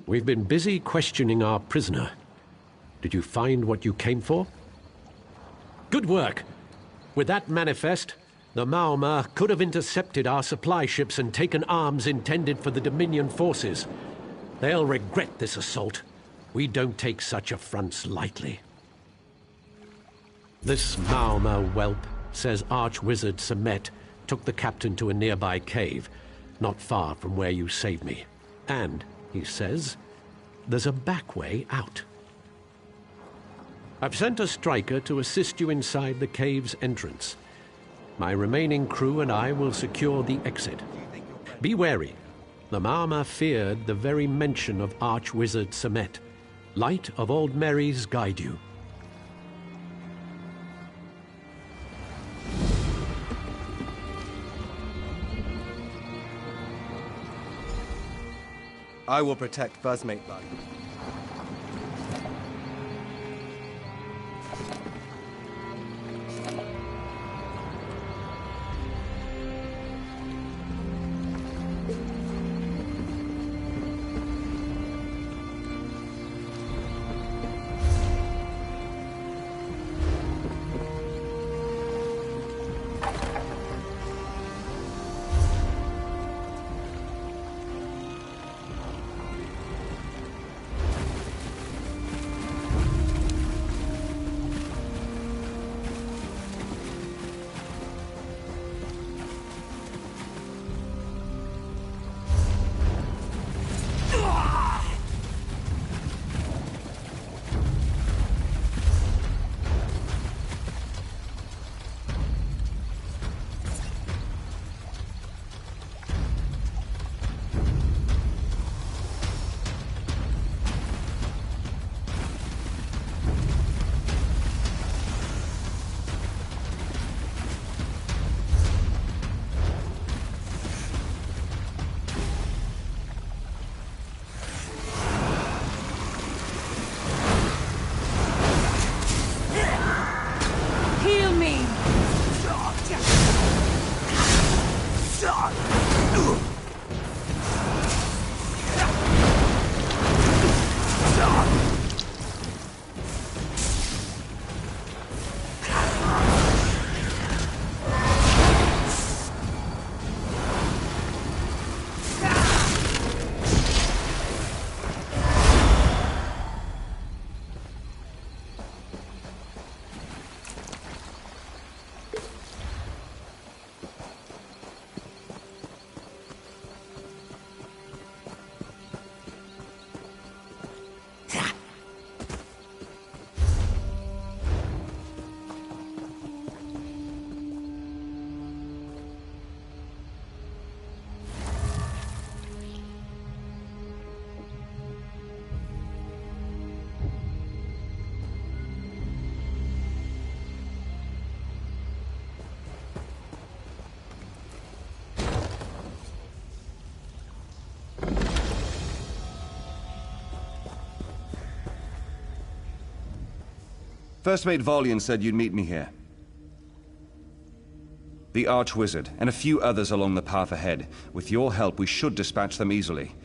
We've been busy questioning our prisoner. Did you find what you came for? Good work! With that manifest, the Maoma could have intercepted our supply ships and taken arms intended for the Dominion forces. They'll regret this assault. We don't take such affronts lightly. This Maoma whelp says Archwizard Semet took the captain to a nearby cave, not far from where you saved me. And, he says, there's a back way out. I've sent a striker to assist you inside the cave's entrance. My remaining crew and I will secure the exit. Be wary. The Maoma feared the very mention of Archwizard Semet. Light of Old Mary's guide you. I will protect Buzzmate Bug. First Mate Volian said you'd meet me here. The Archwizard, and a few others along the path ahead. With your help, we should dispatch them easily.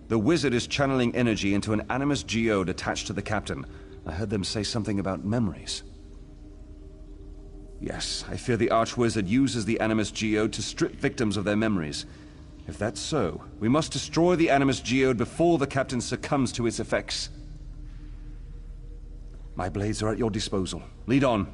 The Wizard is channeling energy into an animus geode attached to the Captain. I heard them say something about memories. Yes, I fear the Archwizard uses the animus geode to strip victims of their memories. If that's so, we must destroy the animus geode before the Captain succumbs to its effects. My blades are at your disposal. Lead on.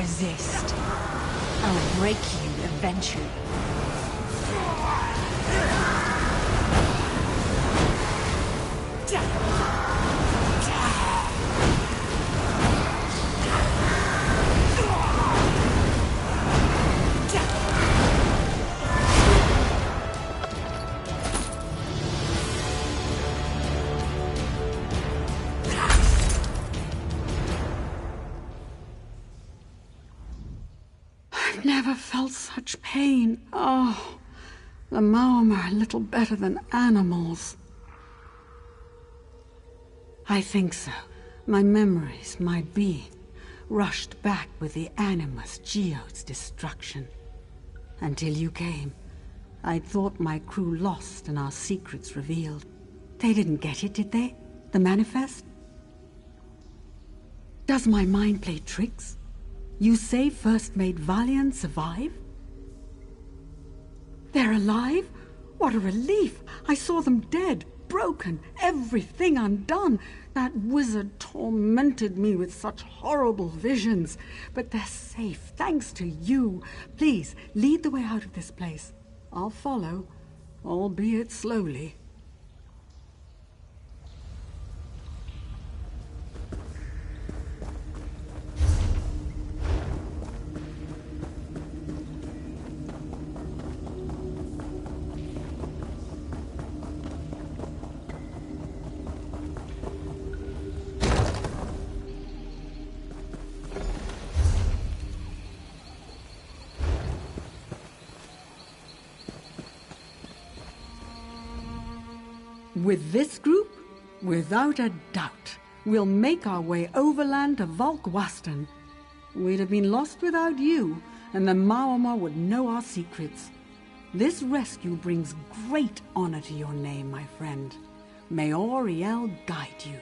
Resist. I'll break you eventually. Never felt such pain. Oh, the Maum are little better than animals. I think so. My memories, my being, rushed back with the animus geode's destruction. Until you came, I thought my crew lost and our secrets revealed. They didn't get it, did they? The manifest? Does my mind play tricks? You say First Mate Valiant survive? They're alive? What a relief! I saw them dead, broken, everything undone. That wizard tormented me with such horrible visions. But they're safe, thanks to you. Please, lead the way out of this place. I'll follow, albeit slowly. With this group, without a doubt, we'll make our way overland to Volkwaston. We'd have been lost without you, and the Maoma would know our secrets. This rescue brings great honor to your name, my friend. May Auriel guide you.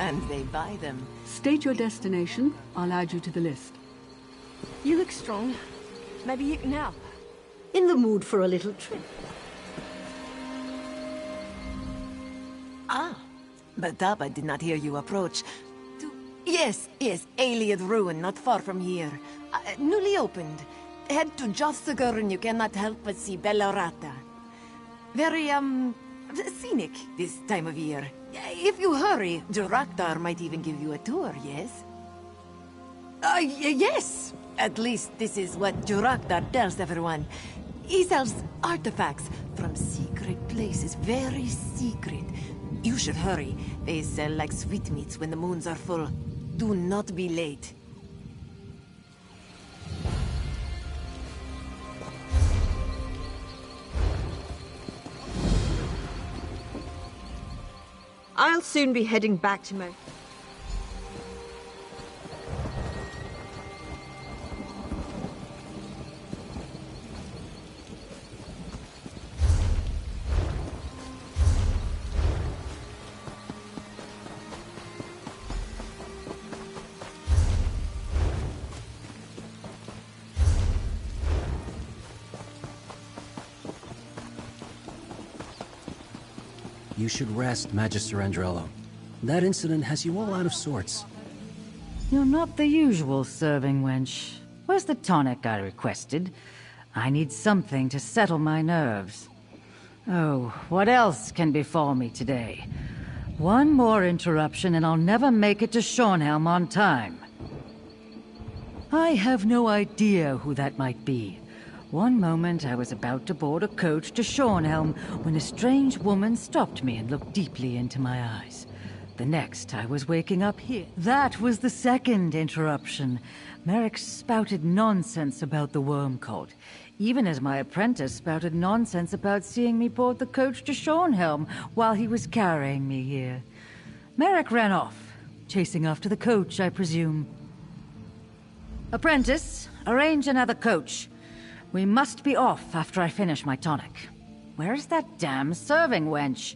And they buy them. State your destination. I'll add you to the list. You look strong. Maybe you can help. In the mood for a little trip. Ah, but I did not hear you approach. Yes, Alien Ruin, not far from here. Newly opened. Head to Jossiger and you cannot help but see Bellarata. Very, scenic this time of year. If you hurry, Duraktar might even give you a tour, yes? Yes! At least this is what Duraktar tells everyone. He sells artifacts from secret places, very secret. You should hurry. They sell like sweetmeats when the moons are full. Do not be late. I'll soon be heading back to my... You should rest, Magister Andrello. That incident has you all out of sorts. You're not the usual serving wench. Where's the tonic I requested? I need something to settle my nerves. Oh, what else can befall me today? One more interruption and I'll never make it to Shornhelm on time. I have no idea who that might be. One moment I was about to board a coach to Shornhelm when a strange woman stopped me and looked deeply into my eyes. The next I was waking up here. That was the second interruption. Merrick spouted nonsense about the worm cult, even as my apprentice spouted nonsense about seeing me board the coach to Shornhelm while he was carrying me here. Merrick ran off, chasing after the coach, I presume. Apprentice, arrange another coach. We must be off after I finish my tonic. Where's that damn serving wench?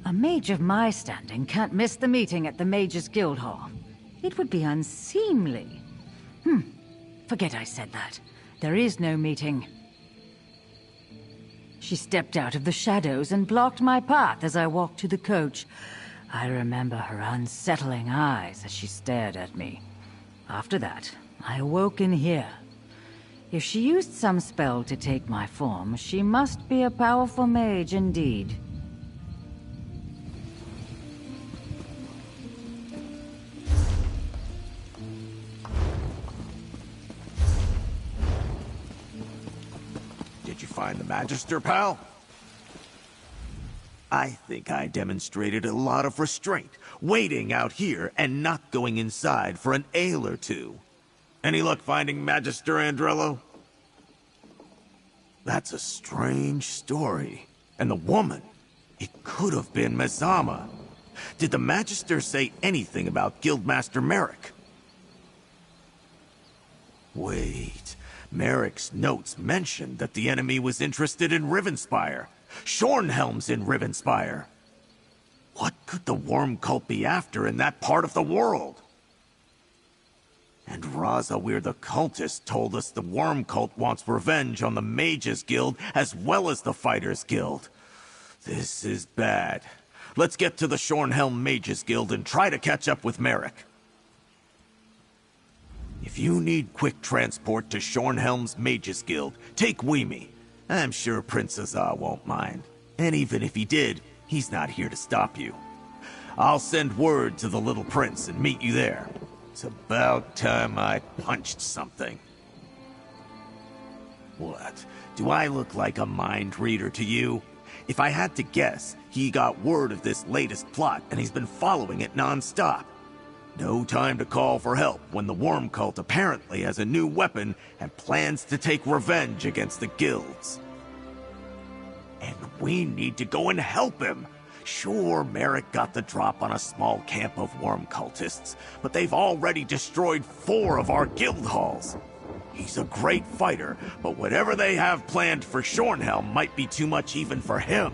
A mage of my standing can't miss the meeting at the Mages Guild Hall. It would be unseemly. Forget I said that. There is no meeting. She stepped out of the shadows and blocked my path as I walked to the coach. I remember her unsettling eyes as she stared at me. After that, I awoke in here. If she used some spell to take my form, she must be a powerful mage indeed. Did you find the Magister, pal? I think I demonstrated a lot of restraint, waiting out here and not going inside for an ale or two. Any luck finding Magister Andrello? That's a strange story. And the woman, it could have been Mazama. Did the Magister say anything about Guildmaster Merrick? Wait, Merrick's notes mentioned that the enemy was interested in Rivenspire. Shornhelm's in Rivenspire. What could the worm cult be after in that part of the world? And Razawir the cultist told us the worm cult wants revenge on the Mages Guild as well as the Fighters Guild. This is bad. Let's get to the Shornhelm Mages Guild and try to catch up with Merrick. If you need quick transport to Shornhelm's Mages Guild, take Weemy. I'm sure Prince Azar won't mind. And even if he did, he's not here to stop you. I'll send word to the little prince and meet you there. It's about time I punched something. What? Do I look like a mind reader to you? If I had to guess, he got word of this latest plot and he's been following it non-stop. No time to call for help when the worm cult apparently has a new weapon and plans to take revenge against the guilds. And we need to go and help him. Sure, Merrick got the drop on a small camp of worm cultists, but they've already destroyed 4 of our guild halls. He's a great fighter, but whatever they have planned for Shornhelm might be too much even for him.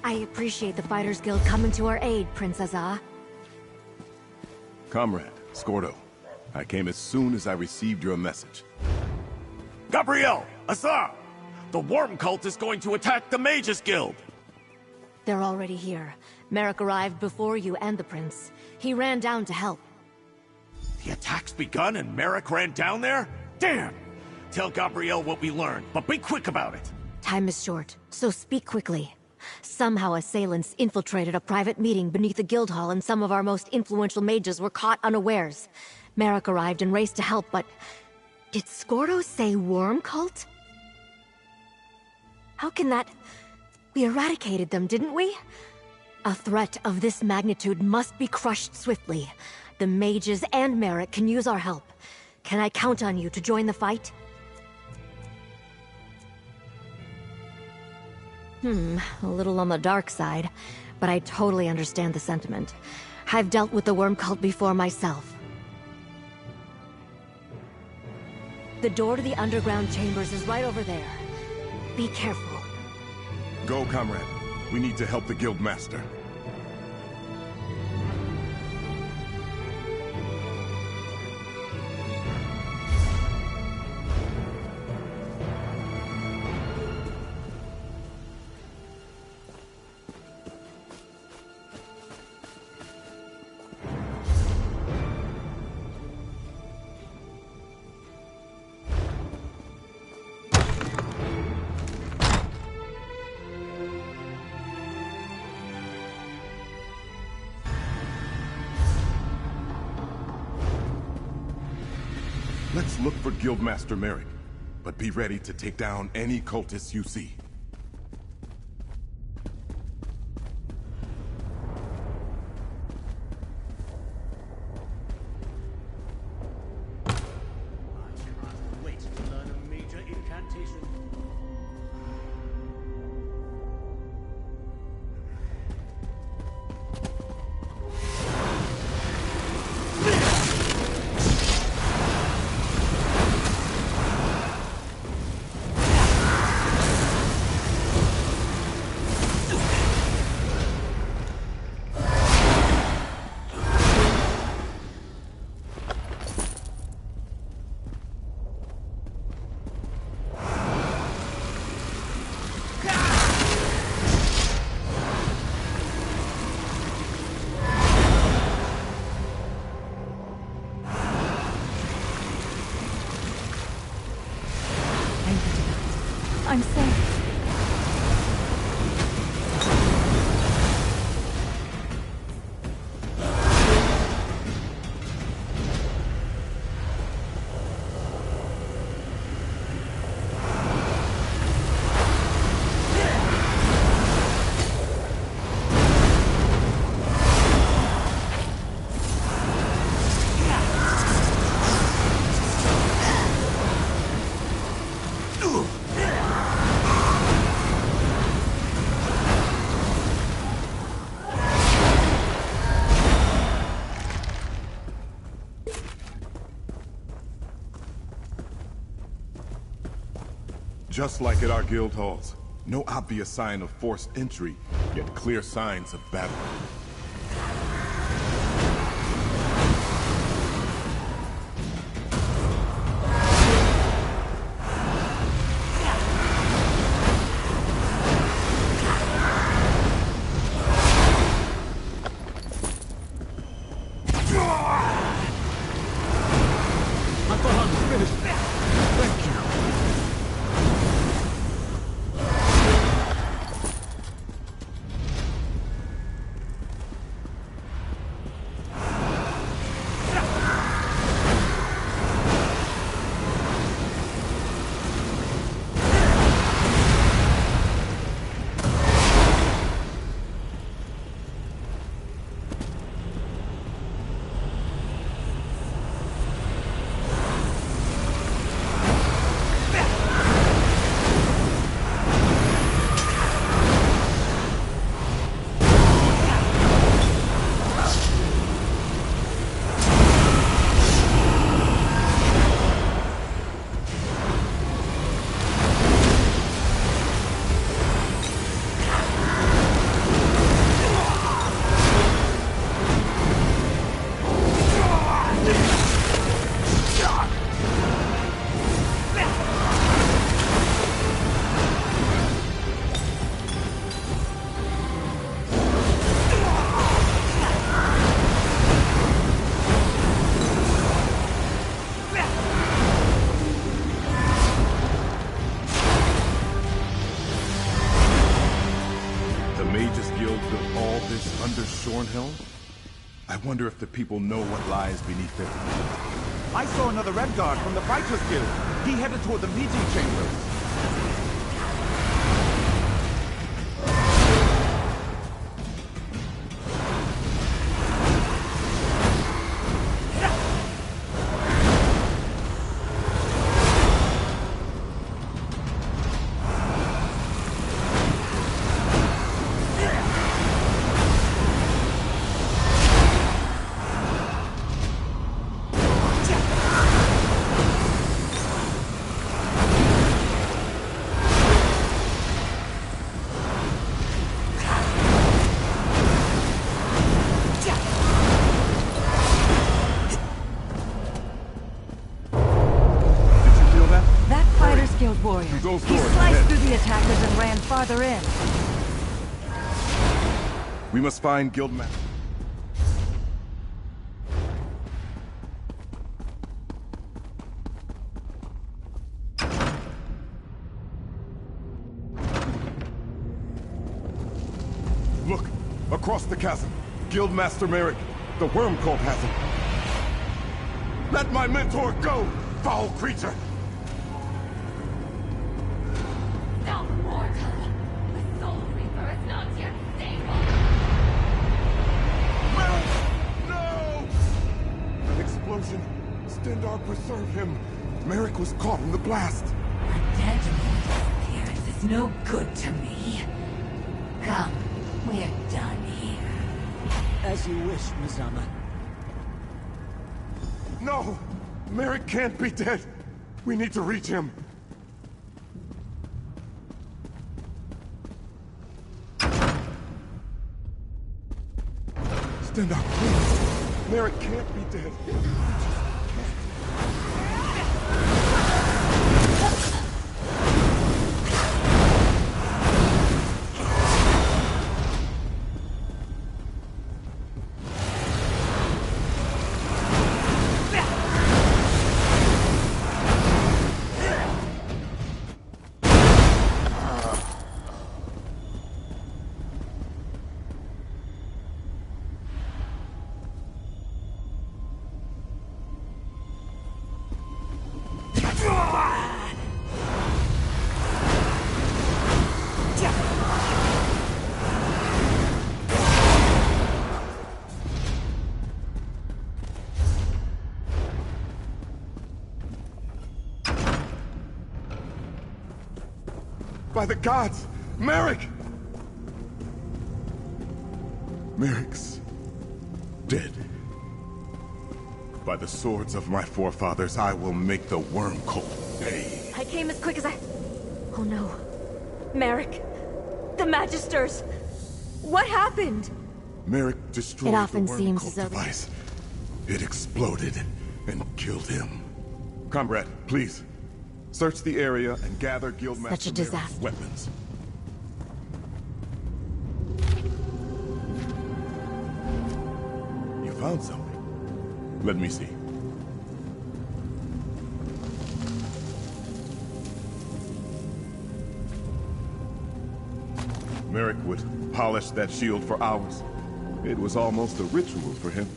I appreciate the Fighters Guild coming to our aid, Princess Ah. Comrade, Scordo. I came as soon as I received your message. Gabrielle! Asa! The worm cult is going to attack the Mages Guild! They're already here. Merrick arrived before you and the prince. He ran down to help. The attack's begun and Merrick ran down there? Damn! Tell Gabrielle what we learned, but be quick about it. Time is short, so speak quickly. Somehow assailants infiltrated a private meeting beneath the guild hall and some of our most influential mages were caught unawares. Merrick arrived and raced to help, but... Did Scordo say worm cult? How can that... We eradicated them, didn't we? A threat of this magnitude must be crushed swiftly. The mages and Merrick can use our help. Can I count on you to join the fight? A little on the dark side, but I totally understand the sentiment. I've dealt with the worm cult before myself. The door to the underground chambers is right over there. Be careful. Go, comrade. We need to help the guild master. Let's look for Guildmaster Merrick, but be ready to take down any cultists you see. Wait to learn a major incantation. I'm safe. Just like at our guild halls. No obvious sign of forced entry, yet clear signs of battle. I thought I was finished. Thank you. I wonder if the people know what lies beneath it. I saw another Red Guard from the Fighters Guild. He headed toward the meeting chambers. Warrior. He sliced through the attackers and ran farther in. We must find Guildmaster. Look! Across the chasm! Guildmaster Merrick! The Worm Cult has him! Let my mentor go! Foul creature! Stendar preserve him. Merrick was caught in the blast. A dead man's appearance is no good to me. Come, we're done here. As you wish, Mizama. No! Merrick can't be dead. We need to reach him. Stendar, please. Merrick can't be dead. By the gods! Merrick! Merrick's dead. By the swords of my forefathers, I will make the Worm Cult pay. I came as quick as I... Oh no. Merrick! The Magisters! What happened? Merrick destroyed the Worm seems Cult as though device. It exploded and killed him. Comrade, please. Search the area and gather Guildmaster Such a disaster. Merrick's weapons. You found something. Let me see. Merrick would polish that shield for hours. It was almost a ritual for him.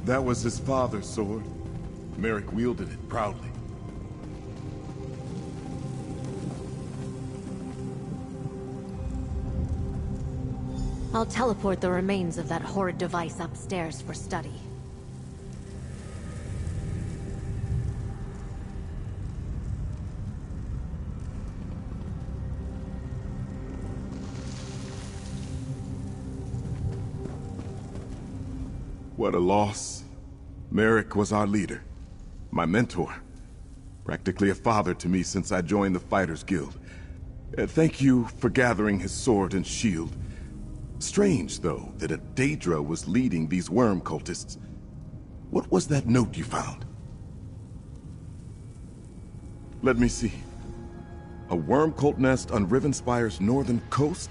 That was his father's sword. Merrick wielded it proudly. I'll teleport the remains of that horrid device upstairs for study. What a loss. Merrick was our leader, my mentor. Practically a father to me since I joined the Fighters Guild. Thank you for gathering his sword and shield. Strange, though, that a Daedra was leading these worm cultists. What was that note you found? Let me see. A worm cult nest on Rivenspire's northern coast?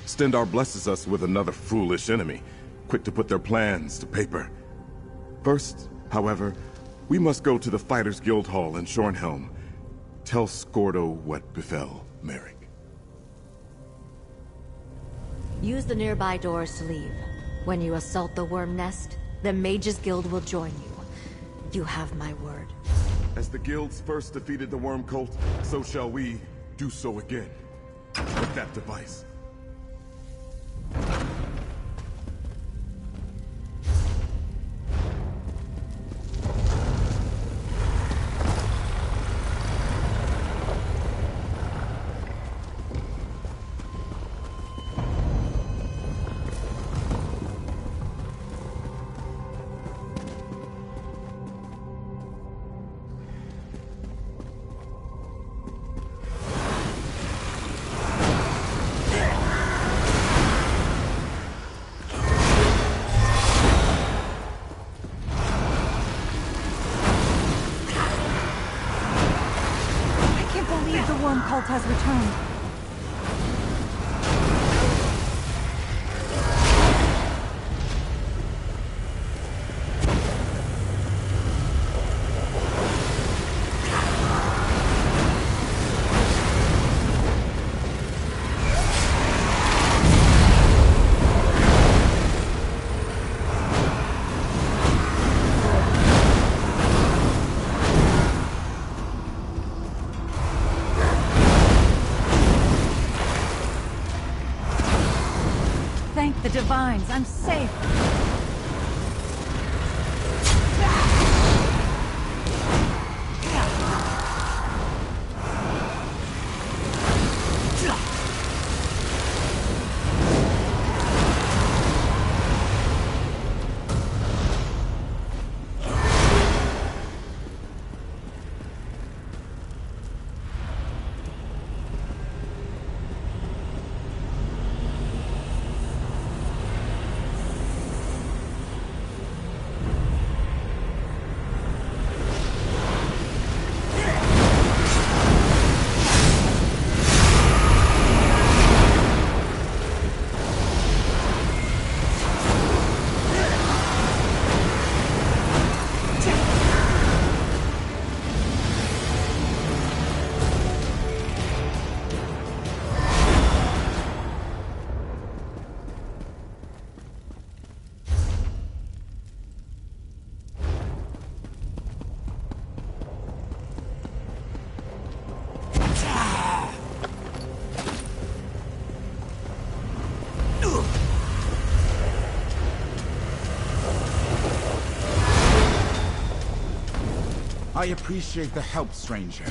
Stendar blesses us with another foolish enemy, quick to put their plans to paper. First, however, we must go to the Fighters Guild Hall in Shornhelm. Tell Skordo what befell Merrick. Use the nearby doors to leave. When you assault the worm nest, the Mages Guild will join you. You have my word. As the guilds first defeated the worm cult, so shall we do so again. With that device. Has returned. The Divines, I'm safe. I appreciate the help, stranger.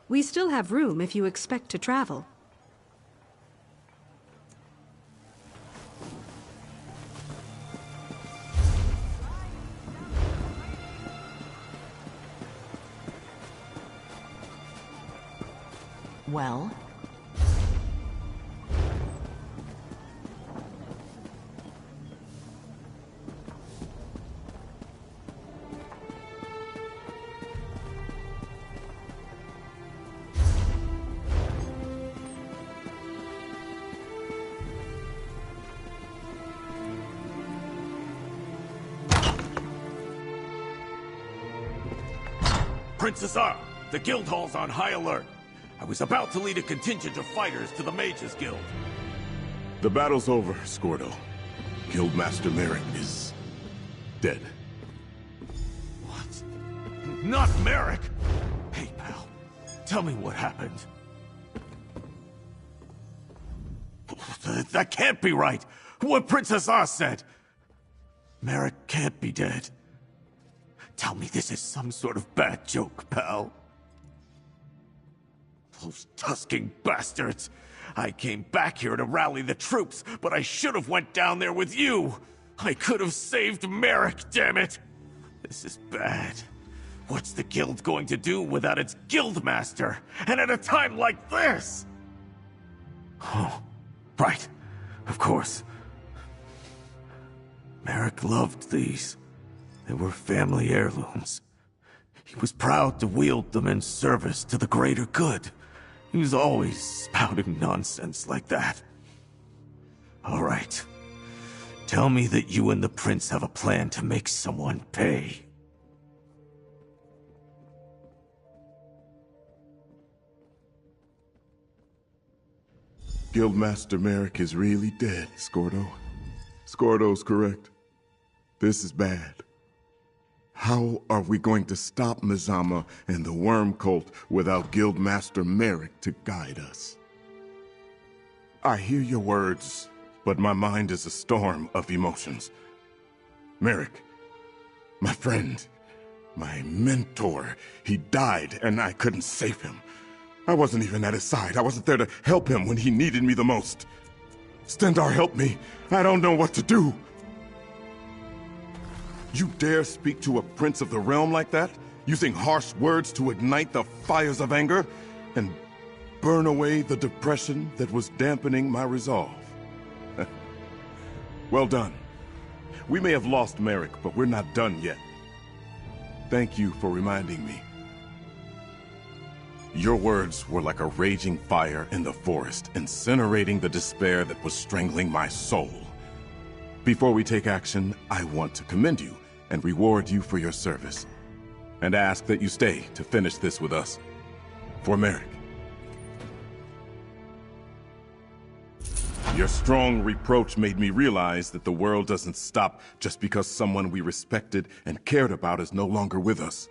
We still have room if you expect to travel. Princess R! The Guildhall's on high alert. I was about to lead a contingent of fighters to the Mages Guild. The battle's over, Skordo. Guildmaster Merrick is... dead. What? Not Merrick! Hey, pal. Tell me what happened. That can't be right! What Princess R said! Merrick can't be dead. Tell me this is some sort of bad joke, pal. Those tusking bastards! I came back here to rally the troops, but I should have went down there with you! I could have saved Merrick, damn it! This is bad. What's the guild going to do without its guildmaster? And at a time like this? Oh, right. Of course. Merrick loved these. They were family heirlooms. He was proud to wield them in service to the greater good. He was always spouting nonsense like that. All right. Tell me that you and the prince have a plan to make someone pay. Guildmaster Merrick is really dead, Skordo. Skordo's correct. This is bad. How are we going to stop Mizama and the Worm Cult without Guildmaster Merrick to guide us? I hear your words, but my mind is a storm of emotions. Merrick, my friend, my mentor, he died and I couldn't save him. I wasn't even at his side. I wasn't there to help him when he needed me the most. Stendarr, help me. I don't know what to do. You dare speak to a prince of the realm like that? Using harsh words to ignite the fires of anger and burn away the depression that was dampening my resolve. Well done. We may have lost Merrick, but we're not done yet. Thank you for reminding me. Your words were like a raging fire in the forest, incinerating the despair that was strangling my soul. Before we take action, I want to commend you and reward you for your service, and ask that you stay to finish this with us. For Merrick. Your strong reproach made me realize that the world doesn't stop just because someone we respected and cared about is no longer with us.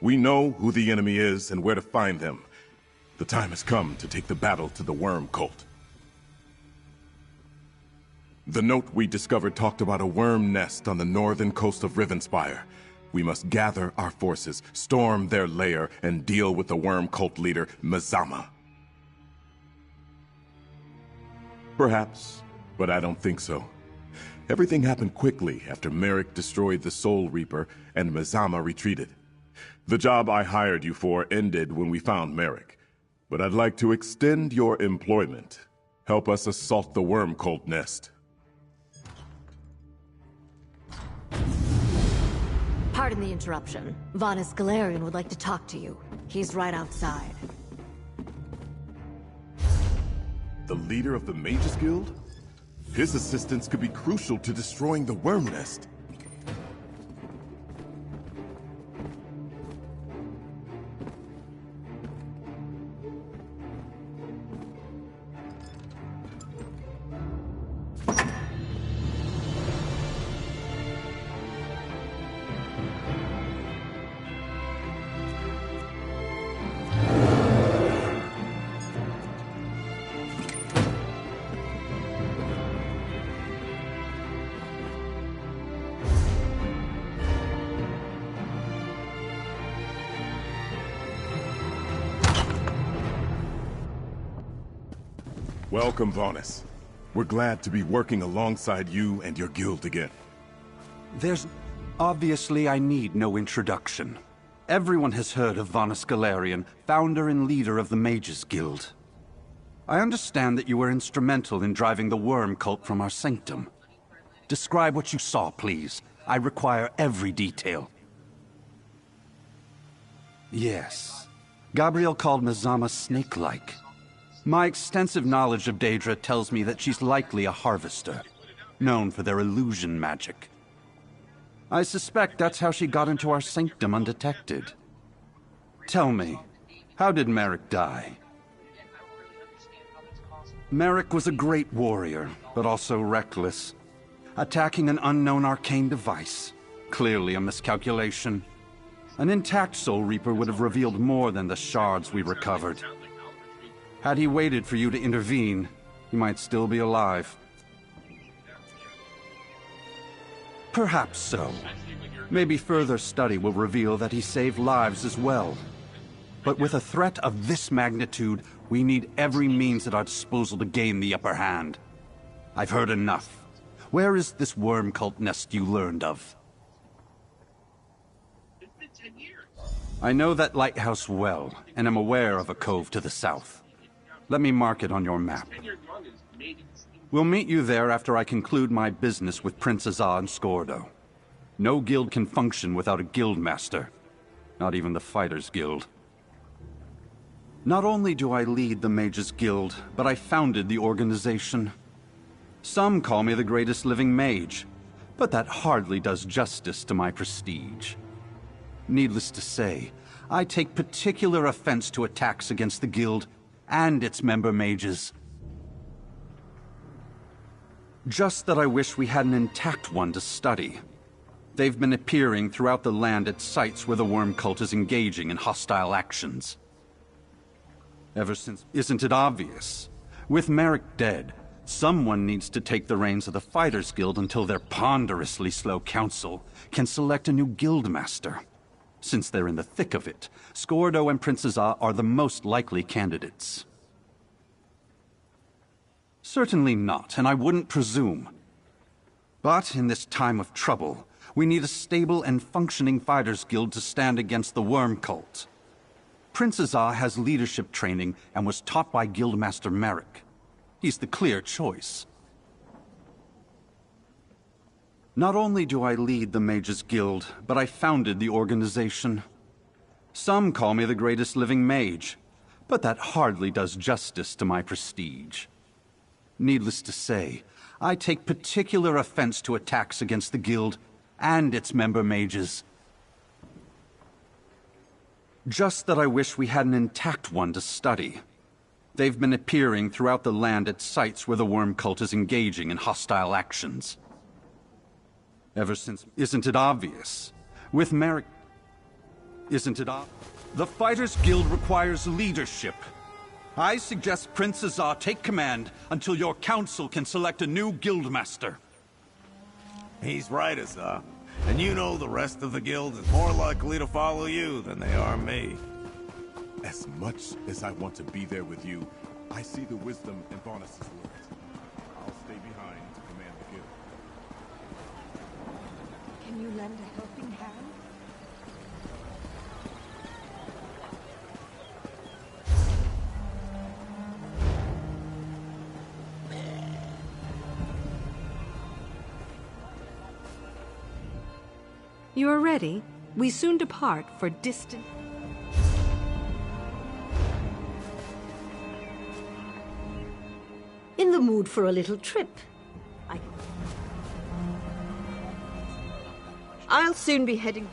We know who the enemy is and where to find them. The time has come to take the battle to the Worm Cult. The note we discovered talked about a worm nest on the northern coast of Rivenspire. We must gather our forces, storm their lair, and deal with the Worm Cult leader, Mizama. Perhaps, but I don't think so. Everything happened quickly after Merrick destroyed the Soul Reaper and Mizama retreated. The job I hired you for ended when we found Merrick, but I'd like to extend your employment. Help us assault the Worm Cult nest. Pardon the interruption. Vanus Galarian would like to talk to you. He's right outside. The leader of the Mages Guild? His assistance could be crucial to destroying the worm nest. Welcome, Vanus. We're glad to be working alongside you and your guild again. Obviously, I need no introduction. Everyone has heard of Vanus Galarian, founder and leader of the Mages Guild. I understand that you were instrumental in driving the Worm Cult from our sanctum. Describe what you saw, please. I require every detail. Yes. Gabriel called Mizama snake-like. My extensive knowledge of Daedra tells me that she's likely a harvester, known for their illusion magic. I suspect that's how she got into our sanctum undetected. Tell me, how did Merrick die? Merrick was a great warrior, but also reckless. Attacking an unknown arcane device. Clearly a miscalculation. An intact Soul Reaper would have revealed more than the shards we recovered. Had he waited for you to intervene, he might still be alive. Perhaps so. Maybe further study will reveal that he saved lives as well. But with a threat of this magnitude, we need every means at our disposal to gain the upper hand. I've heard enough. Where is this worm cult nest you learned of? I know that lighthouse well, and am aware of a cove to the south. Let me mark it on your map. We'll meet you there after I conclude my business with Prince Azah and Skordo. No guild can function without a guild master. Not even the Fighters Guild. Not only do I lead the Mages Guild, but I founded the organization. Some call me the greatest living mage, but that hardly does justice to my prestige. Needless to say, I take particular offense to attacks against the guild and its member mages. Just that I wish we had an intact one to study. They've been appearing throughout the land at sites where the worm cult is engaging in hostile actions. Ever since, isn't it obvious? With Merrick dead, someone needs to take the reins of the Fighters Guild until their ponderously slow council can select a new guild master. Since they're in the thick of it, Skordo and Prince Azah are the most likely candidates. Certainly not, and I wouldn't presume. But in this time of trouble, we need a stable and functioning Fighters Guild to stand against the worm cult. Prince Azah has leadership training and was taught by Guildmaster Merrick. He's the clear choice. Not only do I lead the Mages Guild, but I founded the organization. Some call me the greatest living mage, but that hardly does justice to my prestige. Needless to say, I take particular offense to attacks against the guild and its member mages. Just that I wish we had an intact one to study. They've been appearing throughout the land at sites where the worm cult is engaging in hostile actions. Ever since, isn't it obvious? With Merrick, isn't it obvious? The Fighters Guild requires leadership. I suggest Prince Azah take command until your council can select a new guildmaster. He's right, Azah. And you know the rest of the guild is more likely to follow you than they are me. As much as I want to be there with you, I see the wisdom in Bonus's words. I'll stay behind to command the guild. Can you lend a helping hand? You are ready? We soon depart for distant... In the mood for a little trip? I'll soon be heading...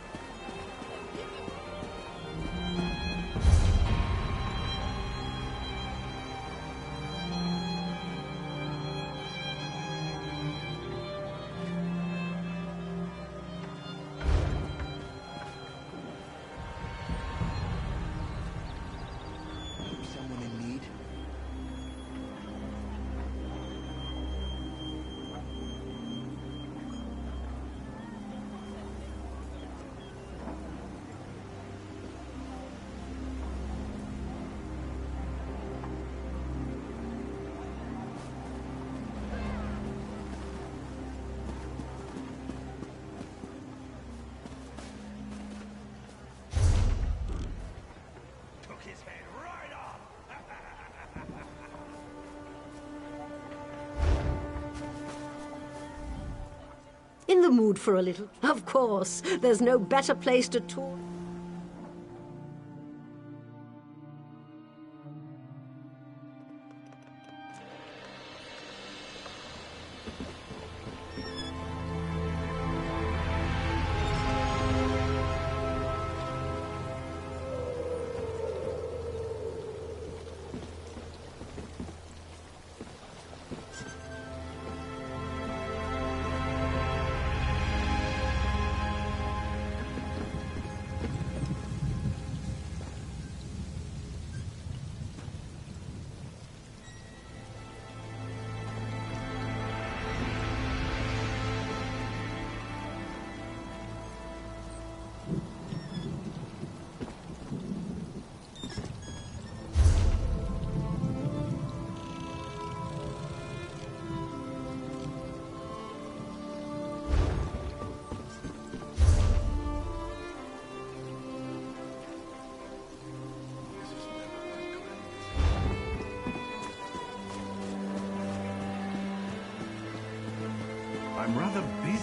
In the mood for a little... Of course, there's no better place to tour...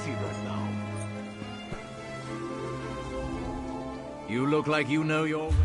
busy right now. You look like you know your way.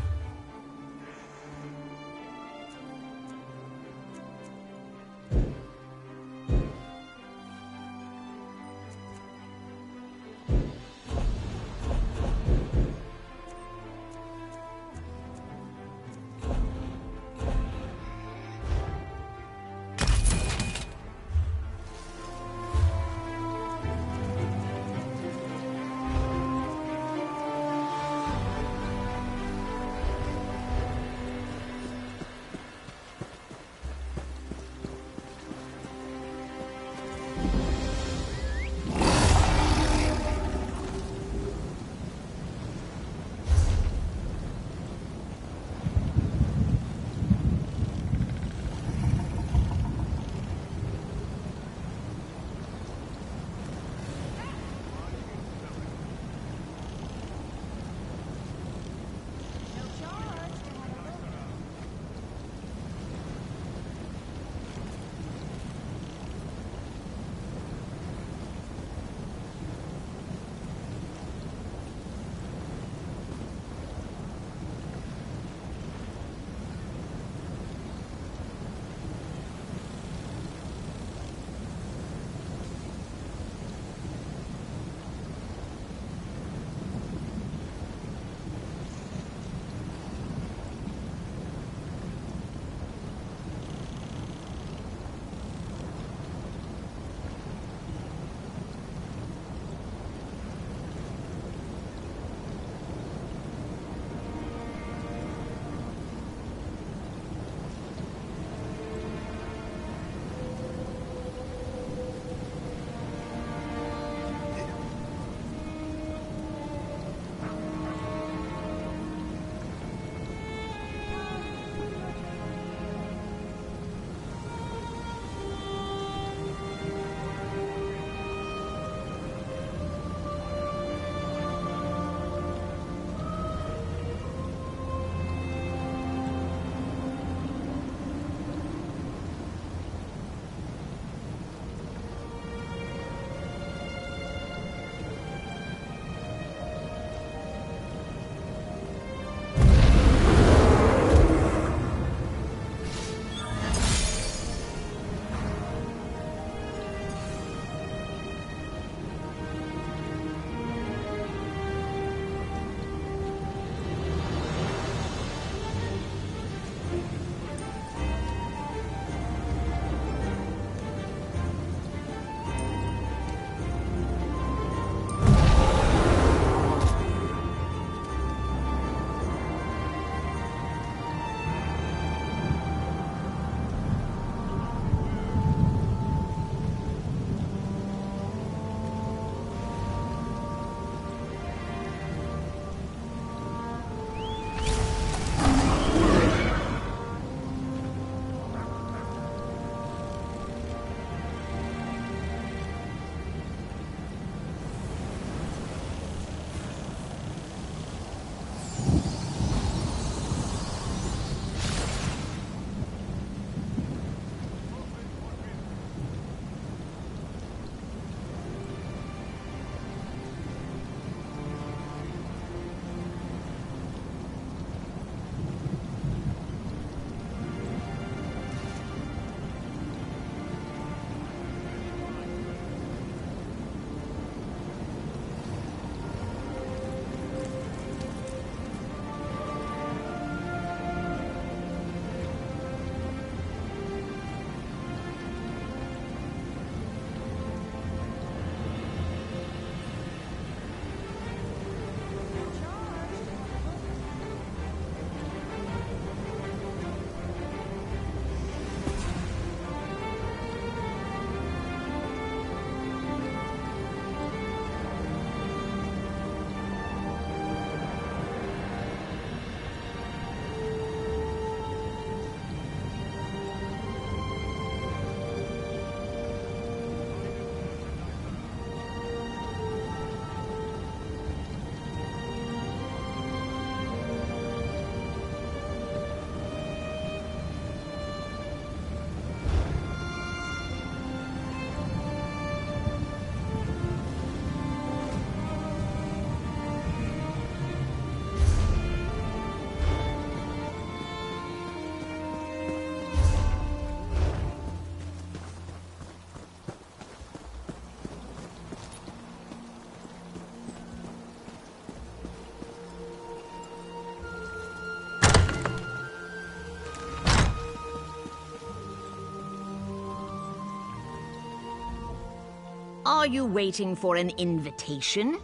Are you waiting for an invitation?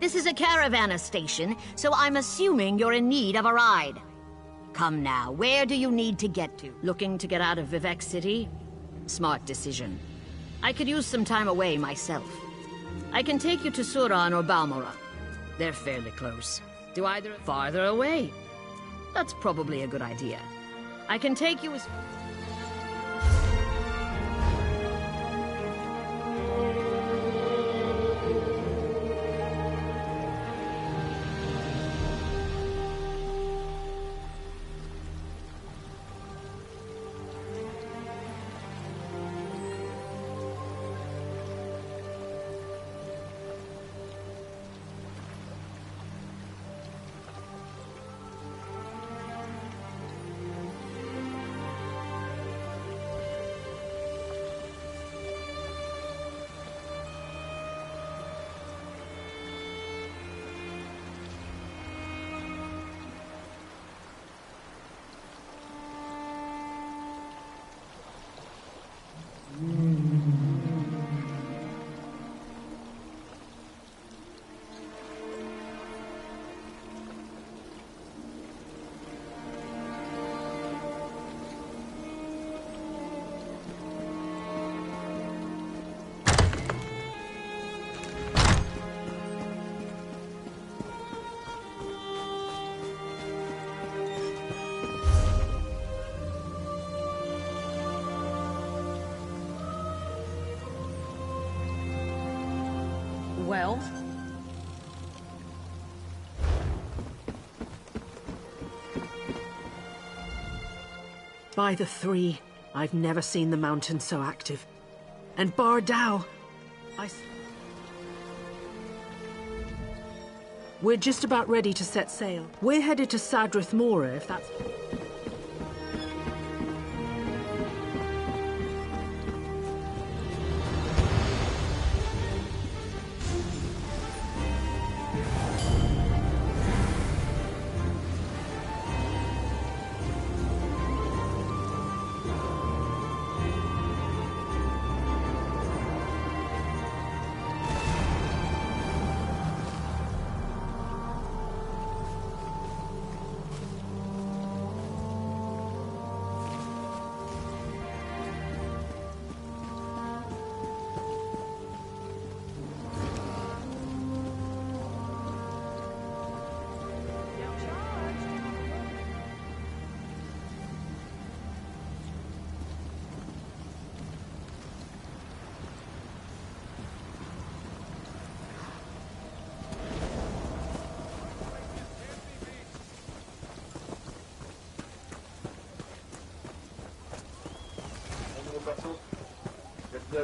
This is a caravanner station, so I'm assuming you're in need of a ride. Come now, where do you need to get to? Looking to get out of Vivek City? Smart decision. I could use some time away myself. I can take you to Suran or Balmora. They're fairly close. Do either farther away? That's probably a good idea. I can take you as... Well? By the three, I've never seen the mountain so active. And Bardao, We're just about ready to set sail. We're headed to Sadrith Mora, if that's...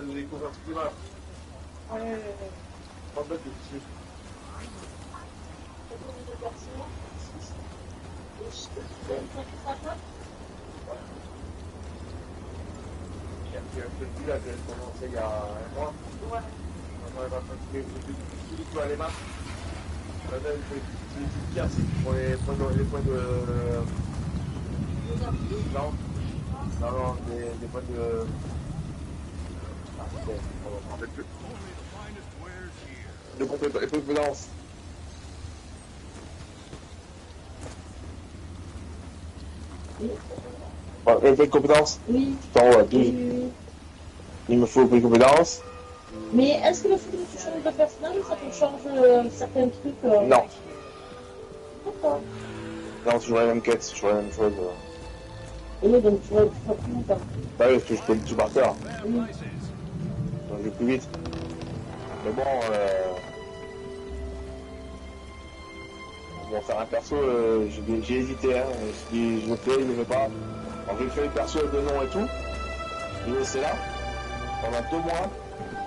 Nous découvrir un petit peu. Ouais. En fait, dessus. Petit là, j'ai commencé il y a un mois. Ouais. Maintenant, elle va continuer tout à les mains. Maintenant, les petites pierres, c'est pour les points de... Non. Non, des points de... De compétences. Bon, les points de compétences. Oui. Oui. Il me faut des compétences. Mais est-ce que le fait que tu changes de personnage, ça te change certains trucs Non. Pourquoi? Non, c'est toujours la même quête, c'est toujours la même chose. Oui, donc tu vas plus longtemps. Bah oui, parce que je peux tout par cœur. Oui. Donc je vais plus vite. Mais bon, faire un perso, j'ai hésité, hein. Je me dis, je le fais, je le fais pas. Alors j'ai fait le perso avec le nom et tout. Il est là, pendant 2 mois,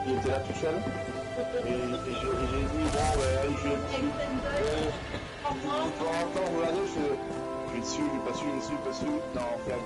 il était là tout seul. Et j'ai dit, bon, allez, je vais dessus. De temps en temps, regardez, je suis dessus, je suis pas dessus. Non, ferme.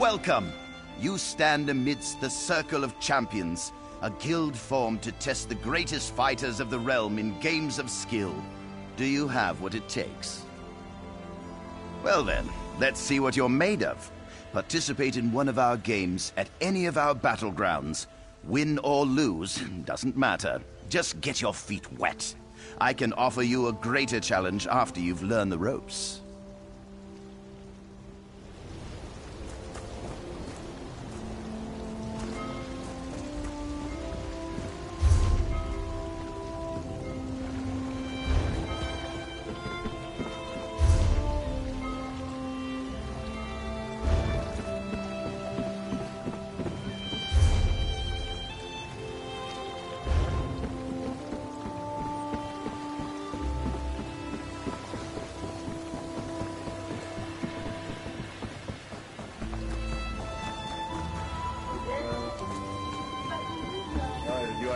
Welcome. You stand amidst the Circle of Champions, a guild formed to test the greatest fighters of the realm in games of skill. Do you have what it takes? Well then, let's see what you're made of. Participate in one of our games at any of our battlegrounds. Win or lose, doesn't matter. Just get your feet wet. I can offer you a greater challenge after you've learned the ropes.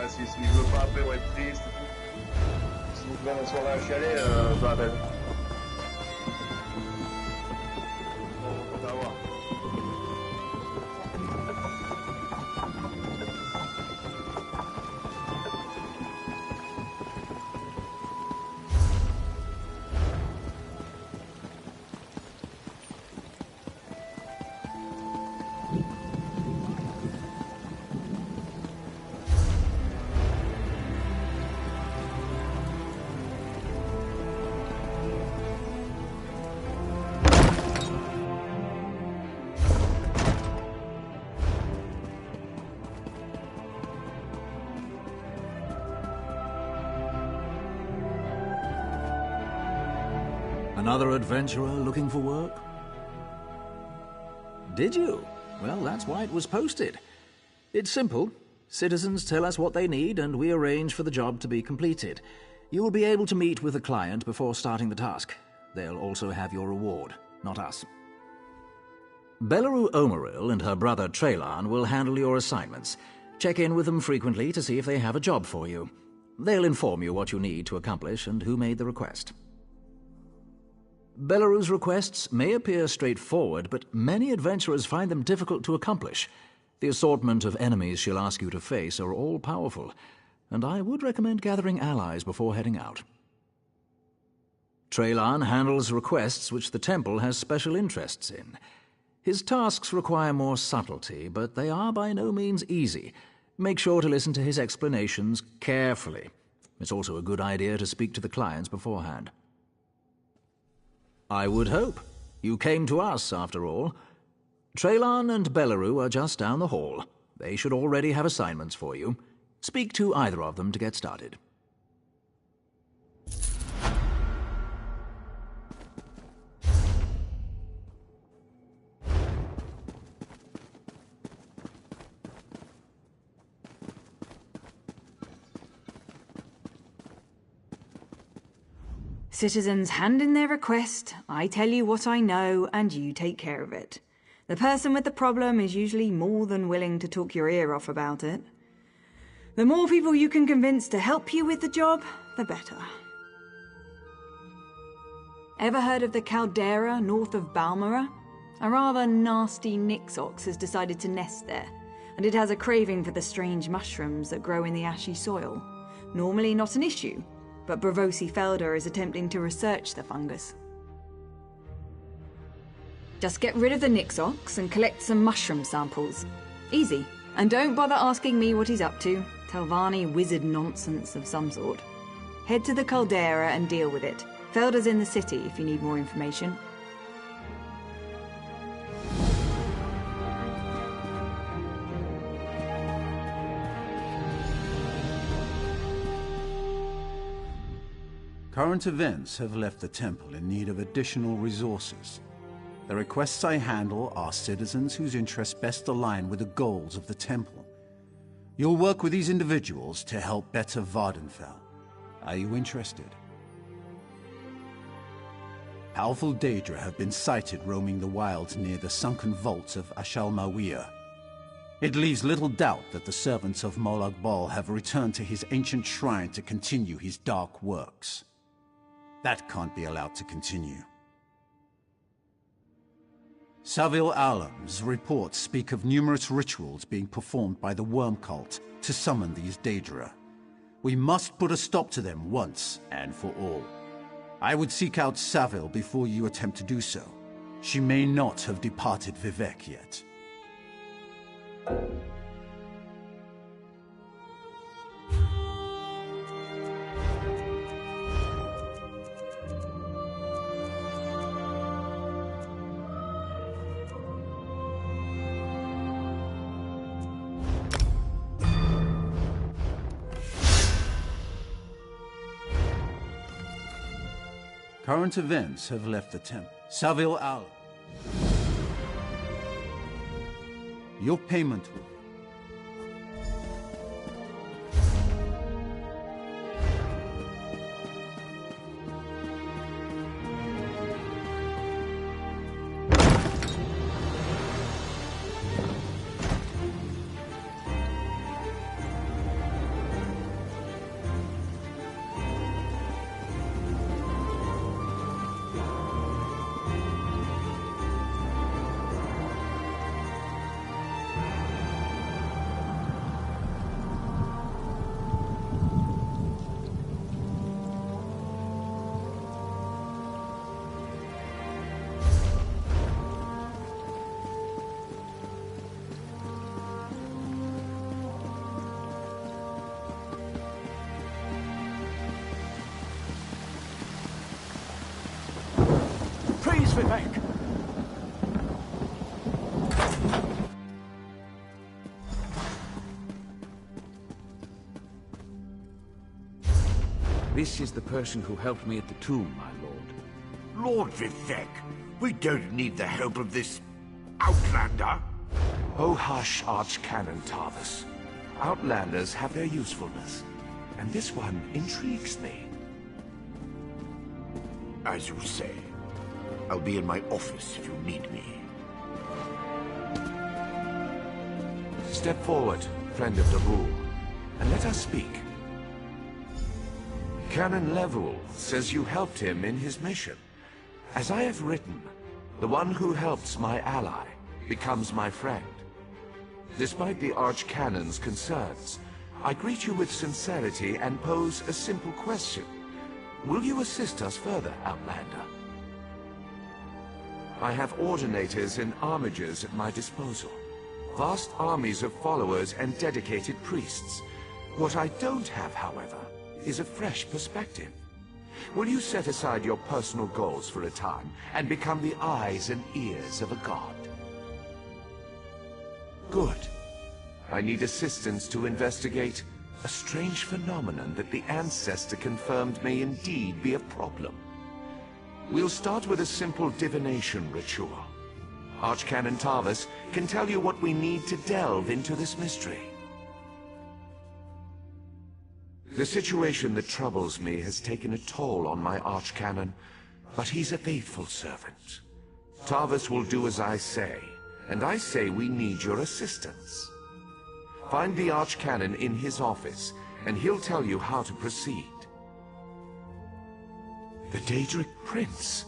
Si je veux pas après, ouais, triste. Si vous voulez une soirée à chalet, je vous rappelle. On va voir. Another adventurer looking for work? Did you? Well, that's why it was posted. It's simple. Citizens tell us what they need, and we arrange for the job to be completed. You will be able to meet with the client before starting the task. They'll also have your reward, not us. Belarus Omaril and her brother Traylan will handle your assignments. Check in with them frequently to see if they have a job for you. They'll inform you what you need to accomplish and who made the request. Belarus' requests may appear straightforward, but many adventurers find them difficult to accomplish. The assortment of enemies she'll ask you to face are all powerful, and I would recommend gathering allies before heading out. Traylan handles requests which the temple has special interests in. His tasks require more subtlety, but they are by no means easy. Make sure to listen to his explanations carefully. It's also a good idea to speak to the clients beforehand. I would hope. You came to us, after all. Traylan and Belarus are just down the hall. They should already have assignments for you. Speak to either of them to get started. Citizens hand in their request, I tell you what I know, and you take care of it. The person with the problem is usually more than willing to talk your ear off about it. The more people you can convince to help you with the job, the better. Ever heard of the caldera north of Balmora? A rather nasty Nixox has decided to nest there, and it has a craving for the strange mushrooms that grow in the ashy soil. Normally not an issue, but Bravosi Felder is attempting to research the fungus. Just get rid of the Nixox and collect some mushroom samples. Easy. And don't bother asking me what he's up to. Telvanni wizard nonsense of some sort. Head to the caldera and deal with it. Felder's in the city if you need more information. Current events have left the temple in need of additional resources. The requests I handle are citizens whose interests best align with the goals of the temple. You'll work with these individuals to help better Vardenfell. Are you interested? Powerful Daedra have been sighted roaming the wilds near the sunken vaults of Ashalmawiya. It leaves little doubt that the servants of Molag Bal have returned to his ancient shrine to continue his dark works. That can't be allowed to continue. Saville Alam's reports speak of numerous rituals being performed by the worm cult to summon these Daedra. We must put a stop to them once and for all. I would seek out Saville before you attempt to do so. She may not have departed Vivec yet. Current events have left the temple. Saville Alam. Your payment will... Vivec! This is the person who helped me at the tomb, my lord. Lord Vivec, we don't need the help of this... outlander. Oh hush, Archcanon Tarvis. Outlanders have their usefulness, and this one intrigues me. As you say. I'll be in my office if you need me. Step forward, friend of the rule, and let us speak. Canon Level says you helped him in his mission. As I have written, the one who helps my ally becomes my friend. Despite the Archcanon's concerns, I greet you with sincerity and pose a simple question. Will you assist us further, Outlander? I have ordinators and armigers at my disposal. Vast armies of followers and dedicated priests. What I don't have, however, is a fresh perspective. Will you set aside your personal goals for a time and become the eyes and ears of a god? Good. I need assistance to investigate a strange phenomenon that the Ancestor confirmed may indeed be a problem. We'll start with a simple divination ritual. Archcanon Tarvis can tell you what we need to delve into this mystery. The situation that troubles me has taken a toll on my Archcanon, but he's a faithful servant. Tarvis will do as I say, and I say we need your assistance. Find the Archcanon in his office, and he'll tell you how to proceed. The Daedric Prince.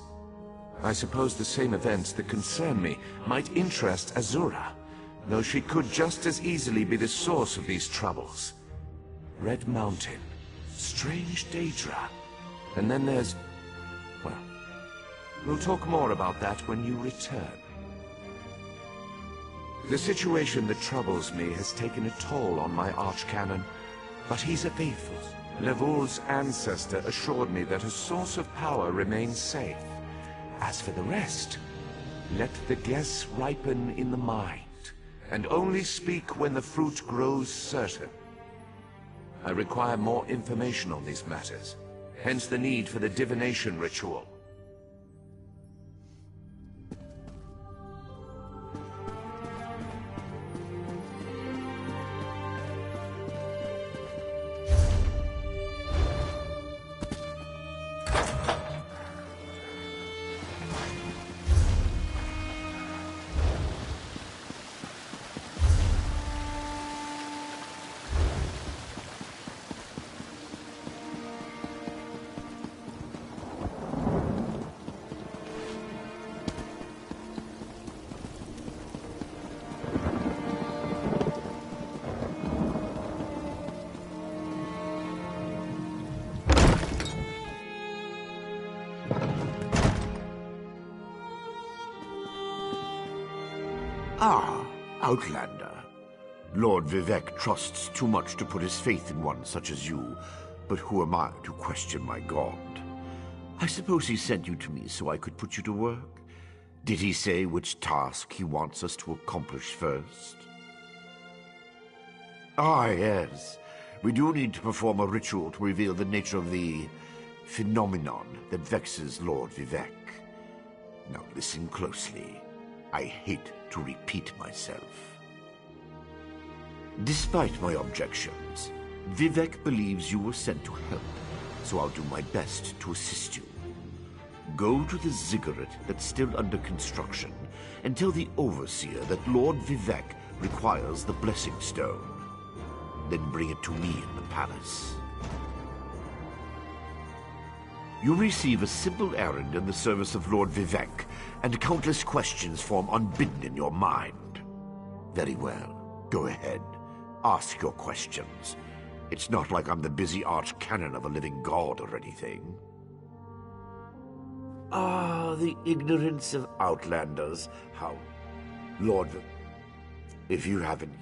I suppose the same events that concern me might interest Azura, though she could just as easily be the source of these troubles. Red Mountain, strange Daedra, and then there's... well, we'll talk more about that when you return. The situation that troubles me has taken a toll on my Archcanon, but he's a faithful. Levoul's ancestor assured me that a source of power remains safe. As for the rest, let the guess ripen in the mind, and only speak when the fruit grows certain. I require more information on these matters, hence the need for the divination ritual. Ah, Outlander. Lord Vivek trusts too much to put his faith in one such as you, but who am I to question my god? I suppose he sent you to me so I could put you to work? Did he say which task he wants us to accomplish first? Ah, yes. We do need to perform a ritual to reveal the nature of the phenomenon that vexes Lord Vivek. Now listen closely. I hate to repeat myself. Despite my objections, Vivek believes you were sent to help, so I'll do my best to assist you. Go to the ziggurat that's still under construction and tell the overseer that Lord Vivek requires the blessing stone. Then bring it to me in the palace. You receive a simple errand in the service of Lord Vivek, and countless questions form unbidden in your mind. Very well. Go ahead. Ask your questions. It's not like I'm the busy archcanon of a living god or anything. Ah, the ignorance of Outlanders. How... Lord... If you haven't...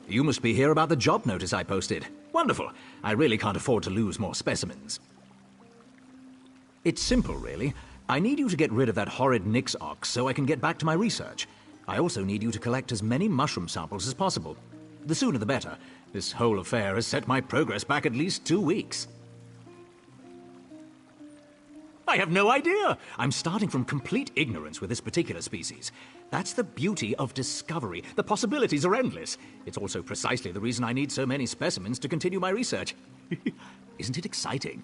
You must be here about the job notice I posted. Wonderful. I really can't afford to lose more specimens. It's simple, really. I need you to get rid of that horrid Nix ox so I can get back to my research. I also need you to collect as many mushroom samples as possible. The sooner the better. This whole affair has set my progress back at least 2 weeks. I have no idea! I'm starting from complete ignorance with this particular species. That's the beauty of discovery. The possibilities are endless. It's also precisely the reason I need so many specimens to continue my research. Isn't it exciting?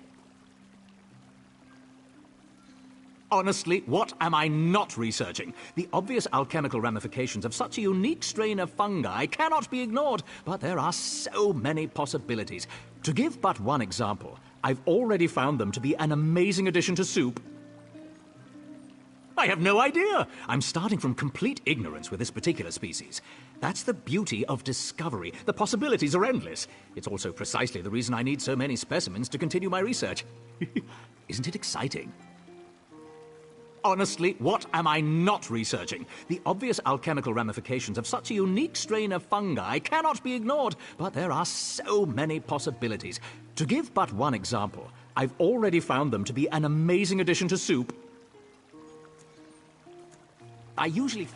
Honestly, what am I not researching? The obvious alchemical ramifications of such a unique strain of fungi cannot be ignored, but there are so many possibilities. To give but one example, I've already found them to be an amazing addition to soup. I have no idea! I'm starting from complete ignorance with this particular species. That's the beauty of discovery. The possibilities are endless. It's also precisely the reason I need so many specimens to continue my research. Isn't it exciting? Honestly, what am I not researching? The obvious alchemical ramifications of such a unique strain of fungi cannot be ignored, but there are so many possibilities. To give but one example, I've already found them to be an amazing addition to soup. I usually...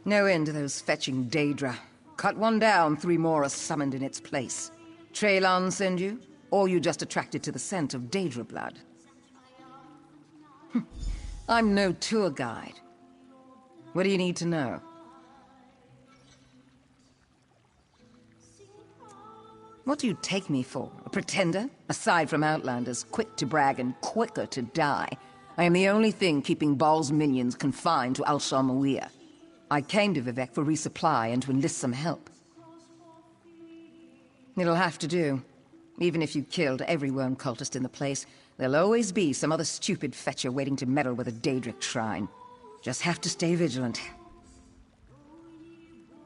No end to those fetching Daedra. Cut one down, 3 more are summoned in its place. Traylon send you? Or you just attracted to the scent of Daedra blood? I'm no tour guide. What do you need to know? What do you take me for? A pretender? Aside from Outlanders, quick to brag and quicker to die, I am the only thing keeping Baal's minions confined to Al-Shamawiyah. I came to Vivec for resupply and to enlist some help. It'll have to do. Even if you killed every worm cultist in the place, there'll always be some other stupid fetcher waiting to meddle with a Daedric shrine. Just have to stay vigilant.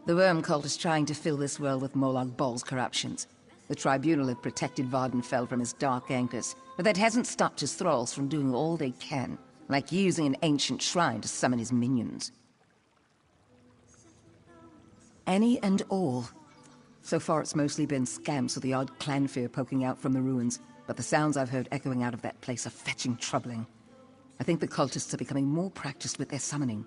The worm cult is trying to fill this world with Molag Baal's corruptions. The Tribunal have protected Vardenfell from his dark anchors, but that hasn't stopped his thralls from doing all they can, like using an ancient shrine to summon his minions. Any and all. So far it's mostly been scamps with the odd clan fear poking out from the ruins, but the sounds I've heard echoing out of that place are fetching troubling. I think the cultists are becoming more practiced with their summoning.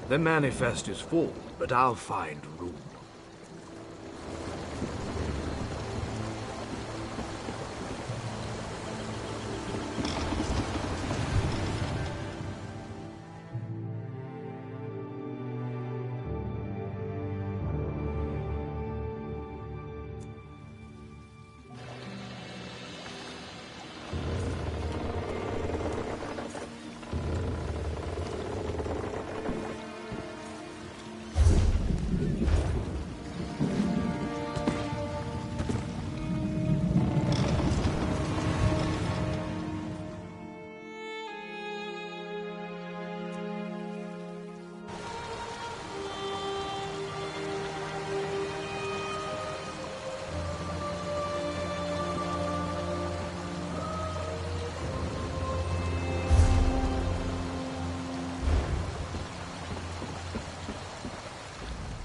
The manifest is full, but I'll find room.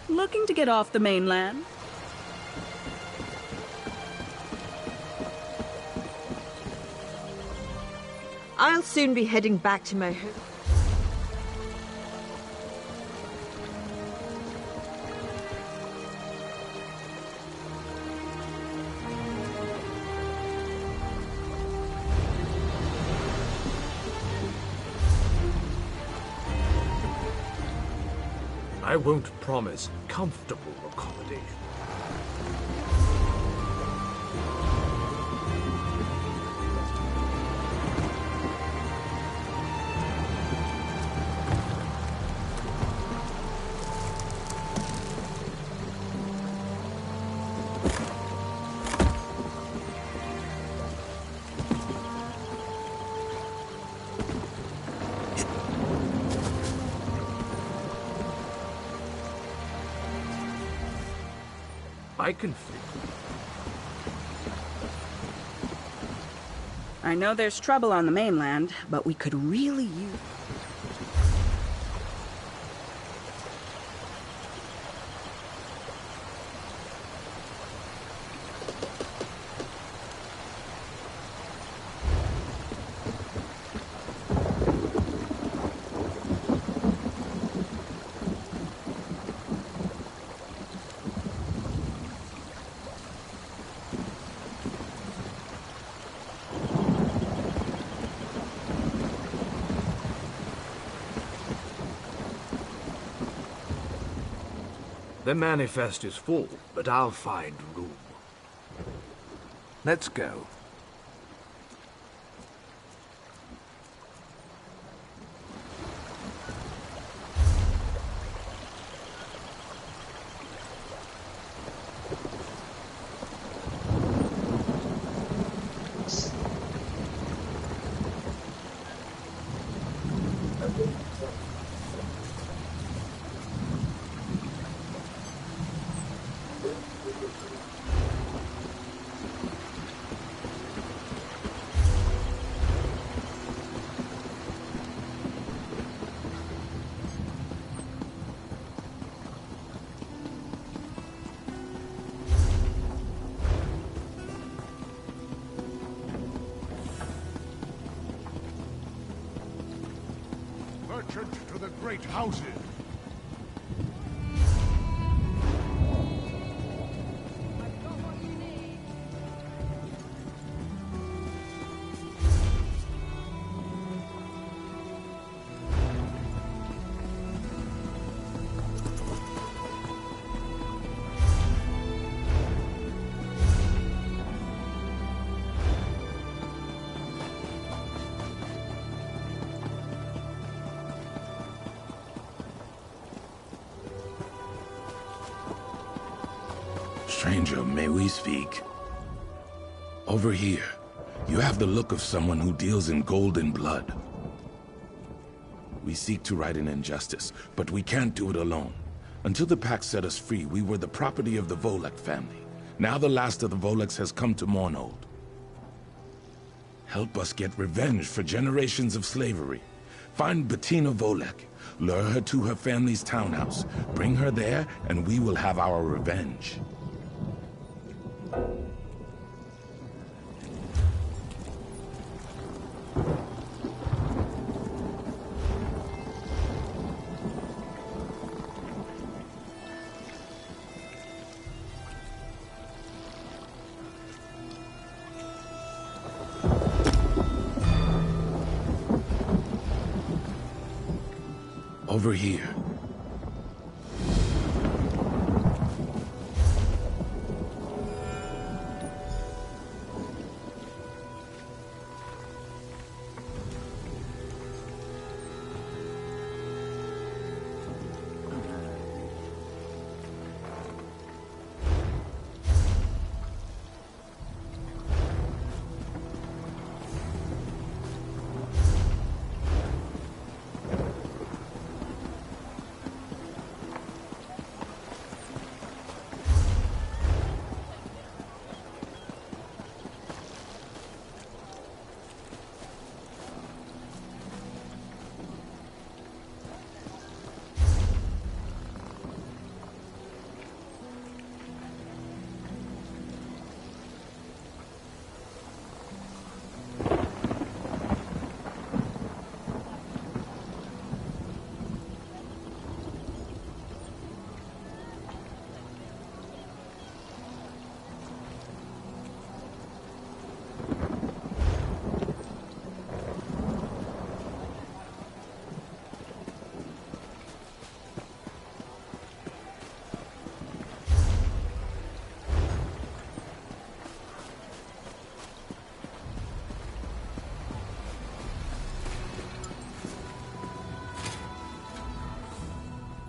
Looking to get off the mainland? I'll soon be heading back to my home. I won't promise comfortable accommodation. I can fix it. I know there's trouble on the mainland, but we could really use... The manifest is full, but I'll find room. Let's go. To the great houses. Stranger, may we speak? Over here, you have the look of someone who deals in gold and blood. We seek to right an injustice, but we can't do it alone. Until the pack set us free, we were the property of the Volek family. Now the last of the Voleks has come to Mournold. Help us get revenge for generations of slavery. Find Bettina Volek, lure her to her family's townhouse, bring her there, and we will have our revenge. Over here.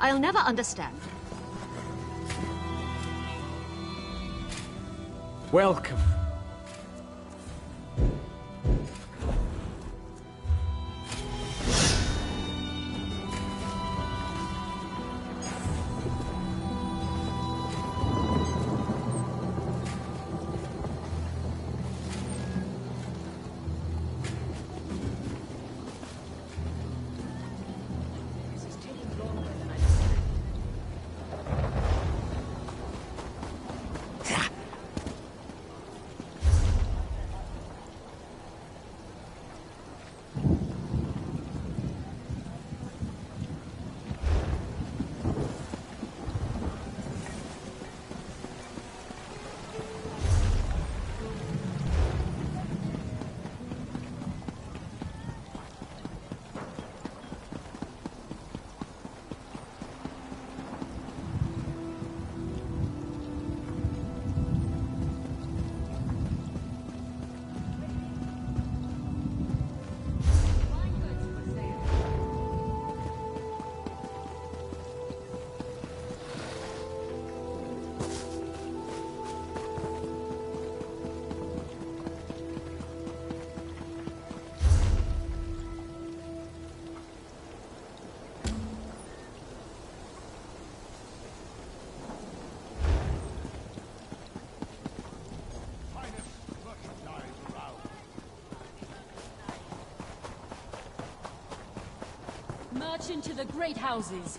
I'll never understand. Welcome. March into the great houses.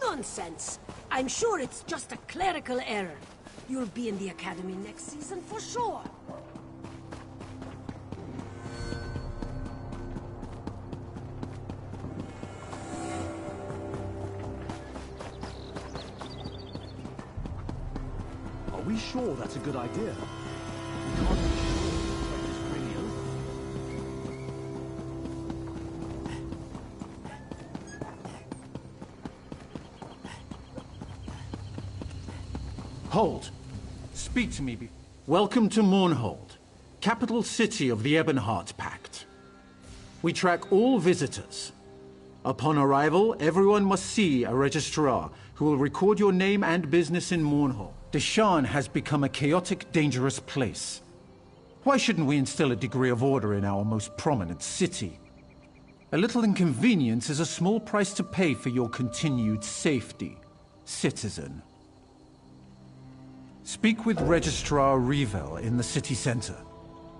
Nonsense! I'm sure it's just a clerical error. You'll be in the academy next season for sure. Are we sure that's a good idea? We can't be sure it's really over. Hold. Speak to me. Welcome to Mournhold, capital city of the Ebonheart Pact. We track all visitors. Upon arrival, everyone must see a registrar who will record your name and business in Mournhold. Deshan has become a chaotic, dangerous place. Why shouldn't we instill a degree of order in our most prominent city? A little inconvenience is a small price to pay for your continued safety, citizen. Speak with Registrar Revel in the city center.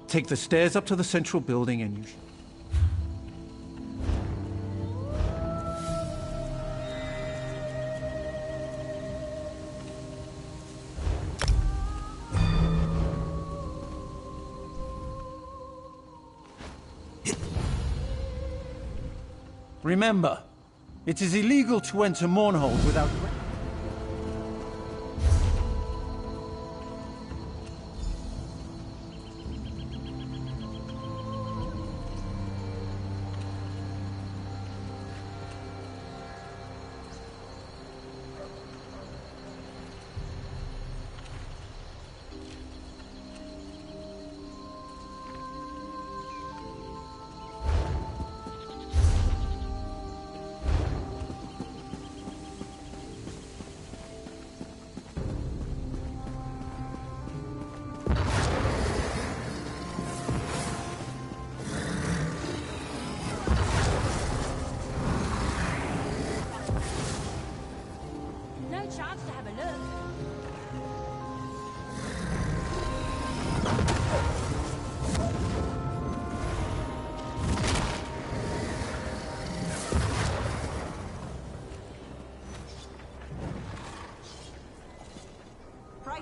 Take the stairs up to the central building and you Remember, it is illegal to enter Mournhold without...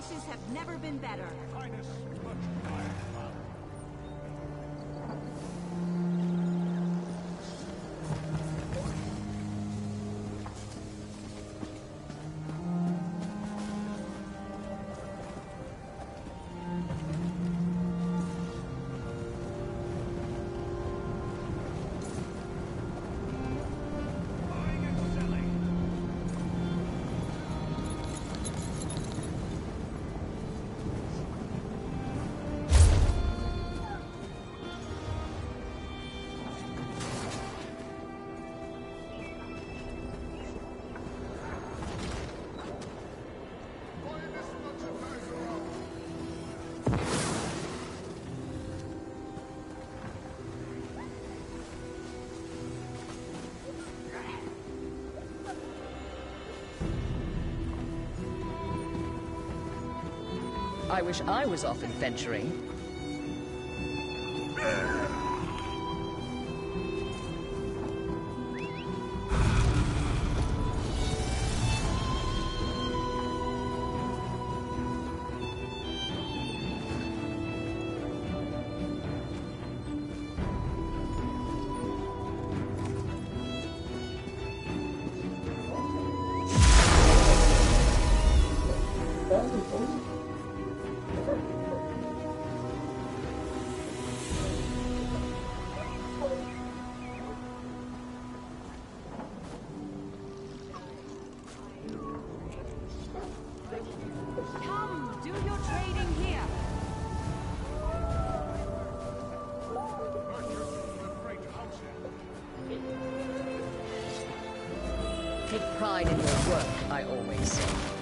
Prices have never been better. I wish I was off adventuring. Take pride in your work, I always say.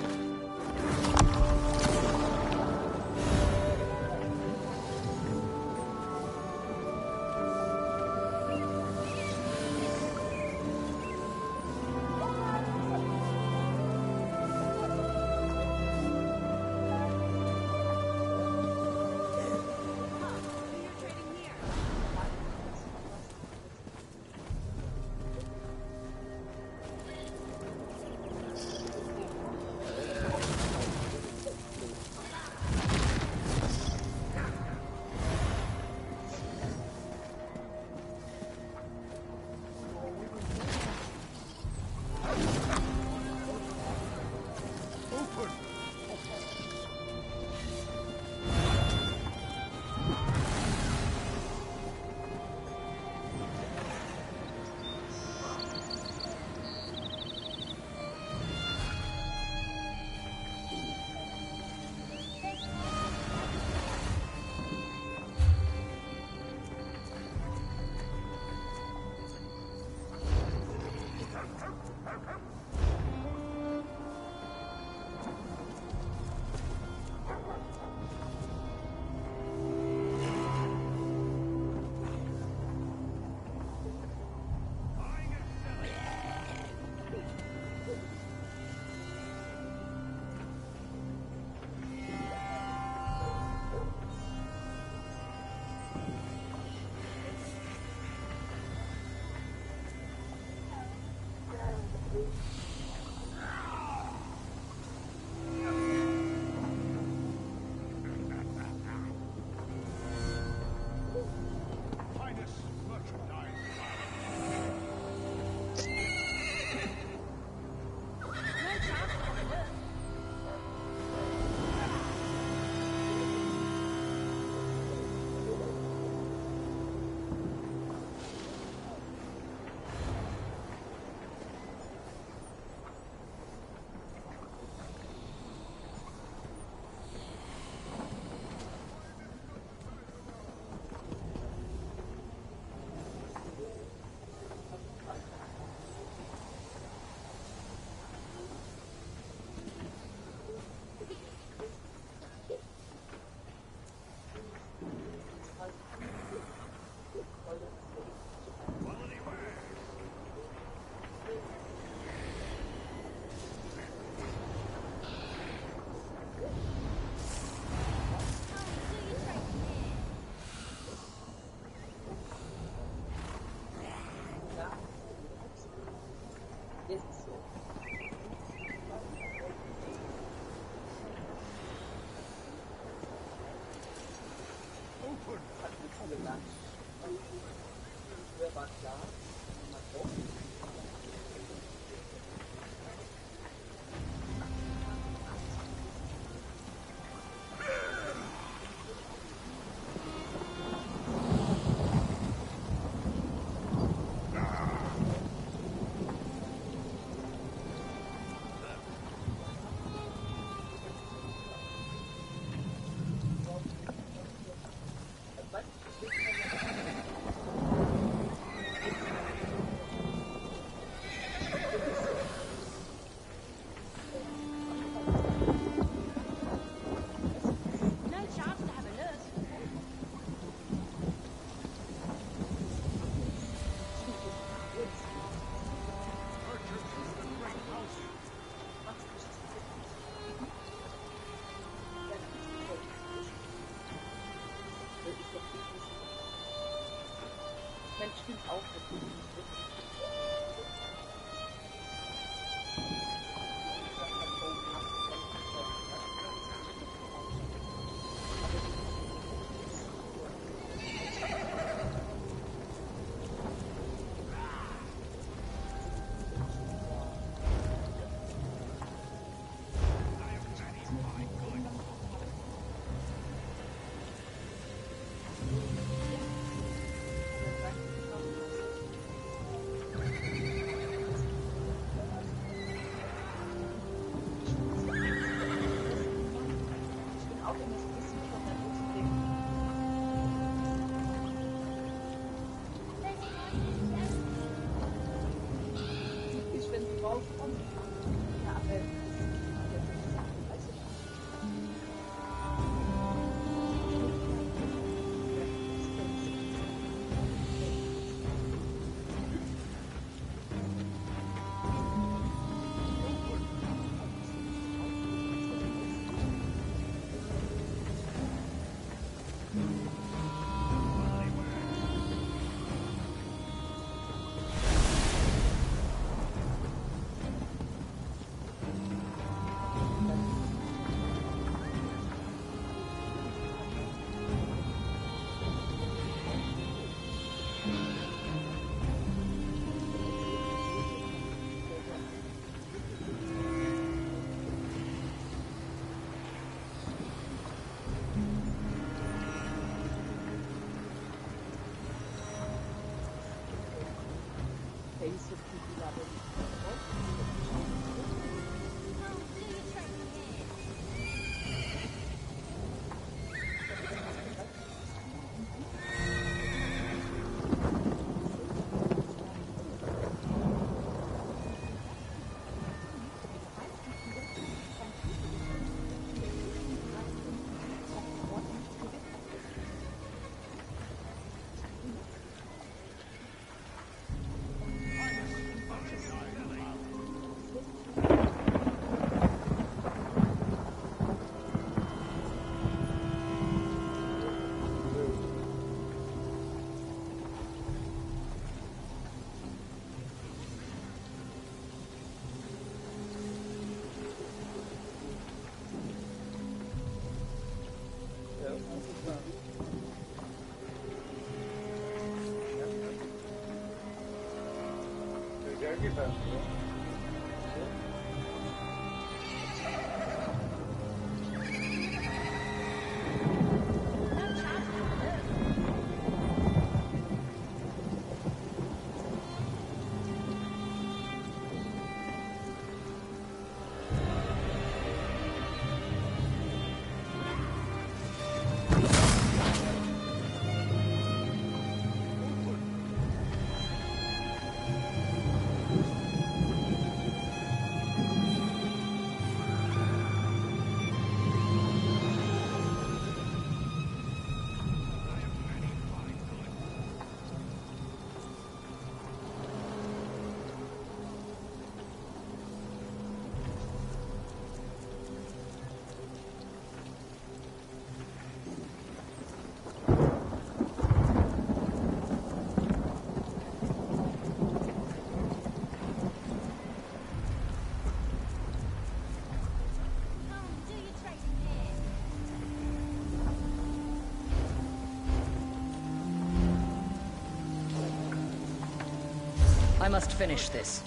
I must finish this.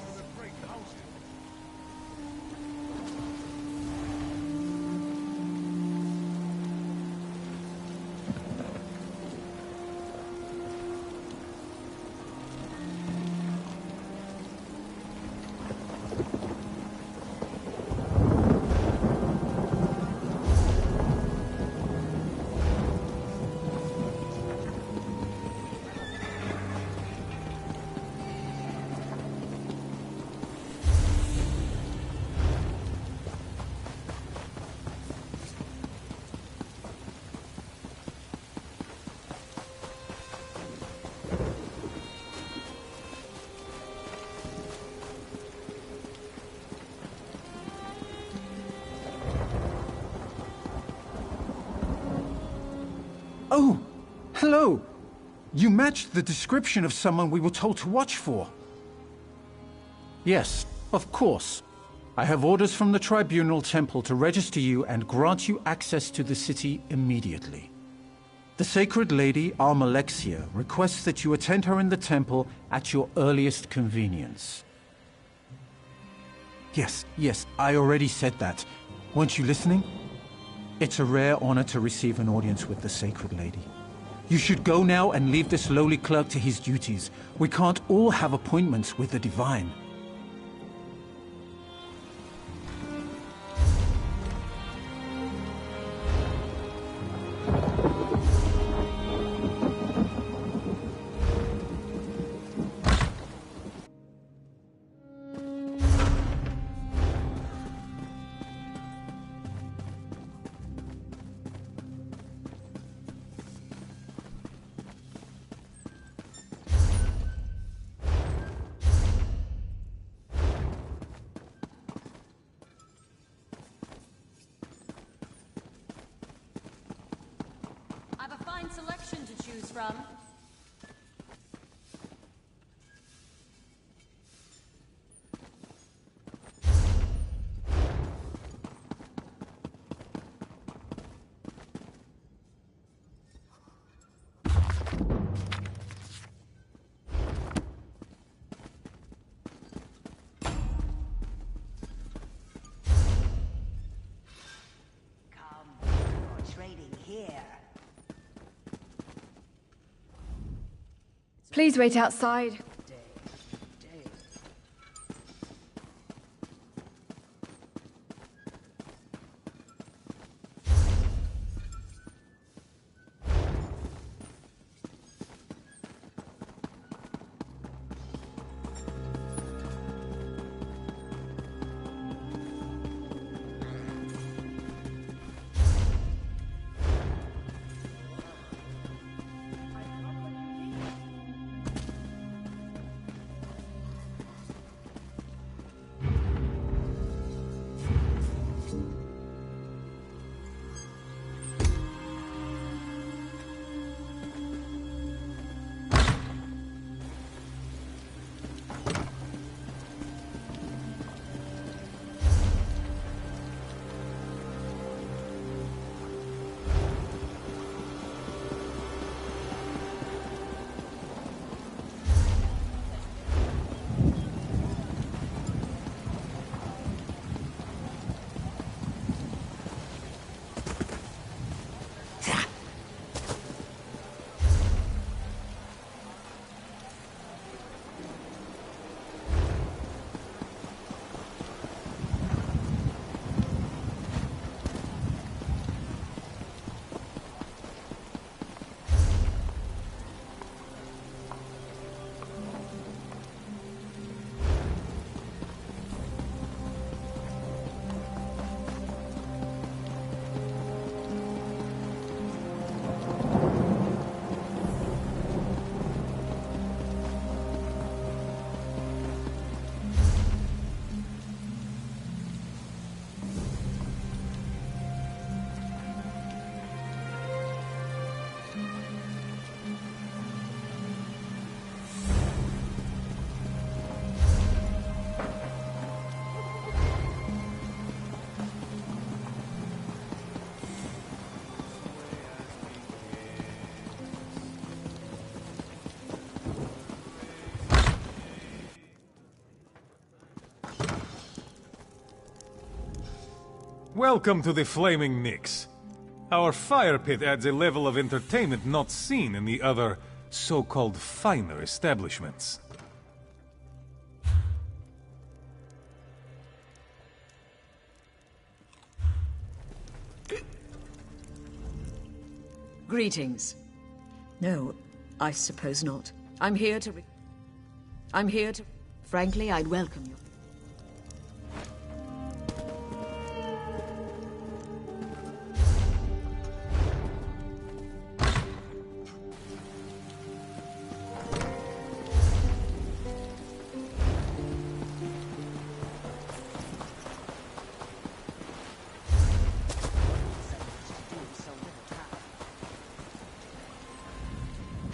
Oh, hello. You matched the description of someone we were told to watch for. Yes, of course. I have orders from the Tribunal Temple to register you and grant you access to the city immediately. The Sacred Lady, Almalexia, requests that you attend her in the temple at your earliest convenience. Yes, I already said that. Weren't you listening? It's a rare honor to receive an audience with the Sacred Lady. You should go now and leave this lowly clerk to his duties. We can't all have appointments with the Divine. Selection to choose from. Please wait outside. Welcome to the Flaming Nix. Our fire pit adds a level of entertainment not seen in the other so-called finer establishments. Greetings. No, I suppose not. I'm here to... Frankly, I'd welcome you.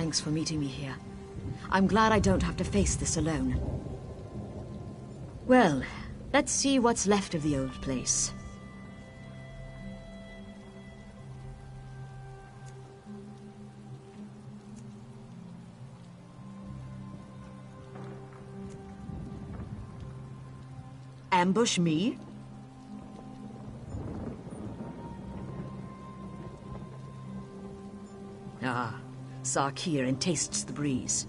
Thanks for meeting me here. I'm glad I don't have to face this alone. Well, let's see what's left of the old place. Ambush me? Ah, Sarkir and tastes the breeze.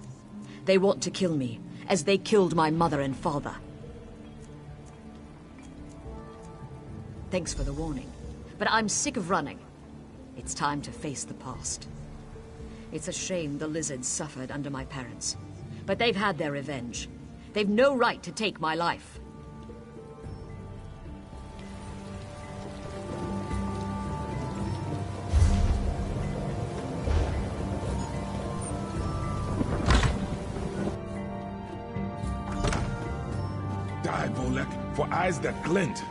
They want to kill me, as they killed my mother and father. Thanks for the warning, but I'm sick of running. It's time to face the past. It's a shame the lizards suffered under my parents, but they've had their revenge. They've no right to take my life. Die, Volek, for eyes that glint.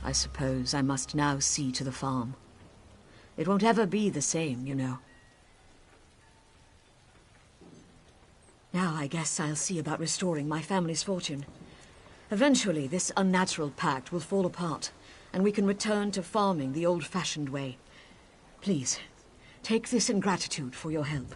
I suppose I must now see to the farm. It won't ever be the same, you know. Now I guess I'll see about restoring my family's fortune. Eventually, this unnatural pact will fall apart, and we can return to farming the old-fashioned way. Please, take this in gratitude for your help.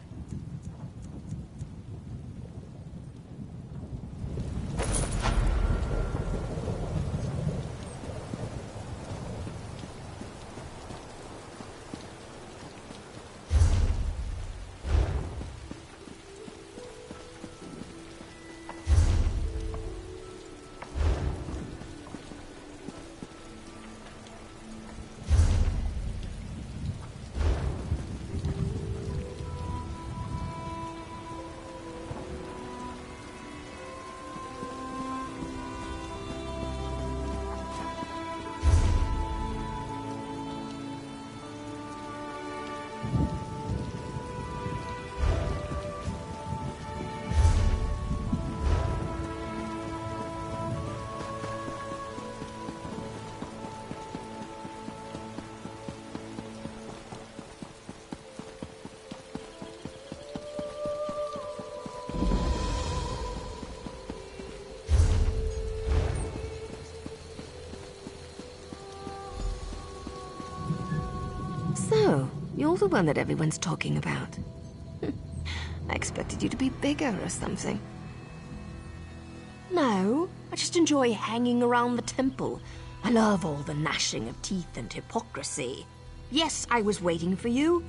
So, you're the one that everyone's talking about. I expected you to be bigger or something. No, I just enjoy hanging around the temple. I love all the gnashing of teeth and hypocrisy. Yes, I was waiting for you.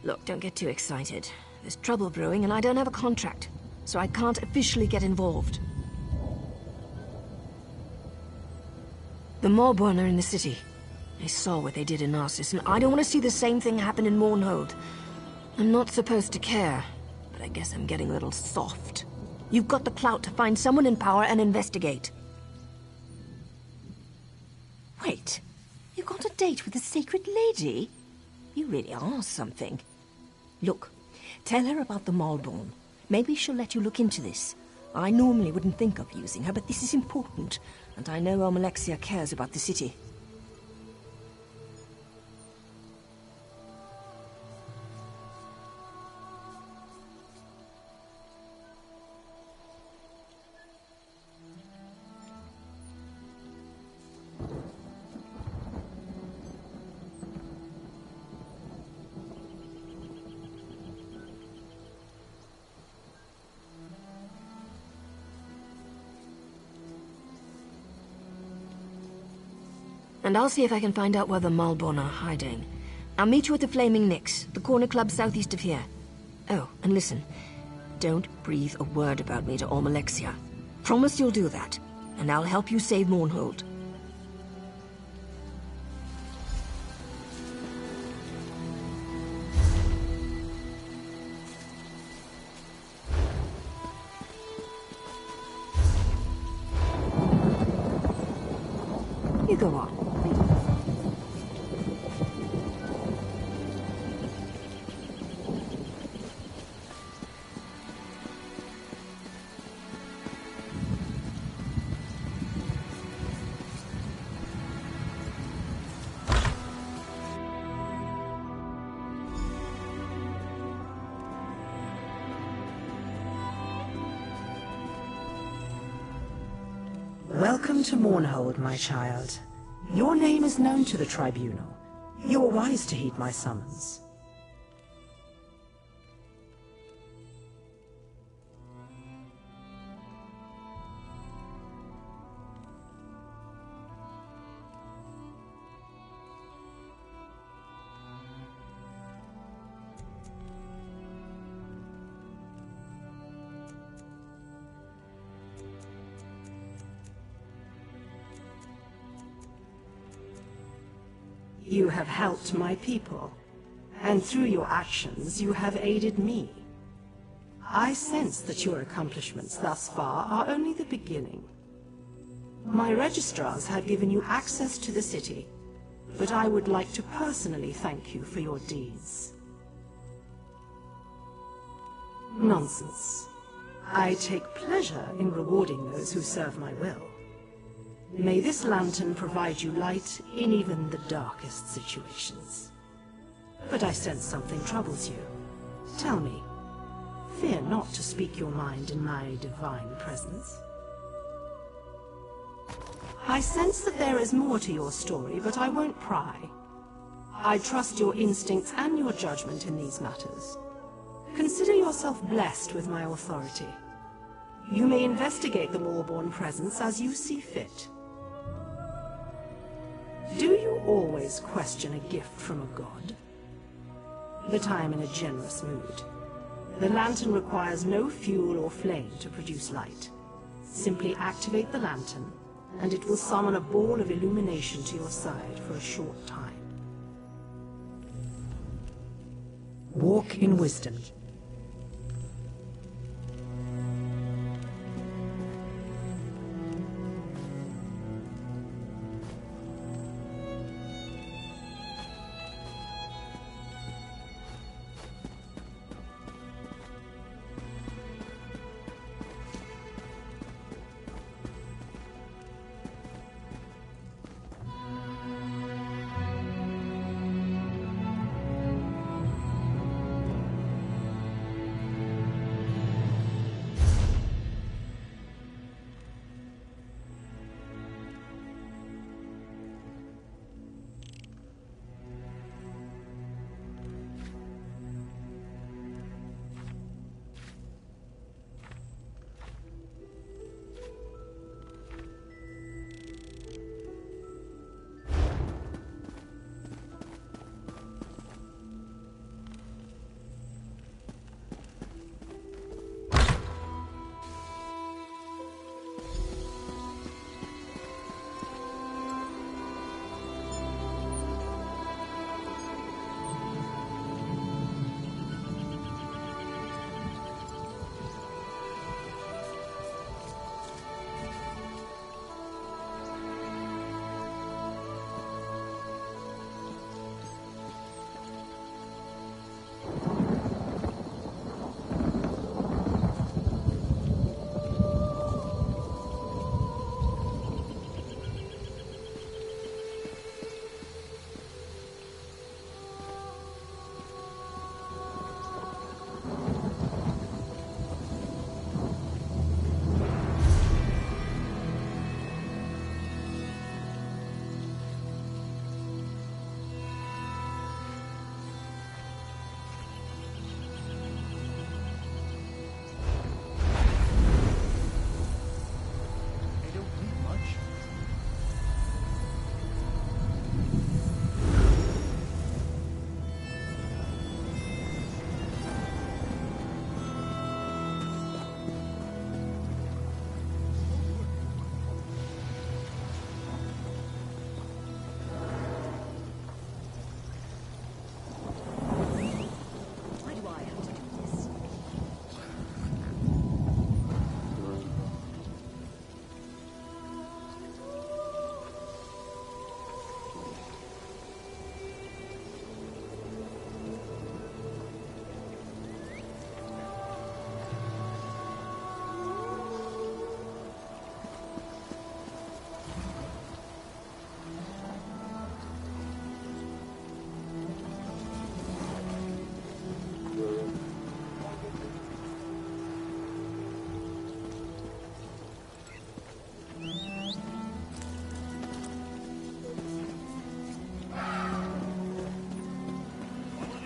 Look, don't get too excited. There's trouble brewing and I don't have a contract, so I can't officially get involved. The Morborn are in the city. I saw what they did in Narcissus, and I don't want to see the same thing happen in Mournhold. I'm not supposed to care, but I guess I'm getting a little soft. You've got the clout to find someone in power and investigate. Wait, you got a date with a sacred lady? You really are something. Look, tell her about the Morborn. Maybe she'll let you look into this. I normally wouldn't think of using her, but this is important, and I know Alexia cares about the city. And I'll see if I can find out where the Malborn are hiding. I'll meet you at the Flaming Nix, the corner club southeast of here. Oh, and listen. Don't breathe a word about me to Almalexia. Promise you'll do that, and I'll help you save Mournhold. You go on. Welcome to Mournhold, my child. Your name is known to the Tribunal. You are wise to heed my summons. You have helped my people, and through your actions you have aided me. I sense that your accomplishments thus far are only the beginning. My registrars have given you access to the city, but I would like to personally thank you for your deeds. Nonsense. I take pleasure in rewarding those who serve my will. May this lantern provide you light in even the darkest situations. But I sense something troubles you. Tell me, fear not to speak your mind in my divine presence. I sense that there is more to your story, but I won't pry. I trust your instincts and your judgment in these matters. Consider yourself blessed with my authority. You may investigate the Malborn presence as you see fit. Do you always question a gift from a god? But I am in a generous mood. The lantern requires no fuel or flame to produce light. Simply activate the lantern, and it will summon a ball of illumination to your side for a short time. Walk in wisdom.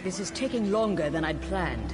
This is taking longer than I'd planned.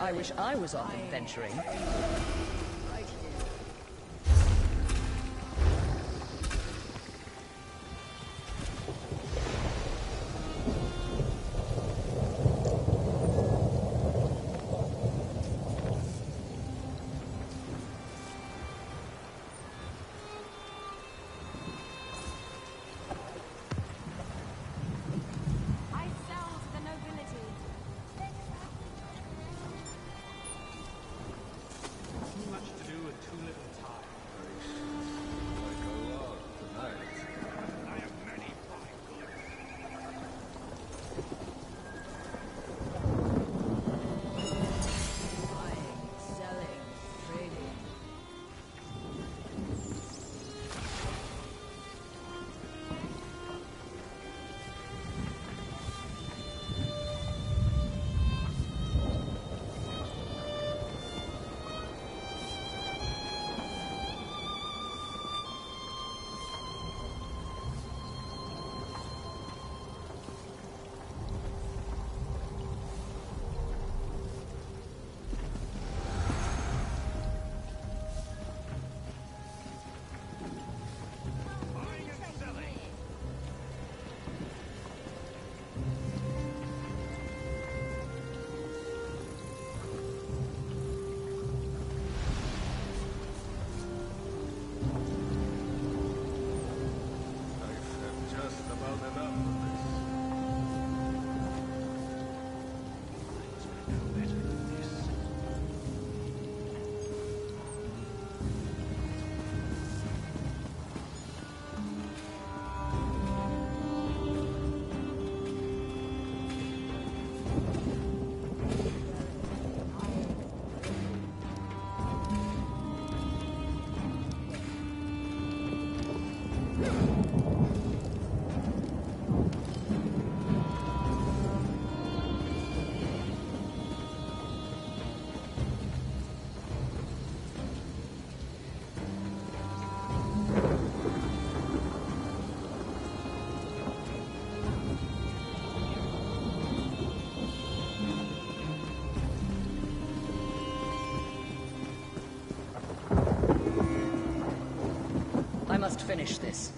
I wish I was off adventuring. finish this.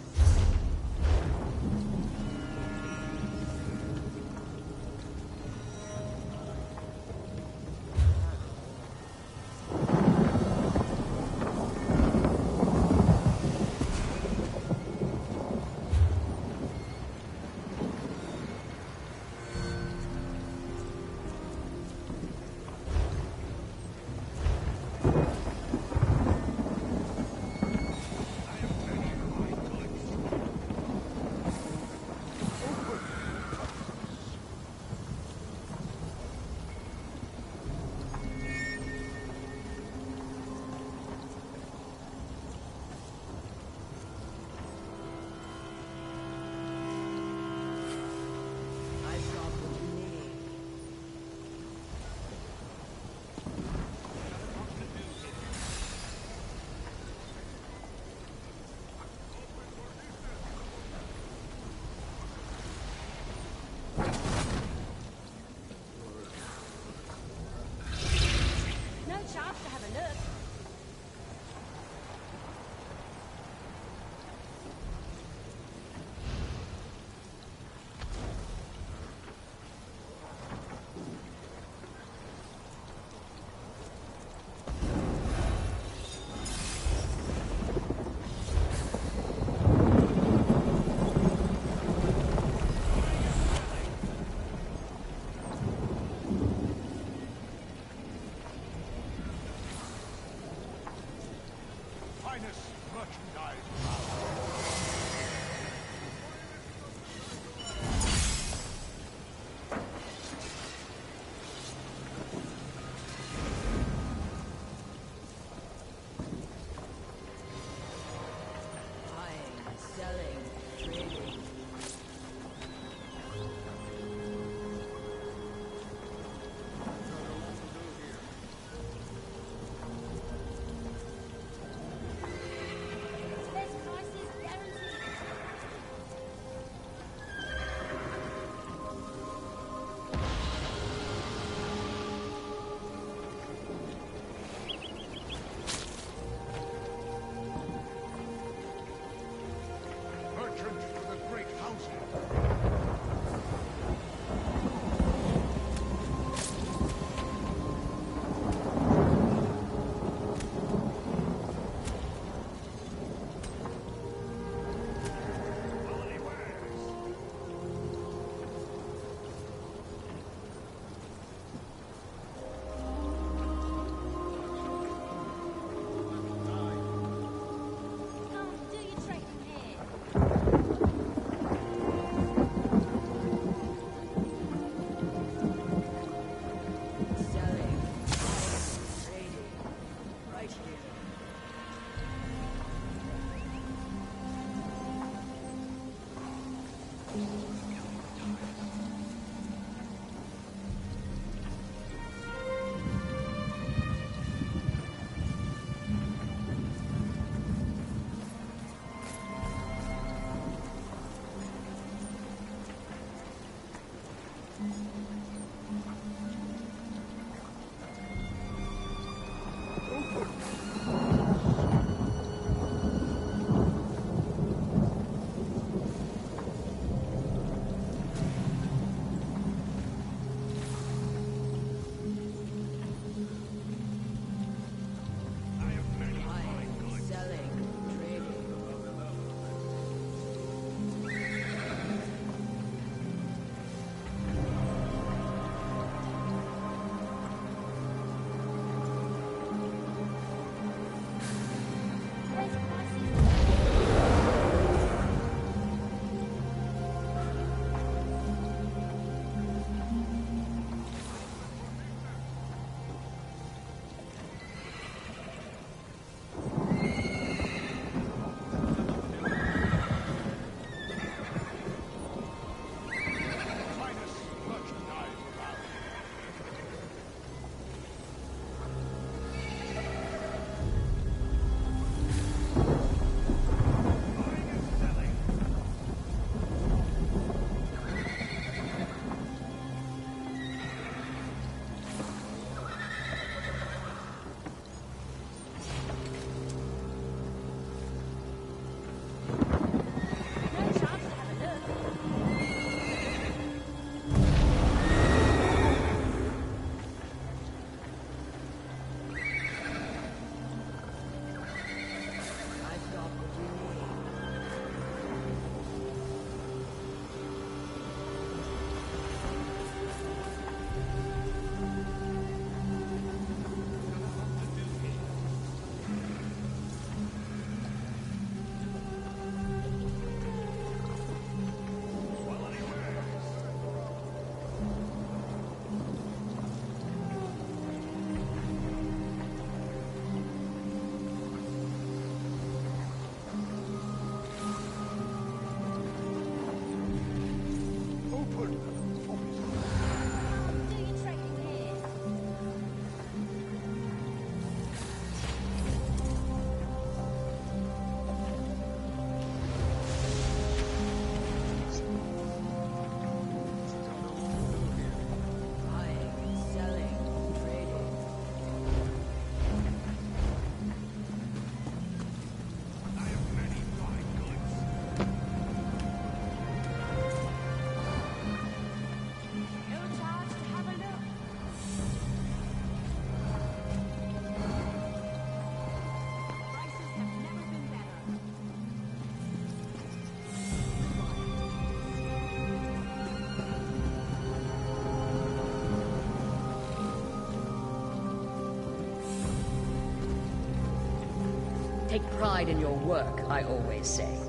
Take pride in your work, I always say.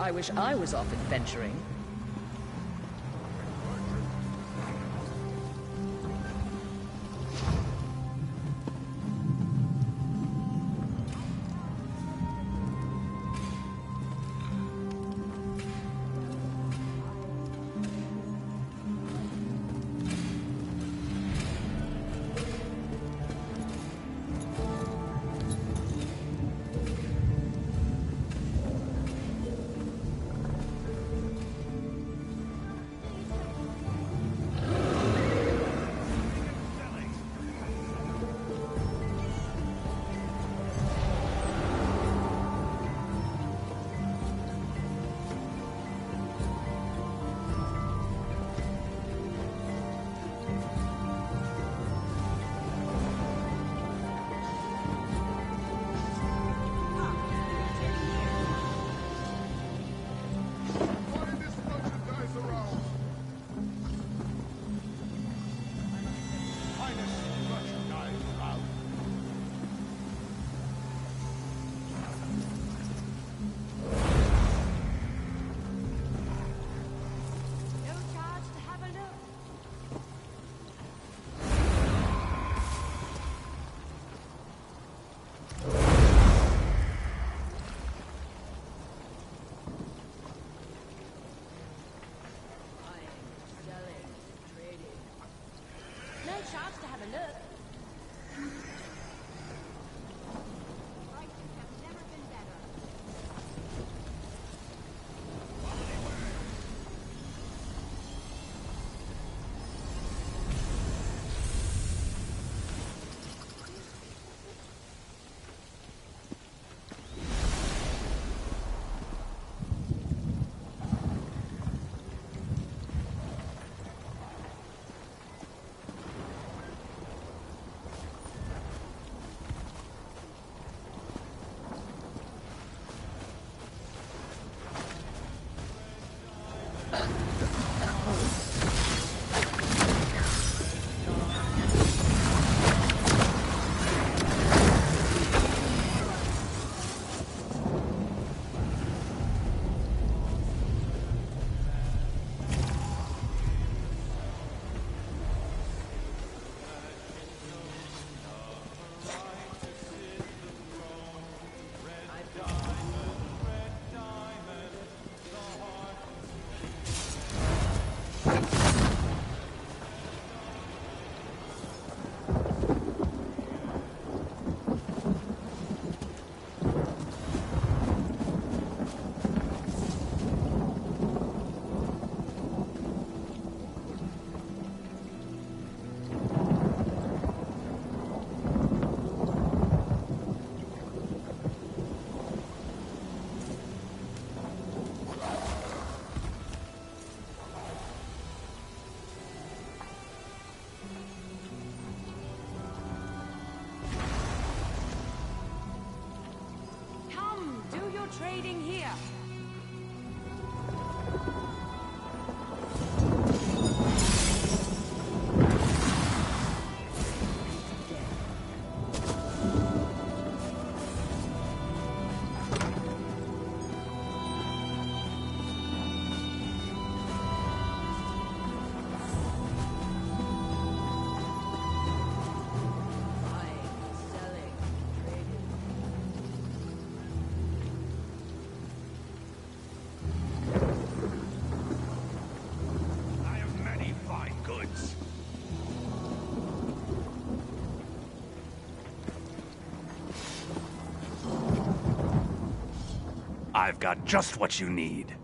I wish I was off adventuring. I've got just what you need.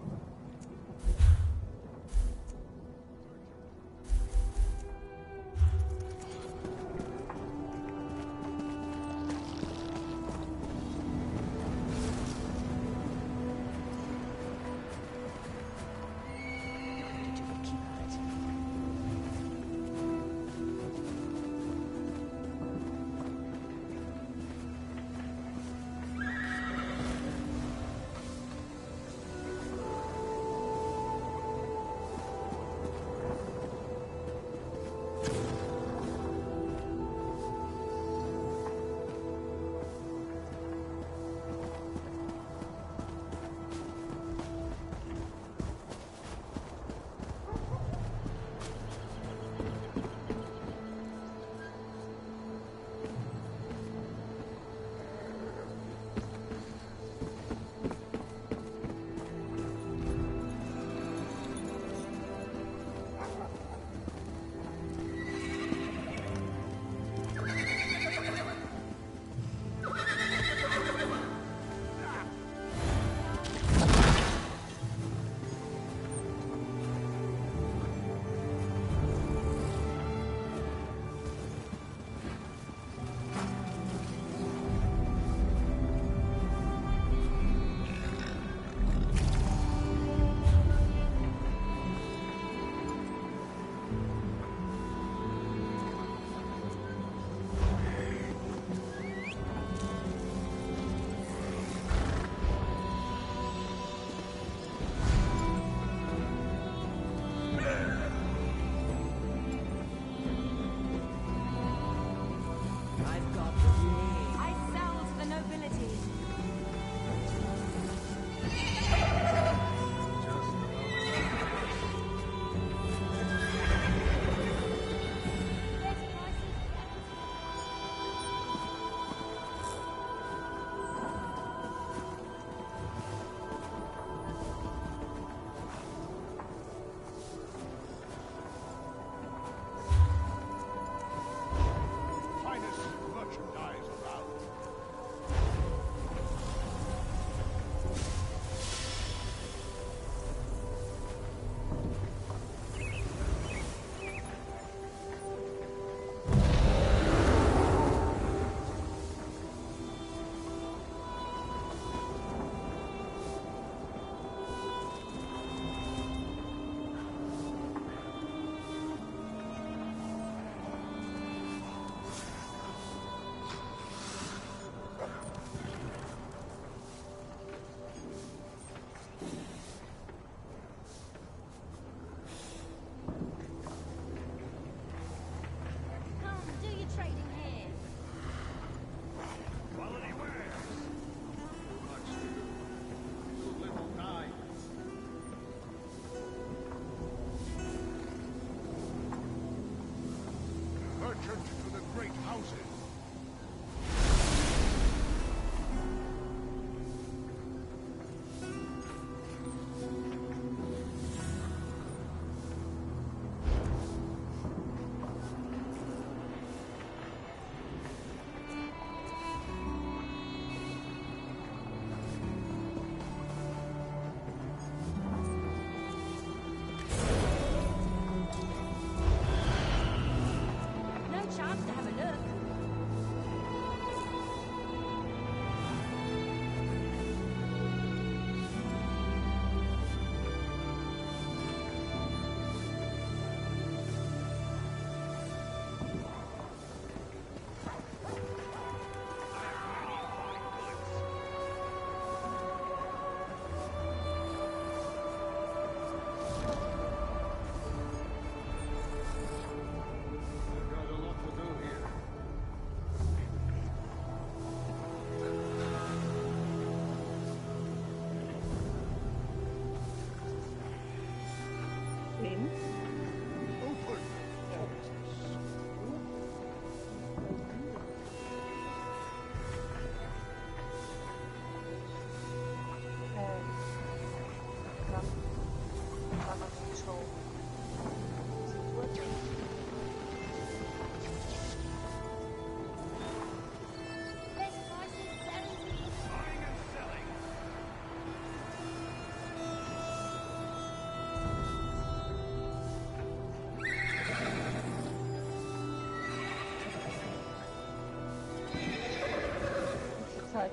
No chance to have a look.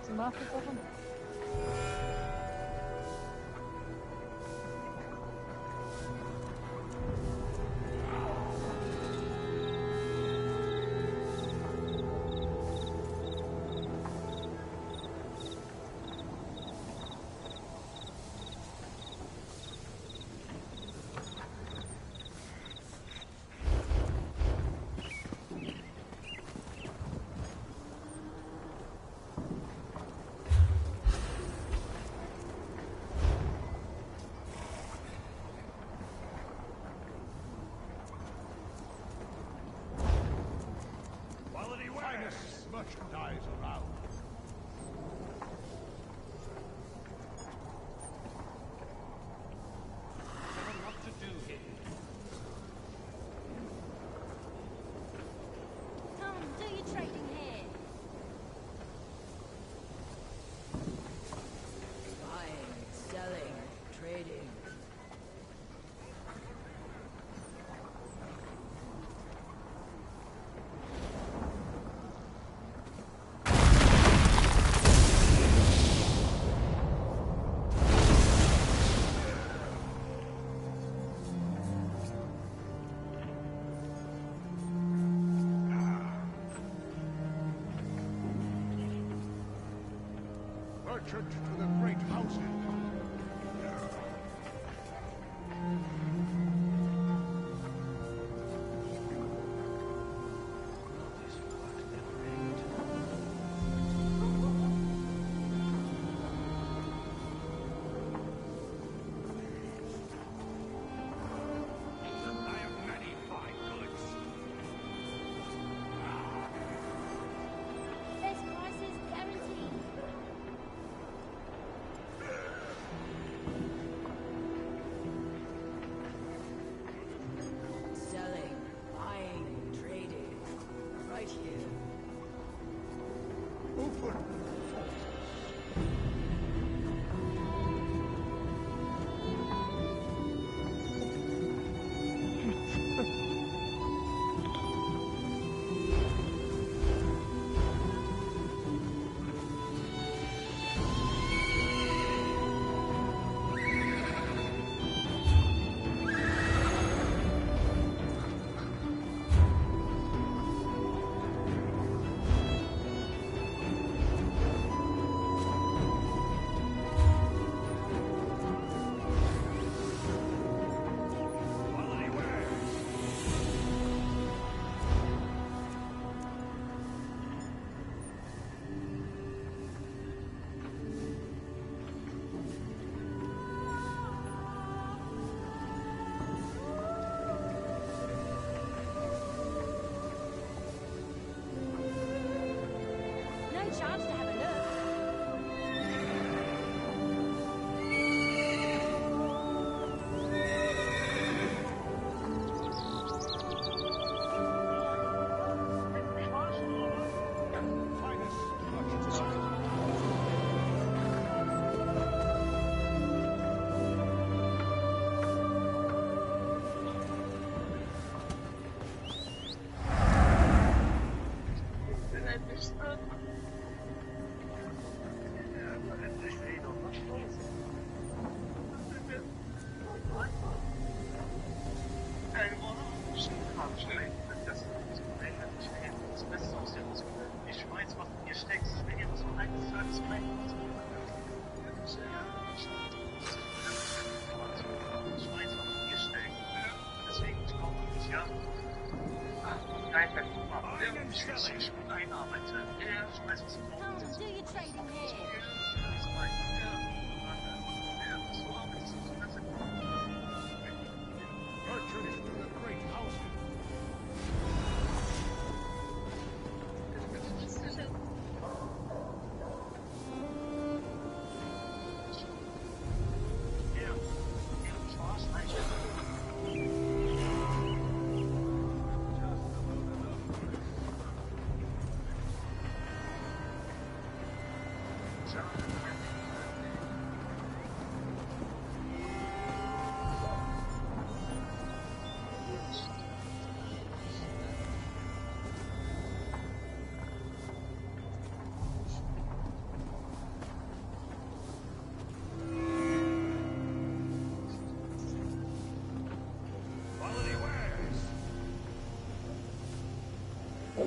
some markers of them. Merchandise around. What to do here? Come, do your trading here. Buying, selling, trading. Merchant to the great houses. Best prices guaranteed. Selling, buying, trading. Right here. Open. No chance to have a look. Come, do your trading here. Merchant to the great houses.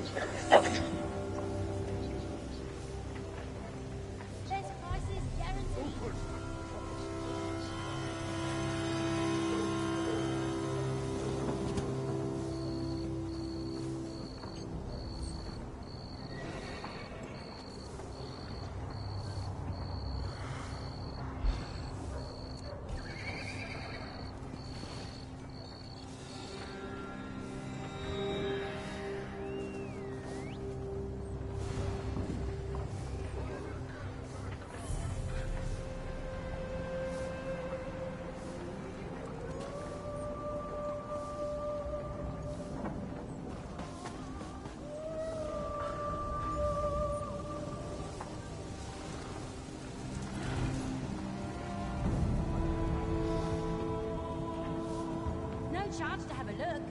Best prices guaranteed. No chance to have a look.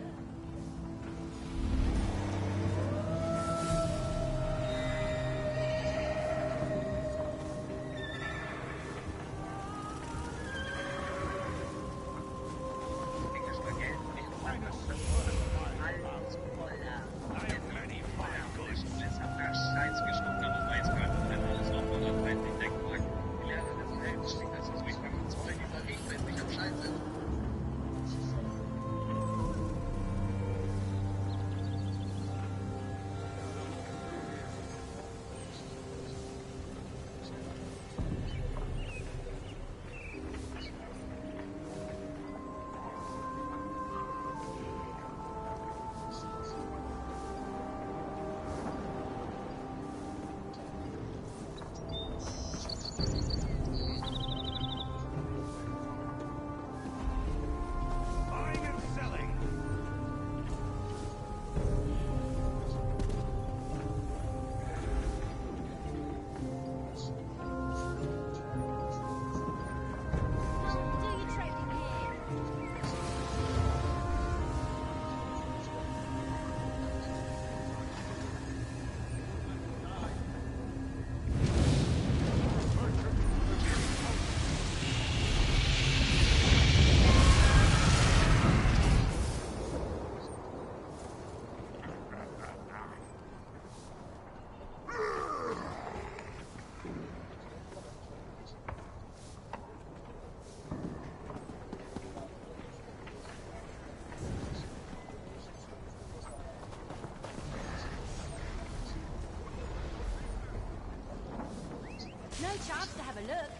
No chance to have a look.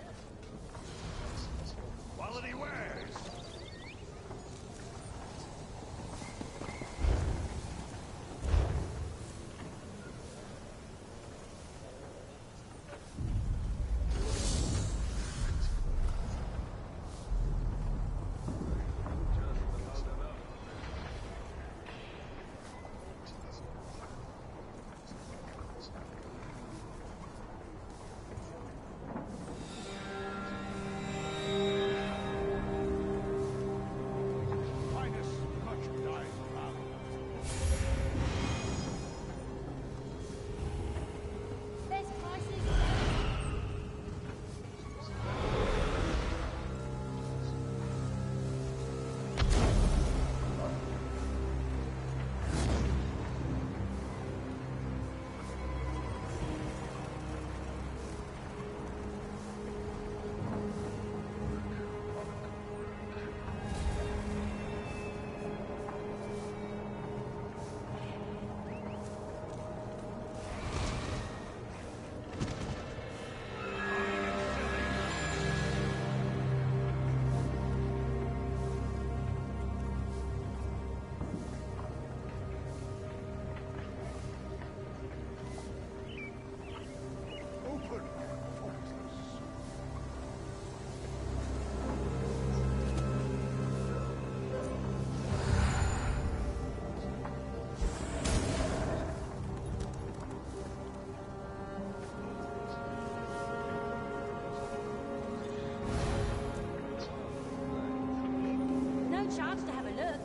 Quality wares. Best prices. No chance to have a look.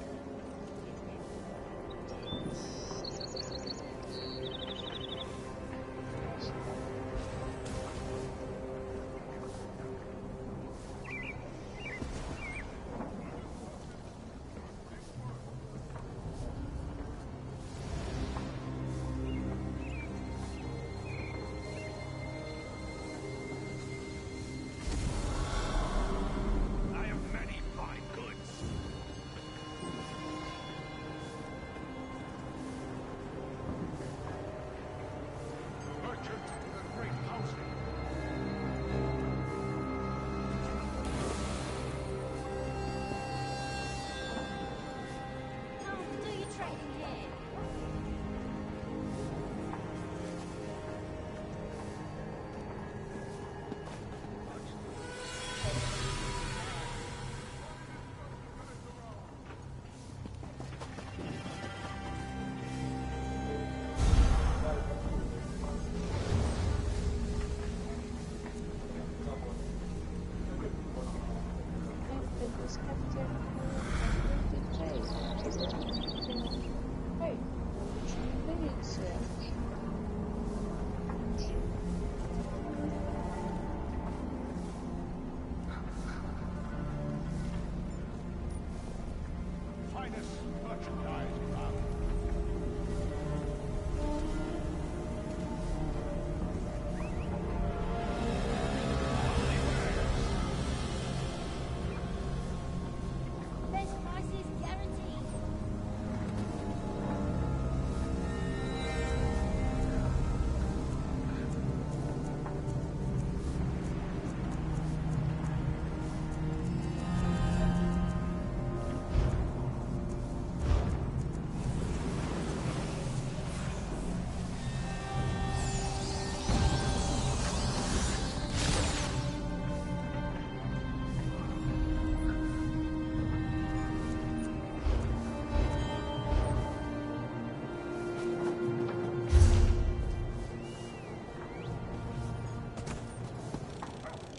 Finest merchandise around. Best prices guaranteed.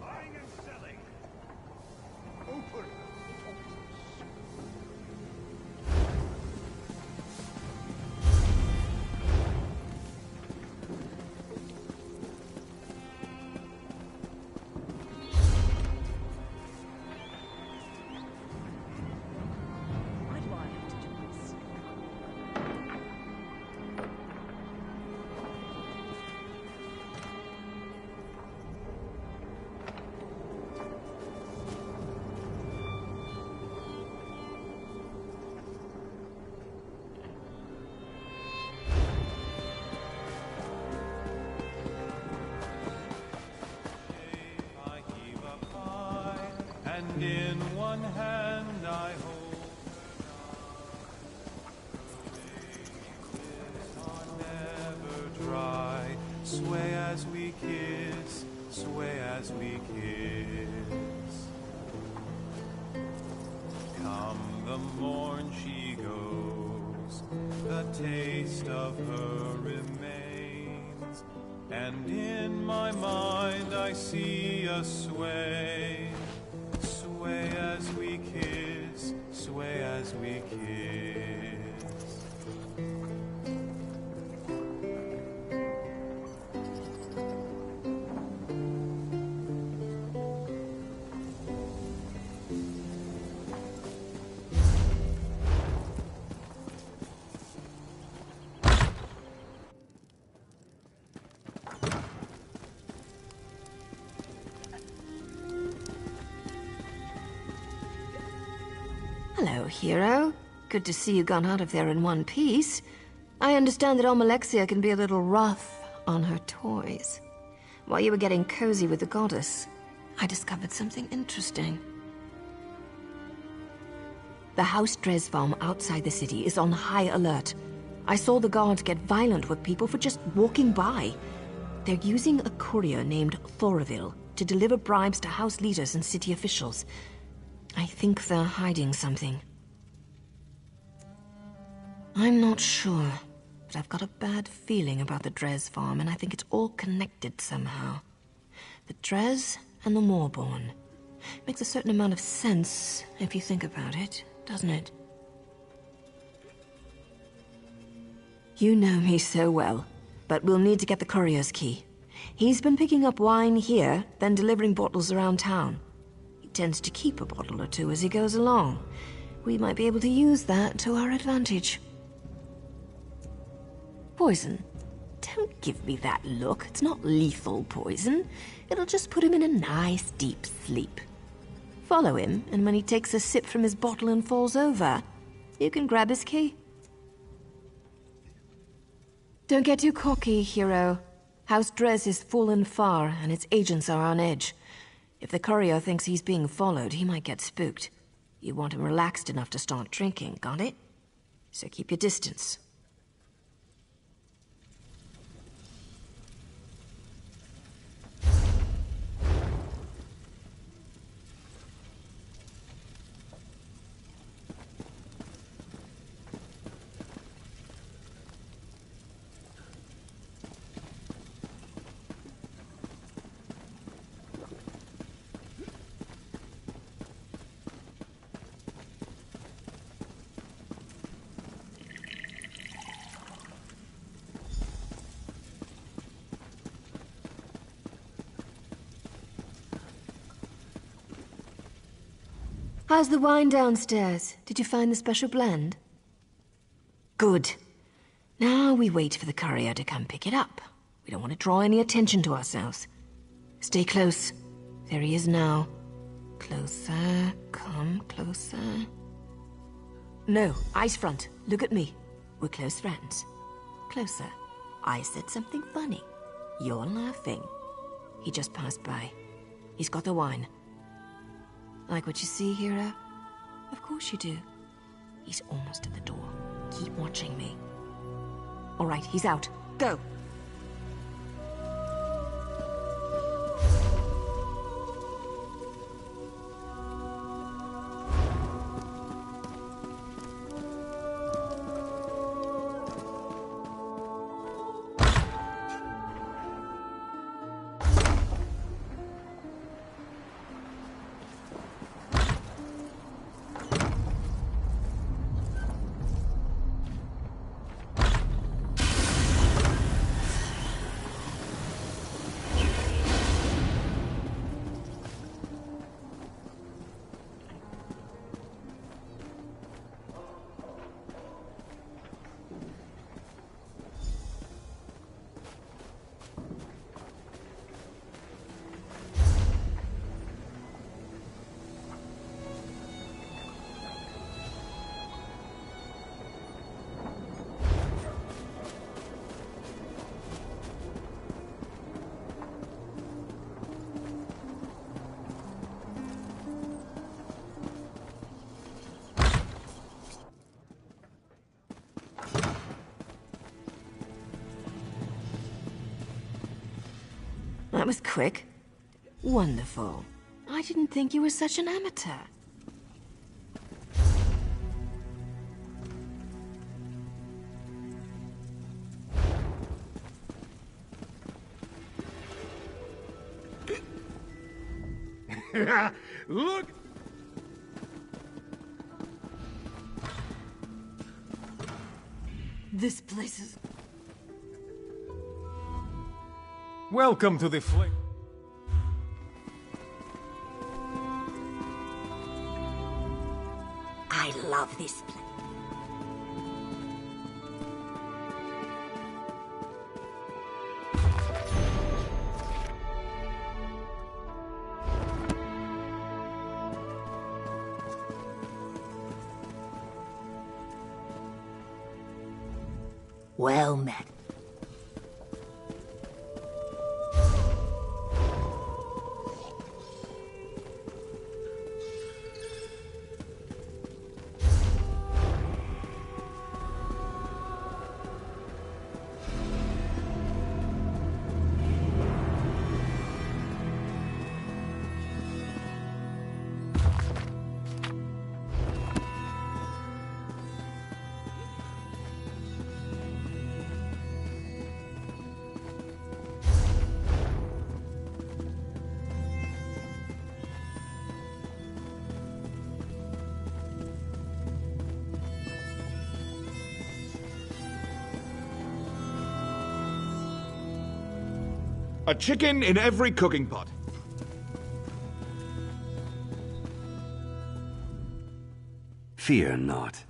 Buying and selling. Open. Why do I have to do this? I heave a pie, and in one hand I hold never dry. Sway as we kiss, sway as we kiss. Come the morn she goes, the taste of her remains, and in my mind I see a sway, sway as we kiss, sway as we kiss. Hello, hero. Good to see you gone out of there in one piece. I understand that Almalexia can be a little rough on her toys. While you were getting cozy with the goddess, I discovered something interesting. The House Dresvarm outside the city is on high alert. I saw the guards get violent with people for just walking by. They're using a courier named Thoroville to deliver bribes to house leaders and city officials. I think they're hiding something. I'm not sure, but I've got a bad feeling about the Dres farm, and I think it's all connected somehow. The Dres and the Moorborn. Makes a certain amount of sense if you think about it, doesn't it? You know me so well, but we'll need to get the courier's key. He's been picking up wine here, then delivering bottles around town. He tends to keep a bottle or two as he goes along. We might be able to use that to our advantage. Poison. Don't give me that look. It's not lethal poison. It'll just put him in a nice deep sleep. Follow him, and when he takes a sip from his bottle and falls over, you can grab his key. Don't get too cocky, hero. House Dres is fallen far, and its agents are on edge. If the courier thinks he's being followed, he might get spooked. You want him relaxed enough to start drinking, got it? So keep your distance. How's the wine downstairs? Did you find the special blend? Good. Now we wait for the courier to come pick it up. We don't want to draw any attention to ourselves. Stay close. There he is now. Closer, come closer. No, eyes front. Look at me. We're close friends. Closer. I said something funny. You're laughing. He just passed by. He's got the wine. Like what you see, hero? Of course you do. He's almost at the door. Keep watching me. All right, he's out. Go! That was quick. Wonderful. I didn't think you were such an amateur. Look! This place is... Welcome to the flame. I love this place. Well met. A chicken in every cooking pot. Fear not.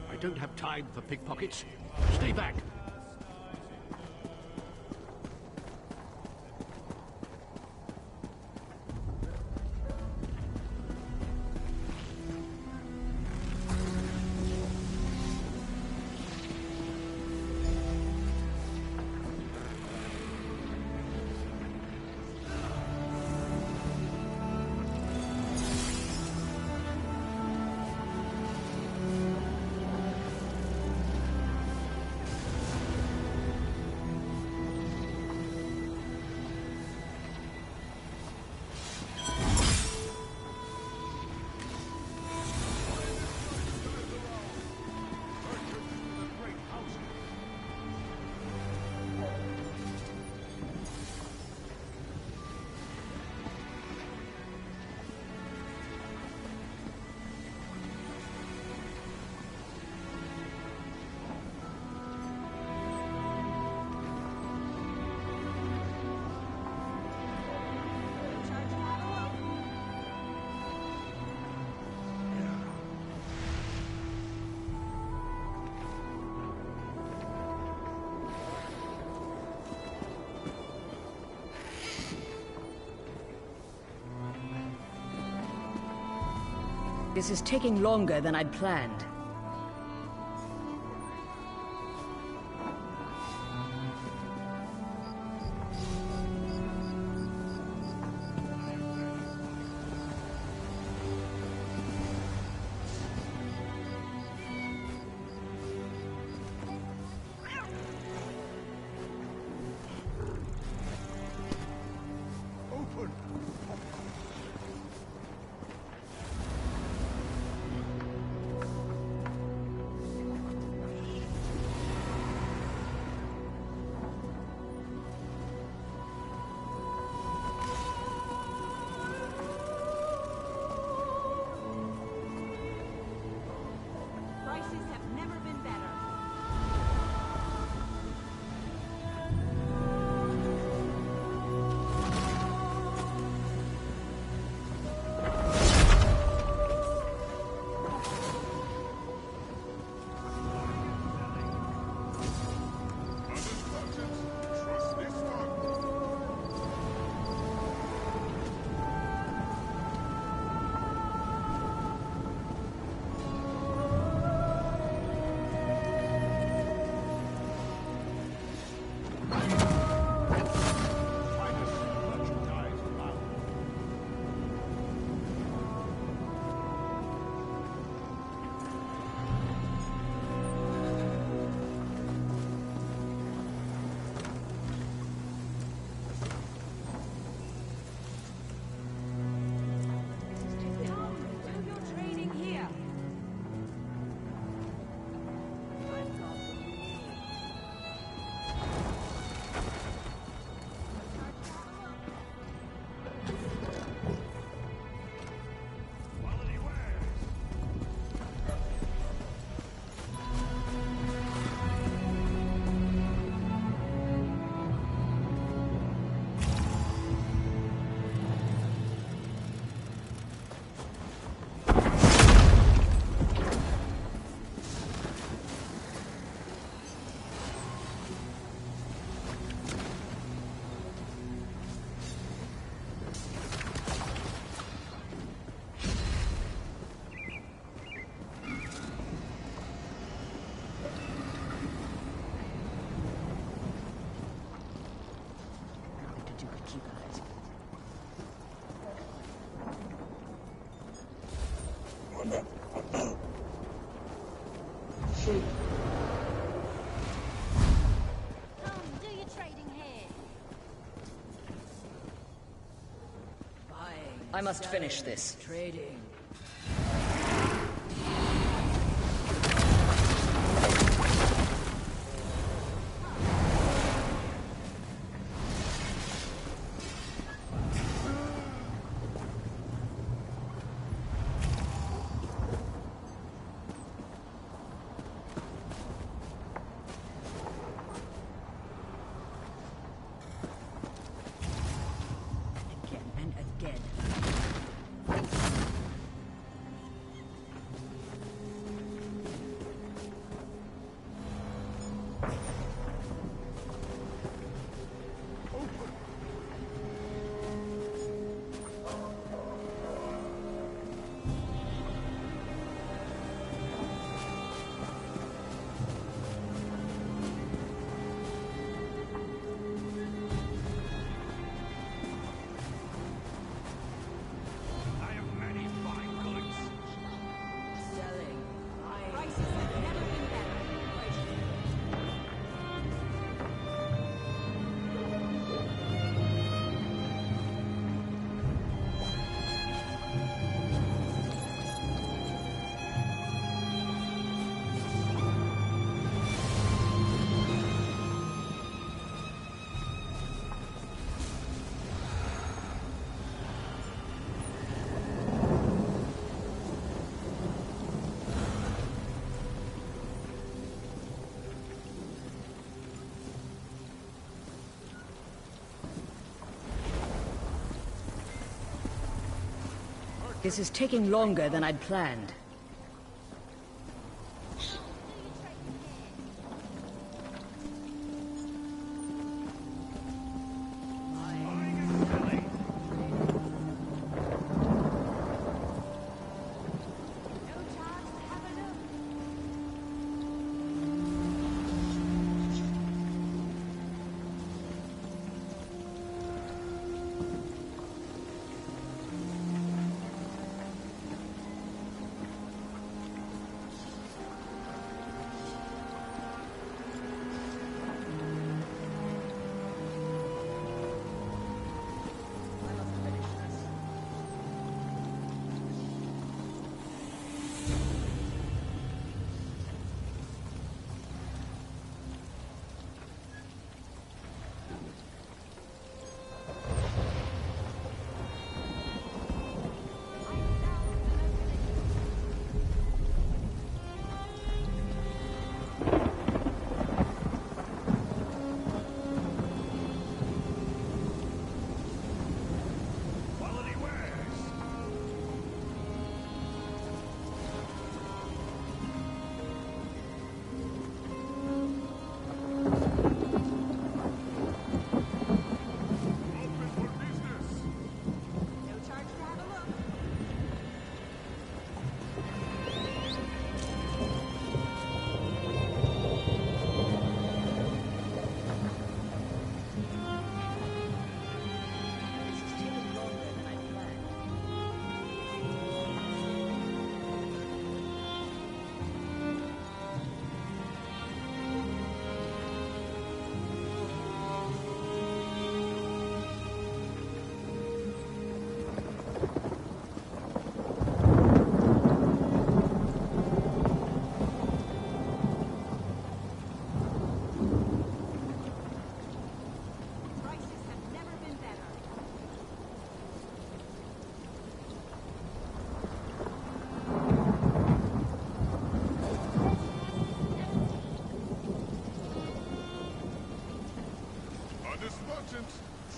I don't have time for pickpockets. Stay back. This is taking longer than I'd planned. Do your trading here. I must finish this. Trading. This is taking longer than I'd planned.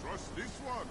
Trust this one.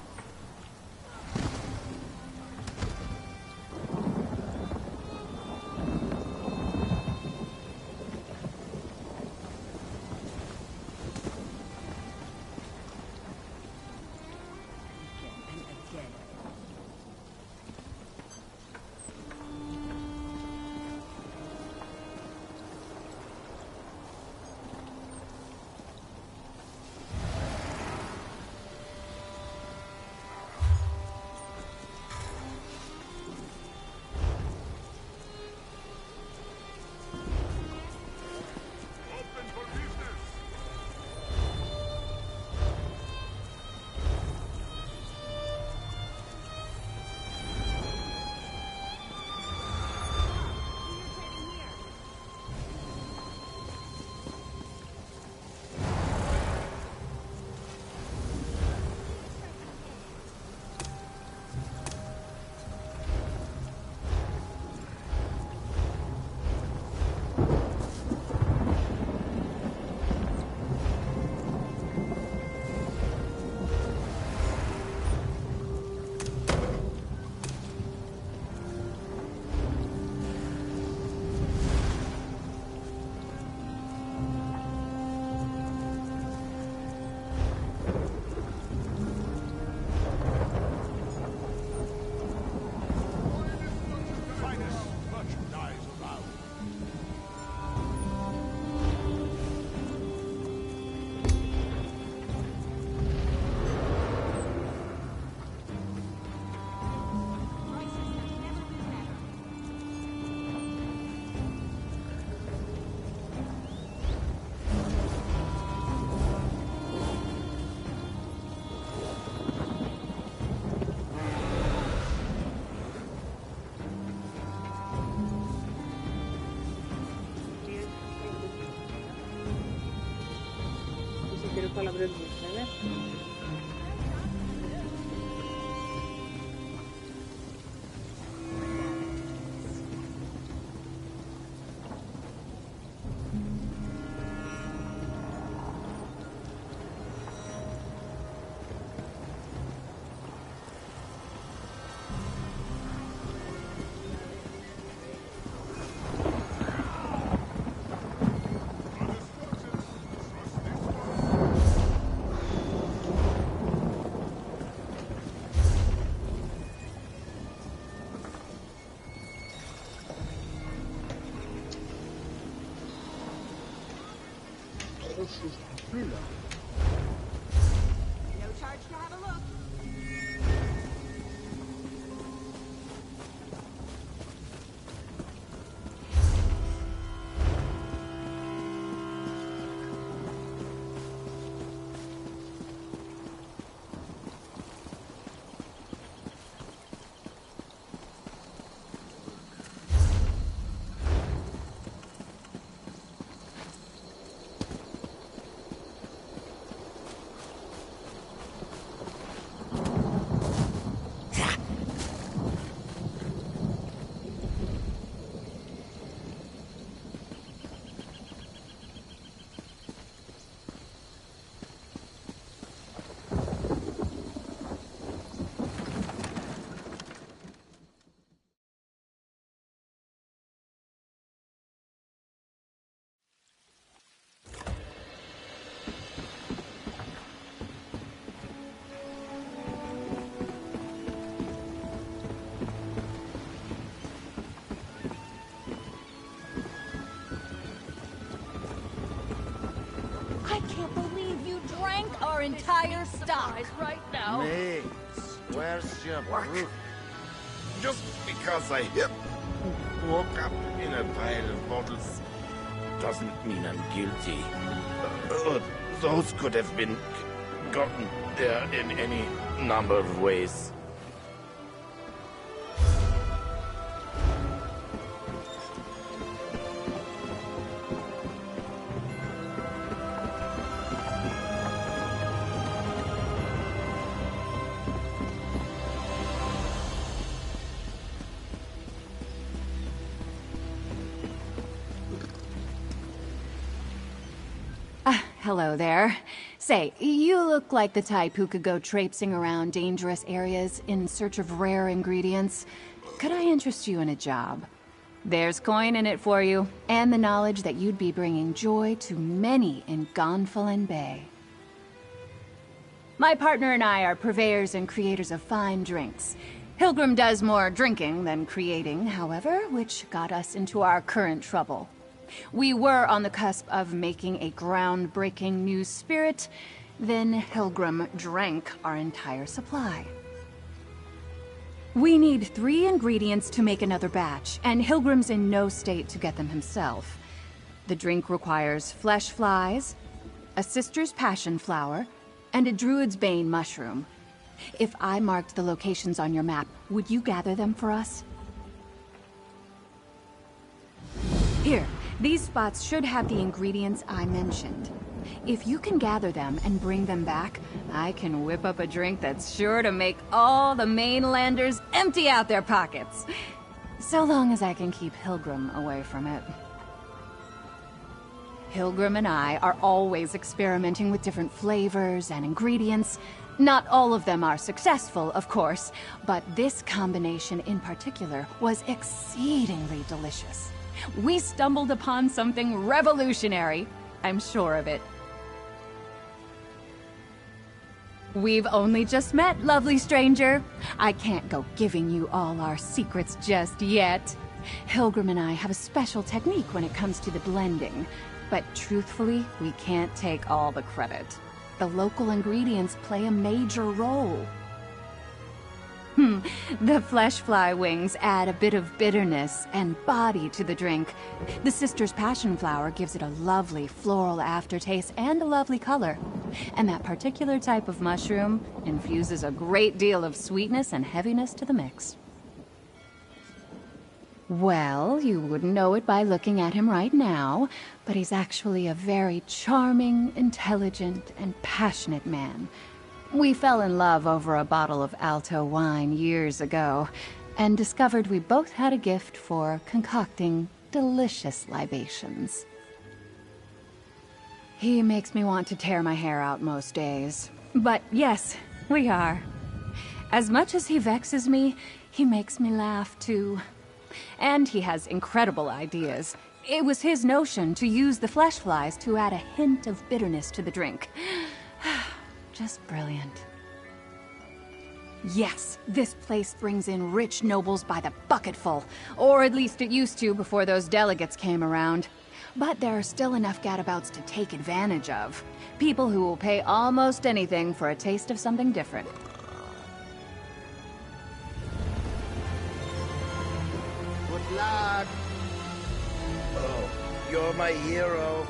No charge to have a look. I can't believe you drank our entire stock. Right now. Mates, where's your proof? Just because I woke up in a pile of bottles doesn't mean I'm guilty. Those could have been gotten there in any number of ways. hello there. Say, you look like the type who could go traipsing around dangerous areas in search of rare ingredients. Could I interest you in a job? There's coin in it for you, and the knowledge that you'd be bringing joy to many in Gonfalon Bay. My partner and I are purveyors and creators of fine drinks. Hilgrim does more drinking than creating, however, which got us into our current trouble. We were on the cusp of making a groundbreaking new spirit, then Hilgrim drank our entire supply. We need 3 ingredients to make another batch, and Hilgrim's in no state to get them himself. The drink requires flesh flies, a sister's passion flower, and a druid's bane mushroom. If I marked the locations on your map, would you gather them for us? Here, these spots should have the ingredients I mentioned. If you can gather them and bring them back, I can whip up a drink that's sure to make all the mainlanders empty out their pockets. So long as I can keep Hilgrim away from it. Hilgrim and I are always experimenting with different flavors and ingredients. Not all of them are successful, of course, but this combination in particular was exceedingly delicious. We stumbled upon something revolutionary. I'm sure of it. We've only just met, lovely stranger. I can't go giving you all our secrets just yet. Hilgrim and I have a special technique when it comes to the blending. But truthfully, we can't take all the credit. The local ingredients play a major role. The flesh fly wings add a bit of bitterness and body to the drink. The sister's passion flower gives it a lovely floral aftertaste and a lovely color. And that particular type of mushroom infuses a great deal of sweetness and heaviness to the mix. Well, you wouldn't know it by looking at him right now, but he's actually a very charming, intelligent, and passionate man. We fell in love over a bottle of Alto wine years ago, and discovered we both had a gift for concocting delicious libations. He makes me want to tear my hair out most days. But yes, we are. As much as he vexes me, he makes me laugh too. And he has incredible ideas. It was his notion to use the flesh flies to add a hint of bitterness to the drink. Just brilliant. Yes, this place brings in rich nobles by the bucketful. Or at least it used to before those delegates came around. But there are still enough gadabouts to take advantage of. People who will pay almost anything for a taste of something different. Good luck! Oh, you're my hero.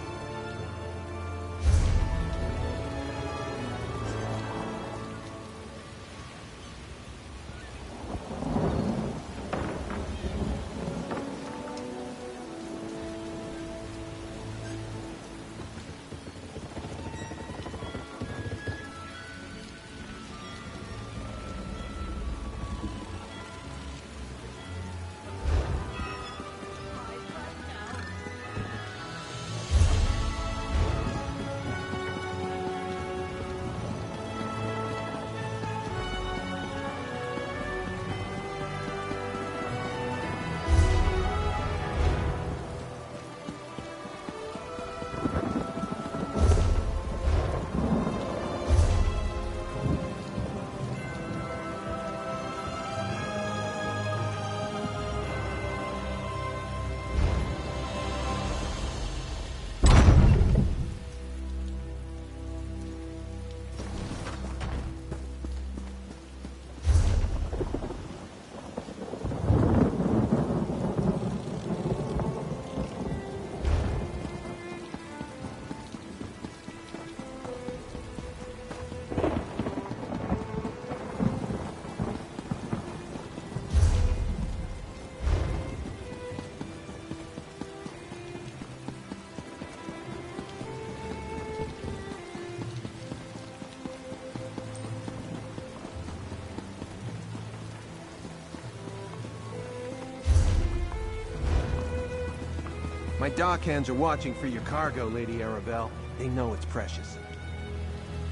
My dockhands are watching for your cargo, Lady Arabelle. They know it's precious.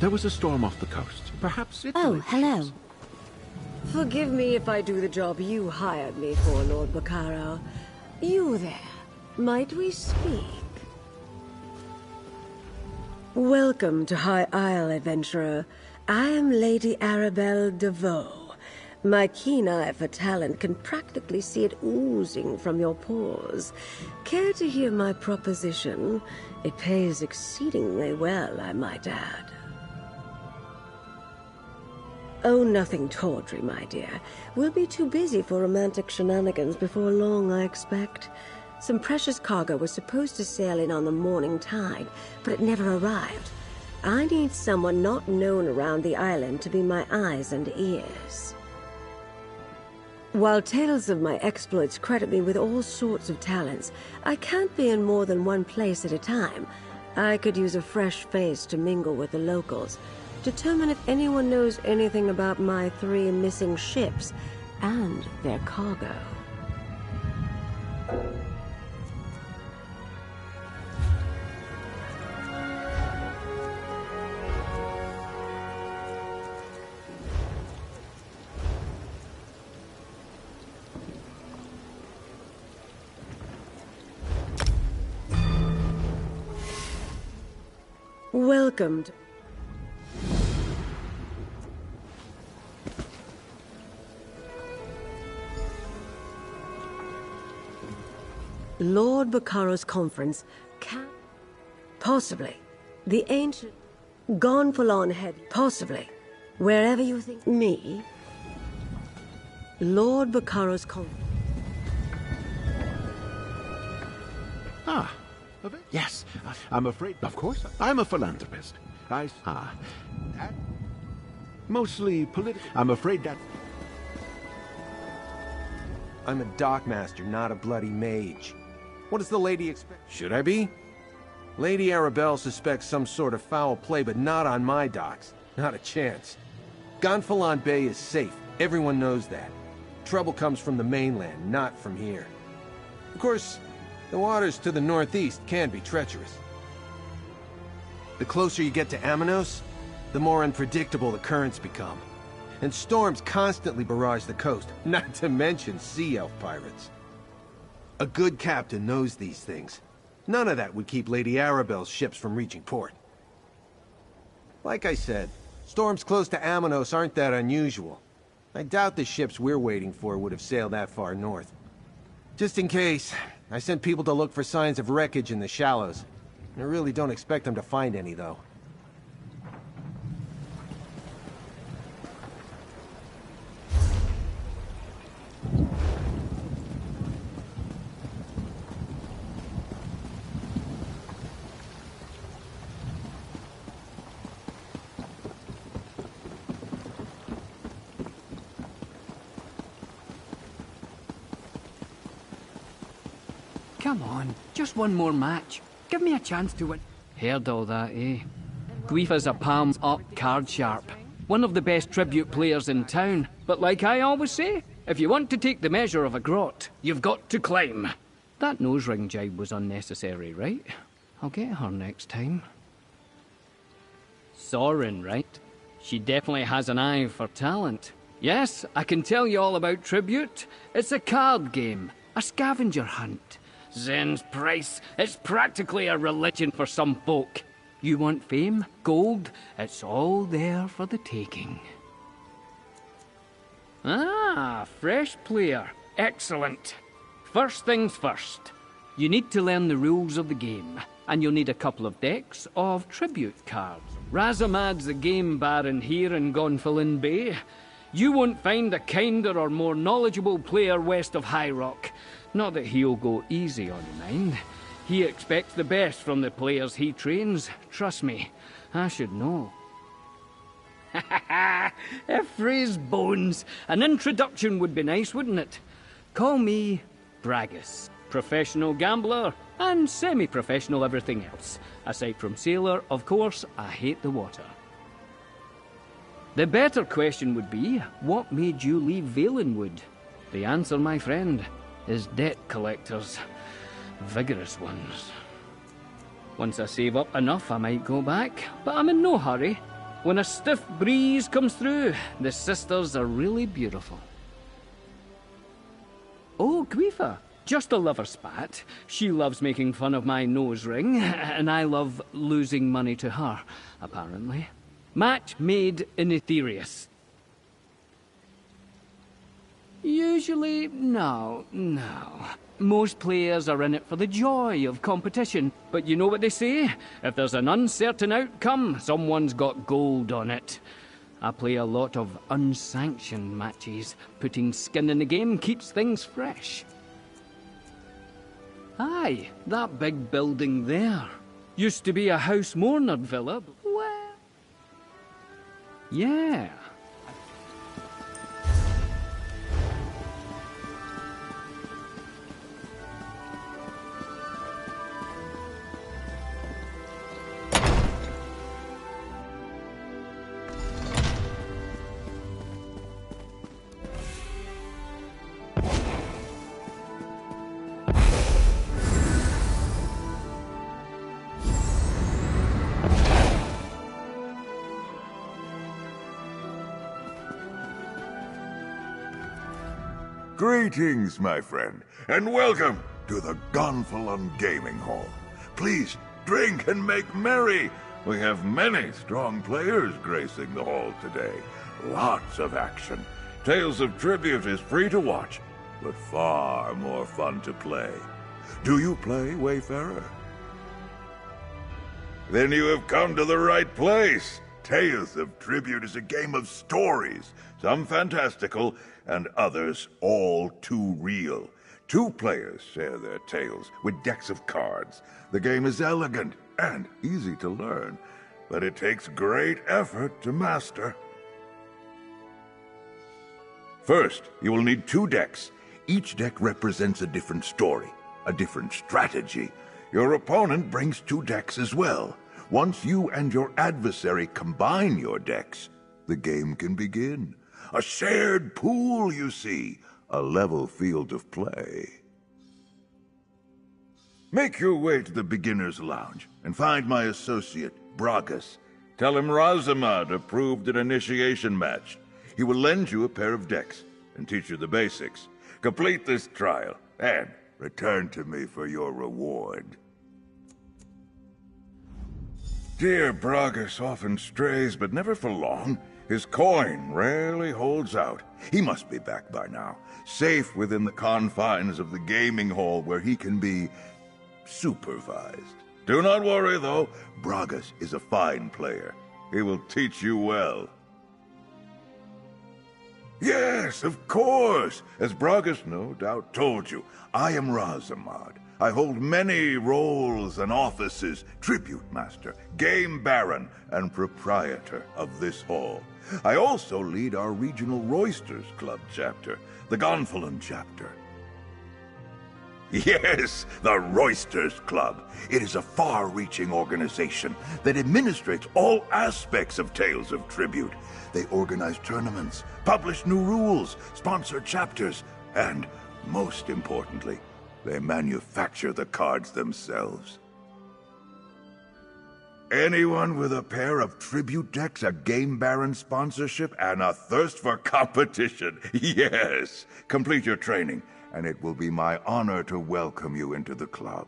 There was a storm off the coast. Perhaps it's... Oh, hello. Forgive me if I do the job you hired me for, Lord Baccaro. You there. Might we speak? Welcome to High Isle, adventurer. I am Lady Arabelle DeVoe. My keen eye for talent can practically see it oozing from your pores. Care to hear my proposition? It pays exceedingly well, I might add. Oh, nothing tawdry, my dear. We'll be too busy for romantic shenanigans before long, I expect. Some precious cargo was supposed to sail in on the morning tide, but it never arrived. I need someone not known around the island to be my eyes and ears. While tales of my exploits credit me with all sorts of talents, I can't be in more than one place at a time. I could use a fresh face to mingle with the locals, determine if anyone knows anything about my 3 missing ships and their cargo. Welcomed. Lord Baccaro's conference can... Possibly. The ancient... Gone full on head. Possibly. Wherever you think... Me? Lord Baccaro's conference... Ah. Yes, I'm afraid... Of course, I'm a philanthropist. Mostly political... I'm afraid that... I'm a dockmaster, not a bloody mage. What does the lady expect? Should I be? Lady Arabelle suspects some sort of foul play, but not on my docks. Not a chance. Gonfalon Bay is safe. Everyone knows that. Trouble comes from the mainland, not from here. Of course, the waters to the northeast can be treacherous. The closer you get to Amanos, the more unpredictable the currents become. And storms constantly barrage the coast, not to mention sea elf pirates. A good captain knows these things. None of that would keep Lady Arabelle's ships from reaching port. Like I said, storms close to Amanos aren't that unusual. I doubt the ships we're waiting for would have sailed that far north. Just in case, I sent people to look for signs of wreckage in the shallows. I really don't expect them to find any, though. Come on, just one more match. Give me a chance to win. Heard all that, eh? Guifa's a palms up card sharp. One of the best tribute players in town. But like I always say, if you want to take the measure of a grot, you've got to climb. That nose ring jibe was unnecessary, right? I'll get her next time. Sorin, right? She definitely has an eye for talent. Yes, I can tell you all about tribute. It's a card game, a scavenger hunt. Zen's price, it's practically a religion for some folk. You want fame, gold, it's all there for the taking. Ah, fresh player. Excellent. First things first. You need to learn the rules of the game, and you'll need a couple of decks of tribute cards. Razamad's the game baron here in Gonfalon Bay. You won't find a kinder or more knowledgeable player west of High Rock. Not that he'll go easy on you, mind. He expects the best from the players he trains. Trust me, I should know. Ephraim's bones. An introduction would be nice, wouldn't it? Call me Bragus. Professional gambler and semi-professional everything else. Aside from sailor, of course, I hate the water. The better question would be, what made you leave Valenwood? The answer, my friend, is debt collectors. Vigorous ones. Once I save up enough, I might go back, but I'm in no hurry. When a stiff breeze comes through, the sisters are really beautiful. Oh, Quifa, just a lover spat. She loves making fun of my nose ring, and I love losing money to her, apparently. Match made in Aetherius. Usually, no. Most players are in it for the joy of competition, but you know what they say? If there's an uncertain outcome, someone's got gold on it. I play a lot of unsanctioned matches. Putting skin in the game keeps things fresh. Aye, that big building there. Used to be a House Mournard villa. Well, yeah. Greetings, my friend, and welcome to the Gonfalon Gaming Hall. Please, drink and make merry. We have many strong players gracing the hall today. Lots of action. Tales of Tribute is free to watch, but far more fun to play. Do you play, Wayfarer? Then you have come to the right place. Tales of Tribute is a game of stories, some fantastical, and others all too real. Two players share their tales with decks of cards. The game is elegant and easy to learn, but it takes great effort to master. First, you will need 2 decks. Each deck represents a different story, a different strategy. Your opponent brings 2 decks as well. Once you and your adversary combine your decks, the game can begin. A shared pool, you see. A level field of play. Make your way to the beginner's lounge and find my associate, Bragas. Tell him Razamad approved an initiation match. He will lend you a pair of decks and teach you the basics. Complete this trial and return to me for your reward. Dear Bragas often strays, but never for long. His coin rarely holds out. He must be back by now, safe within the confines of the gaming hall where he can be supervised. Do not worry, though. Bragas is a fine player. He will teach you well. Yes, of course. As Bragas no doubt told you, I am Razamad. I hold many roles and offices: Tribute Master, Game Baron, and Proprietor of this hall. I also lead our regional Roysters Club chapter, the Gonfalon chapter. Yes, the Roysters Club. It is a far-reaching organization that administrates all aspects of Tales of Tribute. They organize tournaments, publish new rules, sponsor chapters, and, most importantly, they manufacture the cards themselves. Anyone with a pair of Tribute decks, a Game Baron sponsorship, and a thirst for competition, yes, complete your training, and it will be my honor to welcome you into the club.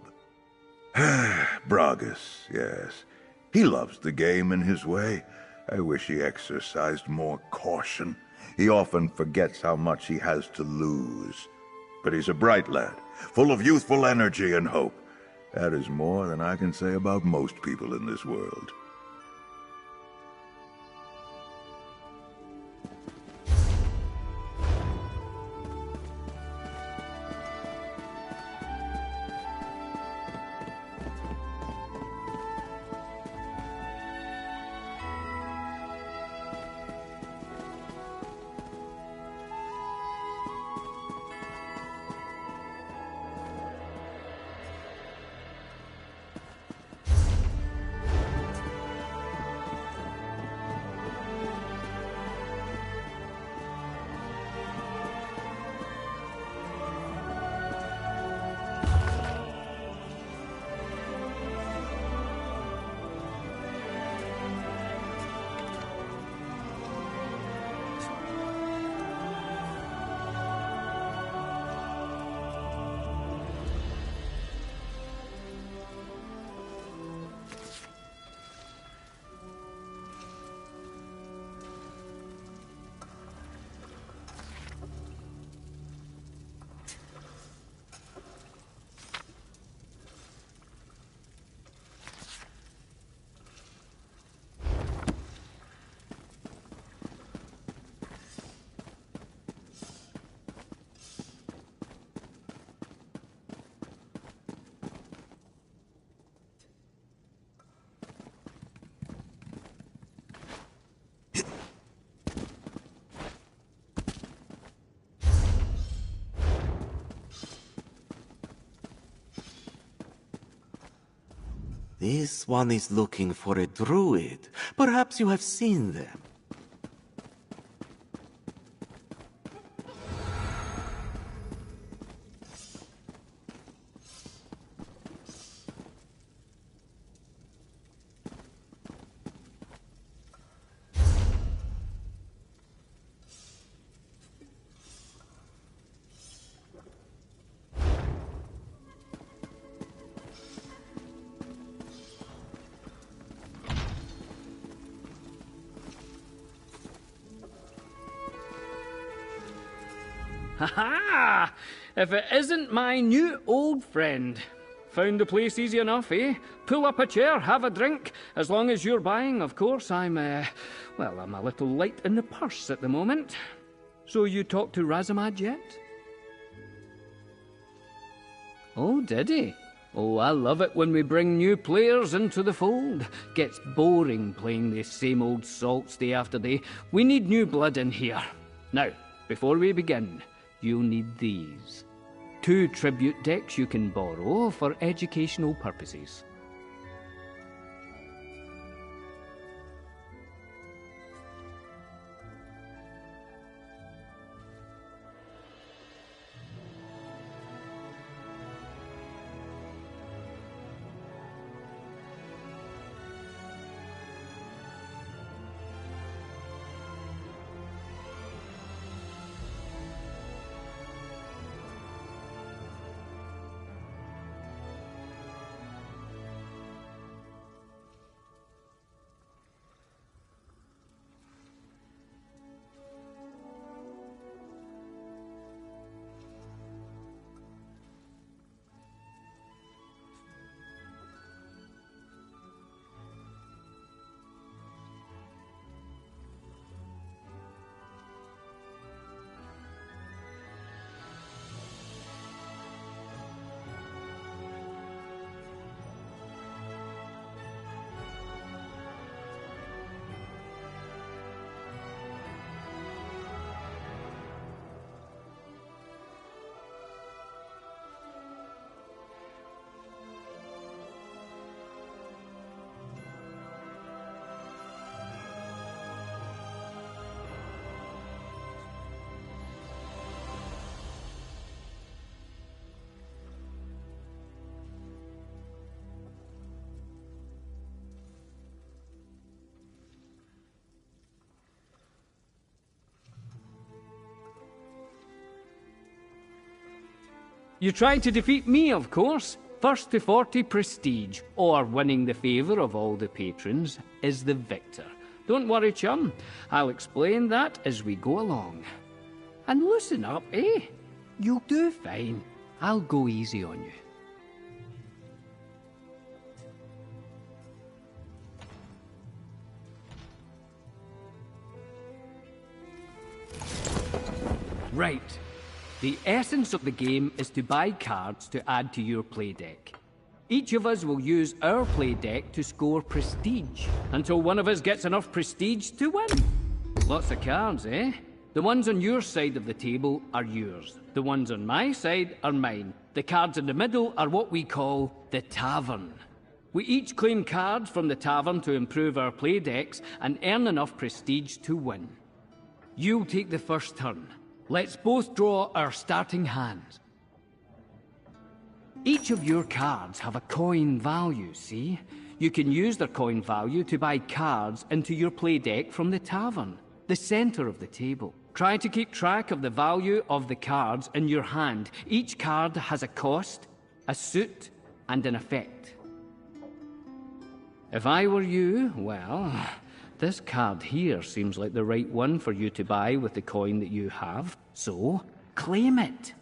Bragas, yes. He loves the game in his way. I wish he exercised more caution. He often forgets how much he has to lose. But he's a bright lad, full of youthful energy and hope. That is more than I can say about most people in this world. This one is looking for a druid. Perhaps you have seen them. Ha-ha! If it isn't my new old friend. Found the place easy enough, eh? Pull up a chair, have a drink. As long as you're buying, of course. I'm a little light in the purse at the moment. So you talked to Razamad yet? Oh, did he? Oh, I love it when we bring new players into the fold. Gets boring playing the same old salts day after day. We need new blood in here. Now, before we begin, you'll need these. 2 tribute decks you can borrow for educational purposes. You tried to defeat me, of course. First to 40 prestige, or winning the favour of all the patrons, is the victor. Don't worry, chum. I'll explain that as we go along. And loosen up, eh? You'll do fine. I'll go easy on you. Right. The essence of the game is to buy cards to add to your play deck. Each of us will use our play deck to score prestige, until one of us gets enough prestige to win. Lots of cards, eh? The ones on your side of the table are yours. The ones on my side are mine. The cards in the middle are what we call the tavern. We each claim cards from the tavern to improve our play decks and earn enough prestige to win. You'll take the first turn. Let's both draw our starting hands. Each of your cards have a coin value, see? You can use their coin value to buy cards into your play deck from the tavern, the centre of the table. Try to keep track of the value of the cards in your hand. Each card has a cost, a suit, and an effect. If I were you, well, this card here seems like the right one for you to buy with the coin that you have, so claim it.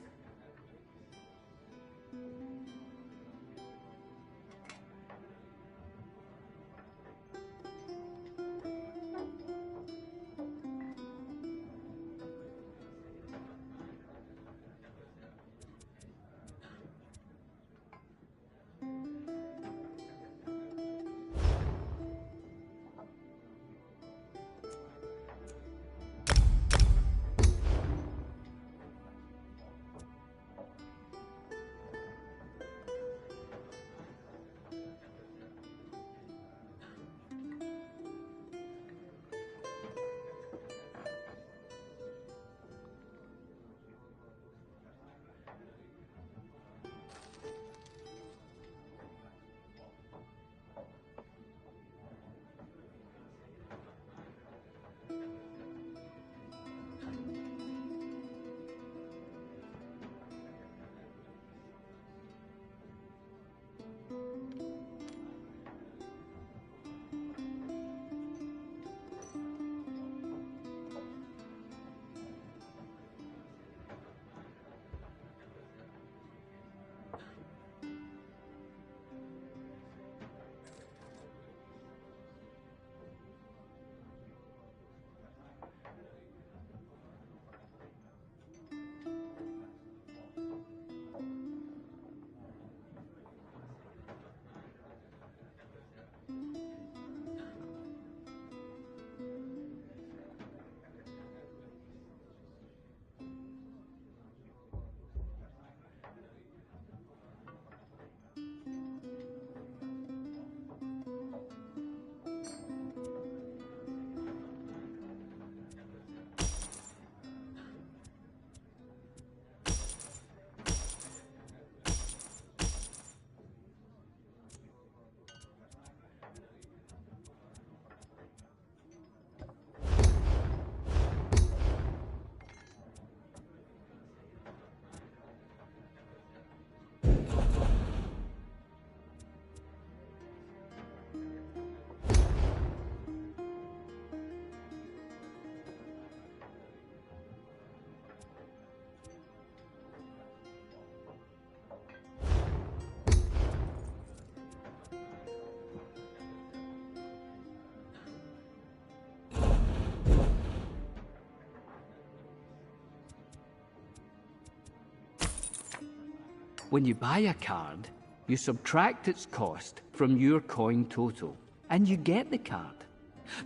When you buy a card, you subtract its cost from your coin total, and you get the card.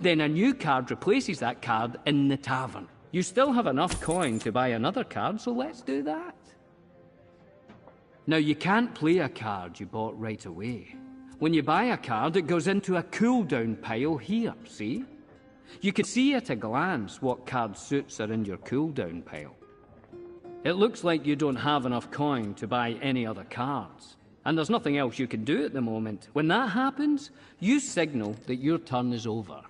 Then a new card replaces that card in the tavern. You still have enough coin to buy another card, so let's do that. Now, you can't play a card you bought right away. When you buy a card, it goes into a cooldown pile here, see? You can see at a glance what card suits are in your cooldown pile. It looks like you don't have enough coin to buy any other cards, and there's nothing else you can do at the moment. When that happens, you signal that your turn is over.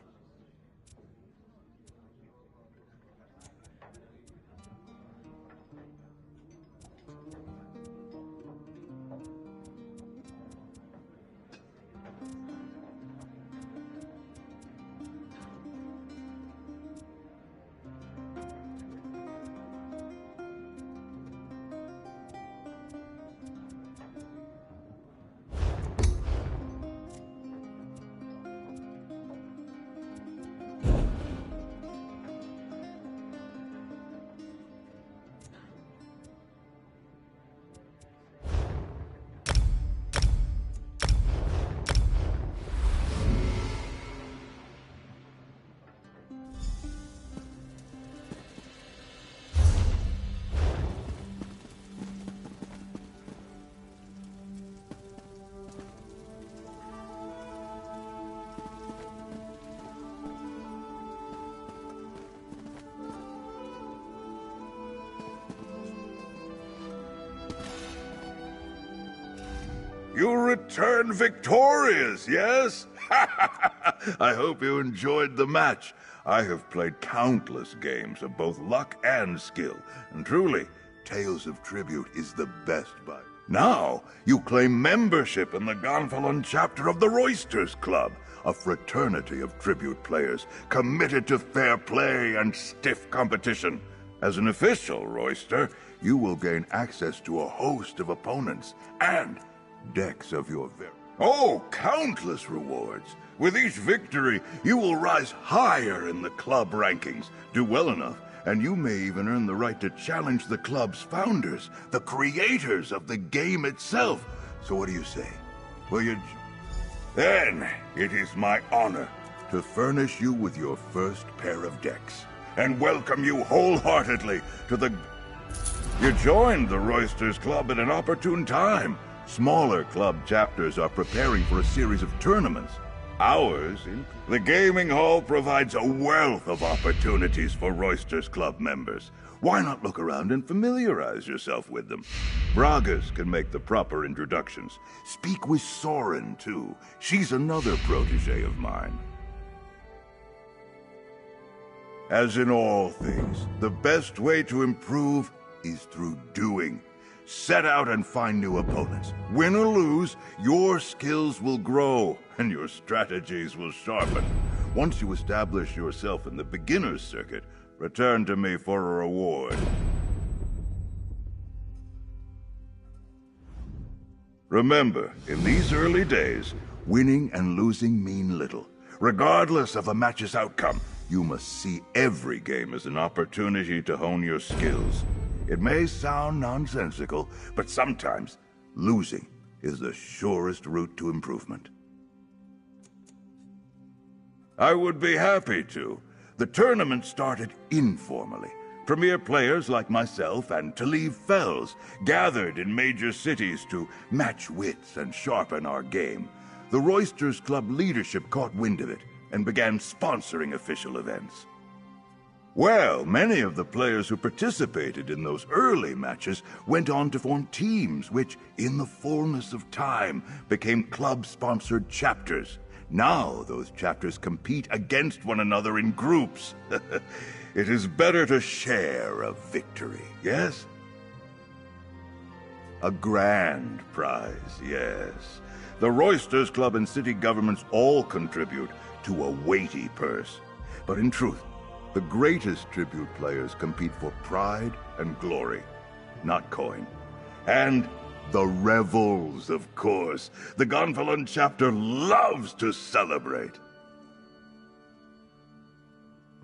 You return victorious, yes? I hope you enjoyed the match. I have played countless games of both luck and skill, and truly, Tales of Tribute is the best by. Now, you claim membership in the Gonfalon chapter of the Roysters Club, a fraternity of tribute players committed to fair play and stiff competition. As an official Royster, you will gain access to a host of opponents and decks of your very... Oh, countless rewards! With each victory, you will rise higher in the club rankings. Do well enough, and you may even earn the right to challenge the club's founders, the creators of the game itself. So what do you say? Will you... Then, it is my honor to furnish you with your first pair of decks, and welcome you wholeheartedly to the... You joined the Roysters Club at an opportune time. Smaller club chapters are preparing for a series of tournaments. Ours, the gaming hall provides a wealth of opportunities for Roysters Club members. Why not look around and familiarize yourself with them? Bragas can make the proper introductions. Speak with Soren, too. She's another protege of mine. As in all things, the best way to improve is through doing. Set out and find new opponents. Win or lose, your skills will grow, and your strategies will sharpen. Once you establish yourself in the beginner's circuit, return to me for a reward. Remember, in these early days, winning and losing mean little. Regardless of a match's outcome, you must see every game as an opportunity to hone your skills. It may sound nonsensical, but sometimes losing is the surest route to improvement. I would be happy to. The tournament started informally. Premier players like myself and Taliv Fells gathered in major cities to match wits and sharpen our game. The Roysters Club leadership caught wind of it and began sponsoring official events. Well, many of the players who participated in those early matches went on to form teams, which, in the fullness of time, became club-sponsored chapters. Now those chapters compete against one another in groups. It is better to share a victory, yes? A grand prize, yes. The Roysters Club and city governments all contribute to a weighty purse. But in truth, the greatest tribute players compete for pride and glory, not coin. And the revels, of course. The Gonfalon chapter loves to celebrate.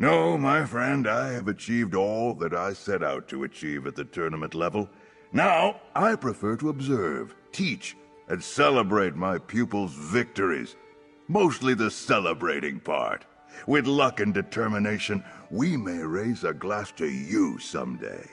No, my friend, I have achieved all that I set out to achieve at the tournament level. Now, I prefer to observe, teach, and celebrate my pupils' victories. Mostly the celebrating part. With luck and determination, we may raise a glass to you someday.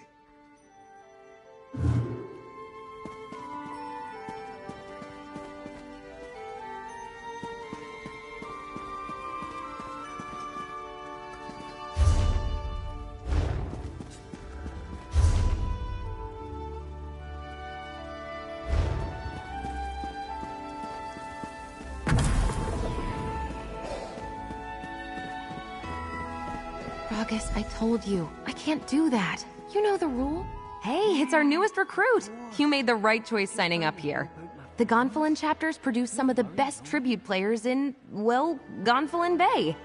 I told you. I can't do that. You know the rule. Hey, it's our newest recruit. You made the right choice signing up here. The Gonfalon chapters produce some of the best tribute players in, well, Gonfalon Bay.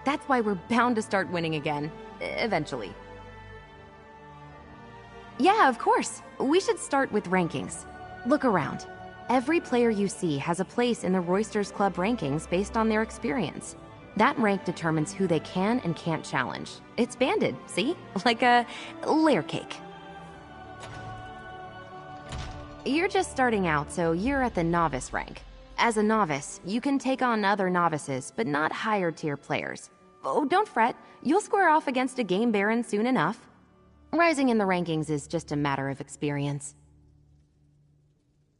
That's why we're bound to start winning again. Eventually. Yeah, of course. We should start with rankings. Look around. Every player you see has a place in the Roysters Club rankings based on their experience. That rank determines who they can and can't challenge. It's banded, see? Like a layer cake. You're just starting out, so you're at the novice rank. As a novice, you can take on other novices, but not higher tier players. Oh, don't fret. You'll square off against a game baron soon enough. Rising in the rankings is just a matter of experience.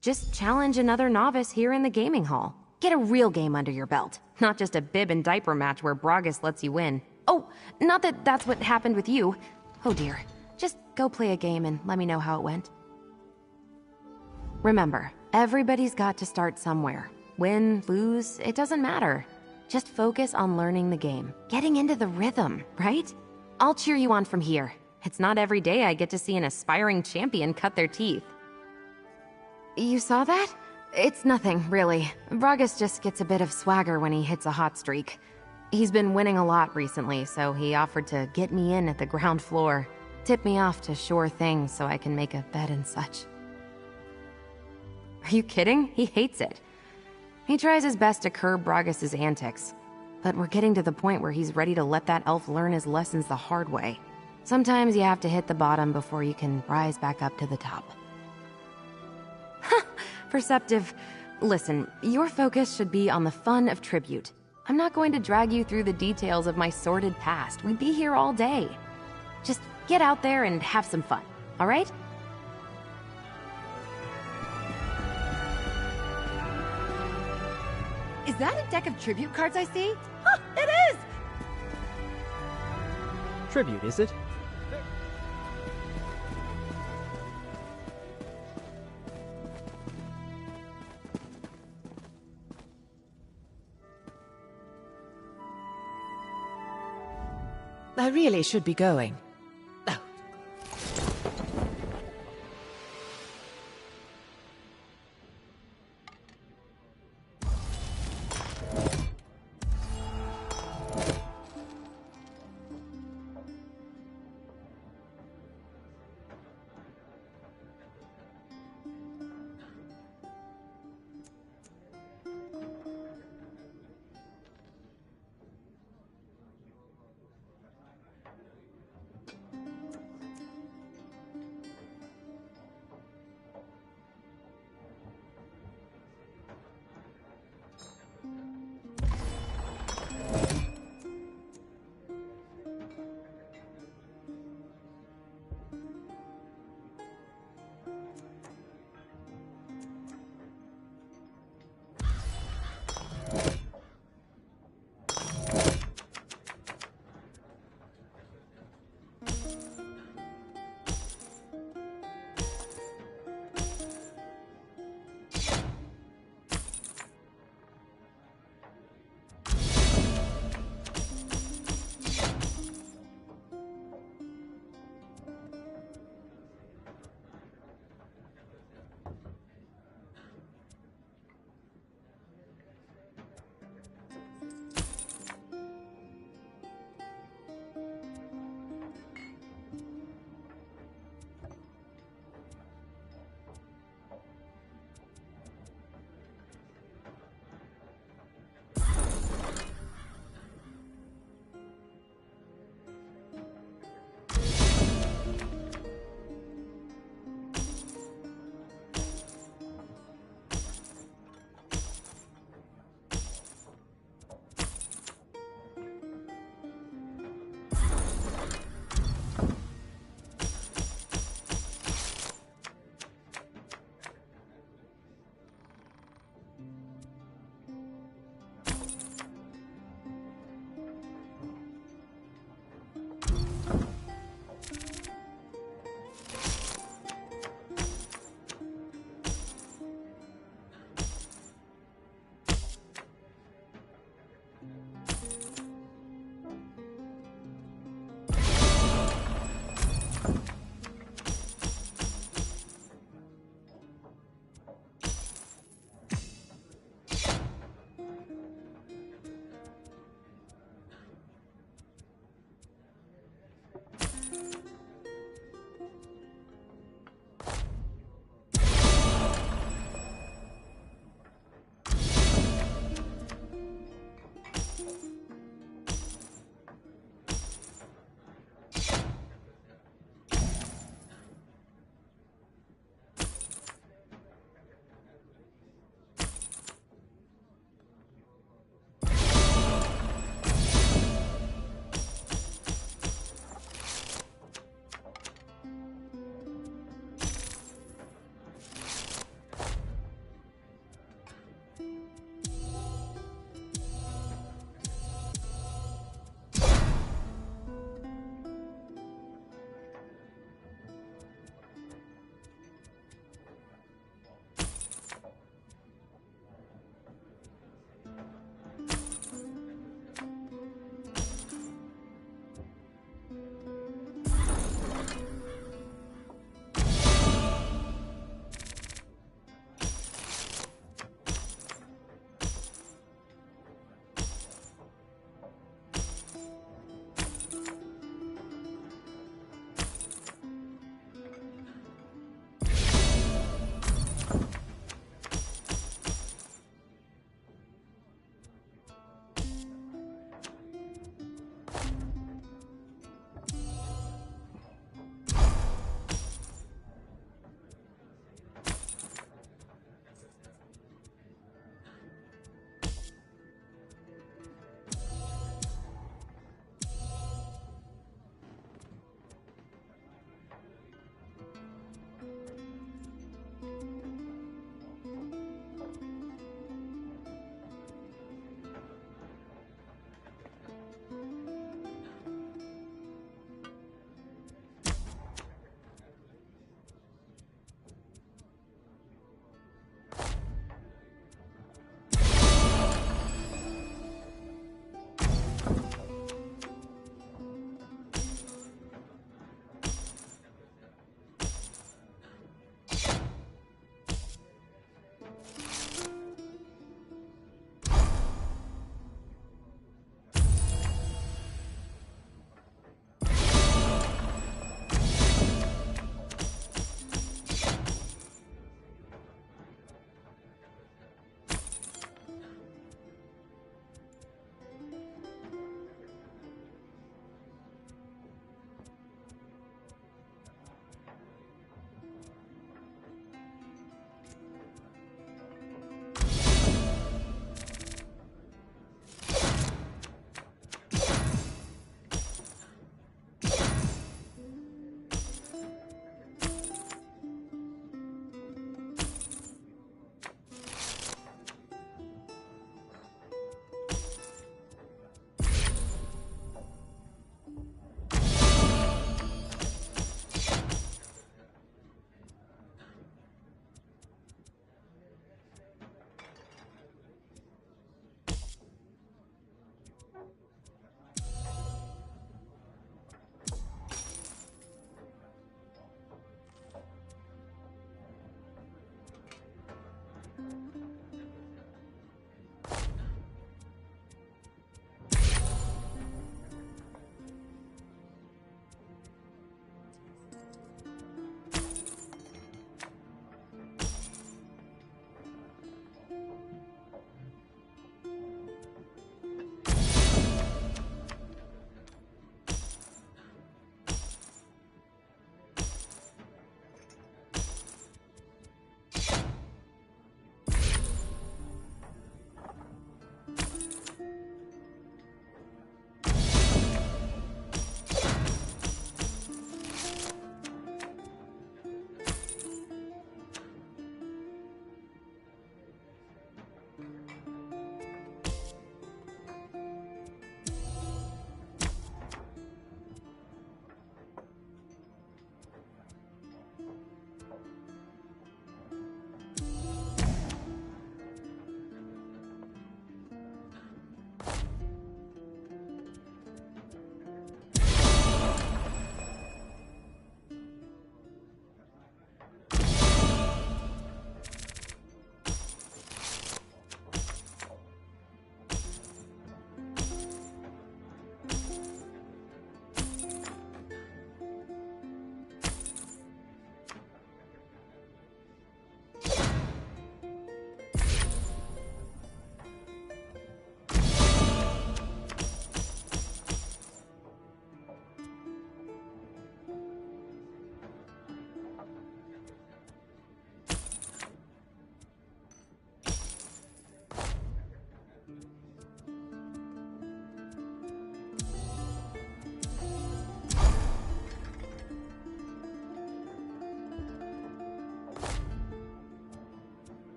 Just challenge another novice here in the gaming hall. Get a real game under your belt, not just a bib and diaper match where Bragas lets you win. Oh, not that that's what happened with you. Oh dear. Just go play a game and let me know how it went. Remember, everybody's got to start somewhere. Win, lose, it doesn't matter. Just focus on learning the game, getting into the rhythm, right? I'll cheer you on from here. It's not every day I get to see an aspiring champion cut their teeth. You saw that? It's nothing, really. Bragas just gets a bit of swagger when he hits a hot streak. He's been winning a lot recently, so he offered to get me in at the ground floor. Tip me off to sure things so I can make a bet and such. Are you kidding? He hates it. He tries his best to curb Bragas' antics, but we're getting to the point where he's ready to let that elf learn his lessons the hard way. Sometimes you have to hit the bottom before you can rise back up to the top. Perceptive. Listen, your focus should be on the fun of tribute. I'm not going to drag you through the details of my sordid past. We'd be here all day. Just get out there and have some fun, all right? Is that a deck of tribute cards I see? Huh, it is! Tribute, is it? I really should be going. Oh.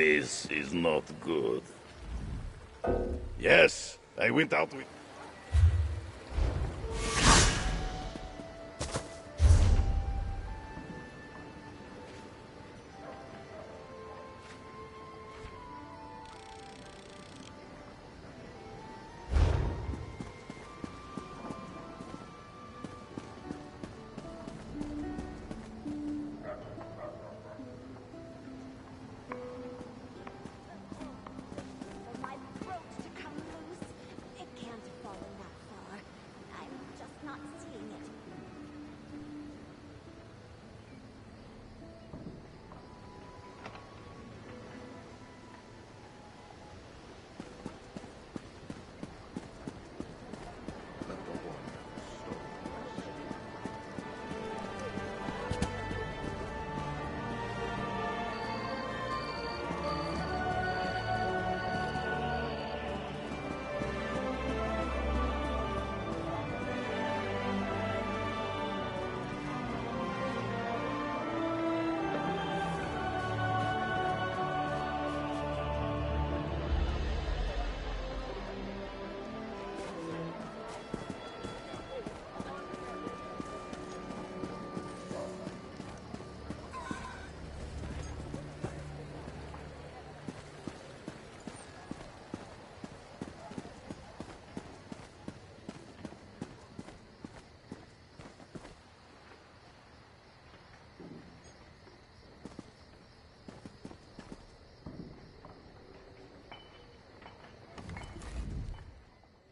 This is not good. Yes, I went out with...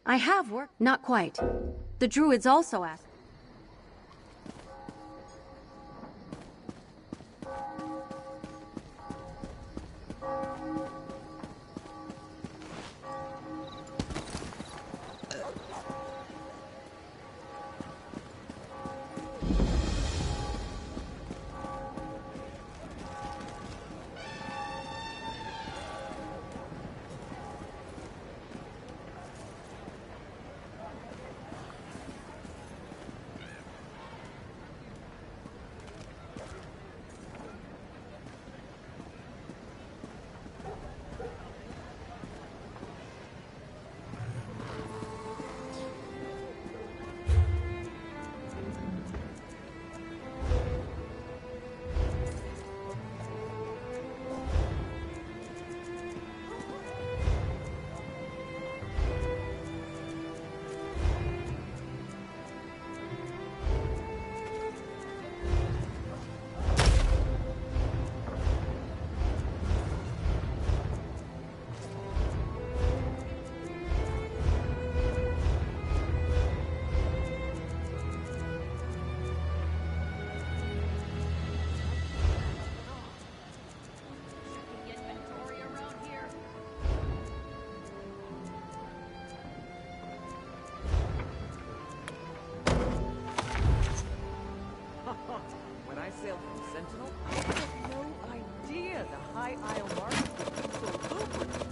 I have work. Not quite. The druids also asked. When I sailed from Sentinel, I had no idea the High Isle market could be so lucrative.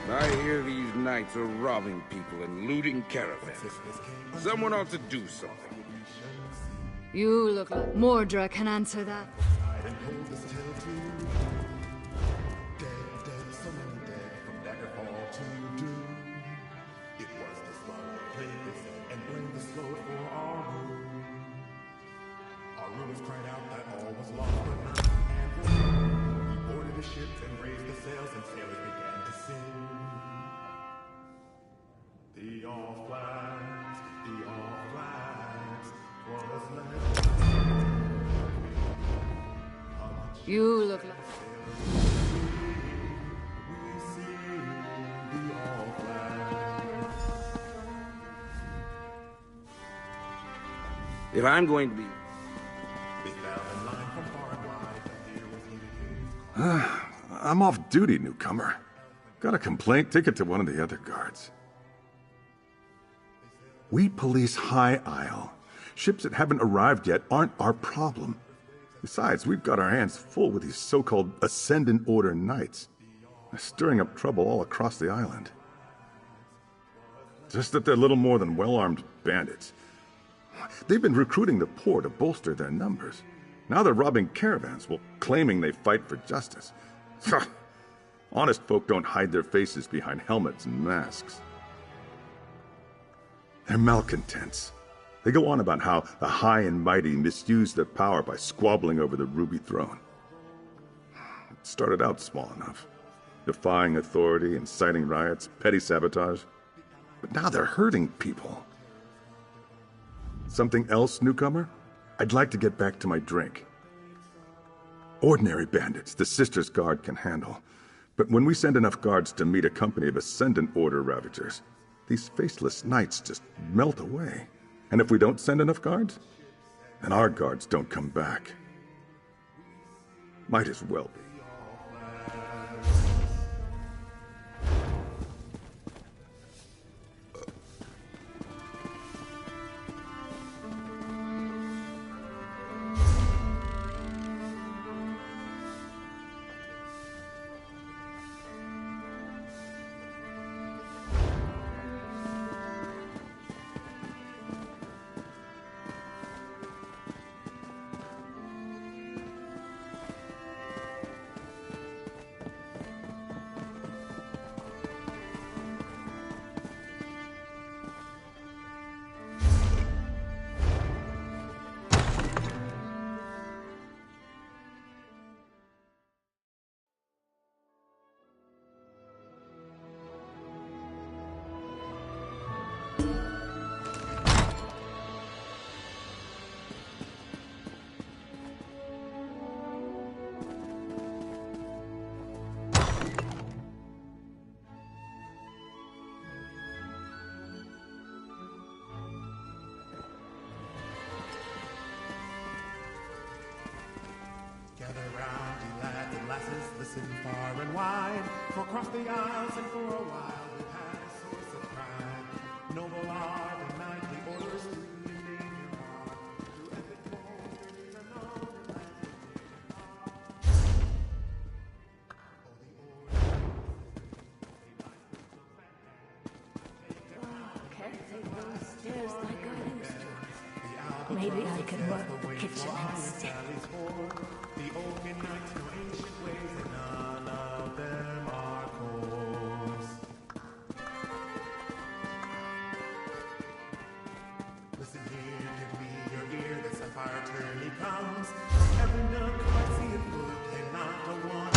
Well, I hear these knights are robbing people and looting caravans. Someone ought to do something. You look like Mordra can answer that. You look like... If I'm going to be... I'm off duty, newcomer. Got a complaint? Take it to one of the other guards. We police High Isle. Ships that haven't arrived yet aren't our problem. Besides, we've got our hands full with these so-called Ascendant Order Knights. They're stirring up trouble all across the island. Just that they're little more than well-armed bandits. They've been recruiting the poor to bolster their numbers. Now they're robbing caravans while claiming they fight for justice. Honest folk don't hide their faces behind helmets and masks. They're malcontents. They go on about how the high and mighty misuse their power by squabbling over the Ruby Throne. It started out small enough, defying authority, inciting riots, petty sabotage. But now they're hurting people. Something else, newcomer? I'd like to get back to my drink. Ordinary bandits, the Sisters' Guard can handle. But when we send enough guards to meet a company of Ascendant Order Ravagers, these faceless knights just melt away. And if we don't send enough guards, then our guards don't come back. Might as well be. Gather round, ye lads and lasses, listen far and wide, for across the isles and for a while we've had a source of pride. Noble are the knightly orders to name your heart, through epic moments and all the lands Can't take those stairs like I used to. Maybe I can work the kitchen instead. The oaken knights know ancient ways, and none of them are coarse. Listen here, give me your ear, the sapphire tourney comes. From every nook, I see it look, and not a one.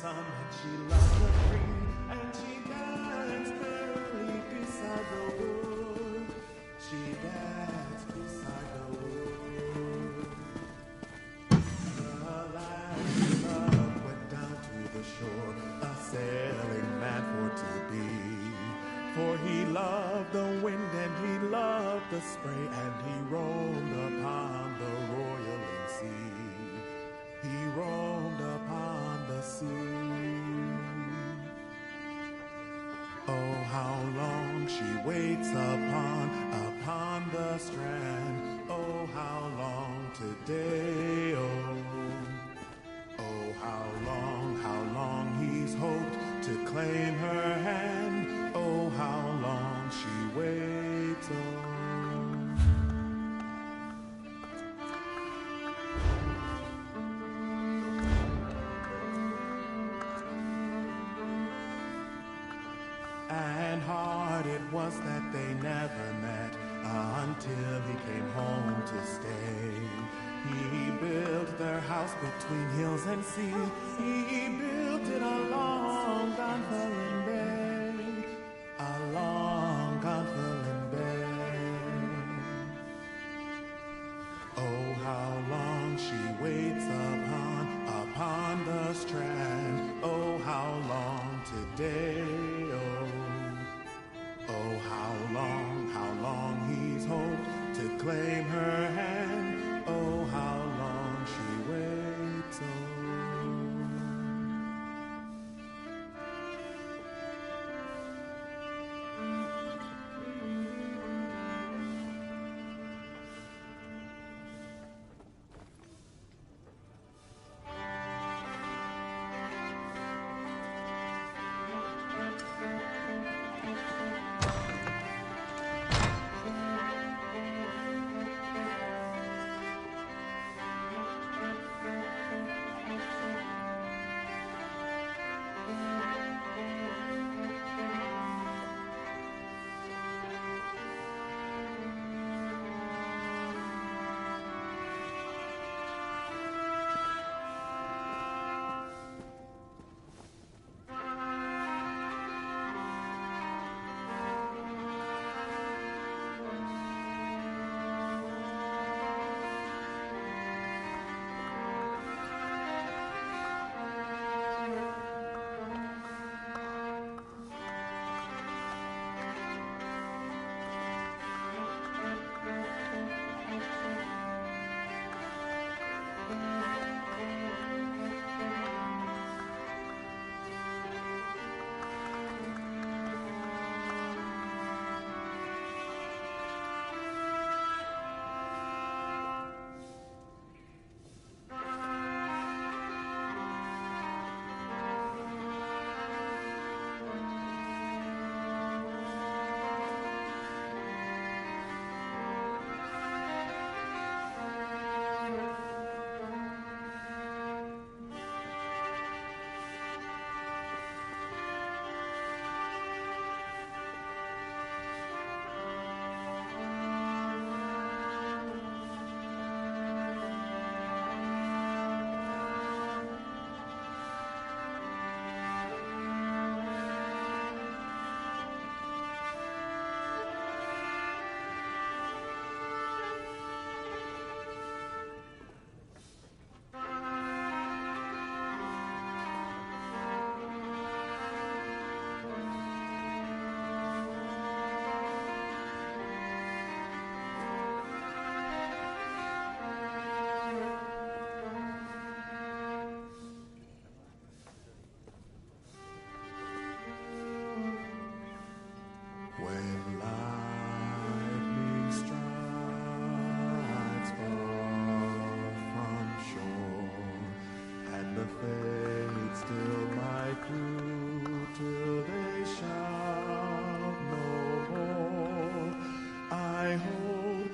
sun and she loved the green, and she danced merrily beside the wood. She danced beside the wood. The lad she loved went down to the shore, a sailing man for to be. For he loved the wind and he loved the spray, and he roamed upon the roiling sea. He roamed upon the sea. Oh, how long she waits upon the strand. Oh, how long today, oh. Oh, how long he's hoped to claim her hand. Oh, how long she waits on. And hard it was that they never met until he came home to stay. He built their house between hills and sea. He built it along Gonfalon Bay, along Gonfalon Bay. Oh, how long she waits upon the strand. Oh, how long today, oh. Oh, how long he's hoped to claim her hand. Oh, how long she waits on.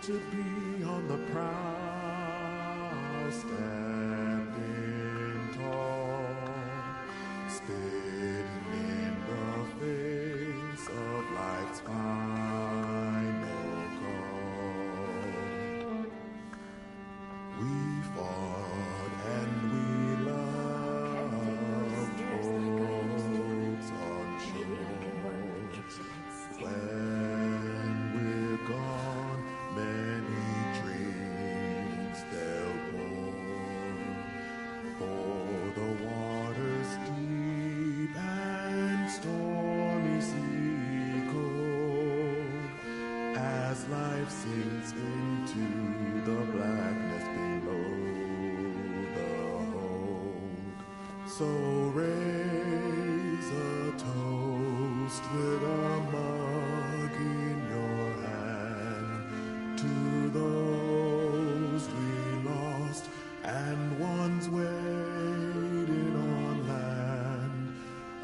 to be on the prow, standing tall, spitting in the face of life's final call. We fought and we loved for So raise a toast with a mug in your hand to those we lost and ones waiting on land.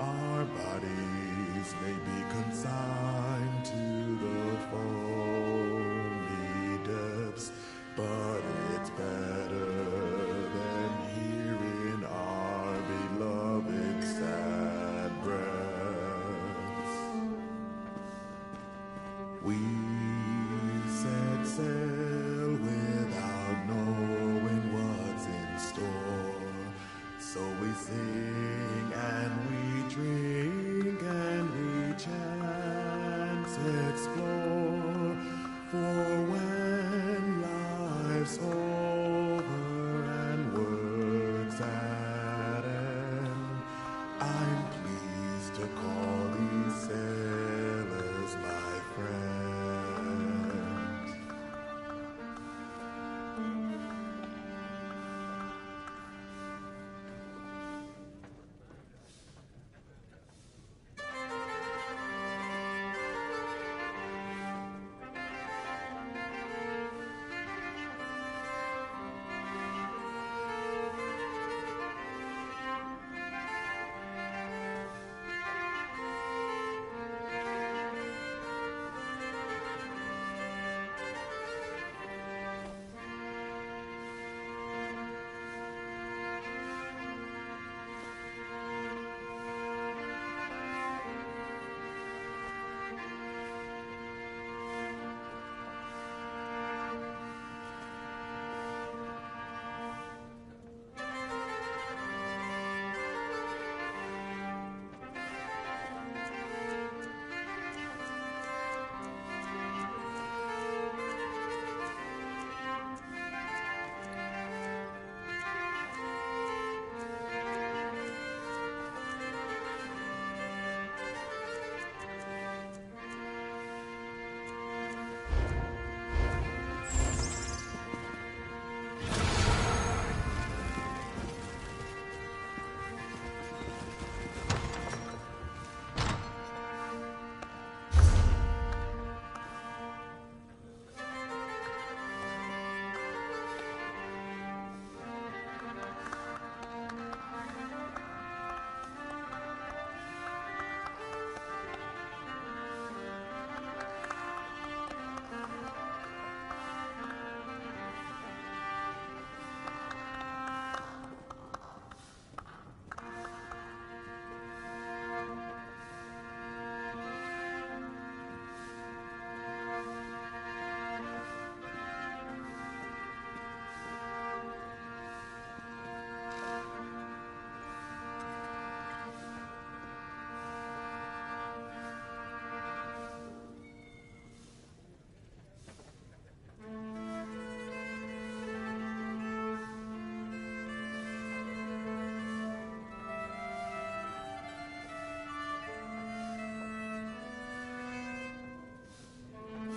Our bodies may be consigned to the foamy depths, but it's better than hearing our beloved sad breaths. We set sail without knowing what's in store, so we sing and we drink and we chance explore, for when life's over and work's at end, I'm pleased to call these sailors my friends.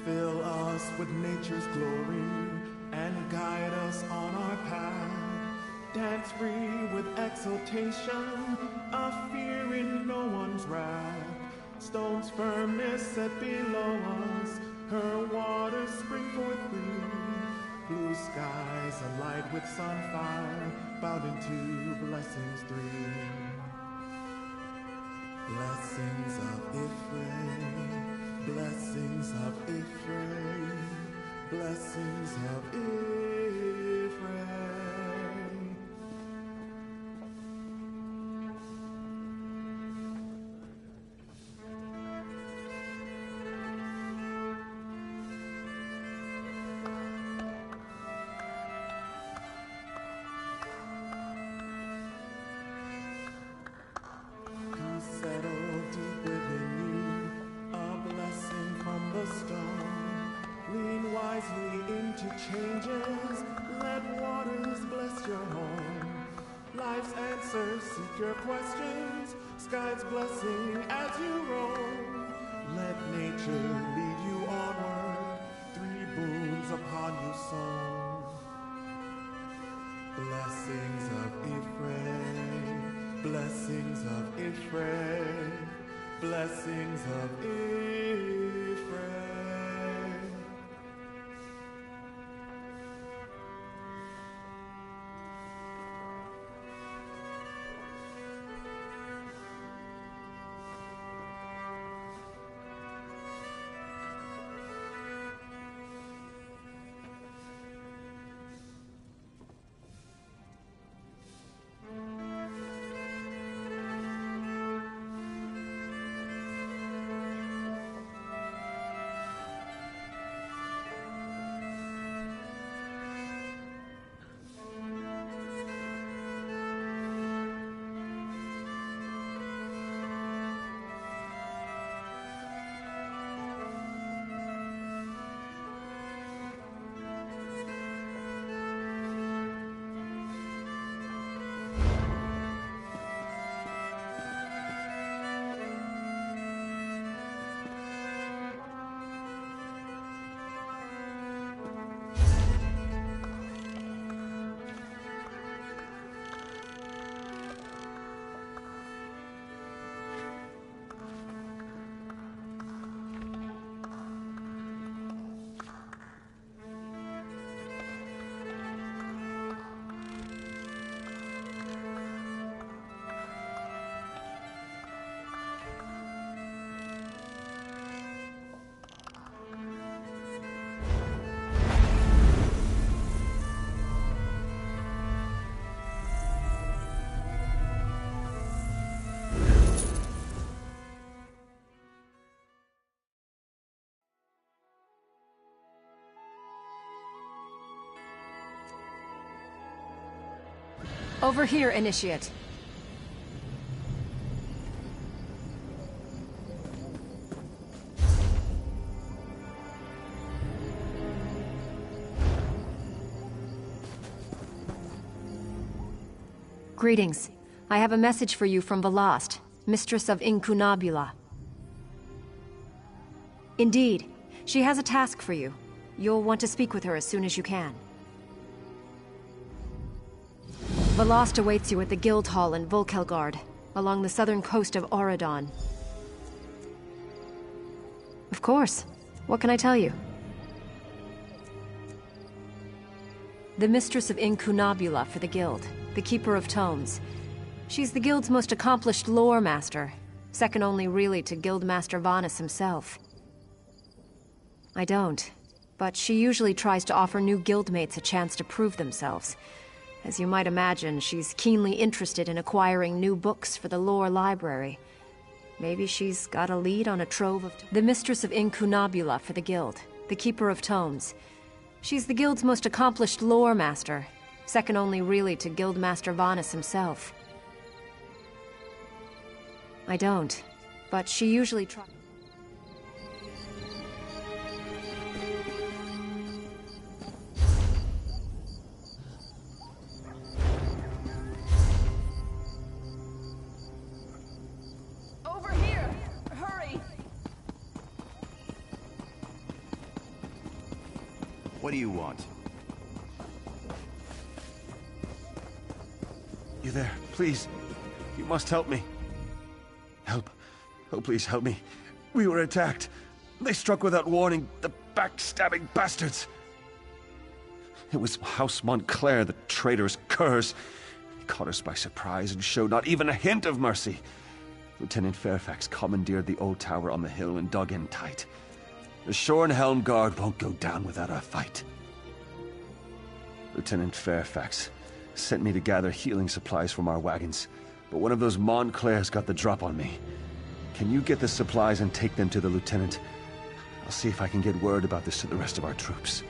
Fill us with nature's glory and guide us on our path. Dance free with exultation, of fear in no one's wrath. Stone's firmness set below us, her waters spring forth free. Blue skies alight with sunfire, bound into blessings three. Blessings of Ephraim, blessings of Ephraim, blessings of Ephraim. Peace settled deep within you, a blessing from the stone. Lean wisely into changes, let waters bless your home. Life's answers, seek your questions, sky's blessing as you roam. Let nature lead you onward, three boons upon you sown. Blessings of Ephraim, Blessings of Ephraim, blessings of Ephraim. Over here, Initiate. Greetings. I have a message for you from Velost, Mistress of Incunabula. Indeed. She has a task for you. You'll want to speak with her as soon as you can. Velost awaits you at the Guild Hall in Volkelgard, along the southern coast of Auradon. Of course. What can I tell you? The Mistress of Incunabula for the Guild, the Keeper of Tomes. She's the Guild's most accomplished lore master, second only really to Guildmaster Vanus himself. I don't, but she usually tries to offer new guildmates a chance to prove themselves. As you might imagine, she's keenly interested in acquiring new books for the lore library. Maybe she's got a lead on a trove of... The Mistress of Incunabula for the Guild, the Keeper of Tomes. She's the Guild's most accomplished lore master, second only really to Guildmaster Vanus himself. I don't, but she usually tries... What do you want? You there? Please. You must help me. Help. Oh, please help me. We were attacked. They struck without warning. The backstabbing bastards. It was House Montclair, the traitorous curs. He caught us by surprise and showed not even a hint of mercy. Lieutenant Fairfax commandeered the old tower on the hill and dug in tight. The Shornhelm Guard won't go down without a fight. Lieutenant Fairfax sent me to gather healing supplies from our wagons, but one of those Montclairs got the drop on me. Can you get the supplies and take them to the lieutenant? I'll see if I can get word about this to the rest of our troops.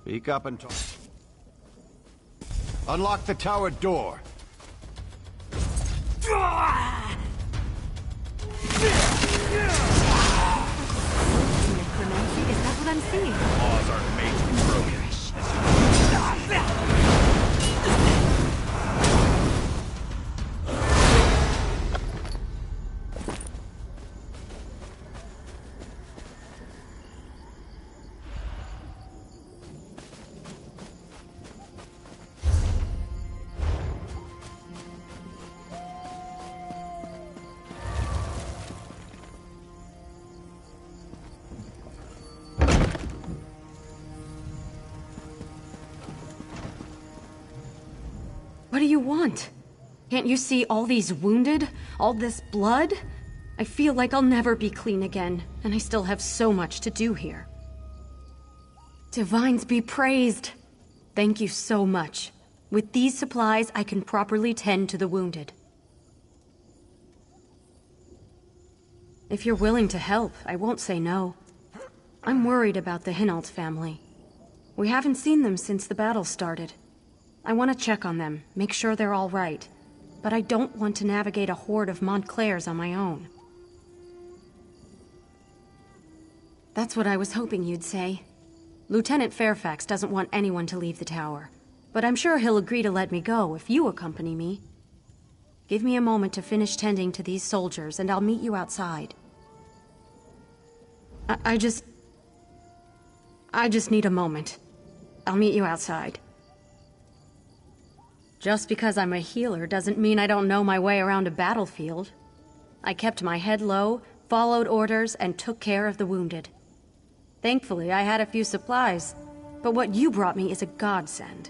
Speak up and talk. Unlock the tower door. Is that what I'm seeing? Laws aren't made to be broken. What do you want? Can't you see all these wounded? All this blood? I feel like I'll never be clean again, and I still have so much to do here. Divines be praised! Thank you so much. With these supplies, I can properly tend to the wounded. If you're willing to help, I won't say no. I'm worried about the Hinault family. We haven't seen them since the battle started. I want to check on them, make sure they're all right. But I don't want to navigate a horde of Montclairs on my own. That's what I was hoping you'd say. Lieutenant Fairfax doesn't want anyone to leave the tower. But I'm sure he'll agree to let me go if you accompany me. Give me a moment to finish tending to these soldiers, and I'll meet you outside. I just need a moment. I'll meet you outside. Just because I'm a healer doesn't mean I don't know my way around a battlefield. I kept my head low, followed orders, and took care of the wounded. Thankfully, I had a few supplies, but what you brought me is a godsend.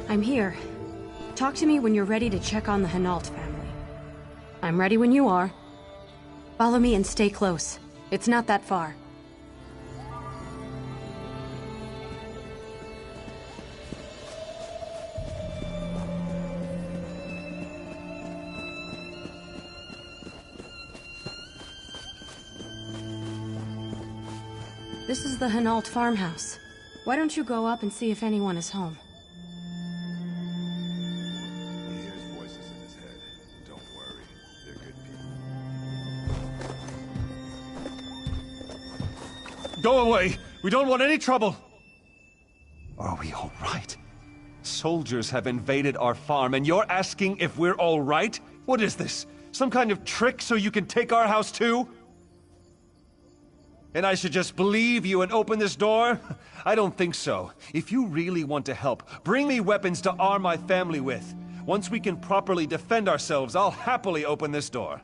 I'm here. Talk to me when you're ready to check on the Hinault family. I'm ready when you are. Follow me and stay close. It's not that far. This is the Hinault farmhouse. Why don't you go up and see if anyone is home? Go away! We don't want any trouble! Are we all right? Soldiers have invaded our farm, and you're asking if we're all right? What is this? Some kind of trick so you can take our house too? And I should just believe you and open this door? I don't think so. If you really want to help, bring me weapons to arm my family with. Once we can properly defend ourselves, I'll happily open this door.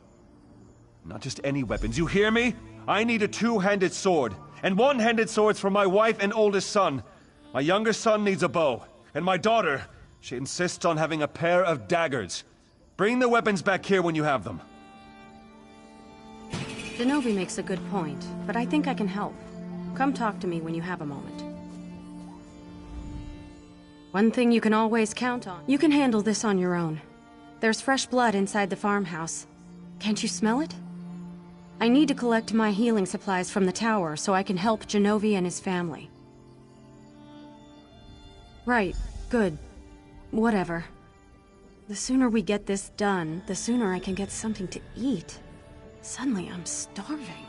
Not just any weapons, you hear me? I need a two-handed sword. And one-handed swords for my wife and oldest son. My younger son needs a bow. And my daughter, she insists on having a pair of daggers. Bring the weapons back here when you have them. Denovi makes a good point, but I think I can help. Come talk to me when you have a moment. One thing you can always count on. You can handle this on your own. There's fresh blood inside the farmhouse. Can't you smell it? I need to collect my healing supplies from the tower so I can help Genovi and his family. Right, good. Whatever. The sooner we get this done, the sooner I can get something to eat. Suddenly I'm starving.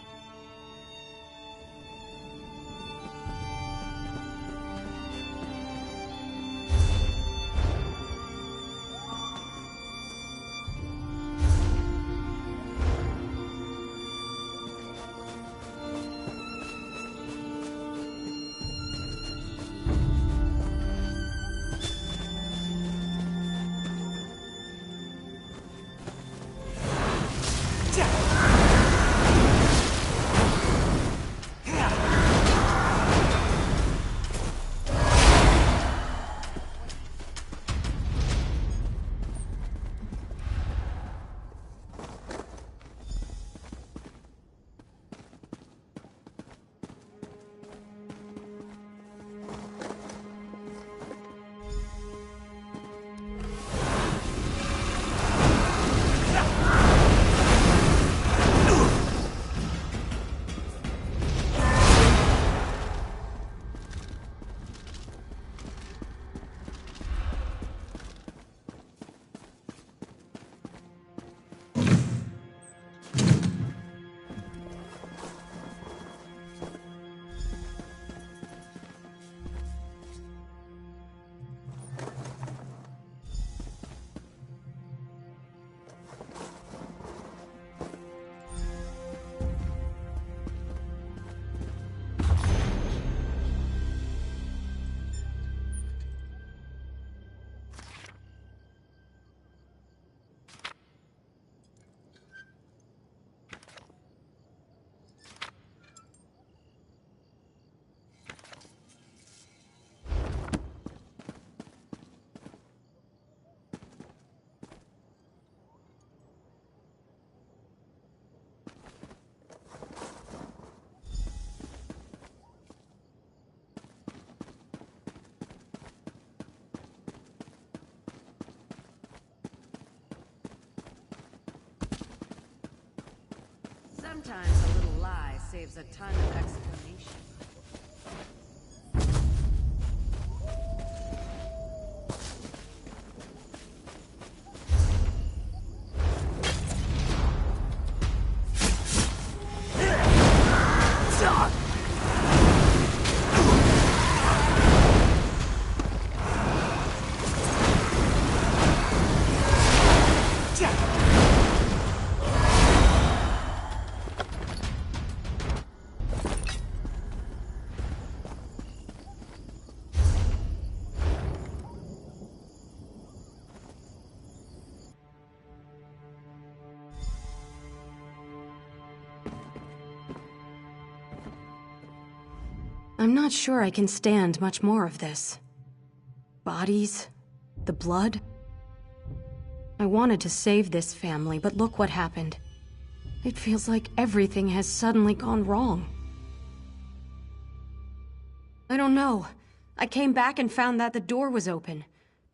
Sometimes a little lie saves a ton of explanation. I'm not sure I can stand much more of this. Bodies, the blood. I wanted to save this family, but look what happened. It feels like everything has suddenly gone wrong. I don't know. I came back and found that the door was open.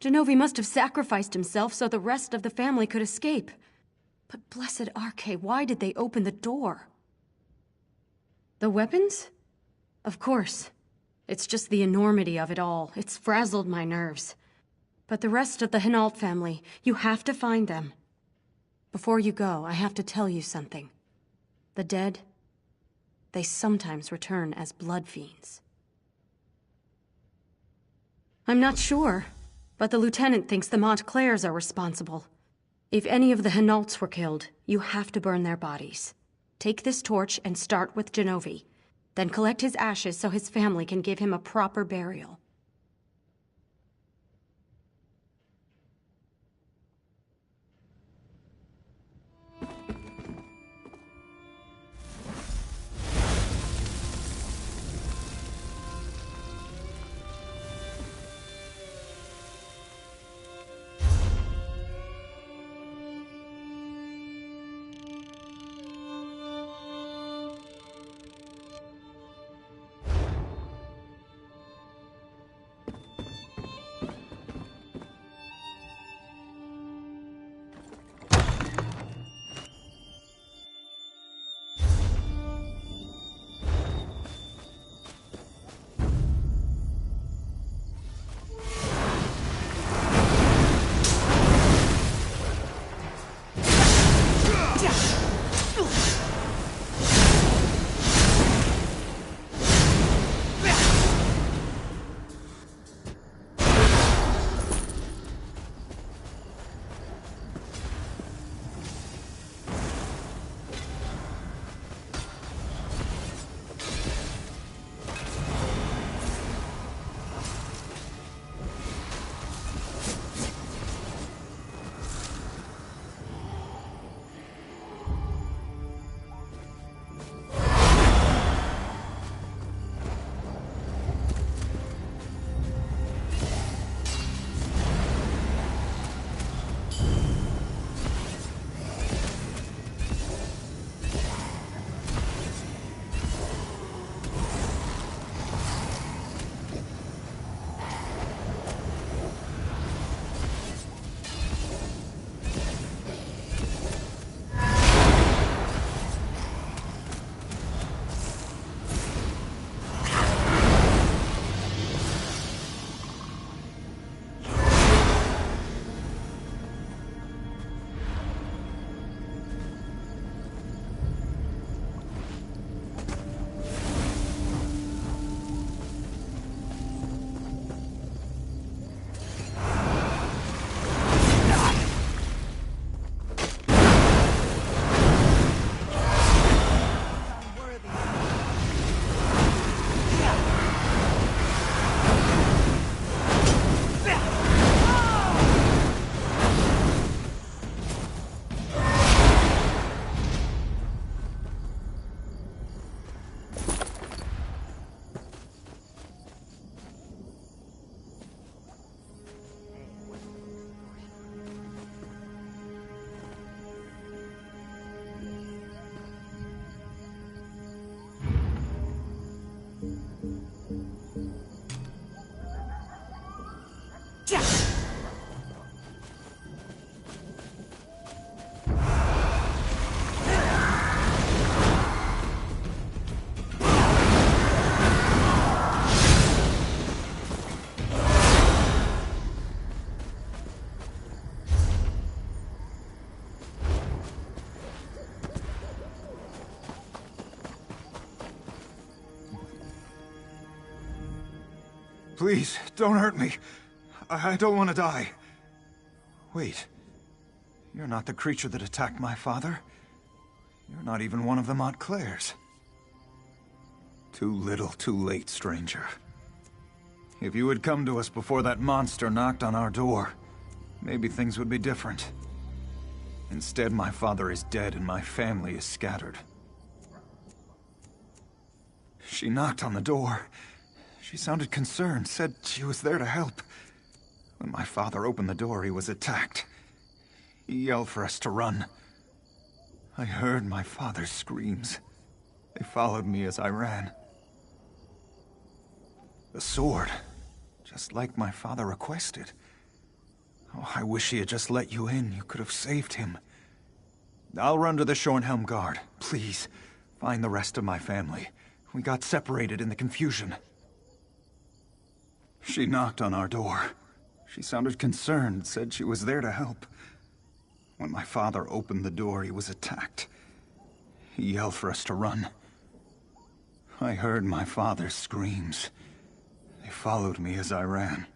Genovi must have sacrificed himself so the rest of the family could escape. But blessed Arche, why did they open the door? The weapons? Of course. It's just the enormity of it all. It's frazzled my nerves. But the rest of the Hinault family, you have to find them. Before you go, I have to tell you something. The dead, they sometimes return as blood fiends. I'm not sure, but the lieutenant thinks the Montclairs are responsible. If any of the Hinaults were killed, you have to burn their bodies. Take this torch and start with Genovi. Then collect his ashes so his family can give him a proper burial. Please, don't hurt me. I don't want to die. Wait. You're not the creature that attacked my father. You're not even one of the Montclairs. Too little, too late, stranger. If you had come to us before that monster knocked on our door, maybe things would be different. Instead, my father is dead and my family is scattered. She knocked on the door. She sounded concerned, said she was there to help. When my father opened the door, he was attacked. He yelled for us to run. I heard my father's screams. They followed me as I ran. The sword, just like my father requested. Oh, I wish he had just let you in. You could have saved him. I'll run to the Schornhelm Guard. Please, find the rest of my family. We got separated in the confusion. She knocked on our door. She sounded concerned, said she was there to help. When my father opened the door, he was attacked. He yelled for us to run. I heard my father's screams. They followed me as I ran.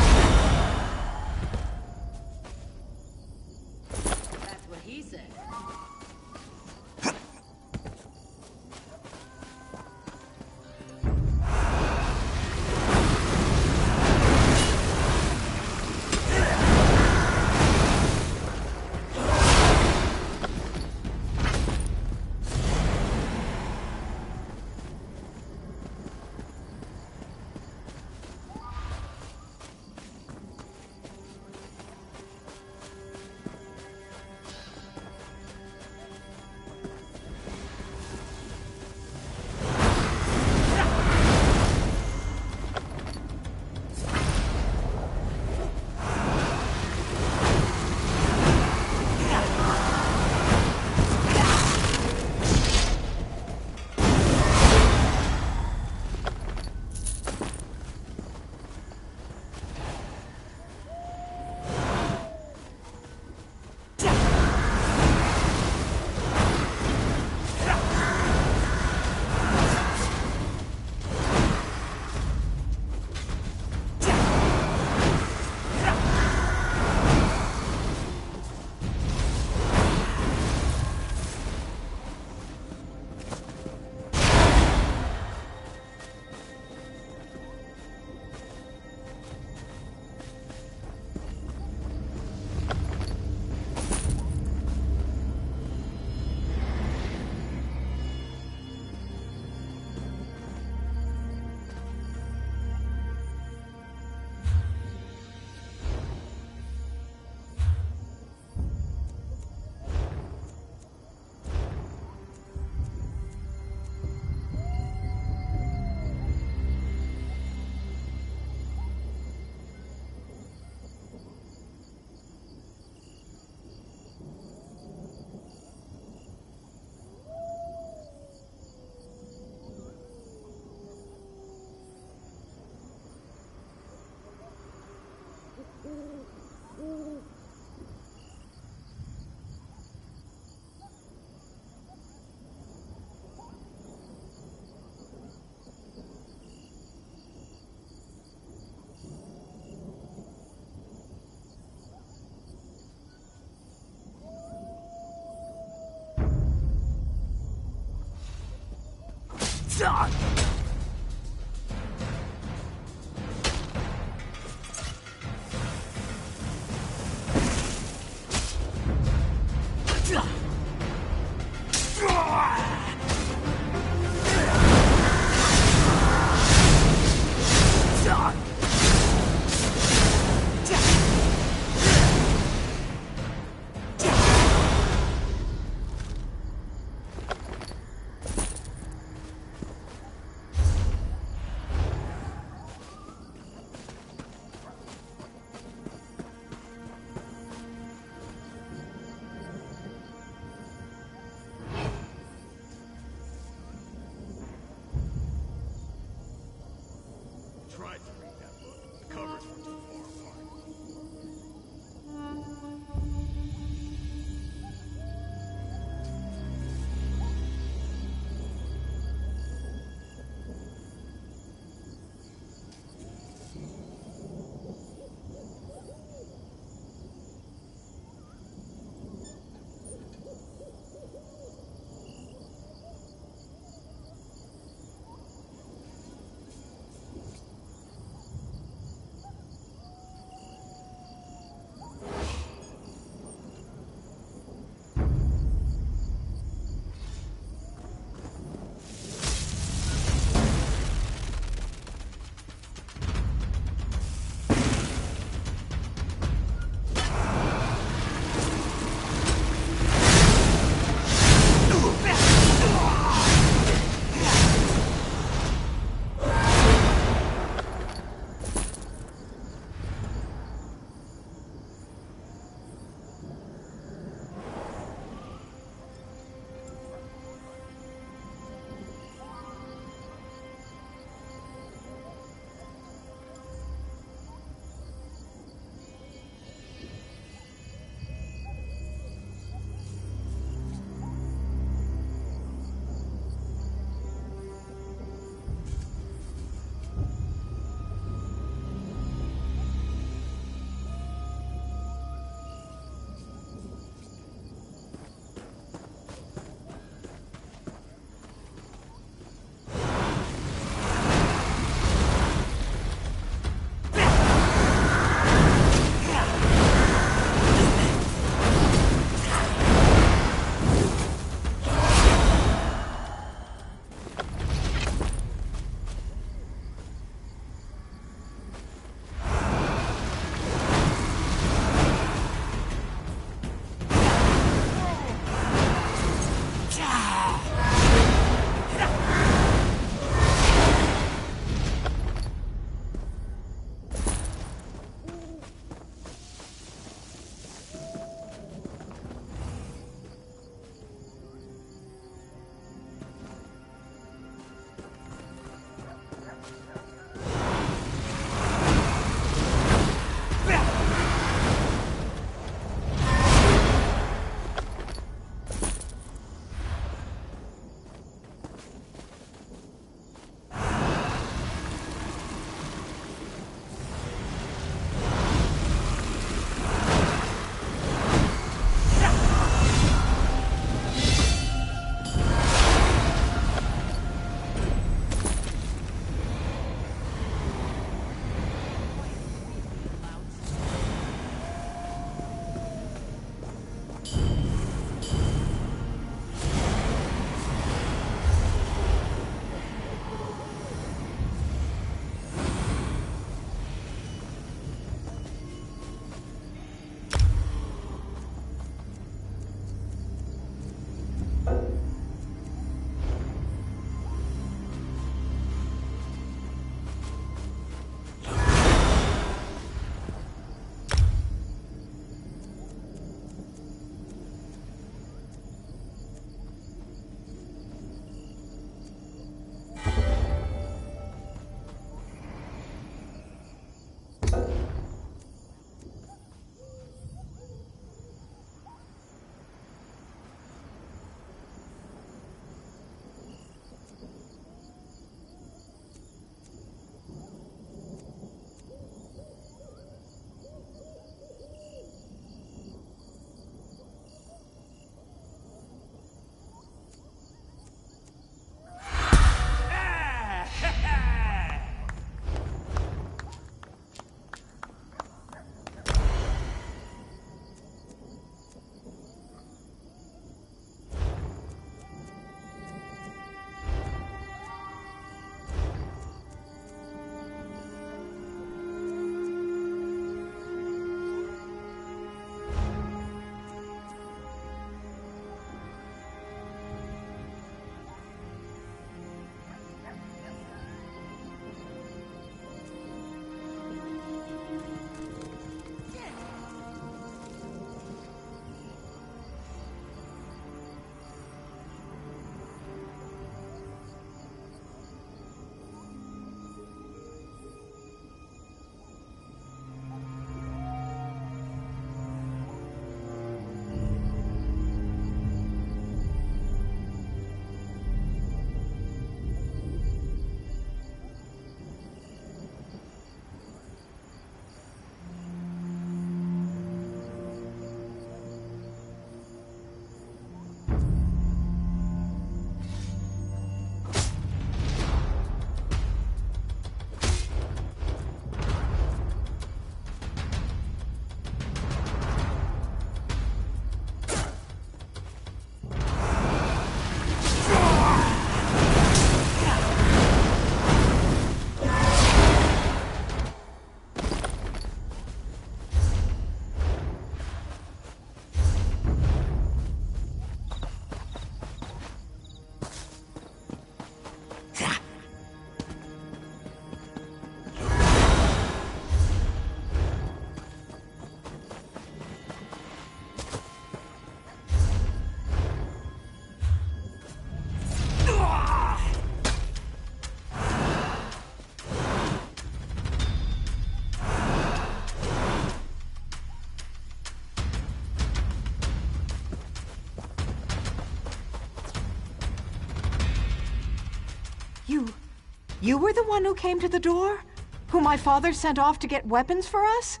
You were the one who came to the door? Who my father sent off to get weapons for us?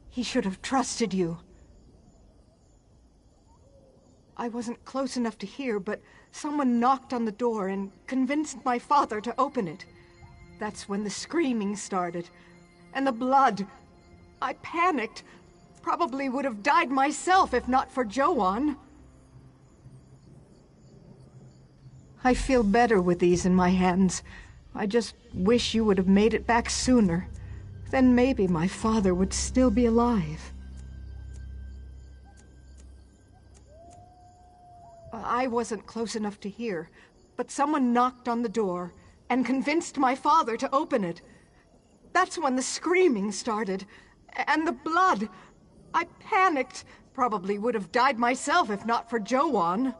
He should have trusted you. I wasn't close enough to hear, but someone knocked on the door and convinced my father to open it. That's when the screaming started. And the blood. I panicked. Probably would have died myself if not for Joan. I feel better with these in my hands. I just wish you would have made it back sooner. Then maybe my father would still be alive. I wasn't close enough to hear, but someone knocked on the door and convinced my father to open it. That's when the screaming started, and the blood. I panicked. Probably would have died myself if not for Joan.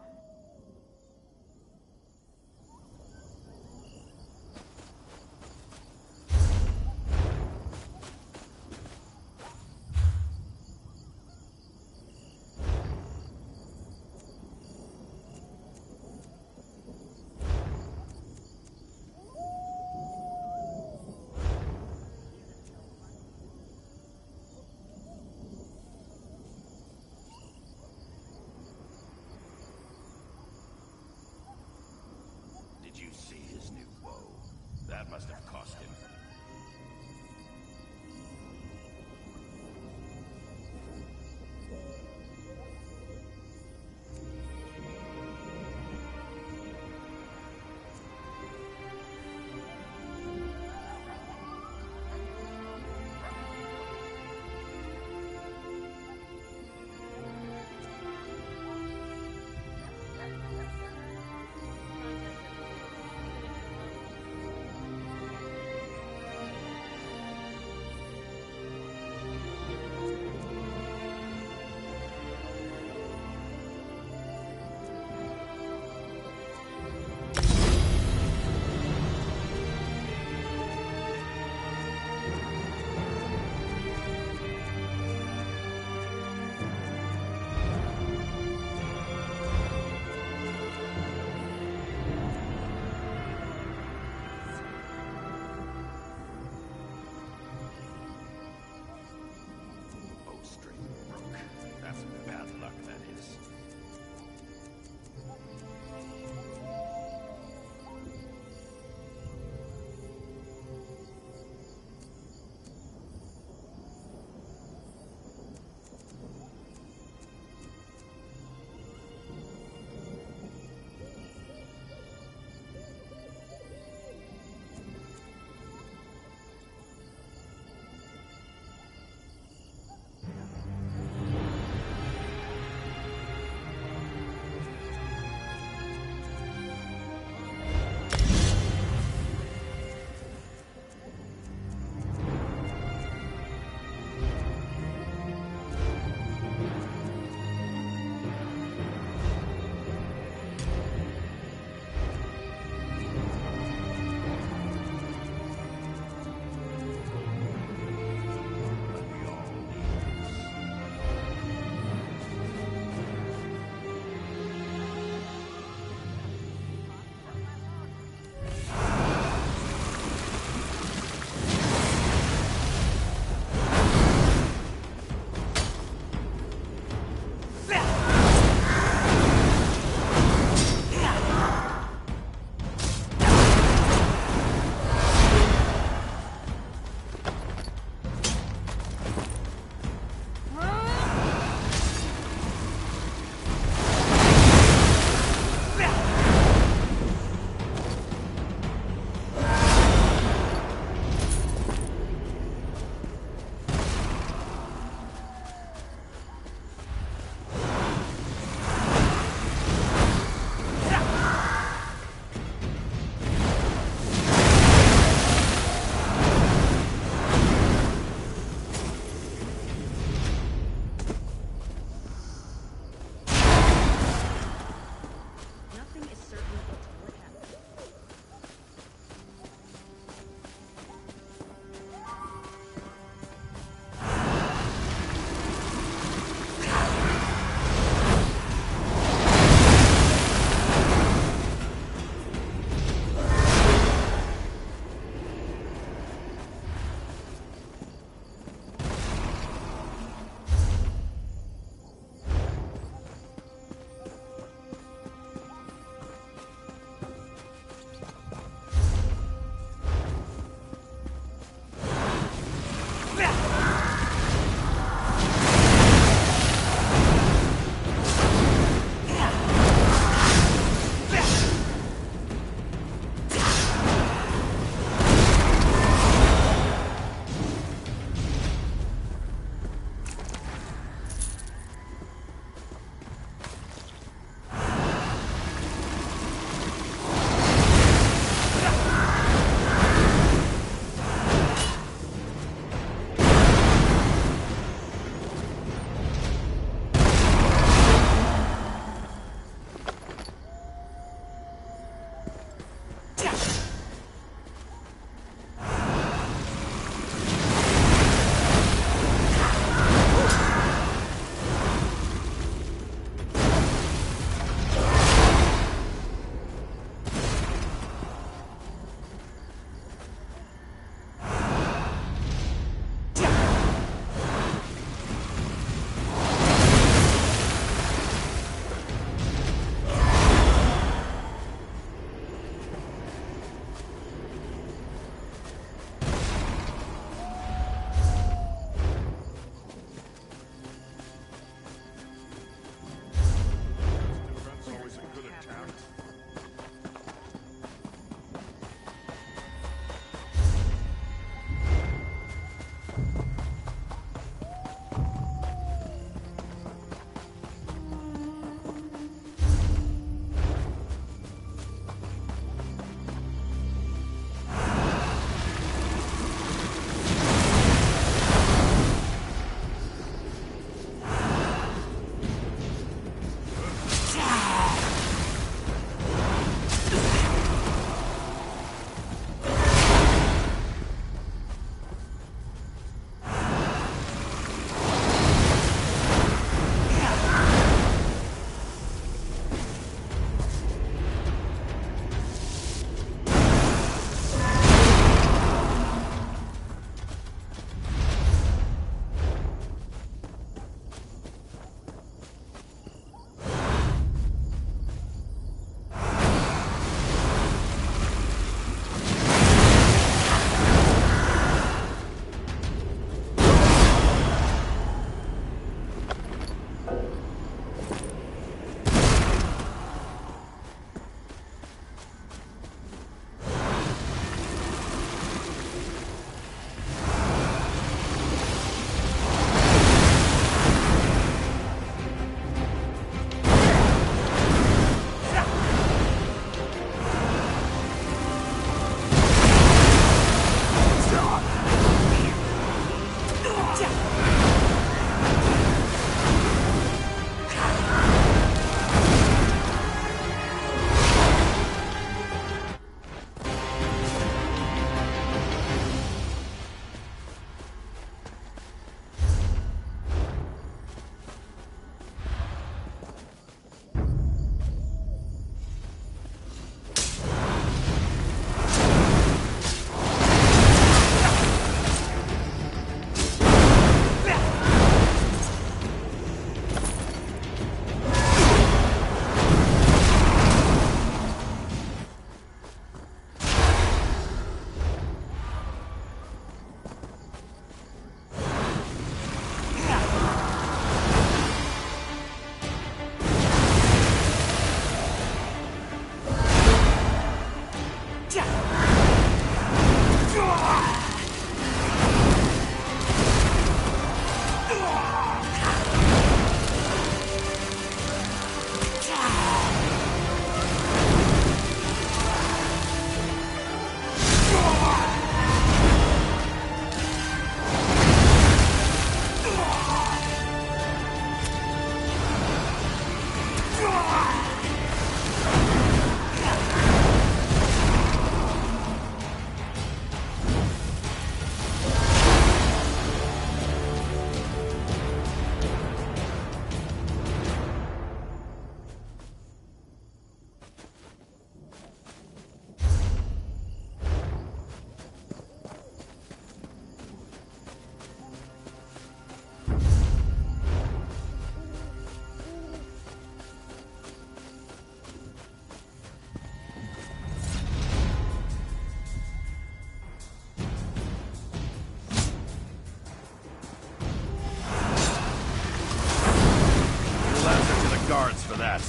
that.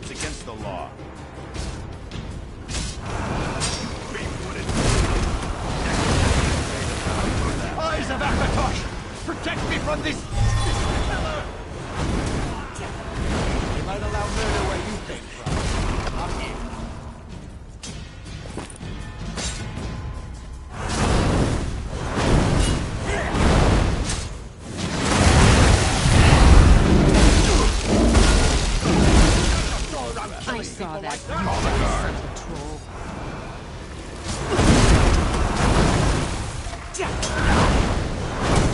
It's against the law. Eyes of Akatosh! Protect me from this... You might allow murder where you came from. Not here. I saw that. Troll.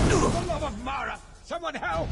For the love of Mara! Someone help!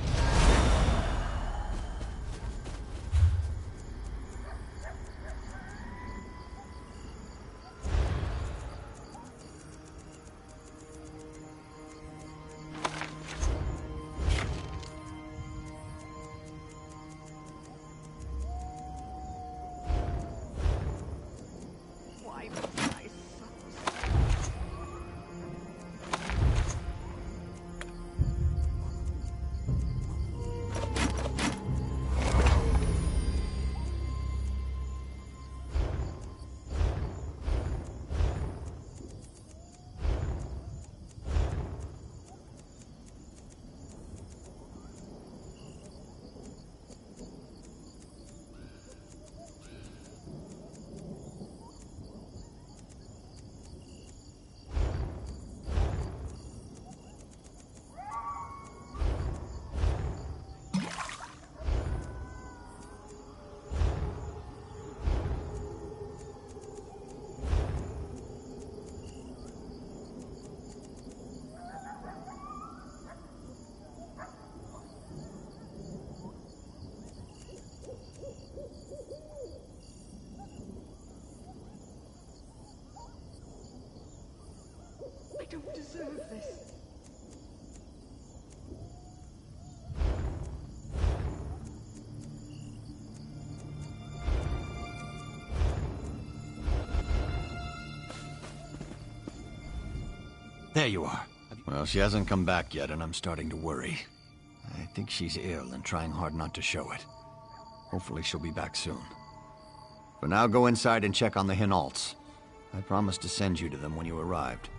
I don't deserve this. There you are. Well, she hasn't come back yet, and I'm starting to worry. I think she's ill and trying hard not to show it. Hopefully she'll be back soon. For now, go inside and check on the Hinalts. I promised to send you to them when you arrived.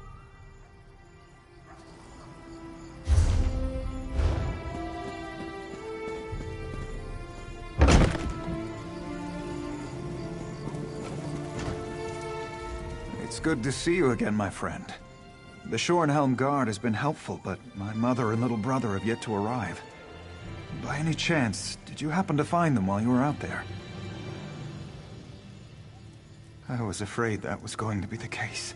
It's good to see you again, my friend. The Shorenhelm Guard has been helpful, but my mother and little brother have yet to arrive. By any chance, did you happen to find them while you were out there? I was afraid that was going to be the case.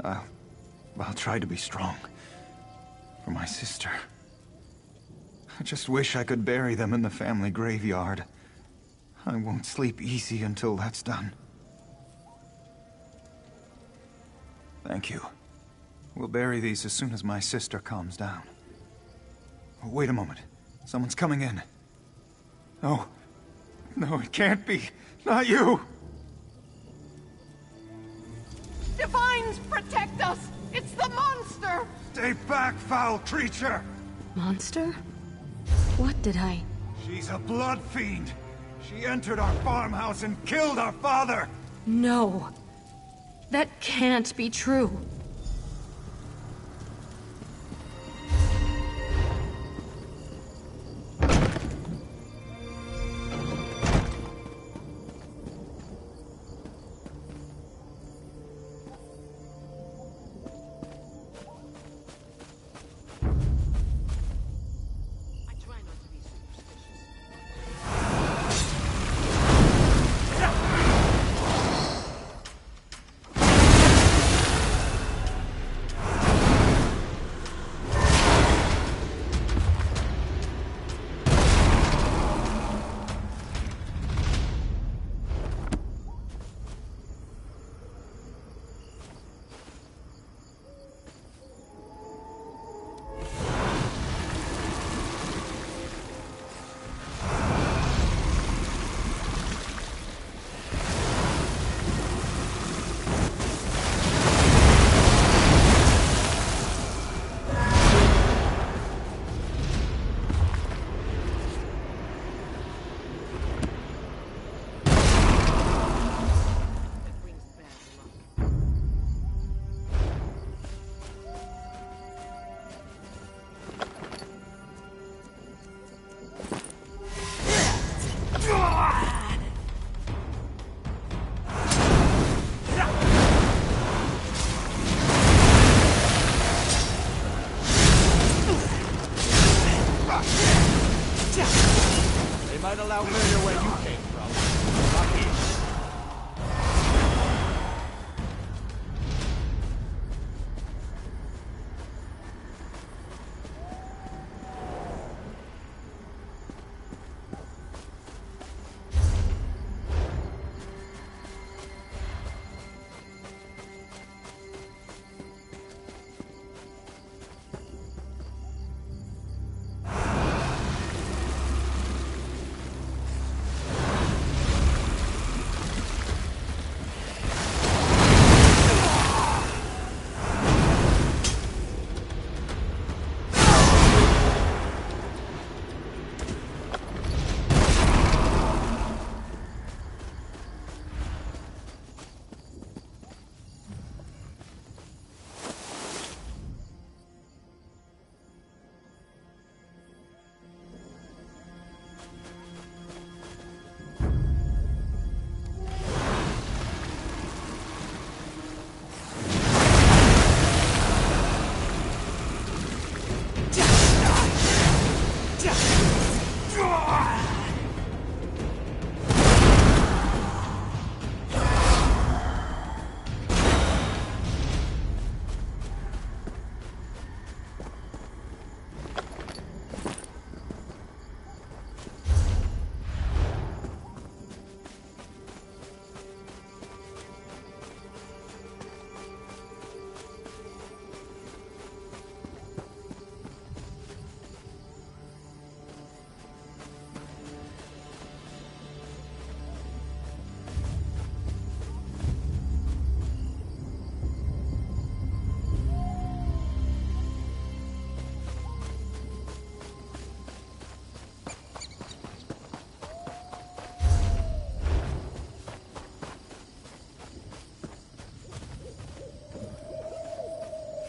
I'll try to be strong. For my sister. I just wish I could bury them in the family graveyard. I won't sleep easy until that's done. Thank you. We'll bury these as soon as my sister calms down. Oh, wait a moment. Someone's coming in. No. No, it can't be. Not you! Divines, protect us! It's the monster! Stay back, foul creature! Monster? What did I... She's a blood fiend! She entered our farmhouse and killed our father! No. That can't be true.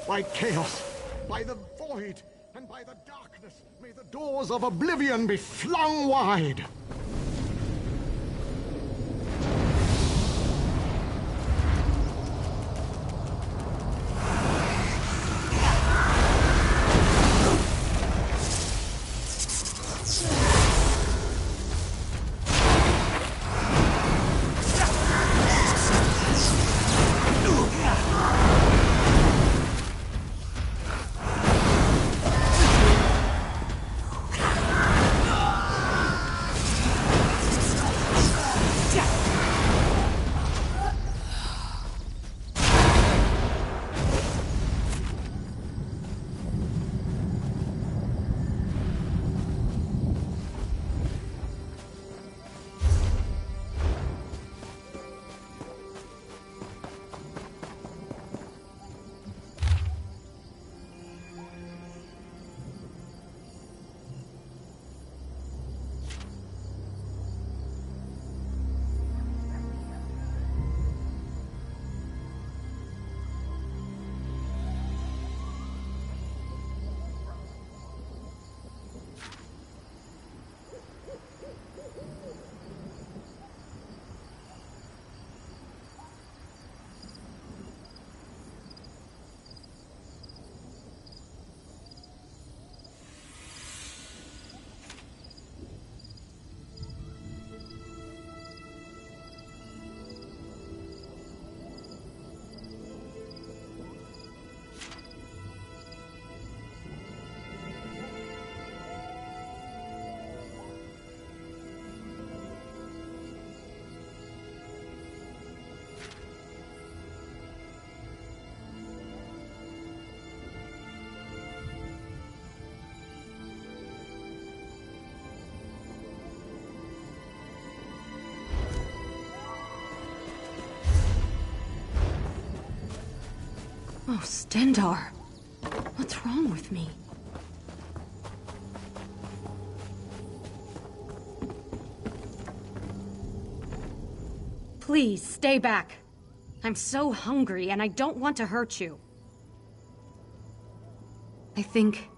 by chaos, by the void, and by the darkness. May the doors of oblivion be flung wide. Oh, Stendarr. What's wrong with me? Please, stay back. I'm so hungry, and I don't want to hurt you. I think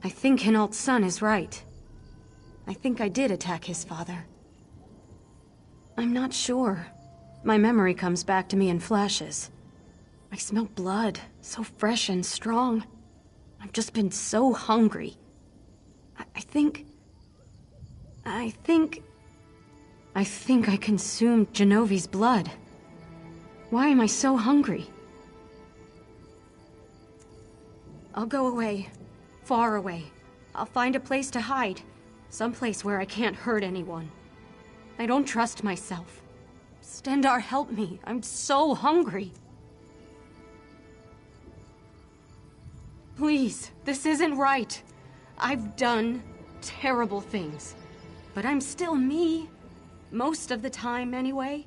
Hinault's son is right. I think I did attack his father. I'm not sure. My memory comes back to me in flashes. I smell blood, so fresh and strong. I've just been so hungry. I think I consumed Genovi's blood. Why am I so hungry? I'll go away. Far away. I'll find a place to hide. Someplace where I can't hurt anyone. I don't trust myself. Stendarr, help me. I'm so hungry. Please, this isn't right. I've done terrible things. But I'm still me. Most of the time, anyway.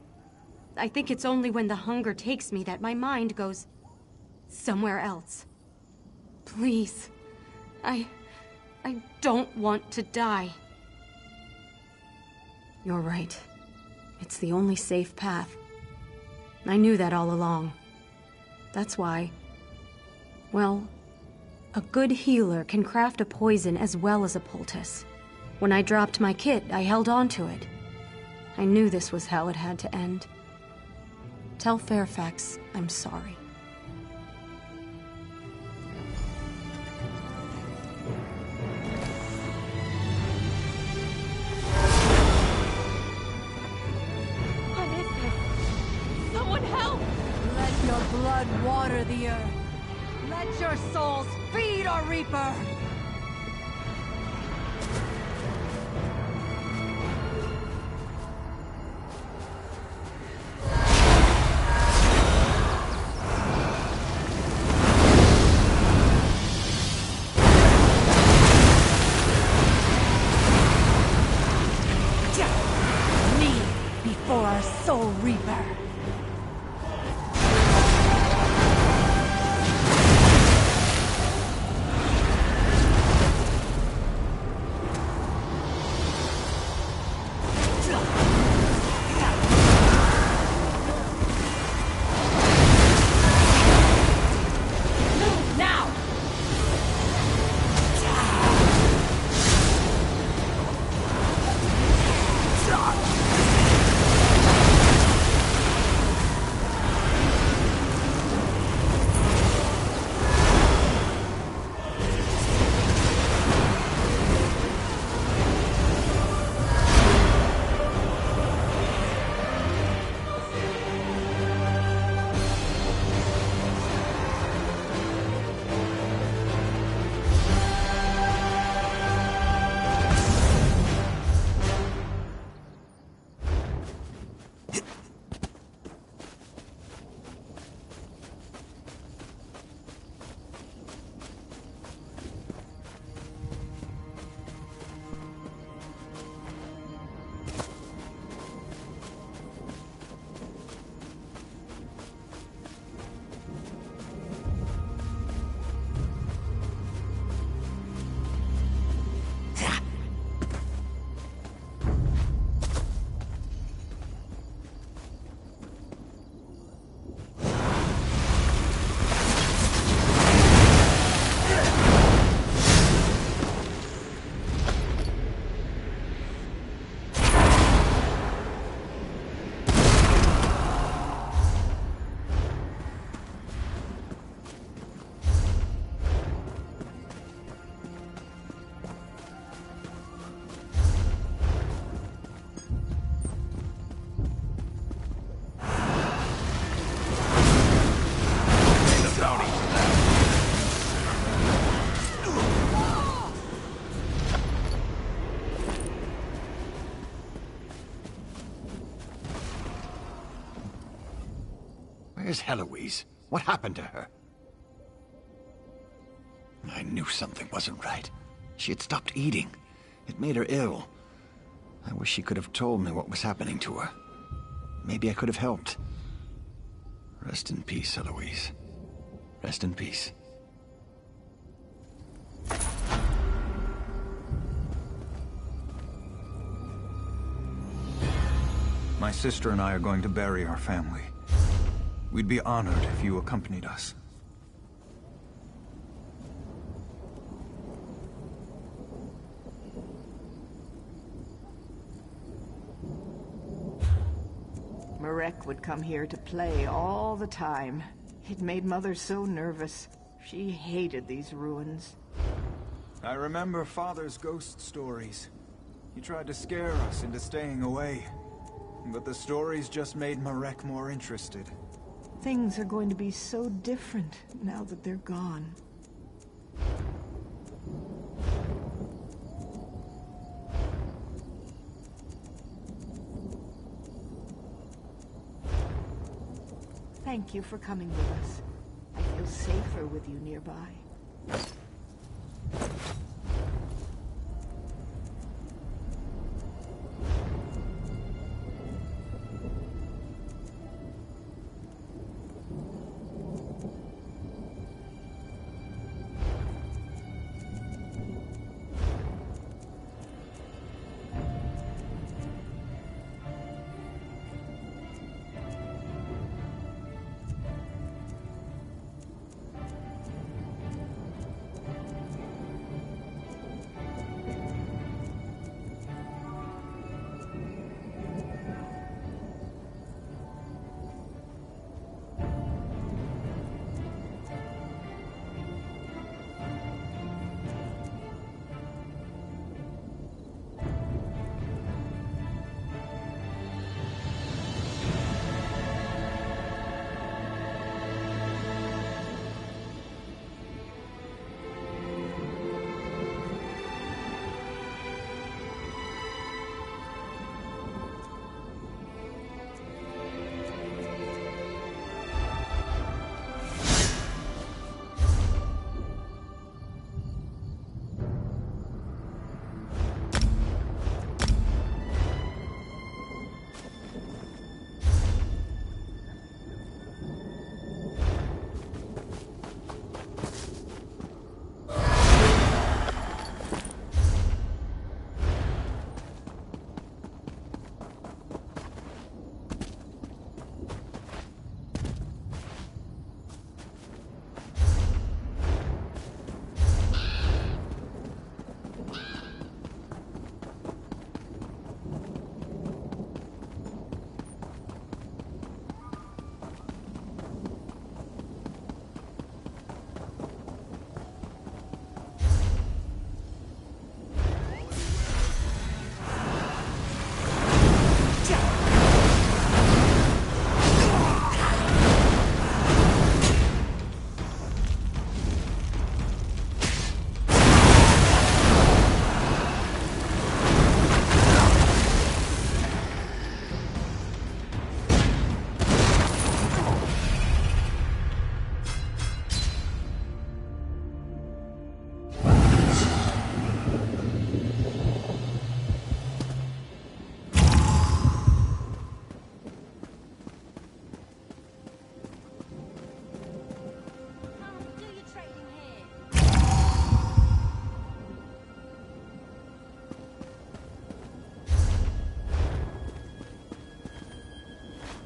I think it's only when the hunger takes me that my mind goes somewhere else. Please. I don't want to die. You're right. It's the only safe path. I knew that all along. That's why... well, a good healer can craft a poison as well as a poultice. When I dropped my kit, I held on to it. I knew this was how it had to end. Tell Fairfax I'm sorry. What is this? Someone help! Let your blood water the earth. Let your souls feed our reaper! Me before our soul reaper. Where's Heloise? What happened to her? I knew something wasn't right. She had stopped eating. It made her ill. I wish she could have told me what was happening to her. Maybe I could have helped. Rest in peace, Heloise. Rest in peace. My sister and I are going to bury our family. We'd be honored if you accompanied us. Marek would come here to play all the time. It made Mother so nervous. She hated these ruins. I remember Father's ghost stories. He tried to scare us into staying away. But the stories just made Marek more interested. Things are going to be so different now that they're gone. Thank you for coming with us. I feel safer with you nearby.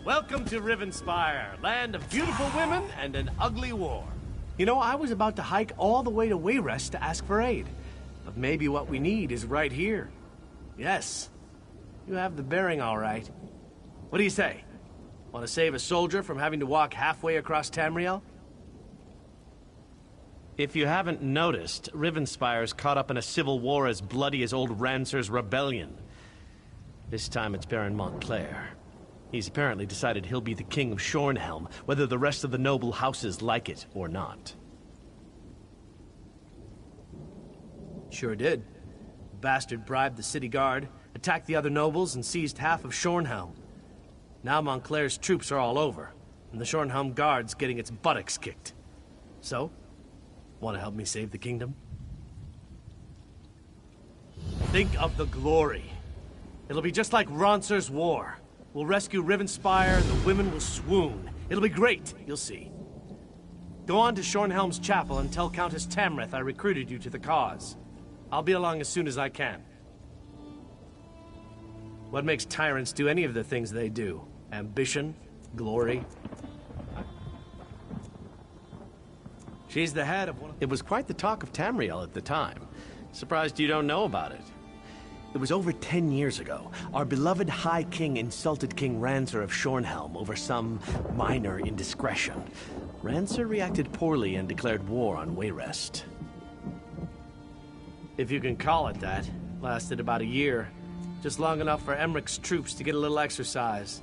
Welcome to Rivenspire, land of beautiful women and an ugly war. You know, I was about to hike all the way to Wayrest to ask for aid. But maybe what we need is right here. Yes, you have the bearing all right. What do you say? Want to save a soldier from having to walk halfway across Tamriel? If you haven't noticed, Rivenspire's caught up in a civil war as bloody as old Rancer's rebellion. This time it's Baron Montclair. He's apparently decided he'll be the king of Shornhelm, whether the rest of the noble houses like it or not. Sure did. The bastard bribed the city guard, attacked the other nobles, and seized half of Shornhelm. Now Montclair's troops are all over. and the Shornhelm Guard's getting its buttocks kicked. So, want to help me save the kingdom? Think of the glory. It'll be just like Ronser's war. We'll rescue Rivenspire, the women will swoon. It'll be great, you'll see. Go on to Shornhelm's chapel and tell Countess Tamrith I recruited you to the cause. I'll be along as soon as I can. What makes tyrants do any of the things they do? Ambition? Glory? She's the head of one of... It was quite the talk of Tamriel at the time. Surprised you don't know about it. It was over 10 years ago. Our beloved High King insulted King Ranser of Shornhelm over some minor indiscretion. Ranser reacted poorly and declared war on Wayrest. If you can call it that. Lasted about a year. Just long enough for Emmerich's troops to get a little exercise.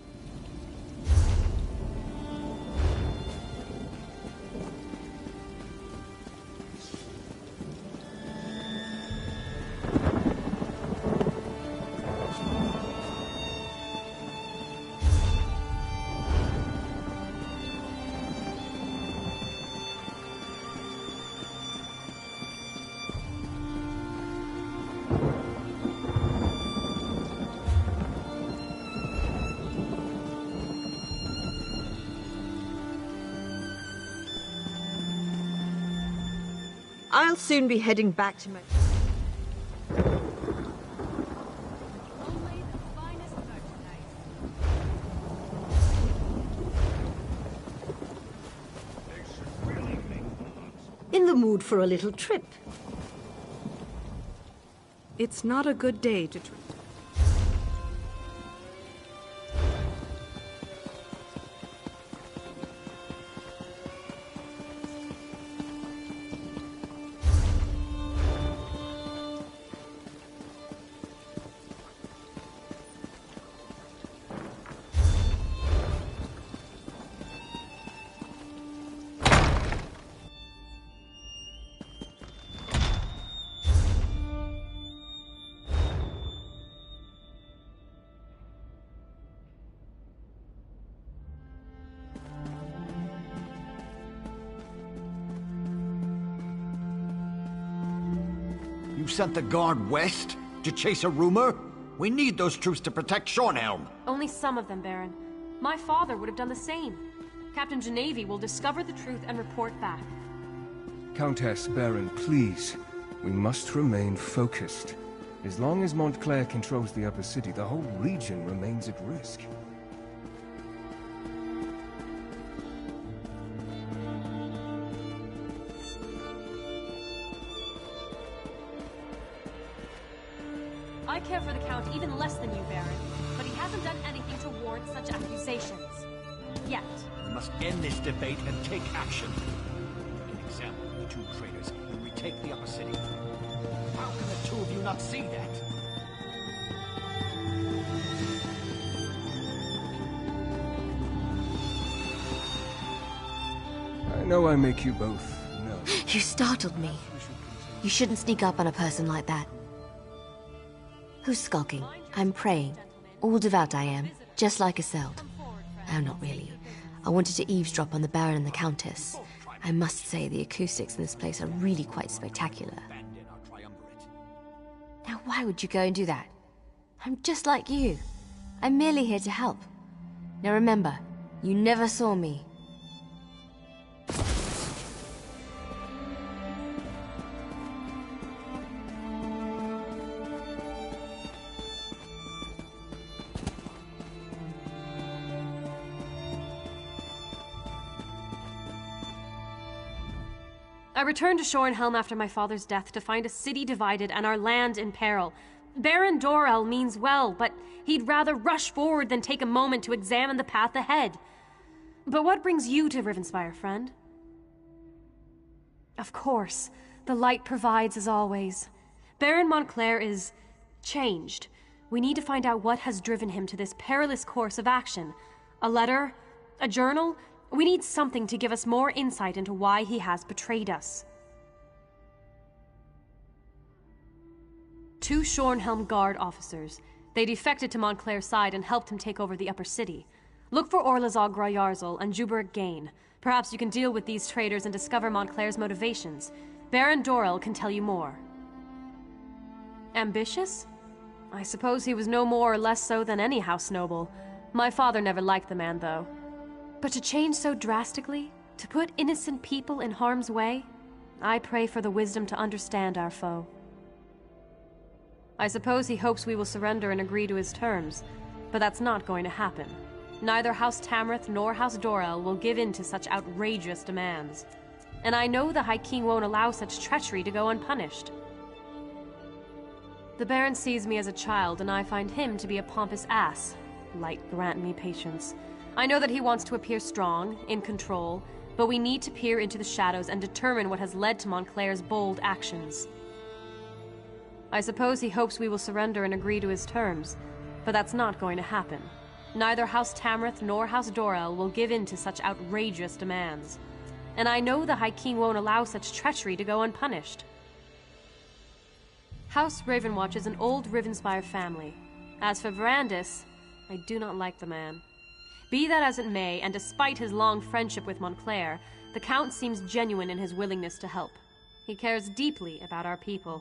I'll soon be heading back to my... In the mood for a little trip. It's not a good day to trip. You sent the guard west to chase a rumor? We need those troops to protect Shornhelm. Only some of them, Baron. My father would have done the same. Captain Genevieve will discover the truth and report back. Countess, Baron, please. We must remain focused. As long as Montclair controls the upper city, the whole region remains at risk. I care for the Count even less than you, Baron, but he hasn't done anything to warrant such accusations. Yet. We must end this debate and take action. An example of the two traitors and retake the upper city. How can the two of you not see that? I know I make you both know. You startled me. You shouldn't sneak up on a person like that. Who's skulking? I'm praying. All devout I am, just like a Seld. Oh, not really. I wanted to eavesdrop on the Baron and the Countess. I must say the acoustics in this place are really quite spectacular. Now why would you go and do that? I'm just like you. I'm merely here to help. Now remember, you never saw me. I returned to Shornhelm after my father's death to find a city divided and our land in peril. Baron Dorell means well, but he'd rather rush forward than take a moment to examine the path ahead. But what brings you to Rivenspire, friend? Of course, the light provides as always. Baron Montclair is changed. We need to find out what has driven him to this perilous course of action. A letter? A journal? We need something to give us more insight into why he has betrayed us. 2 Shornhelm Guard officers. They defected to Montclair's side and helped him take over the upper city. Look for Orlazog Grayarzal and Juberik Gain. Perhaps you can deal with these traitors and discover Montclair's motivations. Baron Dorel can tell you more. Ambitious? I suppose he was no more or less so than any house noble. My father never liked the man, though. But to change so drastically? To put innocent people in harm's way? I pray for the wisdom to understand our foe. I suppose he hopes we will surrender and agree to his terms, but that's not going to happen. Neither House Tamrith nor House Dorel will give in to such outrageous demands. And I know the High King won't allow such treachery to go unpunished. The Baron sees me as a child, and I find him to be a pompous ass. Light grant me patience. I know that he wants to appear strong, in control, but we need to peer into the shadows and determine what has led to Montclair's bold actions. I suppose he hopes we will surrender and agree to his terms, but that's not going to happen. Neither House Tamrith nor House Dorel will give in to such outrageous demands. And I know the High King won't allow such treachery to go unpunished. House Ravenwatch is an old Rivenspire family. As for Verandis, I do not like the man. Be that as it may, and despite his long friendship with Montclair, the Count seems genuine in his willingness to help. He cares deeply about our people.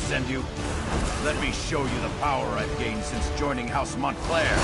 send you? Let me show you the power I've gained since joining House Montclair.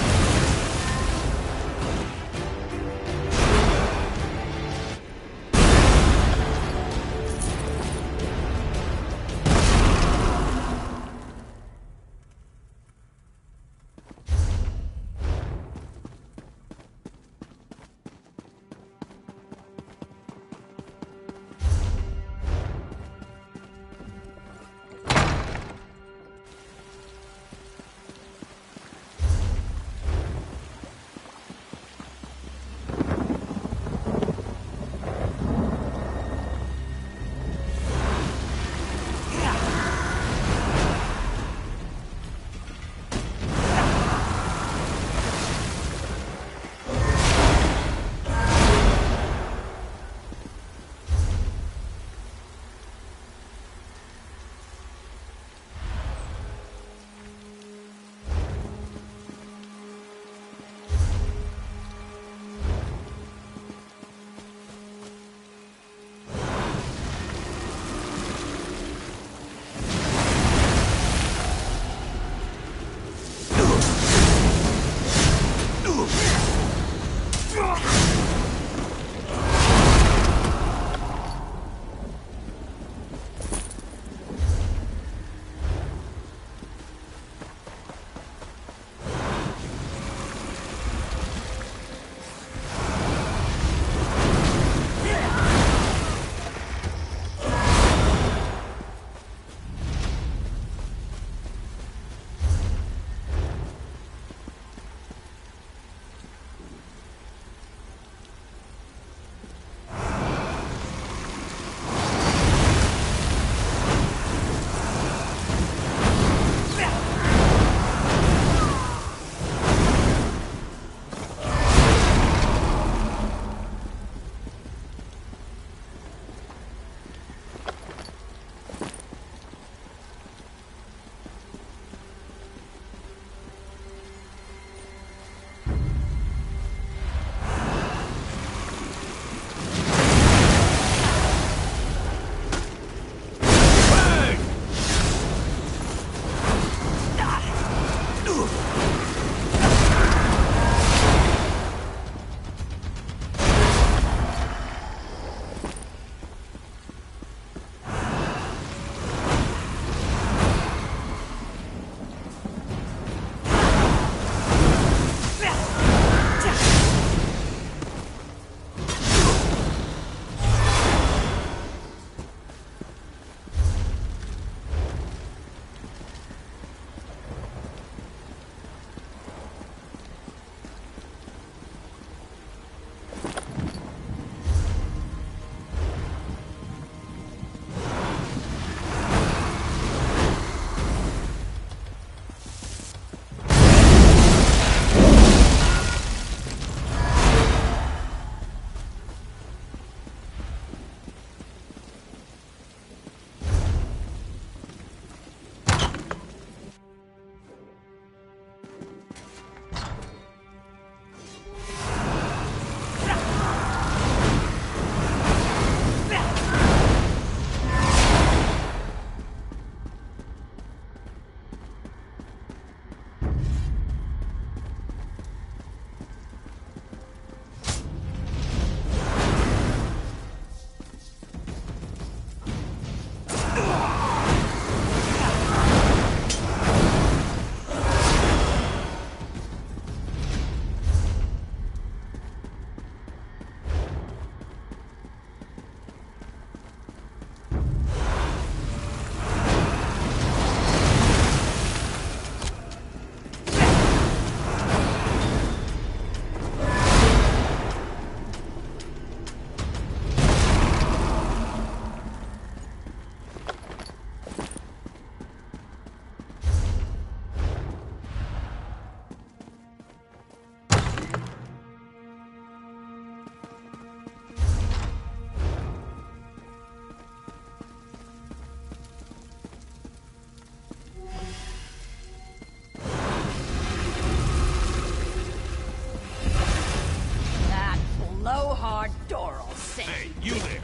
You there!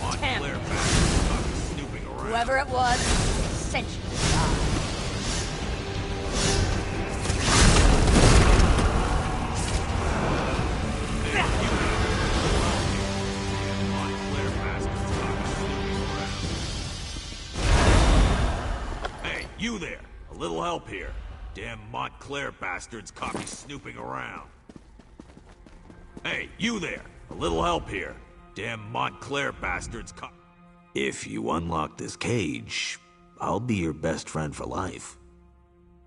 Montclair bastards not snooping around. Whoever it was, essentially died. Hey, you there! A little help here. Damn Montclair bastards caught me snooping around. Hey, you there! A little help here. Damn Montclair bastards caught... If you unlock this cage, I'll be your best friend for life.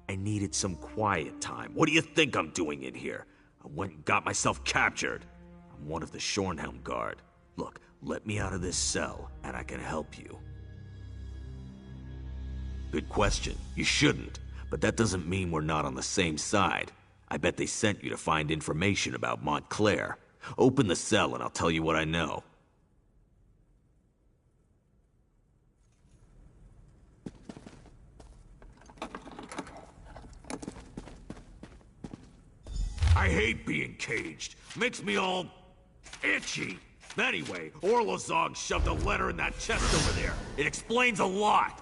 I needed some quiet time. What do you think I'm doing in here? I went and got myself captured. I'm one of the Shornhelm Guard. Look, let me out of this cell, and I can help you. Good question. You shouldn't. But that doesn't mean we're not on the same side. I bet they sent you to find information about Montclair. Open the cell and I'll tell you what I know. I hate being caged. Makes me all itchy. Anyway, Orlozog shoved a letter in that chest over there. It explains a lot.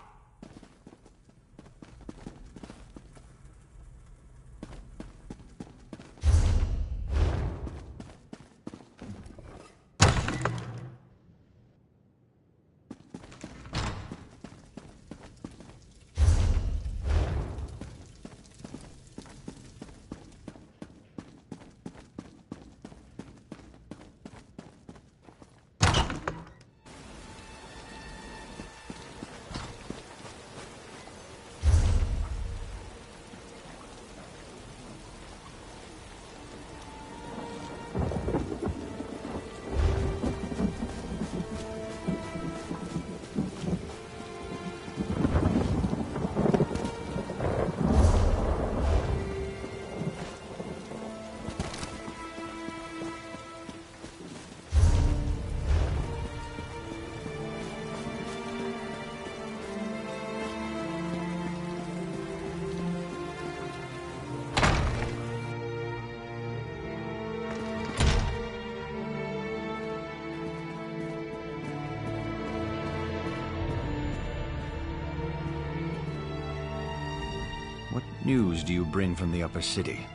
What news do you bring from the upper city?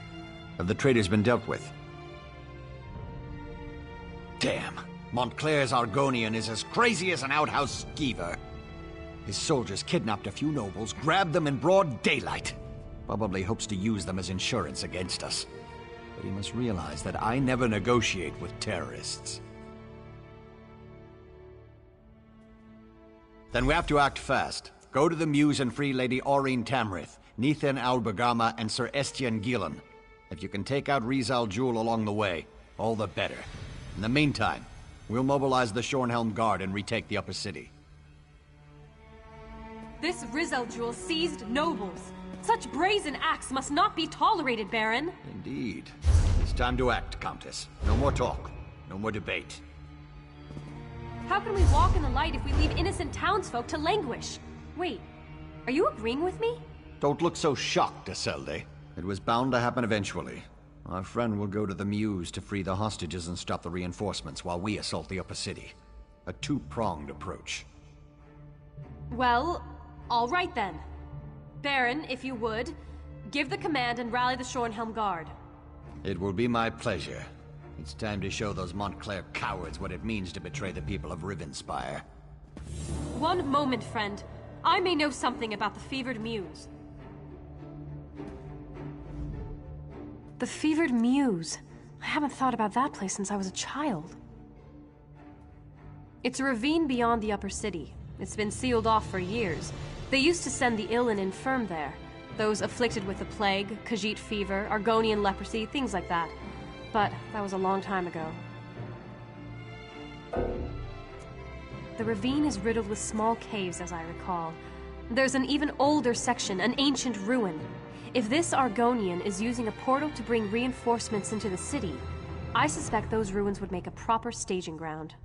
Have the traitors been dealt with? Damn! Montclair's Argonian is as crazy as an outhouse skeever. His soldiers kidnapped a few nobles, grabbed them in broad daylight. Probably hopes to use them as insurance against us. But he must realize that I never negotiate with terrorists. Then we have to act fast. Go to the Mews and free Lady Aureen Tamrith, Nethan Albergama, and Sir Estienne Gillen. If you can take out Rizal Jewel along the way, all the better. In the meantime, we'll mobilize the Shornhelm Guard and retake the upper city. This Rizal Jewel seized nobles. Such brazen acts must not be tolerated, Baron. Indeed. It's time to act, Countess. No more talk. No more debate. How can we walk in the light if we leave innocent townsfolk to languish? Wait, are you agreeing with me? Don't look so shocked, Isolde. It was bound to happen eventually. Our friend will go to the Mews to free the hostages and stop the reinforcements while we assault the upper city. A two-pronged approach. Well, all right then. Baron, if you would, give the command and rally the Shornhelm Guard. It will be my pleasure. It's time to show those Montclair cowards what it means to betray the people of Rivenspire. One moment, friend. I may know something about the Fevered Mews. The Fevered Mews. I haven't thought about that place since I was a child. It's a ravine beyond the upper city. It's been sealed off for years. They used to send the ill and infirm there. Those afflicted with the plague, Khajiit fever, Argonian leprosy, things like that. But that was a long time ago. The ravine is riddled with small caves, as I recall. There's an even older section, an ancient ruin. If this Argonian is using a portal to bring reinforcements into the city, I suspect those ruins would make a proper staging ground.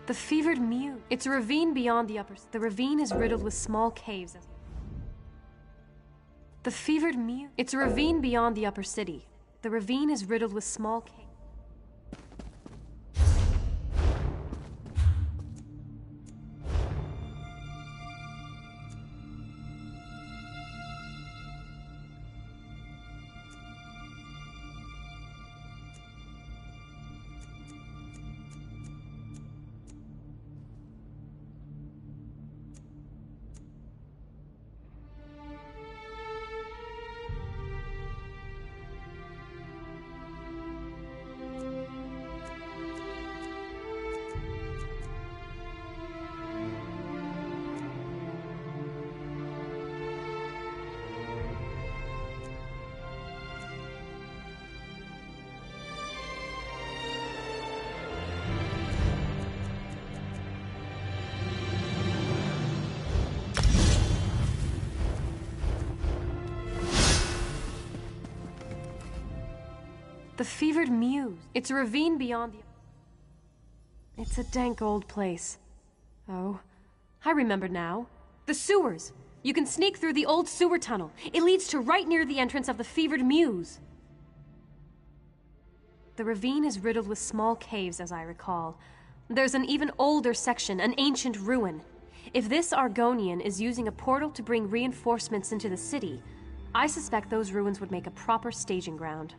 The Fevered Mew. It's a ravine beyond the upper... The ravine is riddled with small caves. The Fevered Mew. It's a ravine beyond the upper city. The ravine is riddled with small caves. The fevered muse. It's a ravine beyond the... It's a dank old place. Oh, I remember now. The sewers. You can sneak through the old sewer tunnel. It leads to right near the entrance of the fevered muse. The ravine is riddled with small caves, as I recall. There's an even older section, an ancient ruin. If this Argonian is using a portal to bring reinforcements into the city, I suspect those ruins would make a proper staging ground.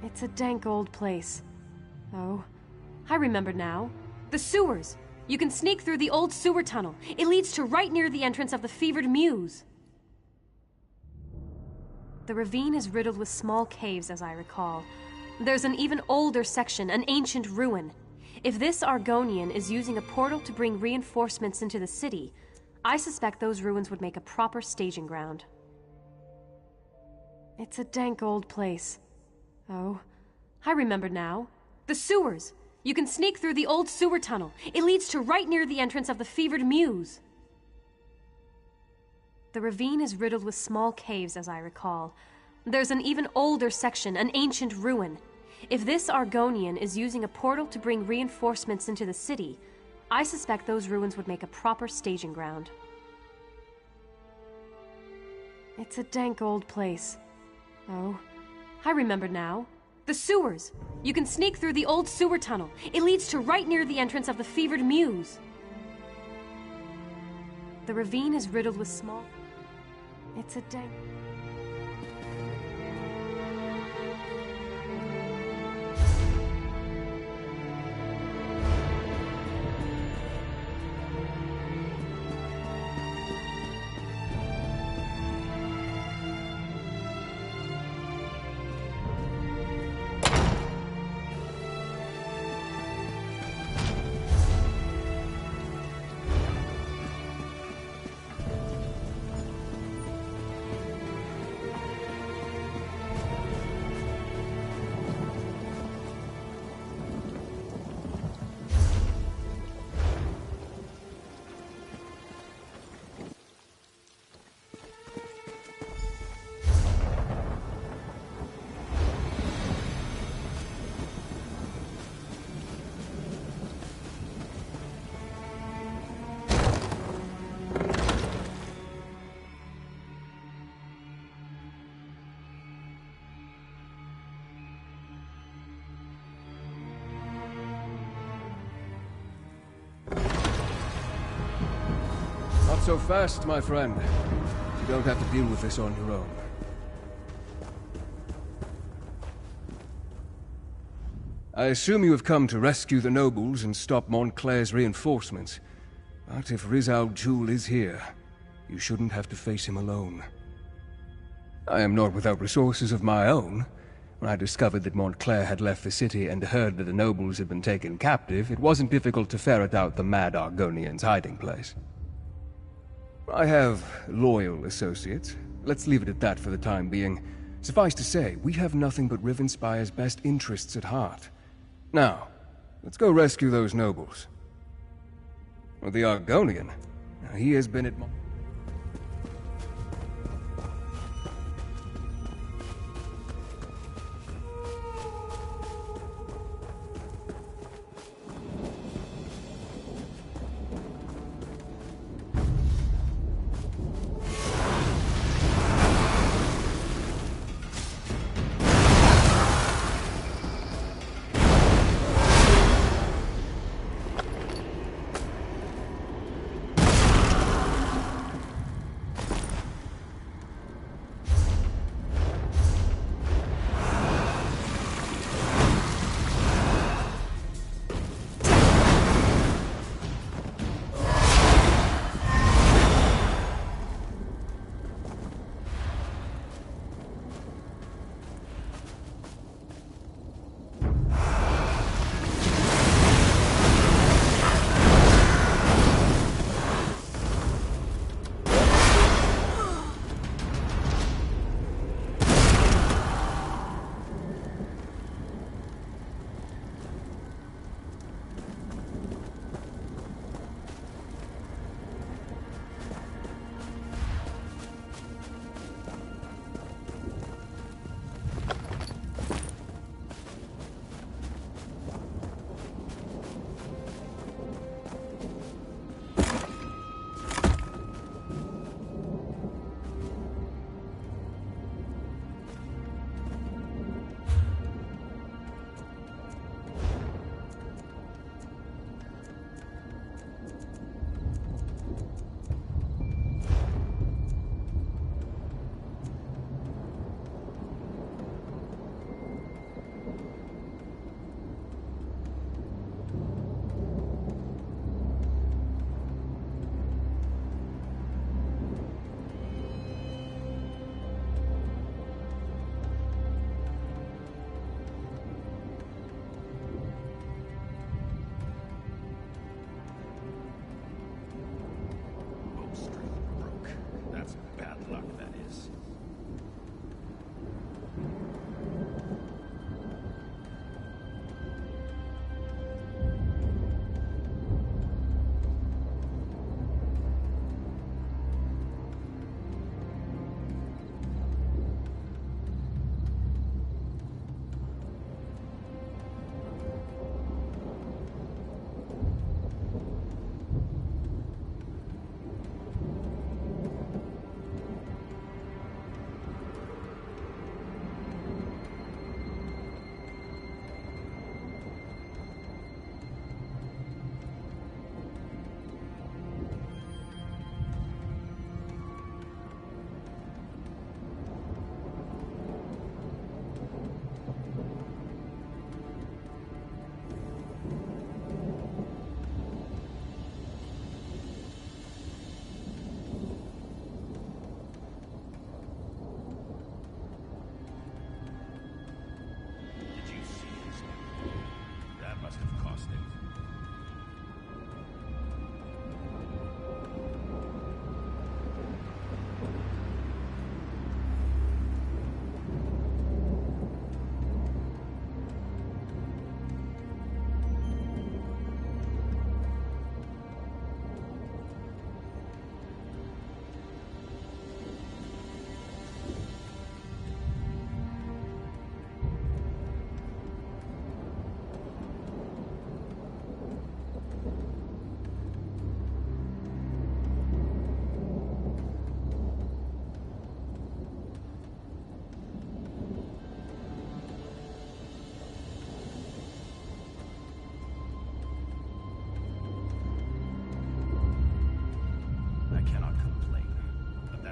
It's a dank old place. Oh, I remember now. The sewers. You can sneak through the old sewer tunnel. It leads to right near the entrance of the fevered muse. The ravine is riddled with small caves, as I recall. There's an even older section, an ancient ruin. If this Argonian is using a portal to bring reinforcements into the city, I suspect those ruins would make a proper staging ground. It's a dank old place. Oh, I remember now. The sewers. You can sneak through the old sewer tunnel. It leads to right near the entrance of the fevered muse. The ravine is riddled with small caves, as I recall. There's an even older section, an ancient ruin. If this Argonian is using a portal to bring reinforcements into the city, I suspect those ruins would make a proper staging ground. It's a dank old place. Oh, I remember now. The sewers. You can sneak through the old sewer tunnel. It leads to right near the entrance of the fevered muse. The ravine is riddled with small... It's a dank... Not so fast, my friend. You don't have to deal with this on your own. I assume you have come to rescue the nobles and stop Montclair's reinforcements. But if Riz al-Jul is here, you shouldn't have to face him alone. I am not without resources of my own. When I discovered that Montclair had left the city and heard that the nobles had been taken captive, it wasn't difficult to ferret out the mad Argonian's hiding place. I have loyal associates. Let's leave it at that for the time being. Suffice to say, we have nothing but Rivenspire's best interests at heart. Now, let's go rescue those nobles. Well, the Argonian, he has been at...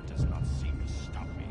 That does not seem to stop me.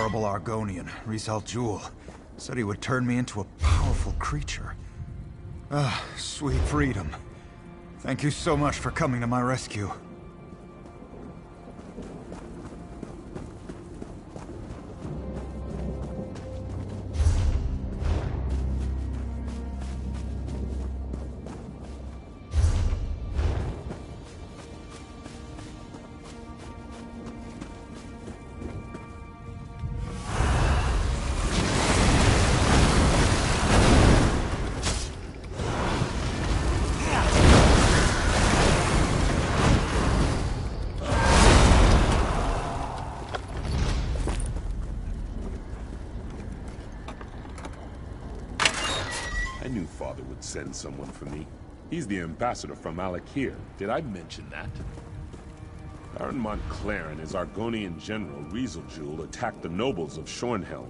horrible Argonian, Rizal Jewel, said he would turn me into a powerful creature. Ah, sweet freedom. Thank you so much for coming to my rescue. I knew Father would send someone for me. He's the ambassador from Alakir. Did I mention that? Baron Montclair and his Argonian general, Rieseljul, attacked the nobles of Schornhelm.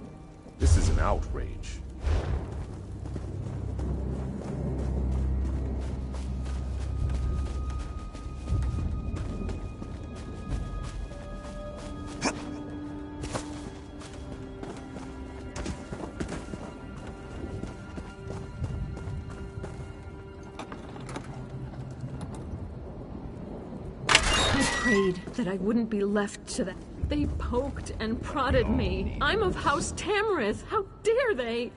This is an outrage. That I wouldn't be left to that. They poked and prodded me. I'm of House Tamrith. How dare they?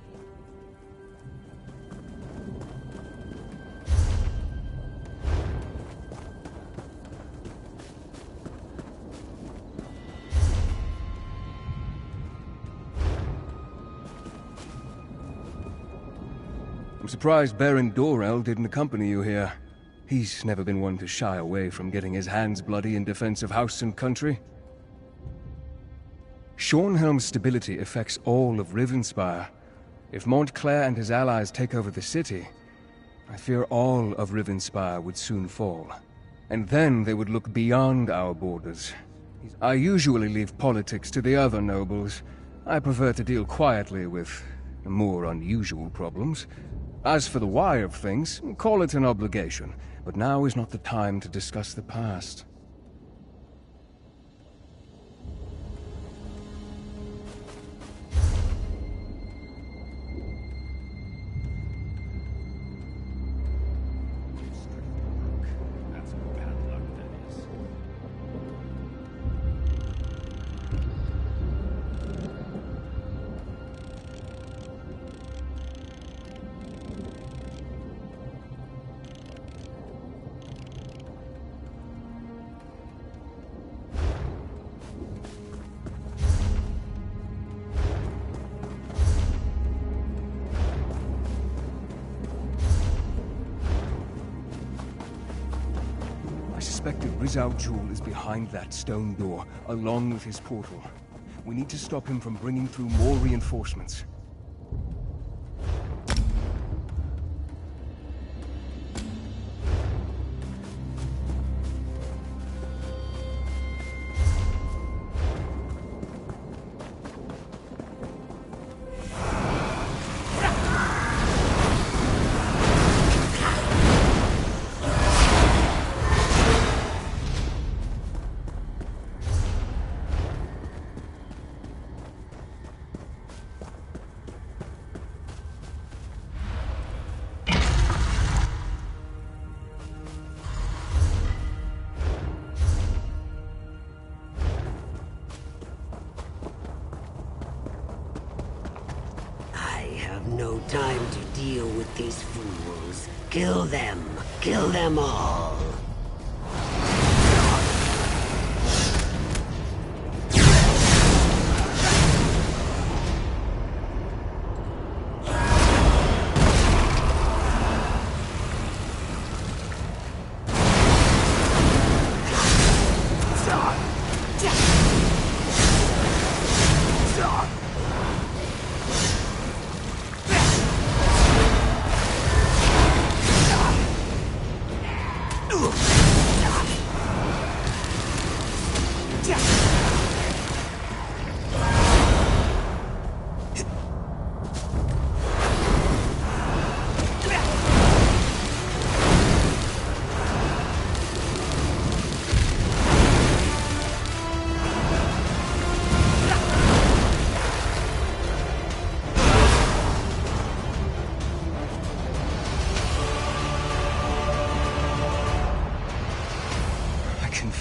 I'm surprised Baron Dorel didn't accompany you here. He's never been one to shy away from getting his hands bloody in defense of house and country. Schornhelm's stability affects all of Rivenspire. If Montclair and his allies take over the city, I fear all of Rivenspire would soon fall. And then they would look beyond our borders. I usually leave politics to the other nobles. I prefer to deal quietly with more unusual problems. As for the why of things, call it an obligation. But now is not the time to discuss the past. Rieseljul is behind that stone door, along with his portal. We need to stop him from bringing through more reinforcements. Time to deal with these fools. Kill them. Kill them all.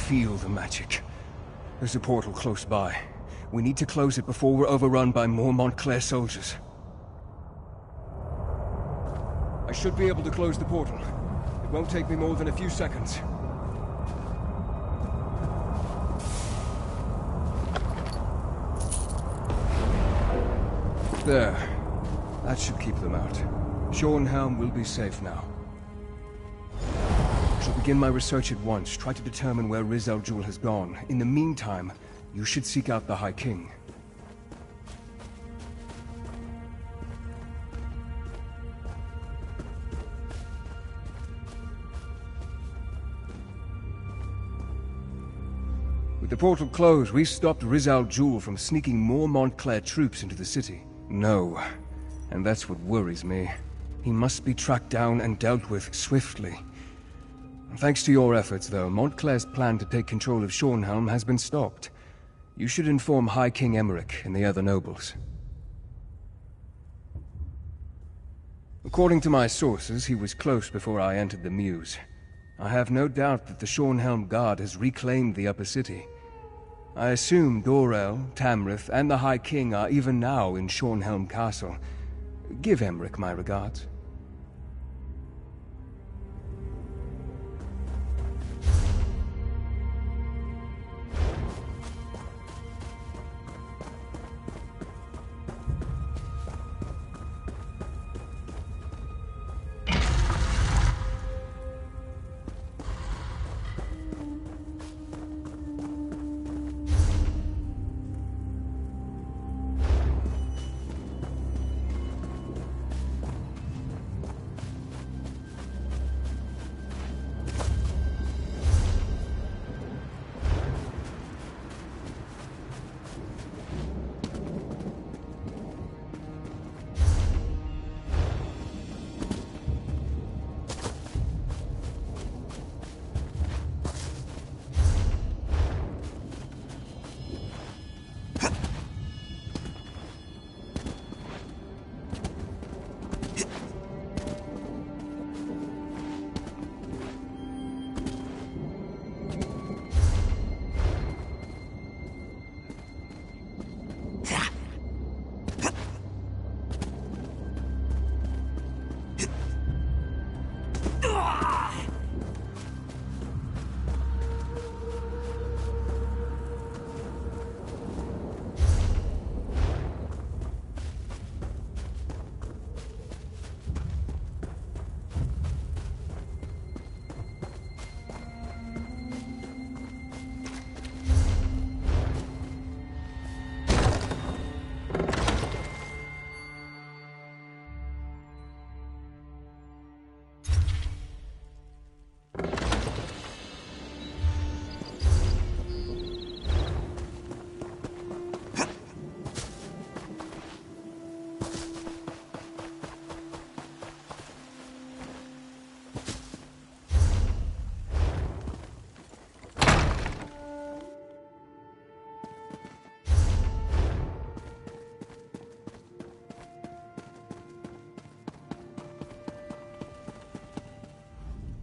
Feel the magic. There's a portal close by. We need to close it before we're overrun by more Montclair soldiers. I should be able to close the portal. It won't take me more than a few seconds. There. That should keep them out. Schornhelm will be safe now. I shall begin my research at once, try to determine where Rieseljul has gone. In the meantime, you should seek out the High King. With the portal closed, we stopped Rizal Jul from sneaking more Montclair troops into the city. No. And that's what worries me. He must be tracked down and dealt with swiftly. Thanks to your efforts, though, Montclair's plan to take control of Shornhelm has been stopped. You should inform High King Emmerich and the other nobles. According to my sources, he was close before I entered the Mews. I have no doubt that the Shornhelm Guard has reclaimed the upper city. I assume Dorel, Tamrith, and the High King are even now in Shornhelm Castle. Give Emmerich my regards.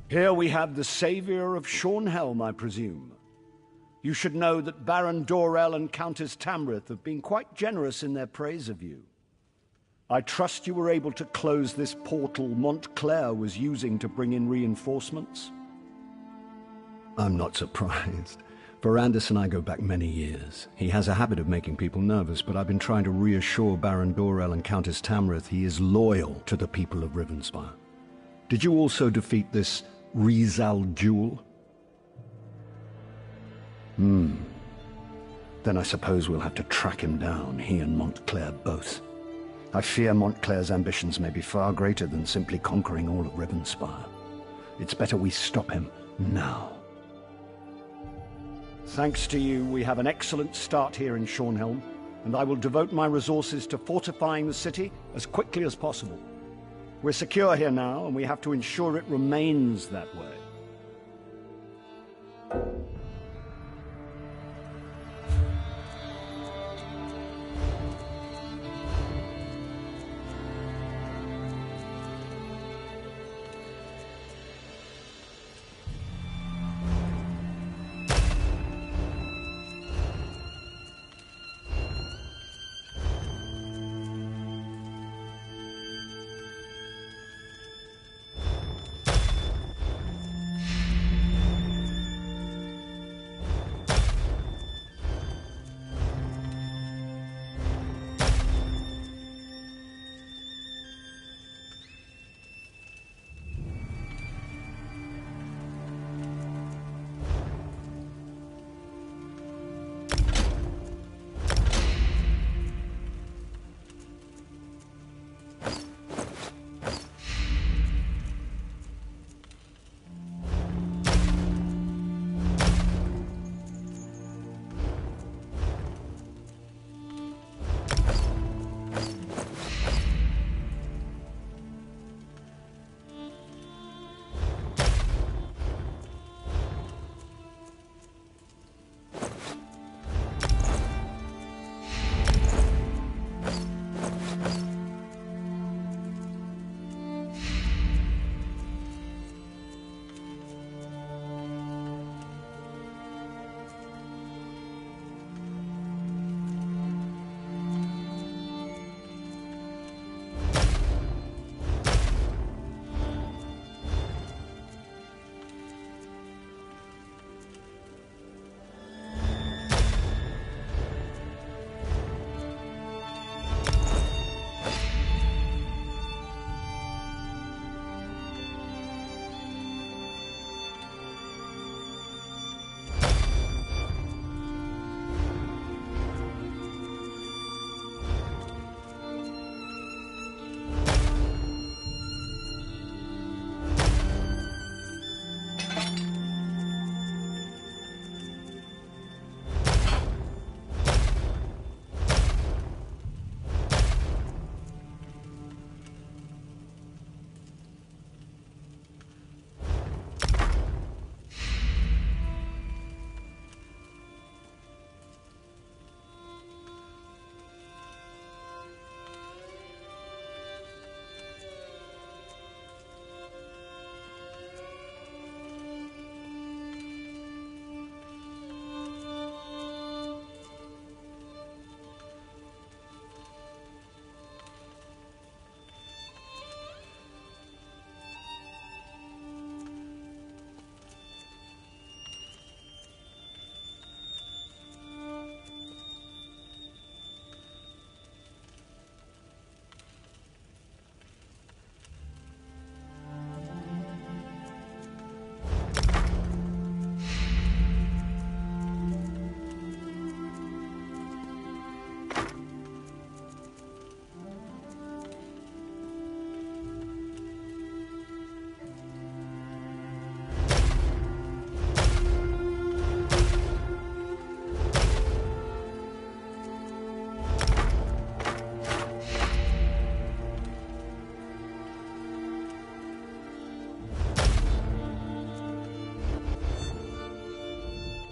Here we have the savior of Shornhelm, I presume. You should know that Baron Dorel and Countess Tamrith have been quite generous in their praise of you. I trust you were able to close this portal Montclair was using to bring in reinforcements? I'm not surprised. Verandis and I go back many years. He has a habit of making people nervous, but I've been trying to reassure Baron Dorel and Countess Tamrith he is loyal to the people of Rivenspire. Did you also defeat this Rizal Jul? Then I suppose we'll have to track him down, he and Montclair both. I fear Montclair's ambitions may be far greater than simply conquering all of Rivenspire. It's better we stop him now. Thanks to you, we have an excellent start here in Shornhelm, and I will devote my resources to fortifying the city as quickly as possible. We're secure here now, and we have to ensure it remains that way.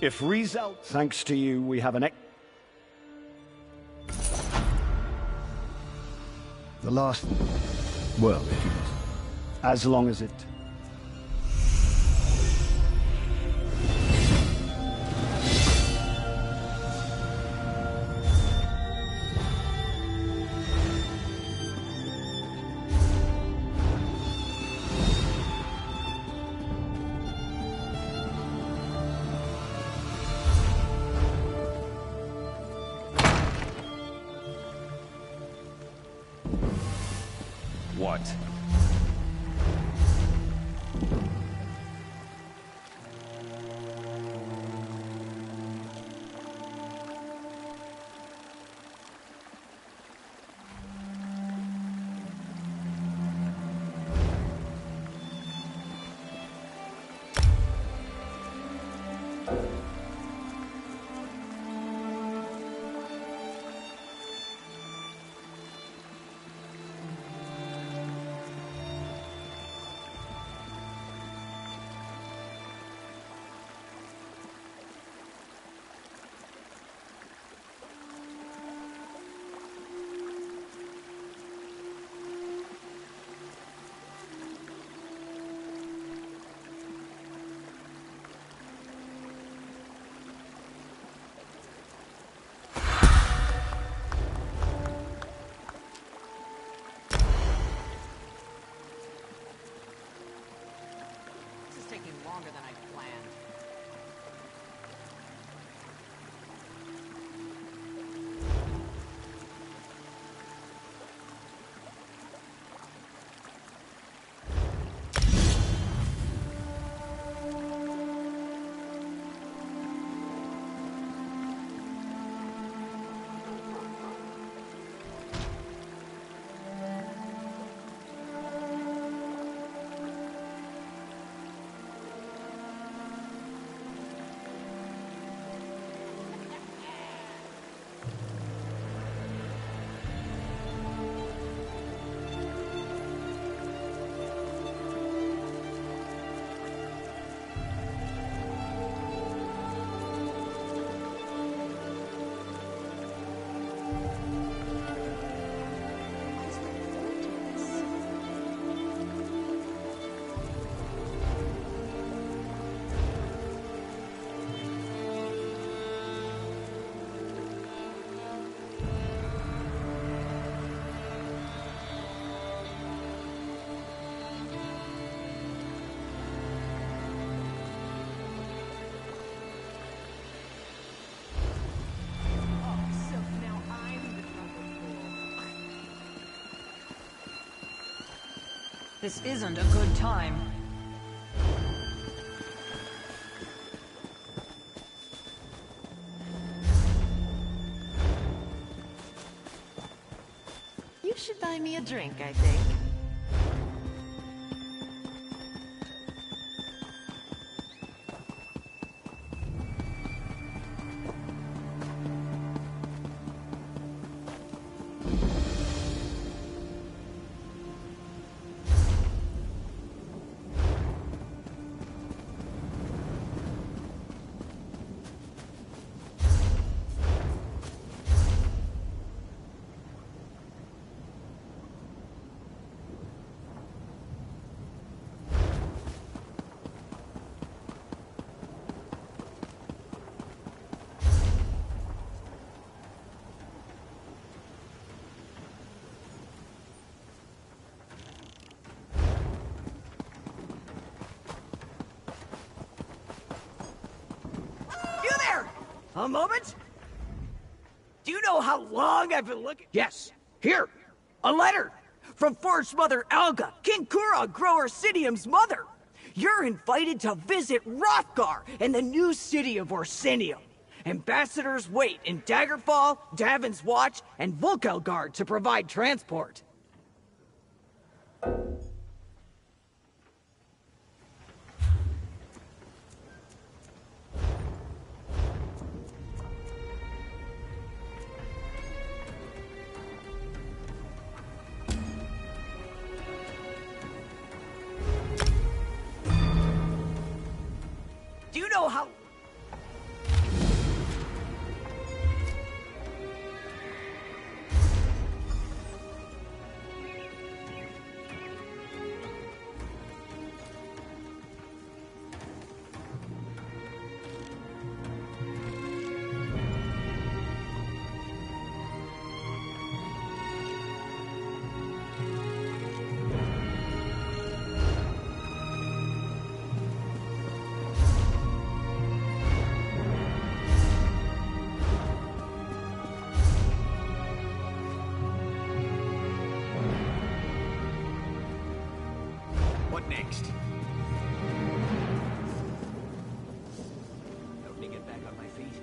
If result, thanks to you, we have an The last... Well, if you must. As long as it... What? Longer than I planned. This isn't a good time. You should buy me a drink, I think. A moment? Do you know how long I've been looking? Yes. Here. A letter. From Forge Mother Alga, Kinkura Grower Sidium's mother. You're invited to visit Rothgar and the new city of Orsinium. Ambassadors wait in Daggerfall, Davin's Watch, and Volkelgard to provide transport. Do you know how... next. Help me get back on my feet.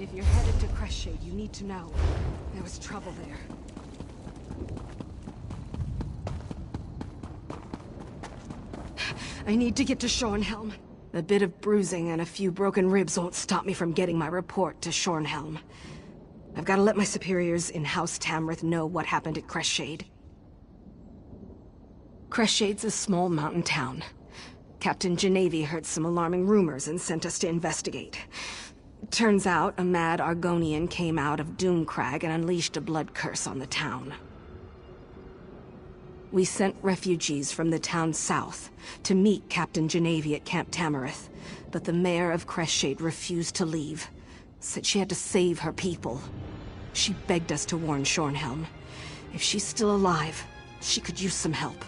If you're headed to Crestshade, you need to know. There was trouble there. I need to get to Shornhelm. A bit of bruising and a few broken ribs won't stop me from getting my report to Shornhelm. I've got to let my superiors in House Tamrith know what happened at Crestshade. Crestshade's a small mountain town. Captain Genevieve heard some alarming rumors and sent us to investigate. Turns out a mad Argonian came out of Doomcrag and unleashed a blood curse on the town. We sent refugees from the town south to meet Captain Genevieve at Camp Tamrith, but the mayor of Crestshade refused to leave. Said she had to save her people. She begged us to warn Shornhelm. If she's still alive, she could use some help.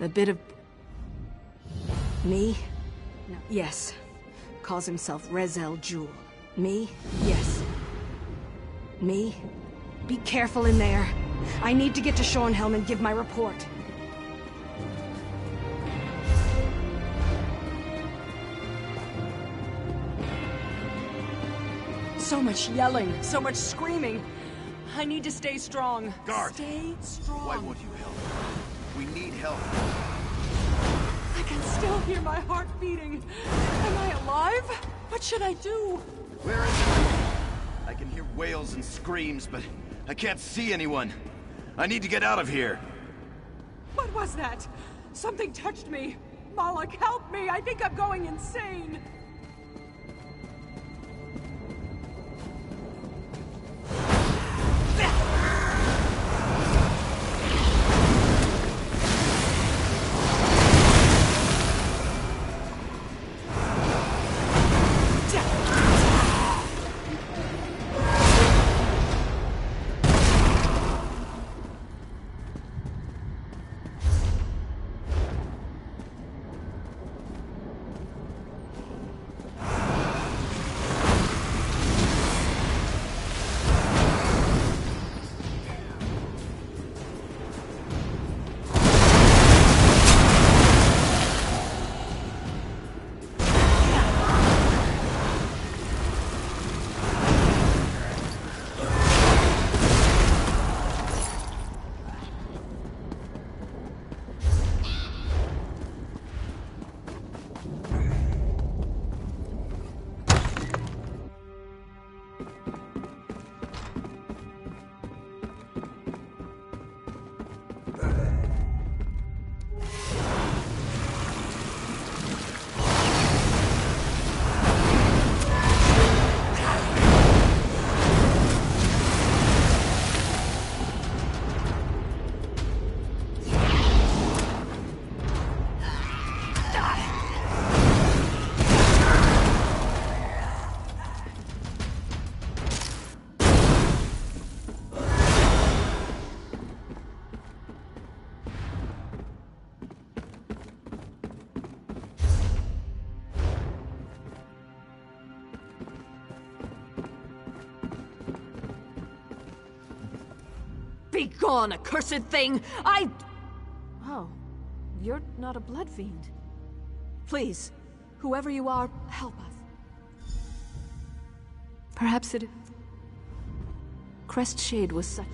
A bit of... Me? No. Yes. Calls himself Rezel Jewel. Me? Yes. Me? Be careful in there. I need to get to Shornhelm and give my report. So much yelling, so much screaming. I need to stay strong. Guard! Stay strong. Why won't you help? We need help. I can still hear my heart beating. Am I alive? What should I do? Where is it? I can hear wails and screams, but I can't see anyone. I need to get out of here. What was that? Something touched me. Malak, help me! I think I'm going insane! Be gone, accursed thing! Oh, you're not a blood fiend. Please, whoever you are, help us. Perhaps it... Crestshade was such...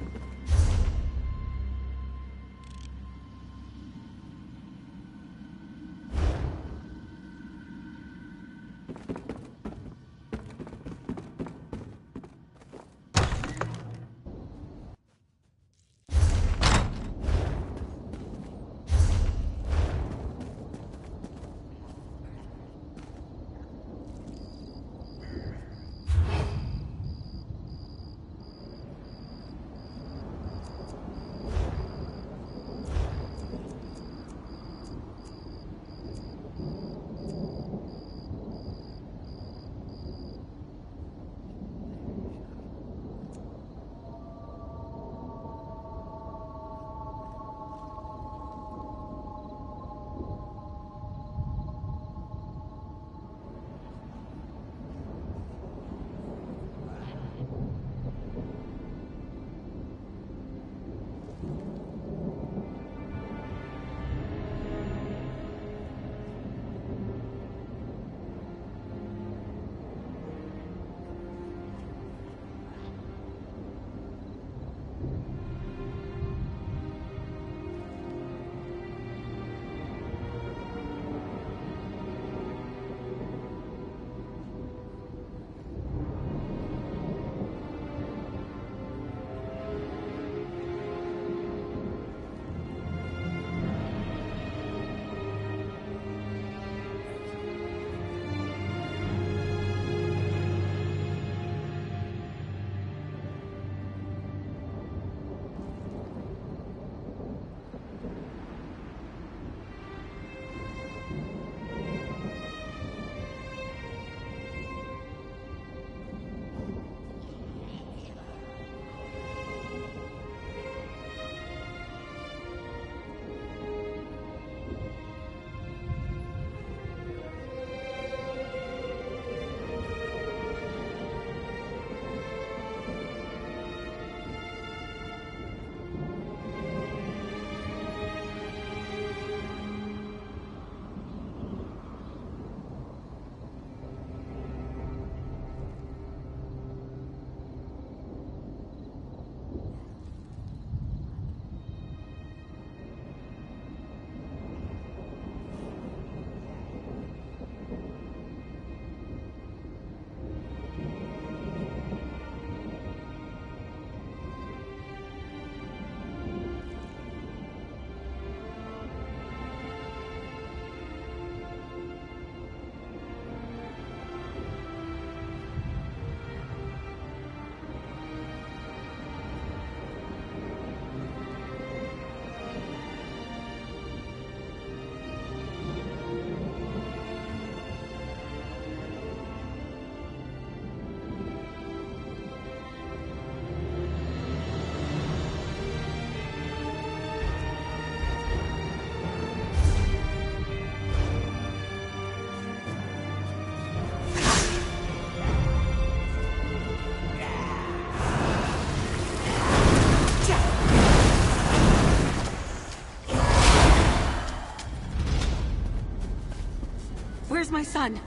Where's my son?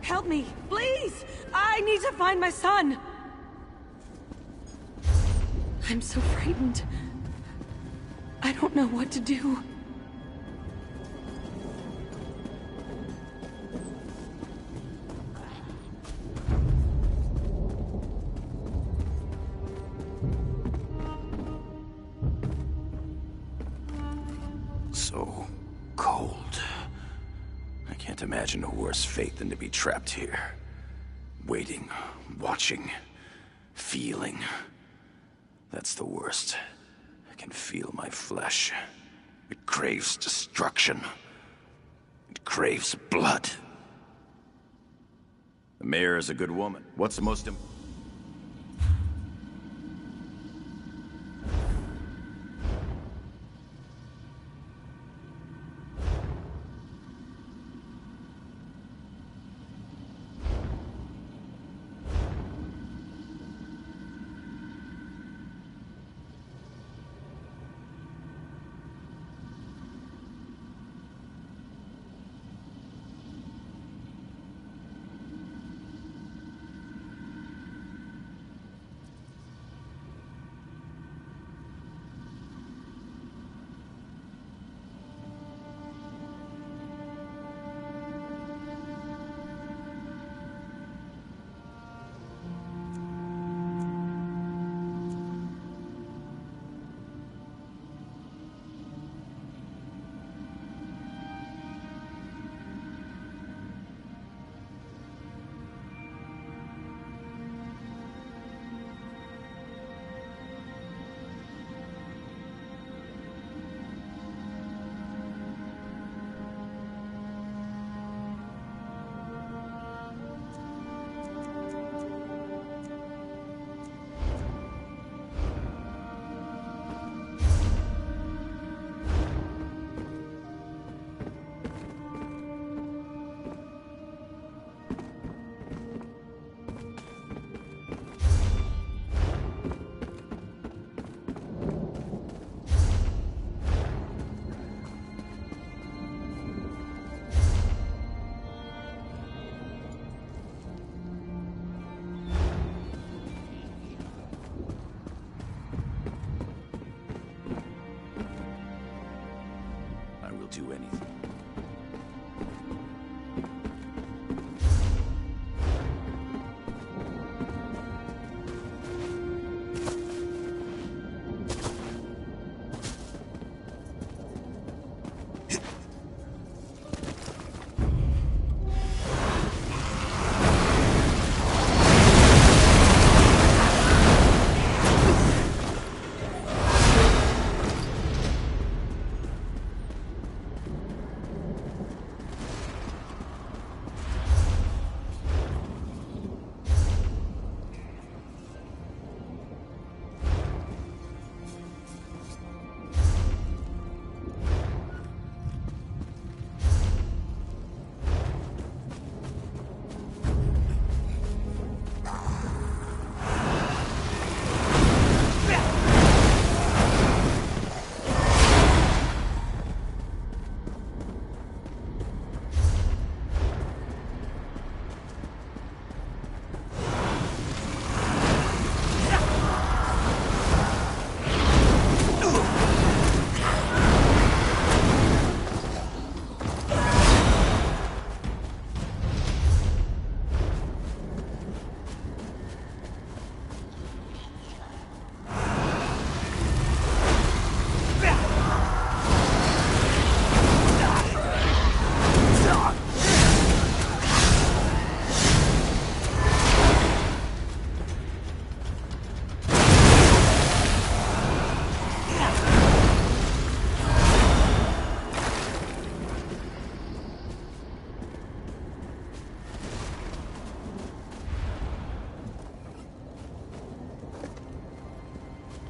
Help me, please! I need to find my son! I'm so frightened. I don't know what to do. So cold. I can't imagine a worse fate than to be trapped here. Waiting, watching, feeling. That's the worst. I can feel my flesh. It craves destruction. It craves blood. The mayor is a good woman. What's the most important? Do anything.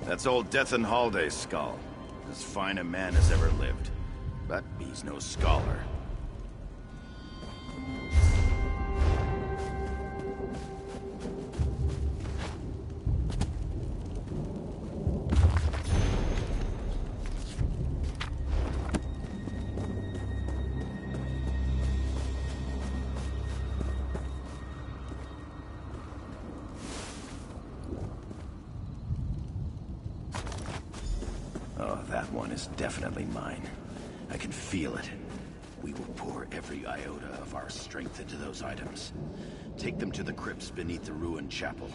That's old Death and Halday's skull. As fine a man as ever lived. But he's no scholar. is definitely mine. I can feel it. We will pour every iota of our strength into those items. Take them to the crypts beneath the ruined chapel.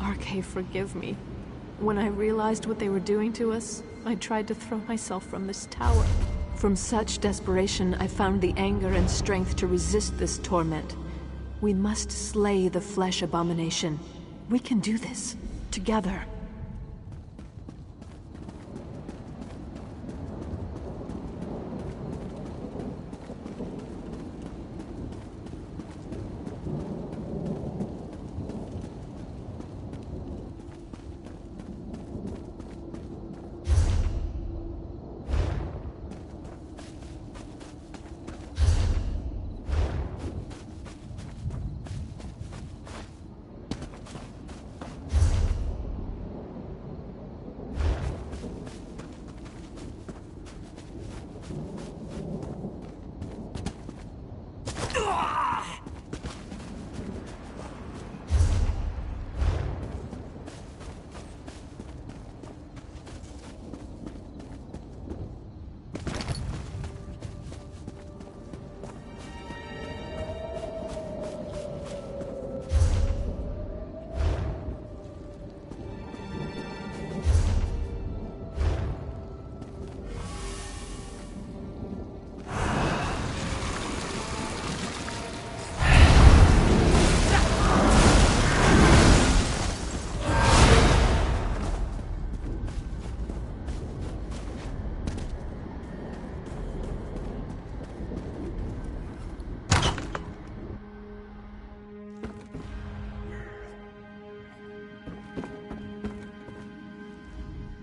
RK, forgive me. When I realized what they were doing to us, I tried to throw myself from this tower. From such desperation, I found the anger and strength to resist this torment. We must slay the flesh abomination. We can do this, together.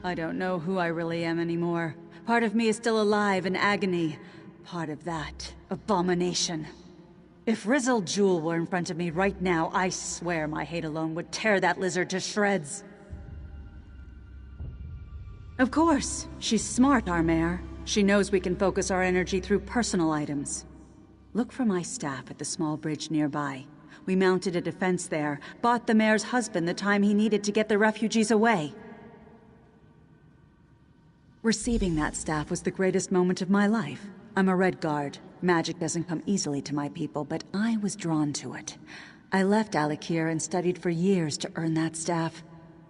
I don't know who I really am anymore. Part of me is still alive in agony. Part of that, abomination. If Rizel Jewel were in front of me right now, I swear my hate alone would tear that lizard to shreds. Of course, she's smart, our mayor. She knows we can focus our energy through personal items. Look for my staff at the small bridge nearby. We mounted a defense there, bought the mayor's husband the time he needed to get the refugees away. Receiving that staff was the greatest moment of my life. I'm a Red Guard. Magic doesn't come easily to my people, but I was drawn to it. I left Alikir and studied for years to earn that staff.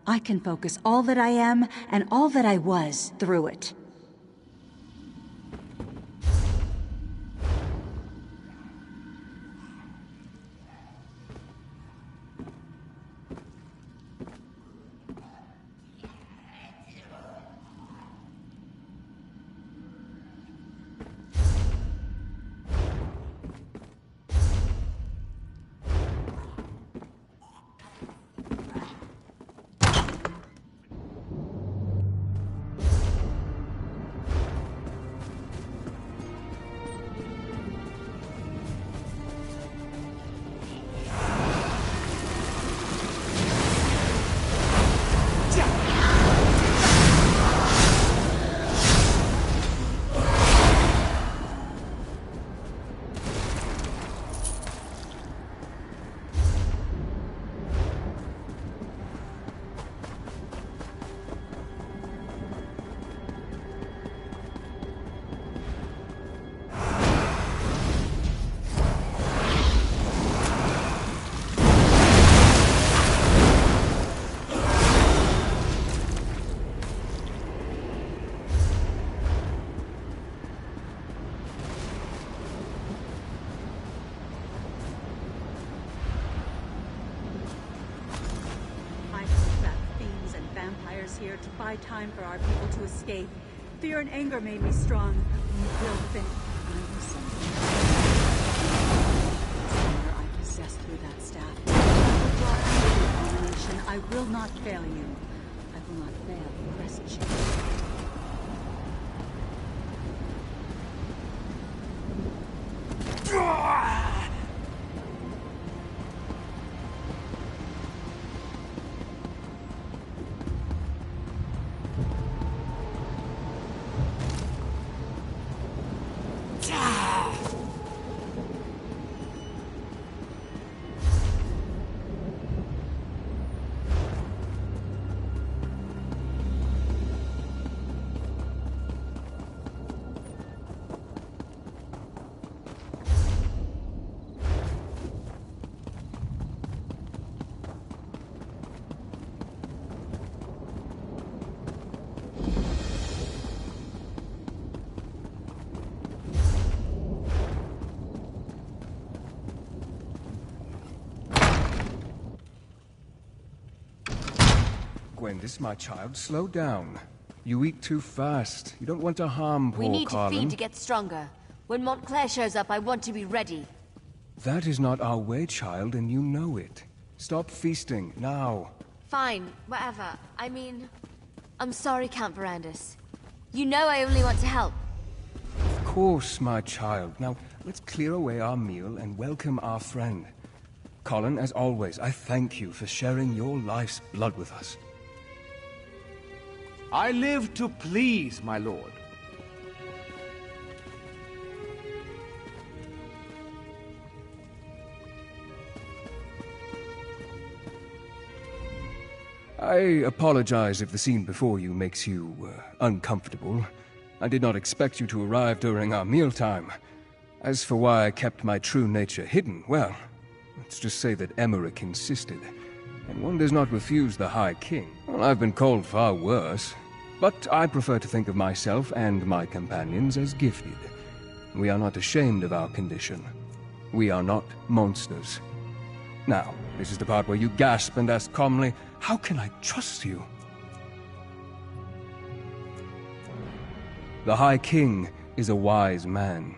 I can focus all that I am and all that I was through it. us here to buy time for our people to escape. Fear and anger made me strong. We will finish. I will send you. I possess through that staff. I will draw you to the nation. I will not fail you. I will not fail the Crescent. Gwendis, my child, slow down. You eat too fast. You don't want to harm poor We need Carlin. to feed to get stronger. When Montclair shows up, I want to be ready. That is not our way, child, and you know it. Stop feasting, now. Fine, whatever. I mean... I'm sorry, Count Verandis. You know I only want to help. Of course, my child. Now, let's clear away our meal and welcome our friend. Colin, as always, I thank you for sharing your life's blood with us. I live to please, my lord. I apologize if the scene before you makes you uncomfortable. I did not expect you to arrive during our mealtime. As for why I kept my true nature hidden, well, let's just say that Emmerich insisted. And one does not refuse the High King. Well, I've been called far worse. But I prefer to think of myself and my companions as gifted. We are not ashamed of our condition. We are not monsters. Now, this is the part where you gasp and ask calmly, how can I trust you? The High King is a wise man,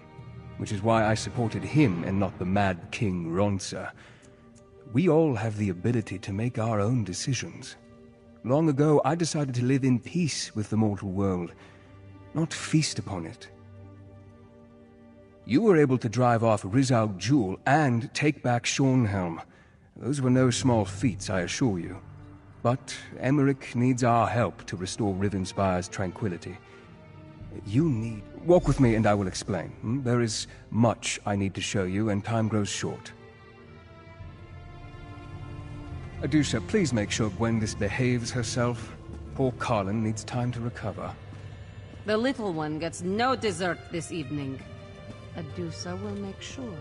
which is why I supported him and not the Mad King Ronsa. We all have the ability to make our own decisions. Long ago, I decided to live in peace with the mortal world, not feast upon it. You were able to drive off Rizal Jewel and take back Shornhelm. Those were no small feats, I assure you. But Emmerich needs our help to restore Rivenspire's tranquility. You need... Walk with me and I will explain. There is much I need to show you, and time grows short. Adusha, please make sure Gwendis behaves herself. Poor Carlin needs time to recover. The little one gets no dessert this evening. Adusa will make sure.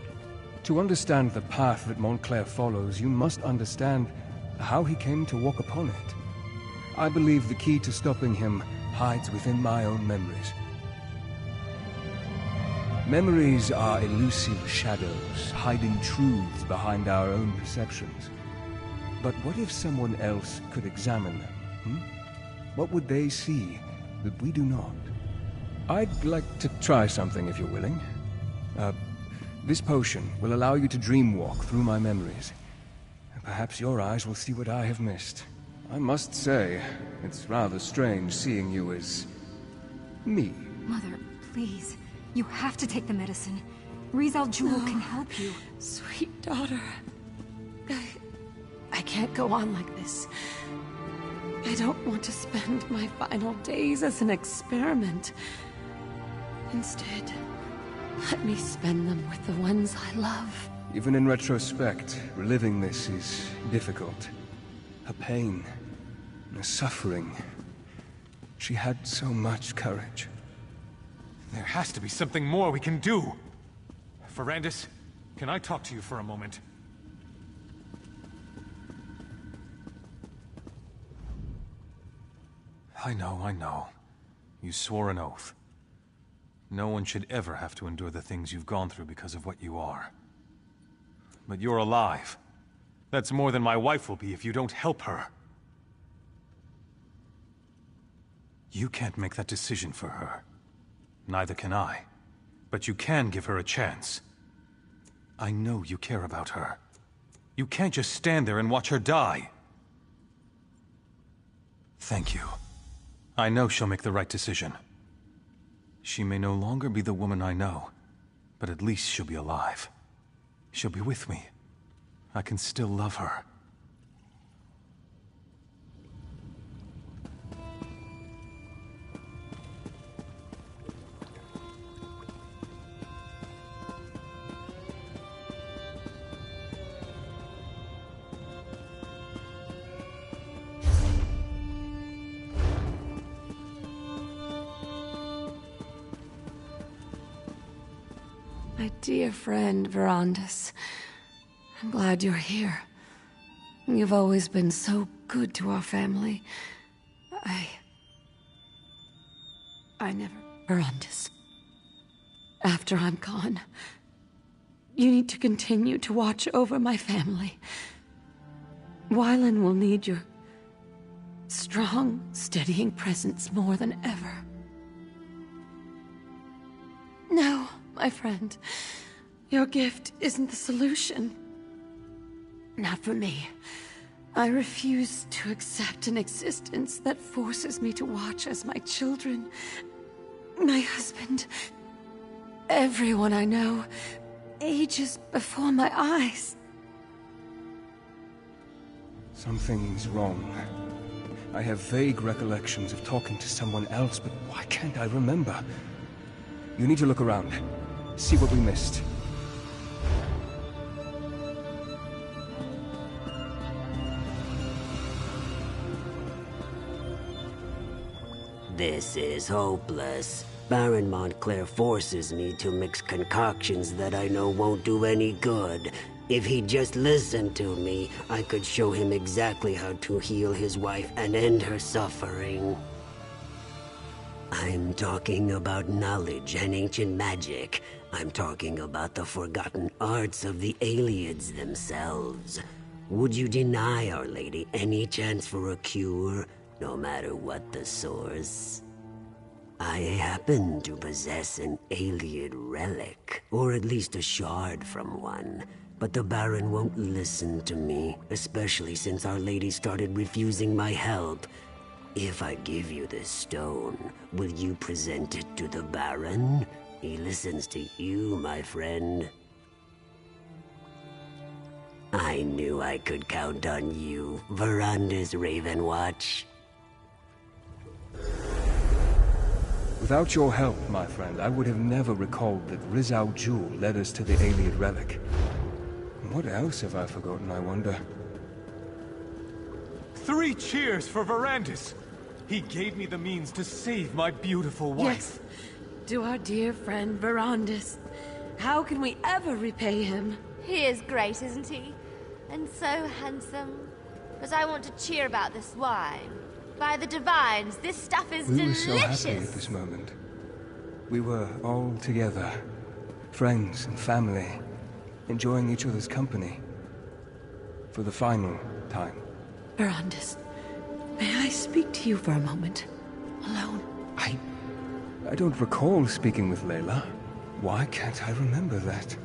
To understand the path that Montclair follows, you must understand how he came to walk upon it. I believe the key to stopping him hides within my own memories. Memories are elusive shadows, hiding truths behind our own perceptions. But what if someone else could examine them? What would they see that we do not? I'd like to try something if you're willing. This potion will allow you to dreamwalk through my memories. Perhaps your eyes will see what I have missed. I must say, it's rather strange seeing you as... me. Mother, please. You have to take the medicine. Rizal Jewel can help you. Sweet daughter. I can't go on like this. I don't want to spend my final days as an experiment. Instead, let me spend them with the ones I love. Even in retrospect, reliving this is difficult. Her pain, her suffering. She had so much courage. There has to be something more we can do. Verandis, can I talk to you for a moment? I know. You swore an oath. No one should ever have to endure the things you've gone through because of what you are. But you're alive. That's more than my wife will be if you don't help her. You can't make that decision for her. Neither can I. But you can give her a chance. I know you care about her. You can't just stand there and watch her die. Thank you. I know she'll make the right decision. She may no longer be the woman I know, but at least she'll be alive. She'll be with me. I can still love her. My dear friend, Verandis. I'm glad you're here. You've always been so good to our family. I never... Verandis. After I'm gone, you need to continue to watch over my family. Wylan will need your strong, steadying presence more than ever. No, my friend. Your gift isn't the solution. Not for me. I refuse to accept an existence that forces me to watch as my children, my husband, everyone I know, ages before my eyes. Something's wrong. I have vague recollections of talking to someone else, but why can't I remember? You need to look around. See what we missed. This is hopeless. Baron Montclair forces me to mix concoctions that I know won't do any good. If he'd just listened to me, I could show him exactly how to heal his wife and end her suffering. I'm talking about knowledge and ancient magic. I'm talking about the forgotten arts of the Aliads themselves. Would you deny Our Lady any chance for a cure, no matter what the source? I happen to possess an Aliad relic, or at least a shard from one. But the Baron won't listen to me, especially since Our Lady started refusing my help. If I give you this stone, will you present it to the Baron? He listens to you, my friend. I knew I could count on you, Verandis Ravenwatch. Without your help, my friend, I would have never recalled that Rizal Jewel led us to the Aliad relic. What else have I forgotten, I wonder? 3 cheers for Verandis! He gave me the means to save my beautiful wife. Yes, to our dear friend Verandis. How can we ever repay him? He is great, isn't he? And so handsome. But I want to cheer about this wine. By the divines, this stuff is delicious! We were so happy at this moment. We were all together. Friends and family. Enjoying each other's company. For the final time. Verandis, may I speak to you for a moment? Alone? I don't recall speaking with Layla. Why can't I remember that?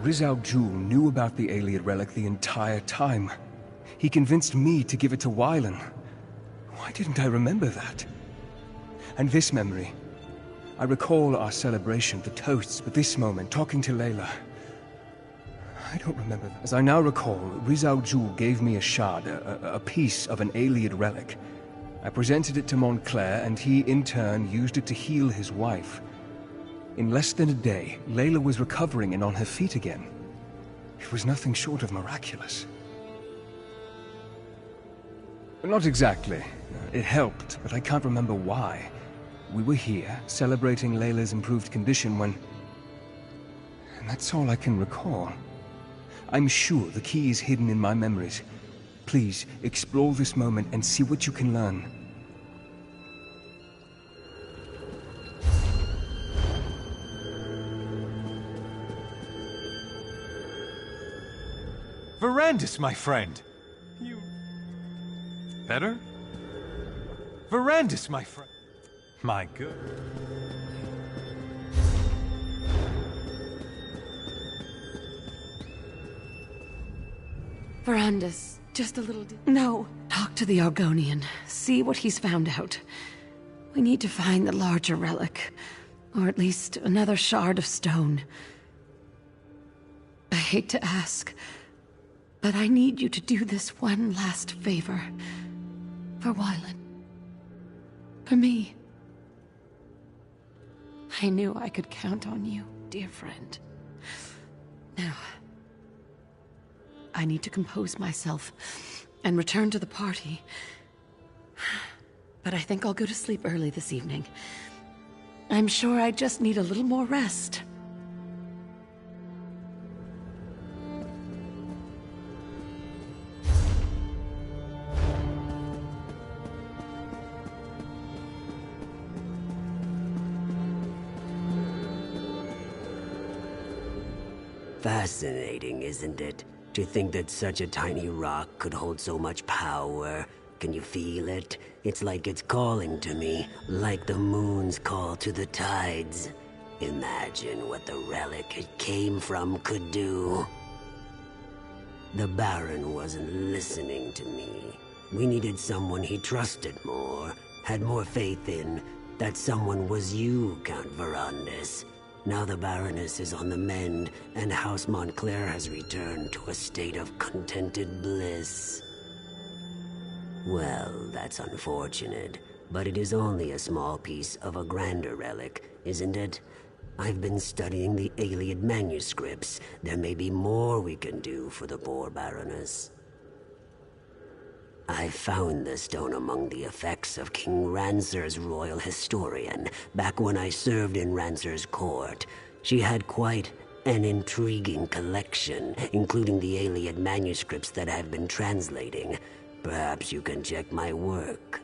Rizal Jewel knew about the Aliad relic the entire time. He convinced me to give it to Wylan. Why didn't I remember that? And this memory. I recall our celebration, the toasts, but this moment, talking to Layla. I don't remember that. As I now recall, Rizal Jewel gave me a shard, a piece of an Aliad relic. I presented it to Montclair, and he, in turn, used it to heal his wife. In less than a day, Layla was recovering and on her feet again. It was nothing short of miraculous. Not exactly. It helped, but I can't remember why. We were here, celebrating Layla's improved condition when... And that's all I can recall. I'm sure the key is hidden in my memories. Please, explore this moment and see what you can learn. Verandis, my friend! You... better? Verandis, my friend! My good... Verandis, just a little... No. Talk to the Argonian. See what he's found out. We need to find the larger relic. Or at least another shard of stone. I hate to ask, but I need you to do this one last favor. For Wylan. For me. I knew I could count on you, dear friend. Now, I need to compose myself and return to the party. But I think I'll go to sleep early this evening. I'm sure I just need a little more rest. Fascinating, isn't it? To think that such a tiny rock could hold so much power. Can you feel it? It's like it's calling to me, like the moon's call to the tides. Imagine what the relic it came from could do. The Baron wasn't listening to me. We needed someone he trusted more, had more faith in. That someone was you, Count Verandis. Now the Baroness is on the mend, and House Montclair has returned to a state of contented bliss. Well, that's unfortunate, but it is only a small piece of a grander relic, isn't it? I've been studying the Iliad manuscripts. There may be more we can do for the poor Baroness. I found the stone among the effects of King Rancer's royal historian, back when I served in Rancer's court. She had quite an intriguing collection, including the Iliad manuscripts that I've been translating. Perhaps you can check my work.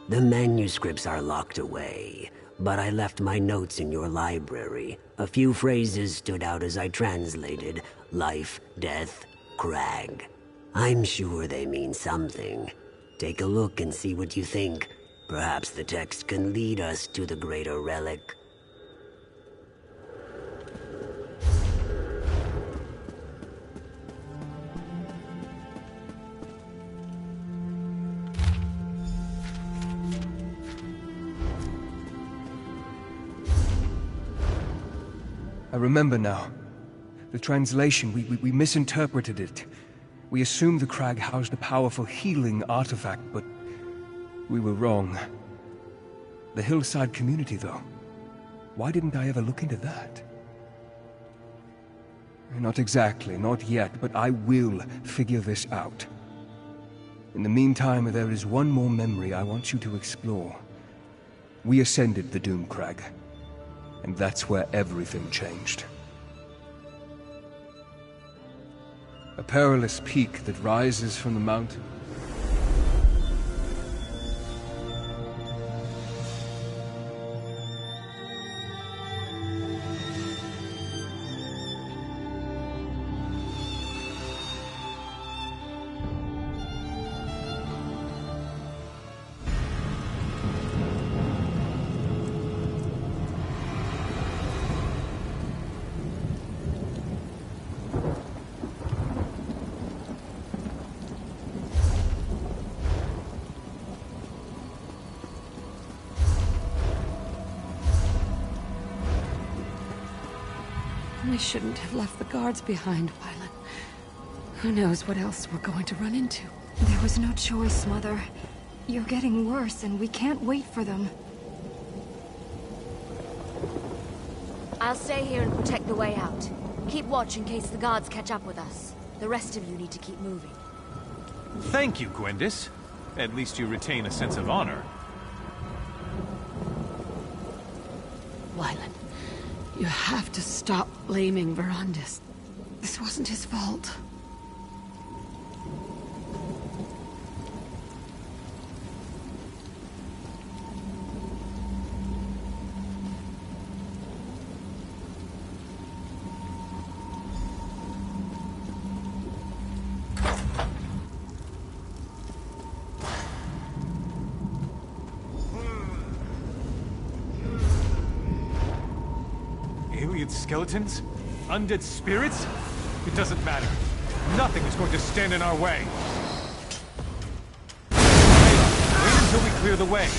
The manuscripts are locked away, but I left my notes in your library. A few phrases stood out as I translated. Life, death, crag. I'm sure they mean something. Take a look and see what you think. Perhaps the text can lead us to the greater relic. I remember now. The translation, we misinterpreted it. We assumed the crag housed a powerful healing artifact, but we were wrong. The hillside community, though. Why didn't I ever look into that? Not exactly, not yet, but I will figure this out. In the meantime, there is one more memory I want you to explore. We ascended the Doom Crag, and that's where everything changed. A perilous peak that rises from the mountain. I shouldn't have left the guards behind, Wylan. Who knows what else we're going to run into? There was no choice, Mother. You're getting worse, and we can't wait for them. I'll stay here and protect the way out. Keep watch in case the guards catch up with us. The rest of you need to keep moving. Thank you, Gwendis. At least you retain a sense of honor. Wylan, you have to stop blaming Verandis. This wasn't his fault. Alien skeletons? Undead spirits? It doesn't matter. Nothing is going to stand in our way. Wait until we clear the way.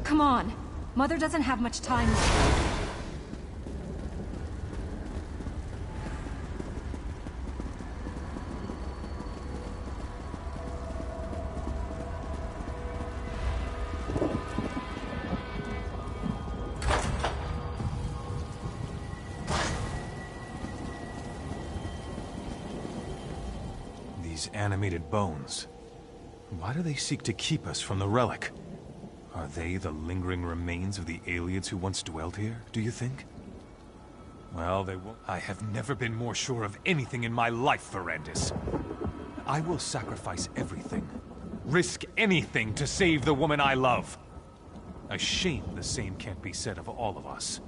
Come on. Mother doesn't have much time left. These animated bones. Why do they seek to keep us from the relic? Are they the lingering remains of the aliens who once dwelt here, do you think? Well, they won't. I have never been more sure of anything in my life, Verandis. I will sacrifice everything, risk anything to save the woman I love. A shame the same can't be said of all of us.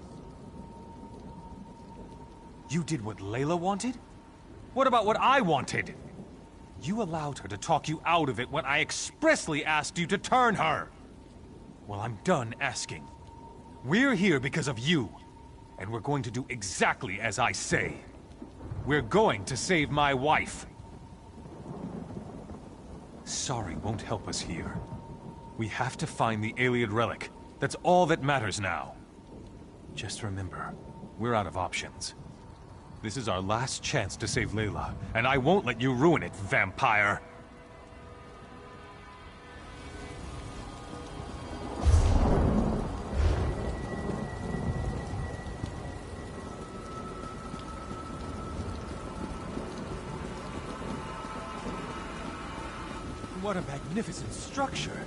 You did what Layla wanted? What about what I wanted? You allowed her to talk you out of it when I expressly asked you to turn her. Well, I'm done asking. We're here because of you, and we're going to do exactly as I say. We're going to save my wife. Sorry won't help us here. We have to find the alien relic. That's all that matters now. Just remember, we're out of options. This is our last chance to save Layla, and I won't let you ruin it, vampire! What a magnificent structure!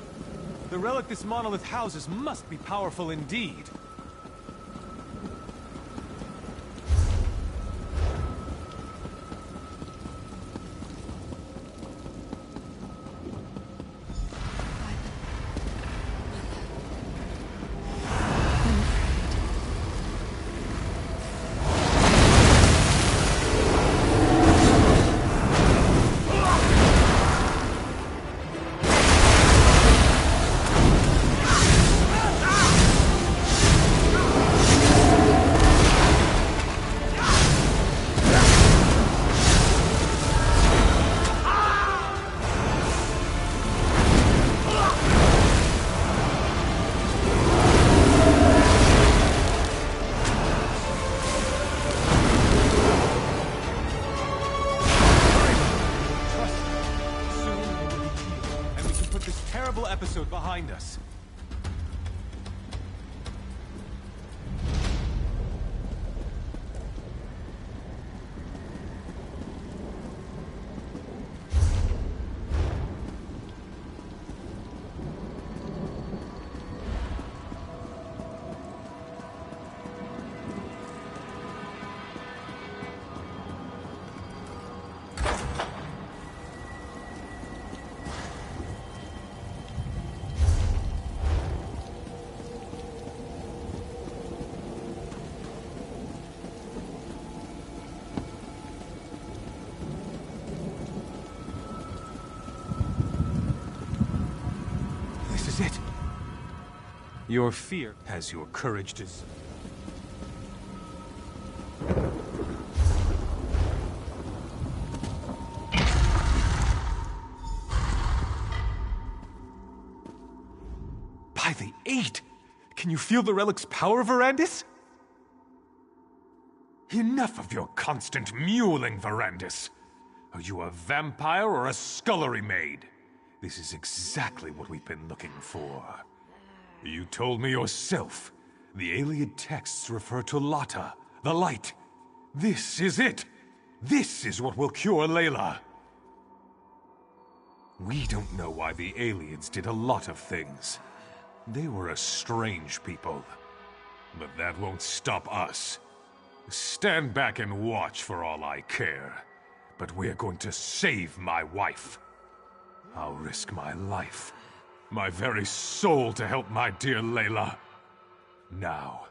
The relic this monolith houses must be powerful indeed. Episode behind us. Your fear has your courage to... By the 8! Can you feel the relic's power, Verandis? Enough of your constant mewling, Verandis. Are you a vampire or a scullery maid? This is exactly what we've been looking for. You told me yourself. The Iliad texts refer to Lata, the light. This is it! This is what will cure Layla. We don't know why the aliens did a lot of things. They were a strange people. But that won't stop us. Stand back and watch for all I care. But we're going to save my wife. I'll risk my life, my very soul to help my dear Layla. Now,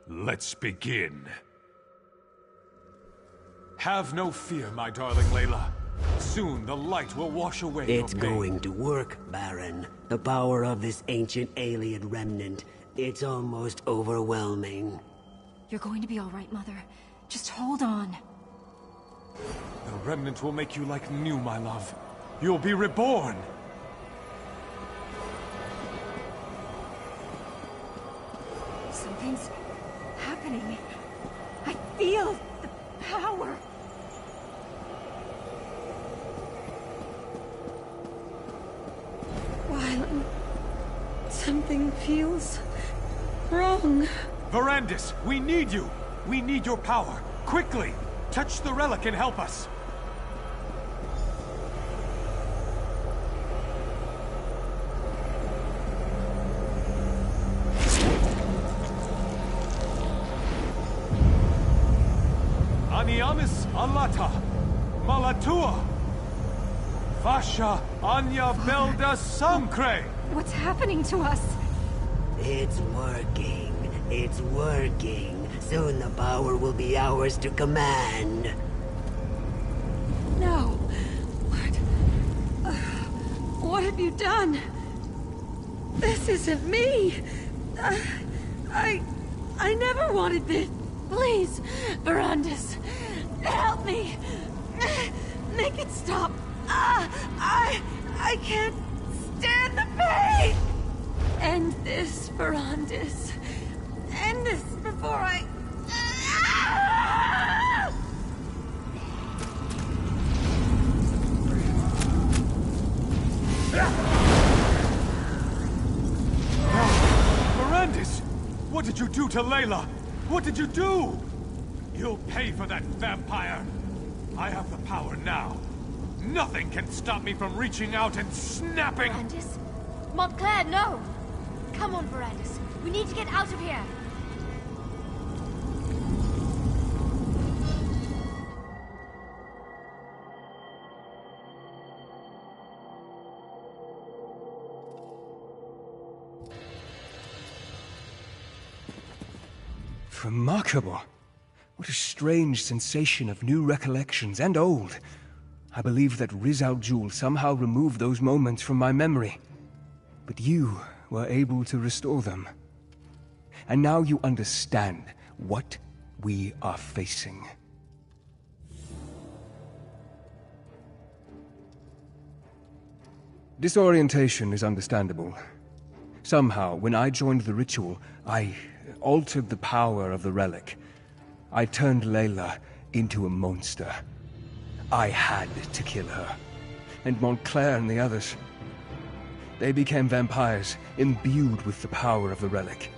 let's begin. Have no fear, my darling Layla. Soon the light will wash away your It's pain. going to work, Baron. The power of this ancient alien remnant. It's almost overwhelming. You're going to be all right, Mother. Just hold on. The remnant will make you like new, my love. You'll be reborn. Something's happening. I feel the power. Wylan, something feels wrong. Verandis, we need you. We need your power. Quickly, touch the relic and help us. Aniamis alata, malatua, vasha anya belda sancre. What's happening to us? It's working. It's working. Soon the power will be ours to command. No. What have you done? This isn't me. I never wanted this. Please, Verandis, help me. Make it stop. I can't stand the pain. End this, Verandis. End this before I... Verandis! What did you do to Layla? What did you do? You'll pay for that, vampire. I have the power now. Nothing can stop me from reaching out and snapping... Verandis? Montclair, no! Come on, Verandis. We need to get out of here. Remarkable. What a strange sensation of new recollections and old. I believe that Riz Al Ghul somehow removed those moments from my memory. But you were able to restore them. And now you understand what we are facing. Disorientation is understandable. Somehow, when I joined the ritual, I altered the power of the relic. I turned Layla into a monster. I had to kill her. And Montclair and the others. They became vampires, imbued with the power of the relic.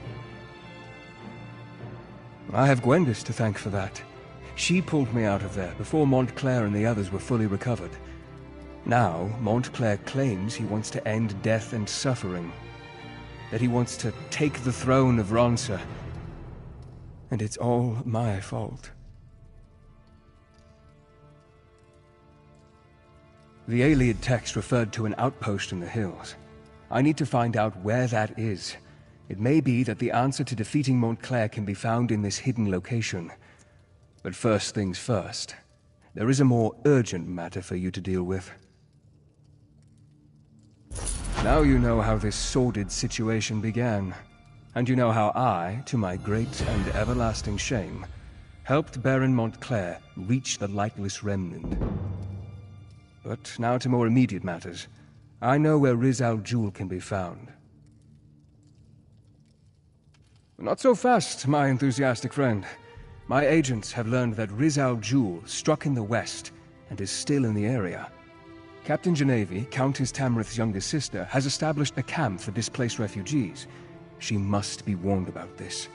I have Gwendis to thank for that. She pulled me out of there before Montclair and the others were fully recovered. Now, Montclair claims he wants to end death and suffering. That he wants to take the throne of Ronsa. And it's all my fault. The Iliad text referred to an outpost in the hills. I need to find out where that is. It may be that the answer to defeating Montclair can be found in this hidden location. But first things first. There is a more urgent matter for you to deal with. Now you know how this sordid situation began. And you know how I, to my great and everlasting shame, helped Baron Montclair reach the lightless remnant. But now to more immediate matters. I know where Riz Al Ghul can be found. Not so fast, my enthusiastic friend. My agents have learned that Riz al-Jul struck in the west and is still in the area. Captain Genevieve, Countess Tamrith's youngest sister, has established a camp for displaced refugees. She must be warned about this.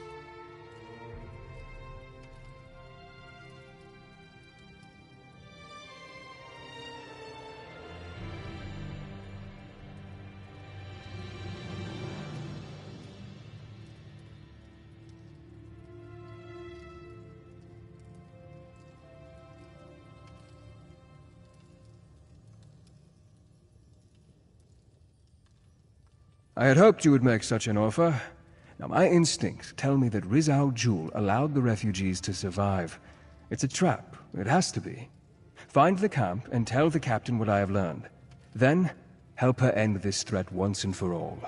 I had hoped you would make such an offer. Now, my instincts tell me that Riz al-Jul allowed the refugees to survive. It's a trap. It has to be. Find the camp and tell the captain what I have learned. Then, help her end this threat once and for all.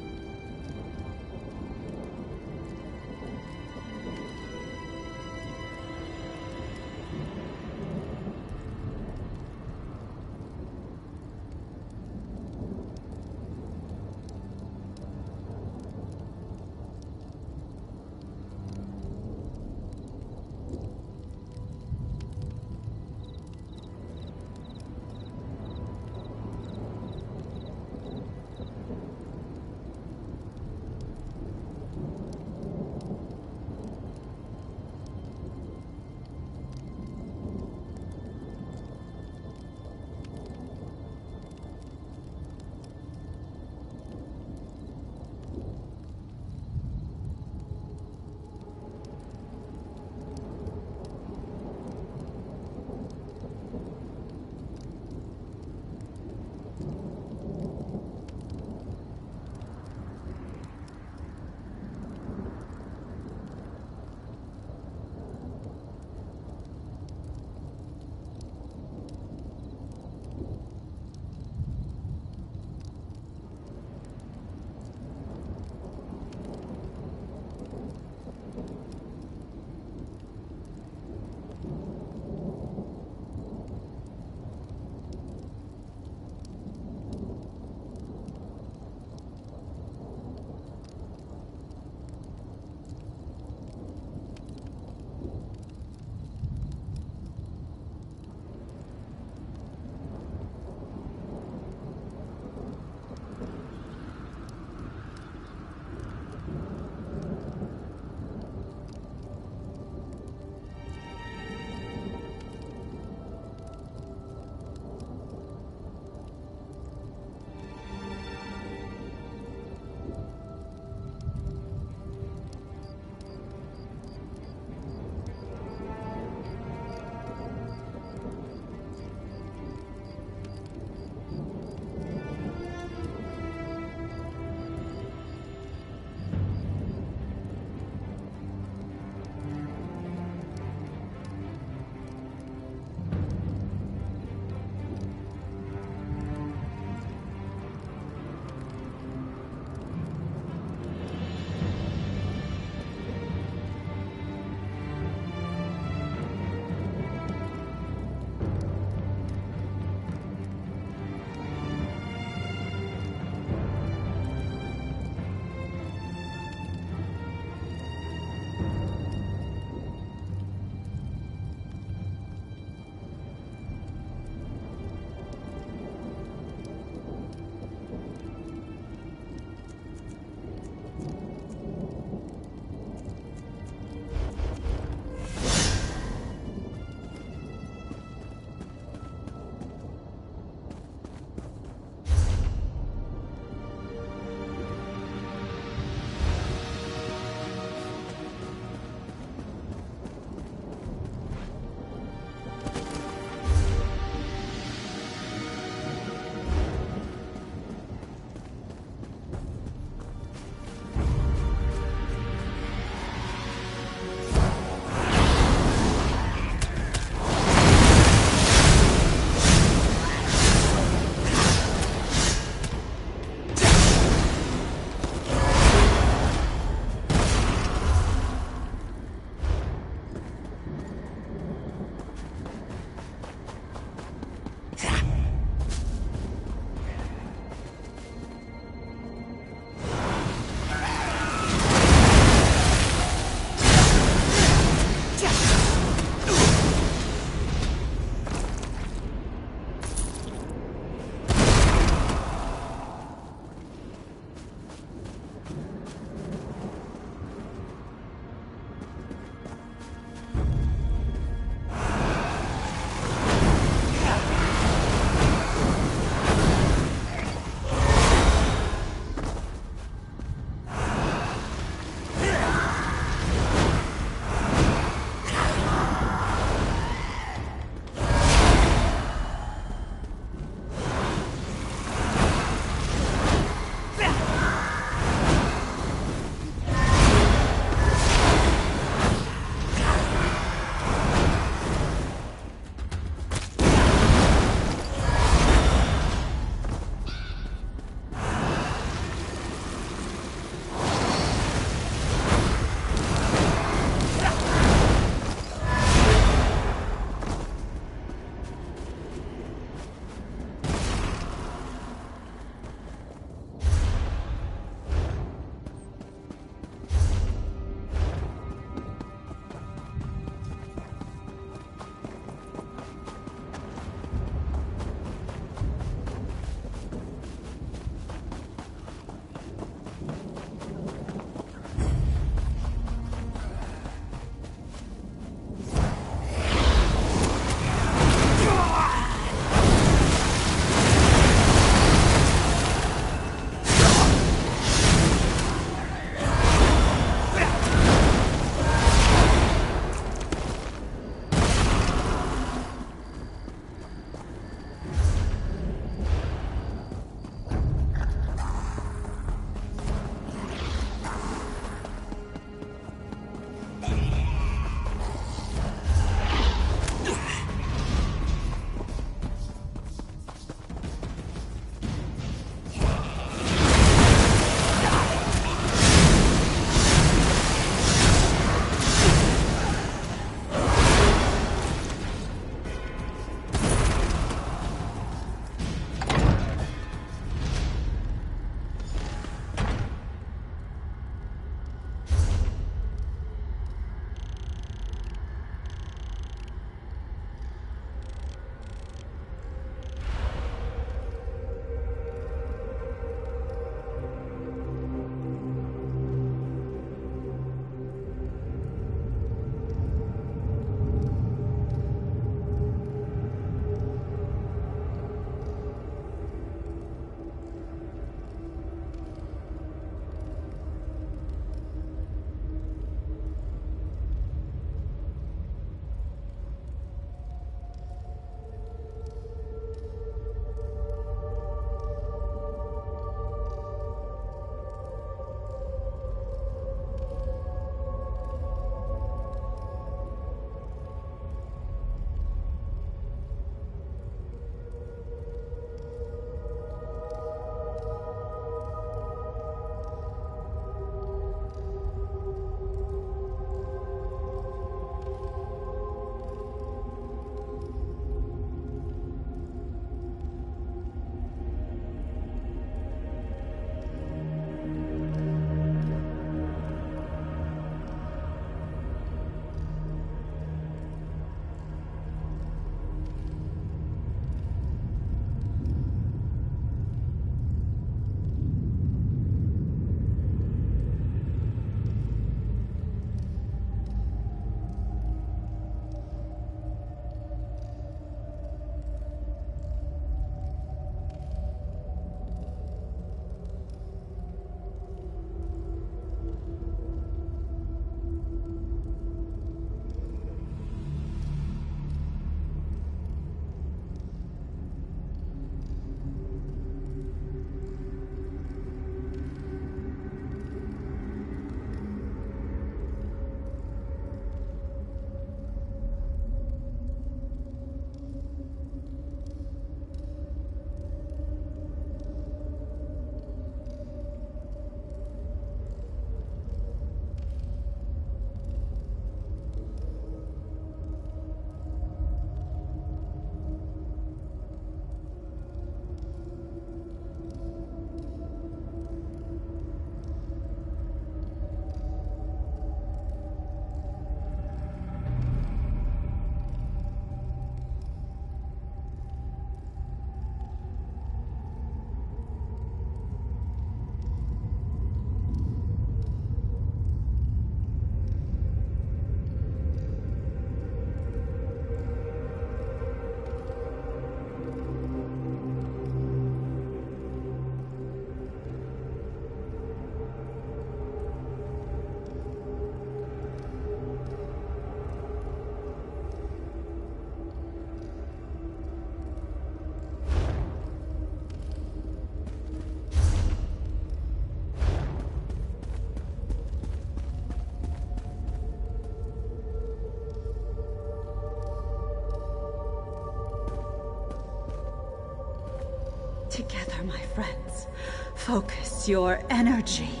Together, my friends. Focus your energy.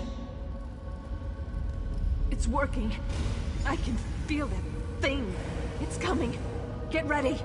It's working. I can feel that thing. It's coming. Get ready.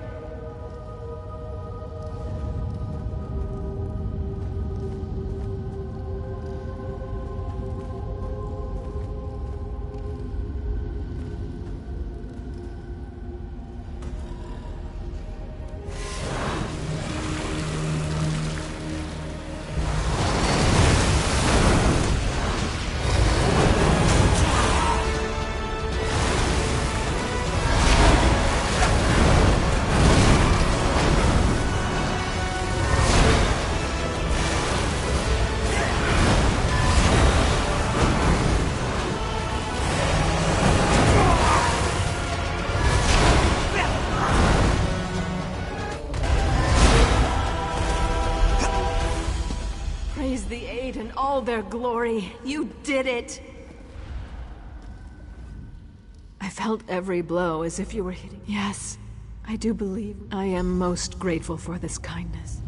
Their glory. You did it! I felt every blow as if you were hitting. Yes, I do believe. I am most grateful for this kindness.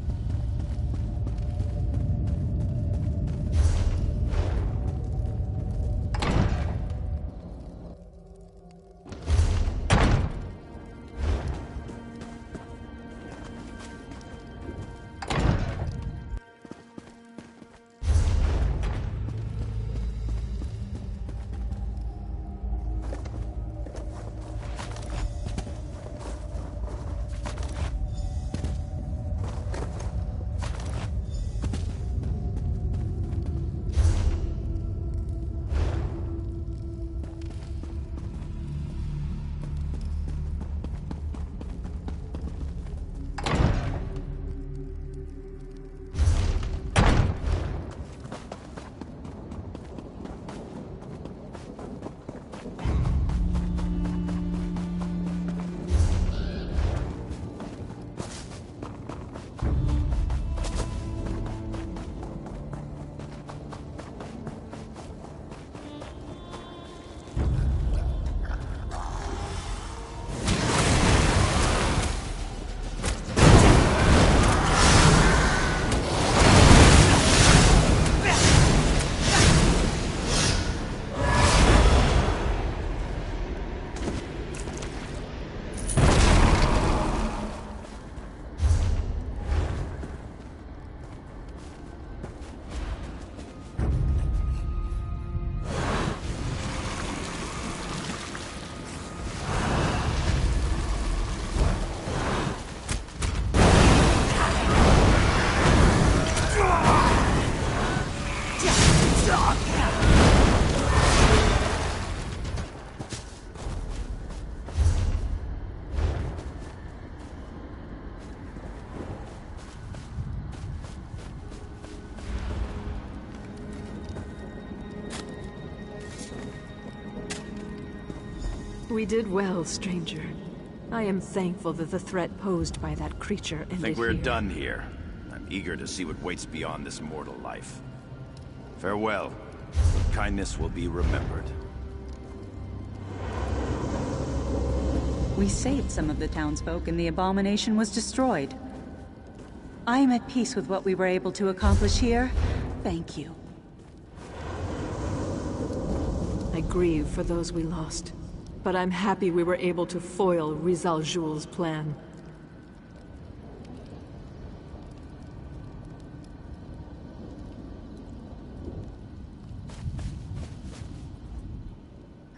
We did well, stranger. I am thankful that the threat posed by that creature ended I think we're here. done here. I'm eager to see what waits beyond this mortal life. Farewell. Your kindness will be remembered. We saved some of the townsfolk and the abomination was destroyed. I am at peace with what we were able to accomplish here. Thank you. I grieve for those we lost, but I'm happy we were able to foil Rizal Jul's plan.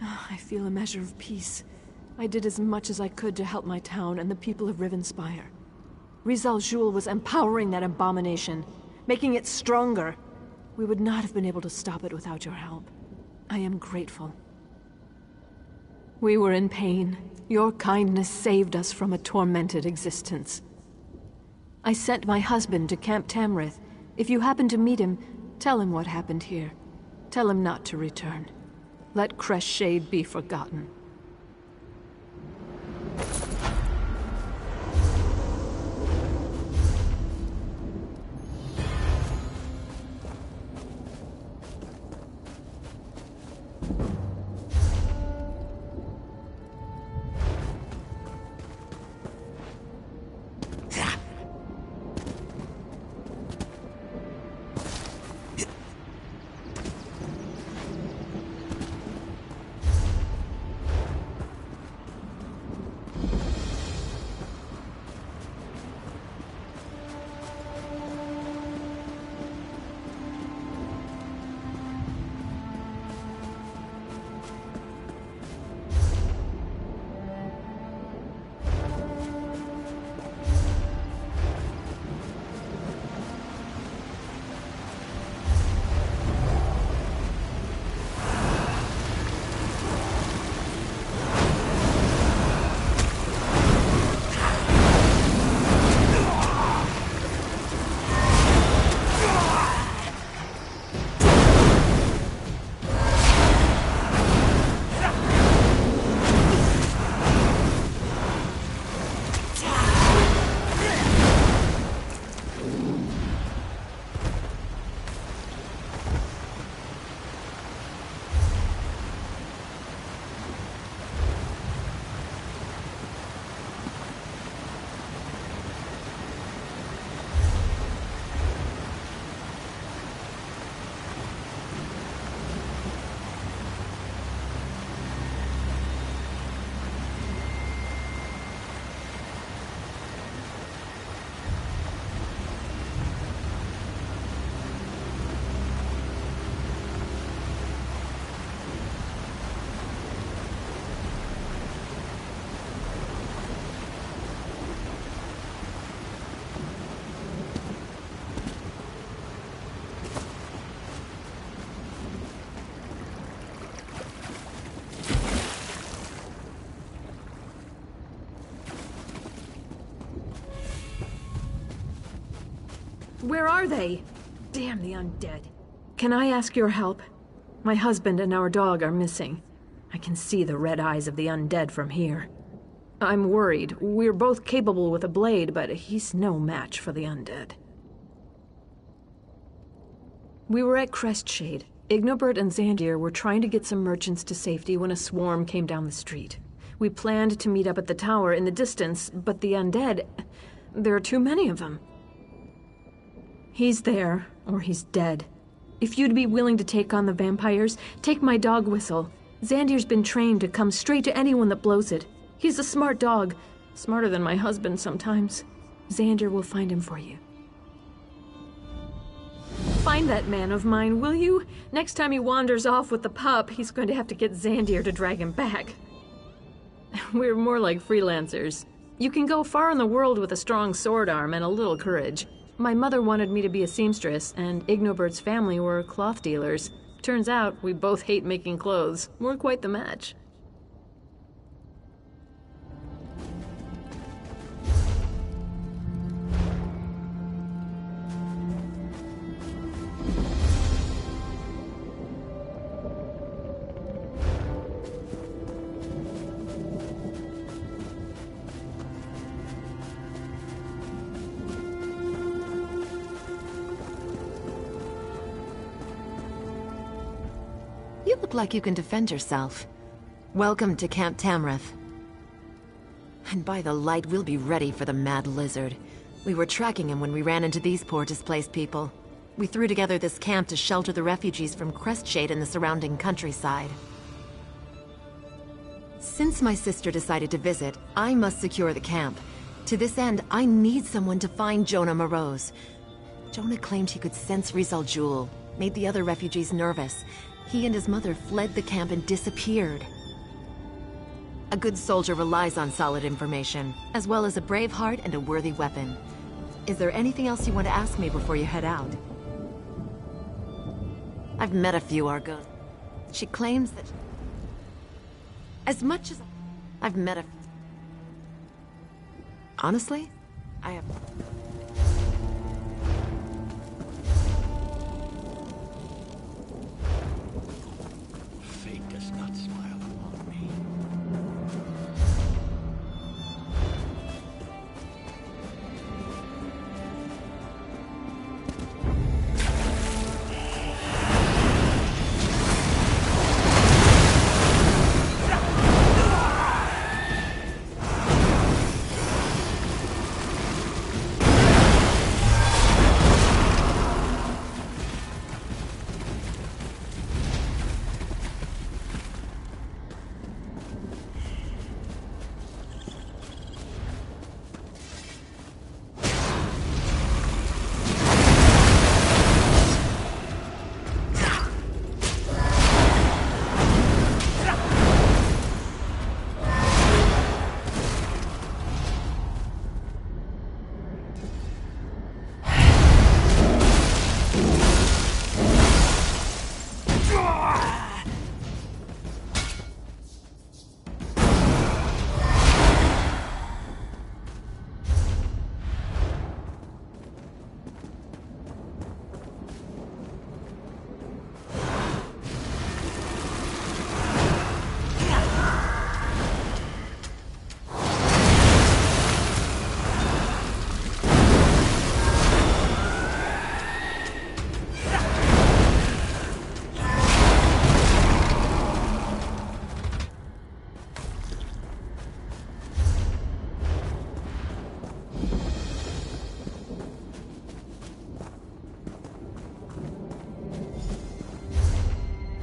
I feel a measure of peace. I did as much as I could to help my town and the people of Rivenspire. Rizal Jul was empowering that abomination, making it stronger. We would not have been able to stop it without your help. I am grateful. We were in pain. Your kindness saved us from a tormented existence. I sent my husband to Camp Tamrith. If you happen to meet him, tell him what happened here. Tell him not to return. Let Crest Shade be forgotten. Where are they? Damn the undead. Can I ask your help? My husband and our dog are missing. I can see the red eyes of the undead from here. I'm worried. We're both capable with a blade, but he's no match for the undead. We were at Crestshade. Ignobert and Xandir were trying to get some merchants to safety when a swarm came down the street. We planned to meet up at the tower in the distance, but the undead... there are too many of them. He's there, or he's dead. If you'd be willing to take on the vampires, take my dog whistle. Xandir's been trained to come straight to anyone that blows it. He's a smart dog. Smarter than my husband sometimes. Xandir will find him for you. Find that man of mine, will you? Next time he wanders off with the pup, he's going to have to get Xandir to drag him back. We're more like freelancers. You can go far in the world with a strong sword arm and a little courage. My mother wanted me to be a seamstress, and Ignobert's family were cloth dealers. Turns out, we both hate making clothes. We're quite the match. You look like you can defend yourself. Welcome to Camp Tamrath. And by the light, we'll be ready for the mad lizard. We were tracking him when we ran into these poor displaced people. We threw together this camp to shelter the refugees from Crestshade and the surrounding countryside. Since my sister decided to visit, I must secure the camp. To this end, I need someone to find Jonah Morose. Jonah claimed he could sense Rizal Jul, made the other refugees nervous. He and his mother fled the camp and disappeared. A good soldier relies on solid information, as well as a brave heart and a worthy weapon. Is there anything else you want to ask me before you head out? I've met a few Argon. She claims that... As much as... I've met a... Honestly, I have... Fate does not smile upon me.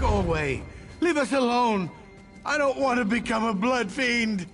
Away. Leave us alone. I don't want to become a blood fiend.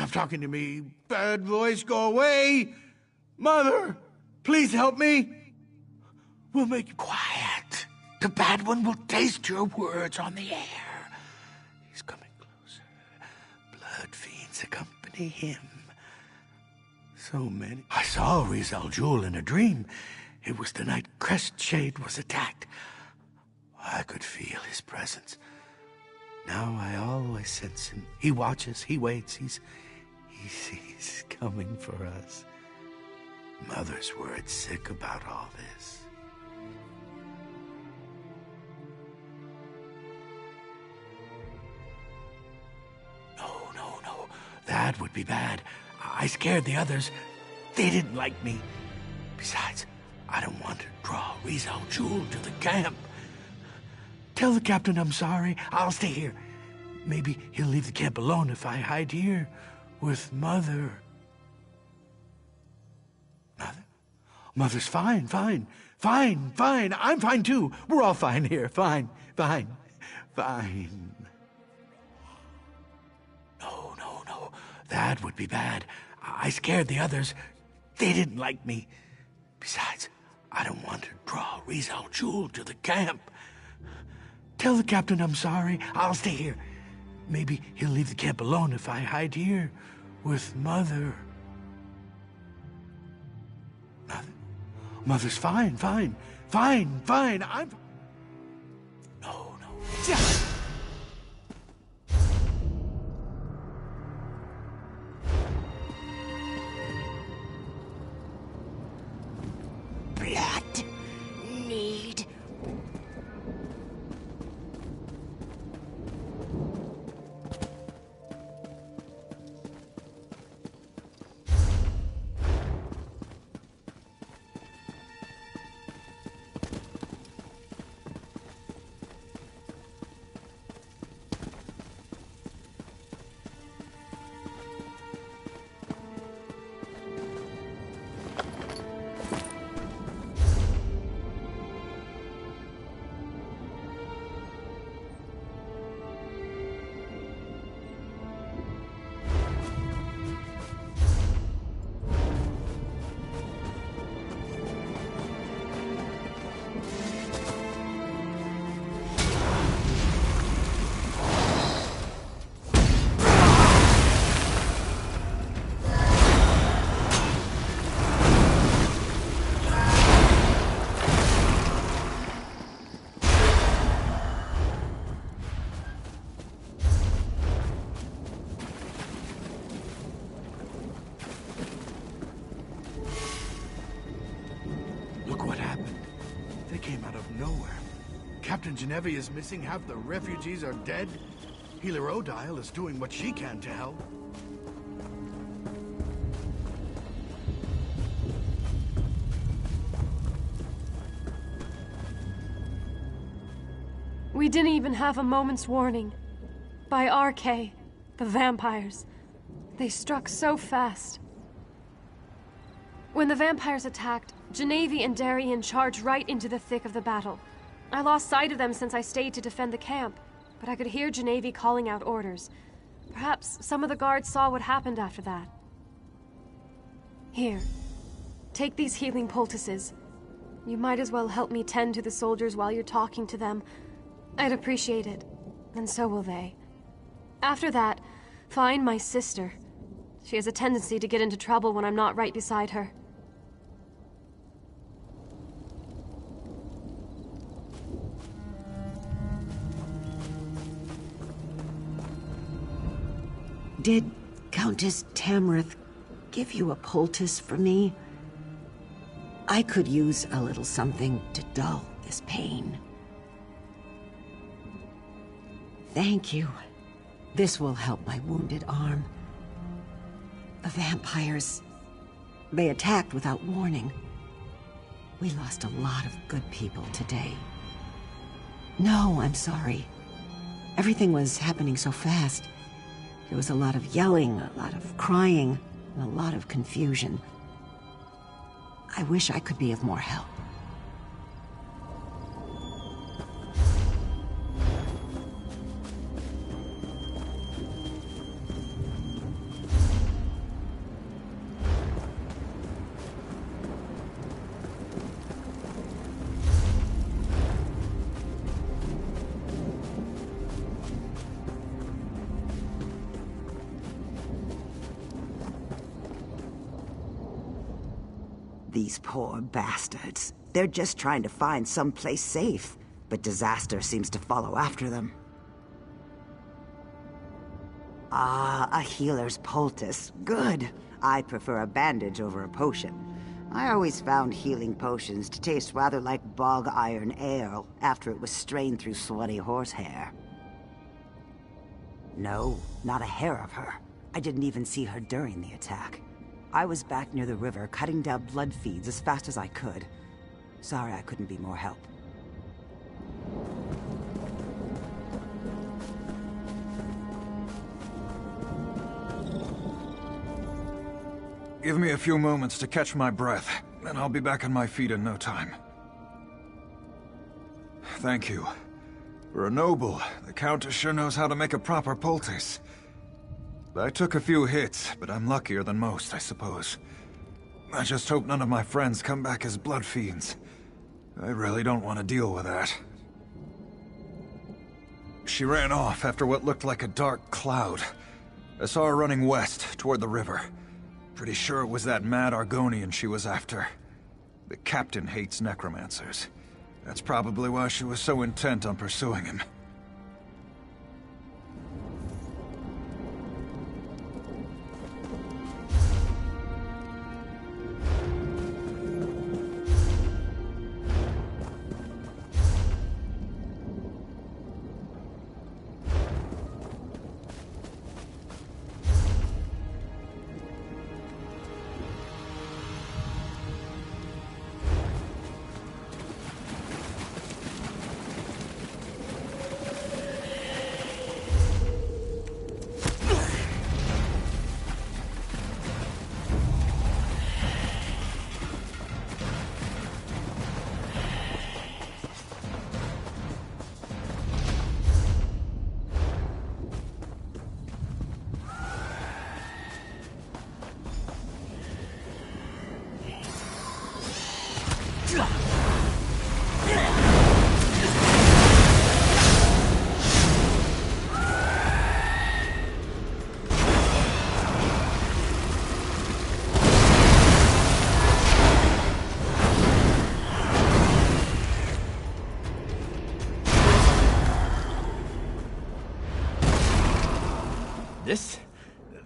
Stop talking to me. Bad voice, go away. Mother, please help me. We'll make you quiet. The bad one will taste your words on the air. He's coming closer. Blood fiends accompany him. So many. I saw Rizal Jul in a dream. It was the night Crest Shade was attacked. I could feel his presence. Now I always sense him. He watches, he waits, he's coming for us. Mother's worried sick about all this. No. That would be bad. I scared the others. They didn't like me. Besides, I don't want to draw Rizal Jul to the camp. Tell the captain I'm sorry. I'll stay here. Maybe he'll leave the camp alone if I hide here with Mother. Mother? Mother's fine. I'm fine too. We're all fine here. Fine. No. That would be bad. I scared the others. They didn't like me. Besides, I don't want to draw Rizal Jul to the camp. Tell the captain I'm sorry. I'll stay here. Maybe he'll leave the camp alone if I hide here with Mother. Mother's fine. I'm... No. Blood. Need. Captain Genevieve is missing. Half the refugees are dead. Healer Odile is doing what she can to help. We didn't even have a moment's warning. By RK, the vampires. They struck so fast. When the vampires attacked, Genevieve and Darien charged right into the thick of the battle. I lost sight of them since I stayed to defend the camp, but I could hear Genevieve calling out orders. Perhaps some of the guards saw what happened after that. Here, take these healing poultices. You might as well help me tend to the soldiers while you're talking to them. I'd appreciate it, and so will they. After that, find my sister. She has a tendency to get into trouble when I'm not right beside her. Did Countess Tamrith give you a poultice for me? I could use a little something to dull this pain. Thank you. This will help my wounded arm. The vampires, they attacked without warning. We lost a lot of good people today. No, I'm sorry. Everything was happening so fast. There was a lot of yelling, a lot of crying, and a lot of confusion. I wish I could be of more help. These poor bastards. They're just trying to find someplace safe, but disaster seems to follow after them. Ah, a healer's poultice. Good. I prefer a bandage over a potion. I always found healing potions to taste rather like bog iron ale after it was strained through sweaty horsehair. No, not a hair of her. I didn't even see her during the attack. I was back near the river cutting down blood feeds as fast as I could. Sorry I couldn't be more help. Give me a few moments to catch my breath, and I'll be back on my feet in no time. Thank you. For a noble, the Countess sure knows how to make a proper poultice. I took a few hits, but I'm luckier than most, I suppose. I just hope none of my friends come back as blood fiends. I really don't want to deal with that. She ran off after what looked like a dark cloud. I saw her running west, toward the river. Pretty sure it was that mad Argonian she was after. The captain hates necromancers. That's probably why she was so intent on pursuing him.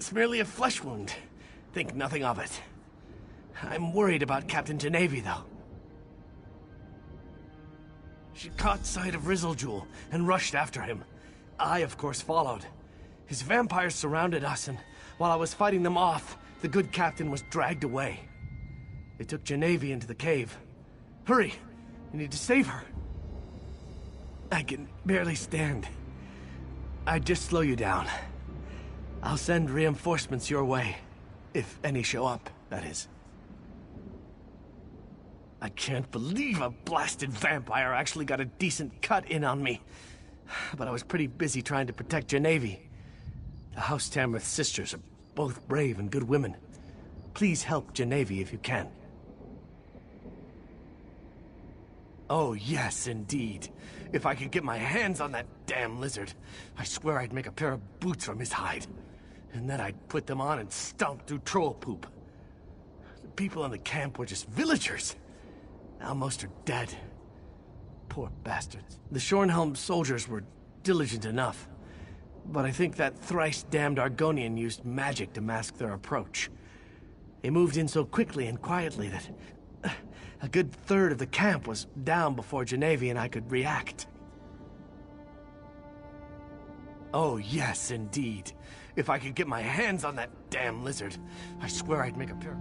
It's merely a flesh wound. Think nothing of it. I'm worried about Captain Genevieve, though. She caught sight of Rizaljoul and rushed after him. I, of course, followed. His vampires surrounded us, and while I was fighting them off, the good captain was dragged away. They took Genevieve into the cave. Hurry! You need to save her. I can barely stand. I'd just slow you down. I'll send reinforcements your way. If any show up, that is. I can't believe a blasted vampire actually got a decent cut in on me. But I was pretty busy trying to protect Genevieve. The House Tamrith sisters are both brave and good women. Please help Genevieve if you can. Oh, yes, indeed. If I could get my hands on that damn lizard, I swear I'd make a pair of boots from his hide. And then I'd put them on and stomp through troll poop. The people in the camp were just villagers. Now most are dead. Poor bastards. The Shornhelm soldiers were diligent enough. But I think that thrice-damned Argonian used magic to mask their approach. They moved in so quickly and quietly that a good third of the camp was down before Genevieve and I could react. Oh, yes, indeed. If I could get my hands on that damn lizard, I swear I'd make a pair.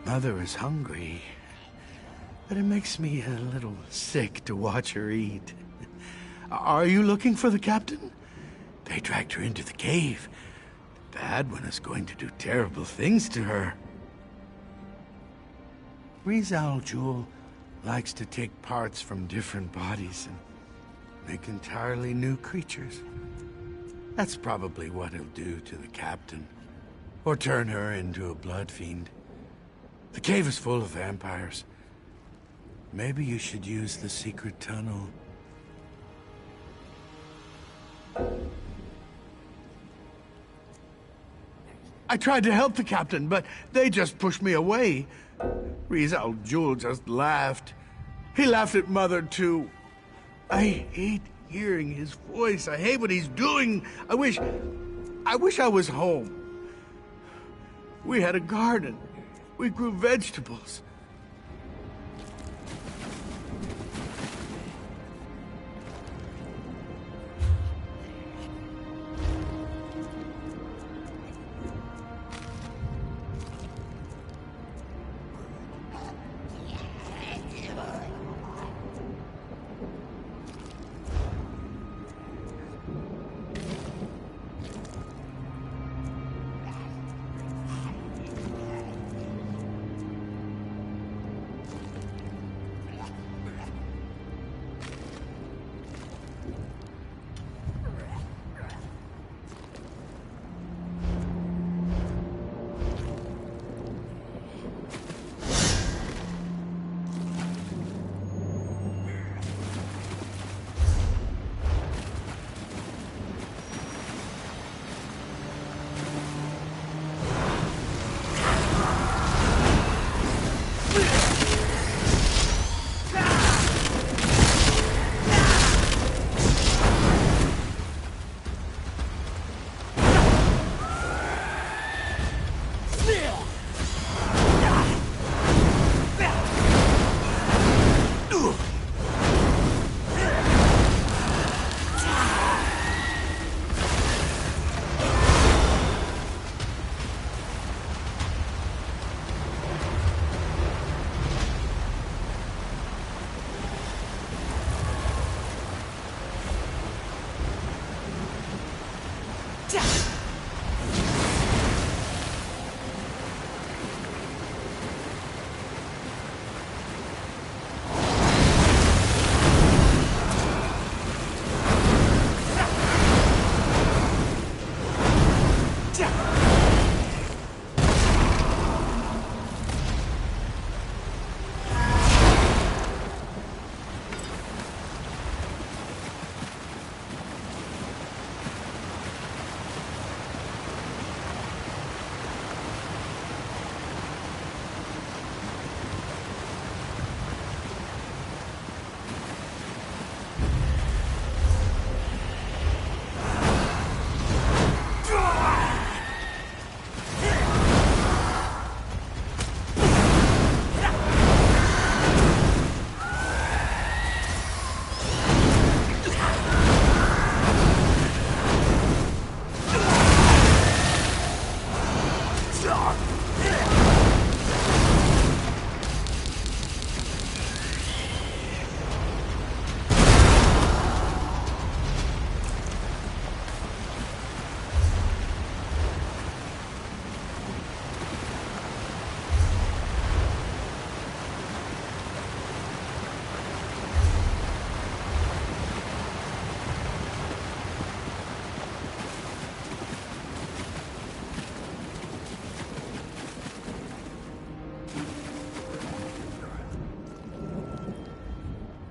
Mother is hungry, but it makes me a little sick to watch her eat. Are you looking for the captain? They dragged her into the cave. The bad one is going to do terrible things to her. Rizal Jul likes to take parts from different bodies and make entirely new creatures. That's probably what he'll do to the captain. Or turn her into a blood fiend. The cave is full of vampires. Maybe you should use the secret tunnel. I tried to help the captain, but they just pushed me away. Rizal Jul just laughed. He laughed at Mother, too. I hate hearing his voice. I hate what he's doing. I wish I was home. We had a garden. We grew vegetables.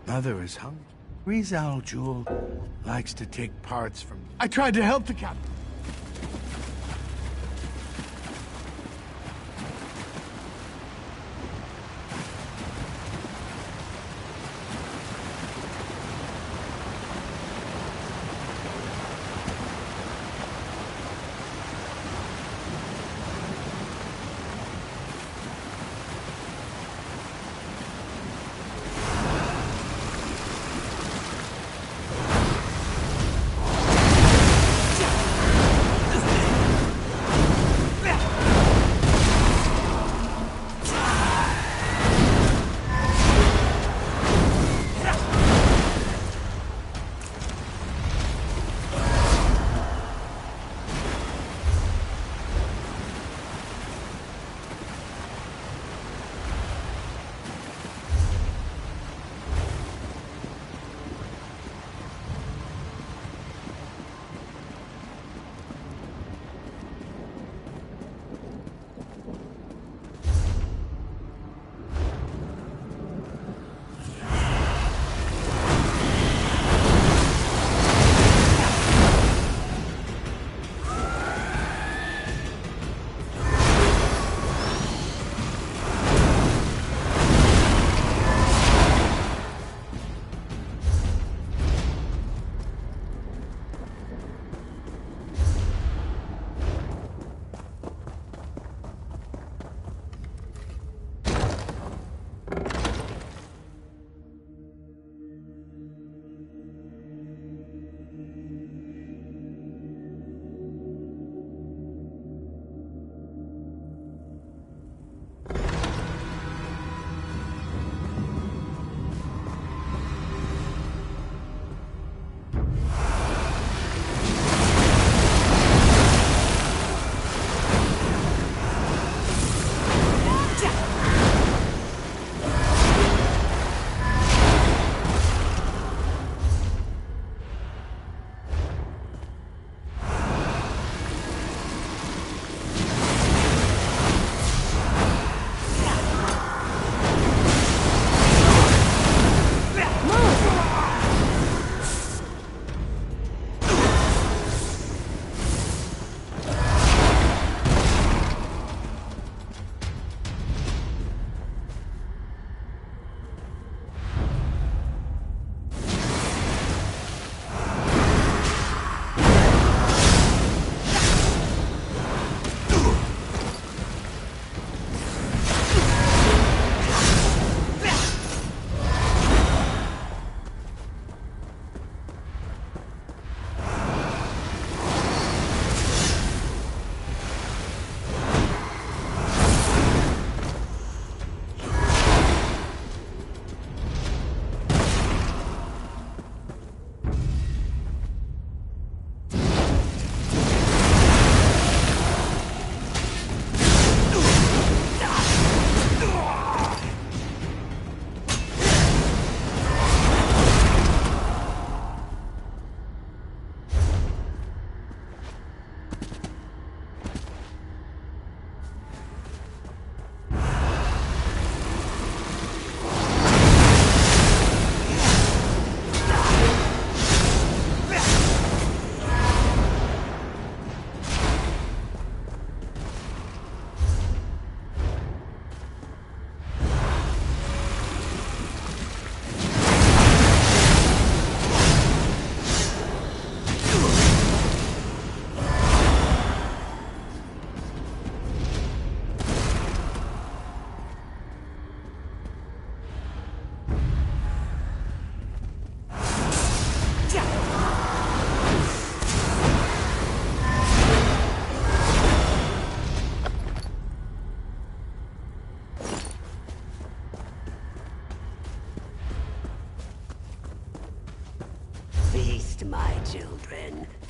Mother is hungry. Rizal Jul likes to take parts from... I tried to help the captain.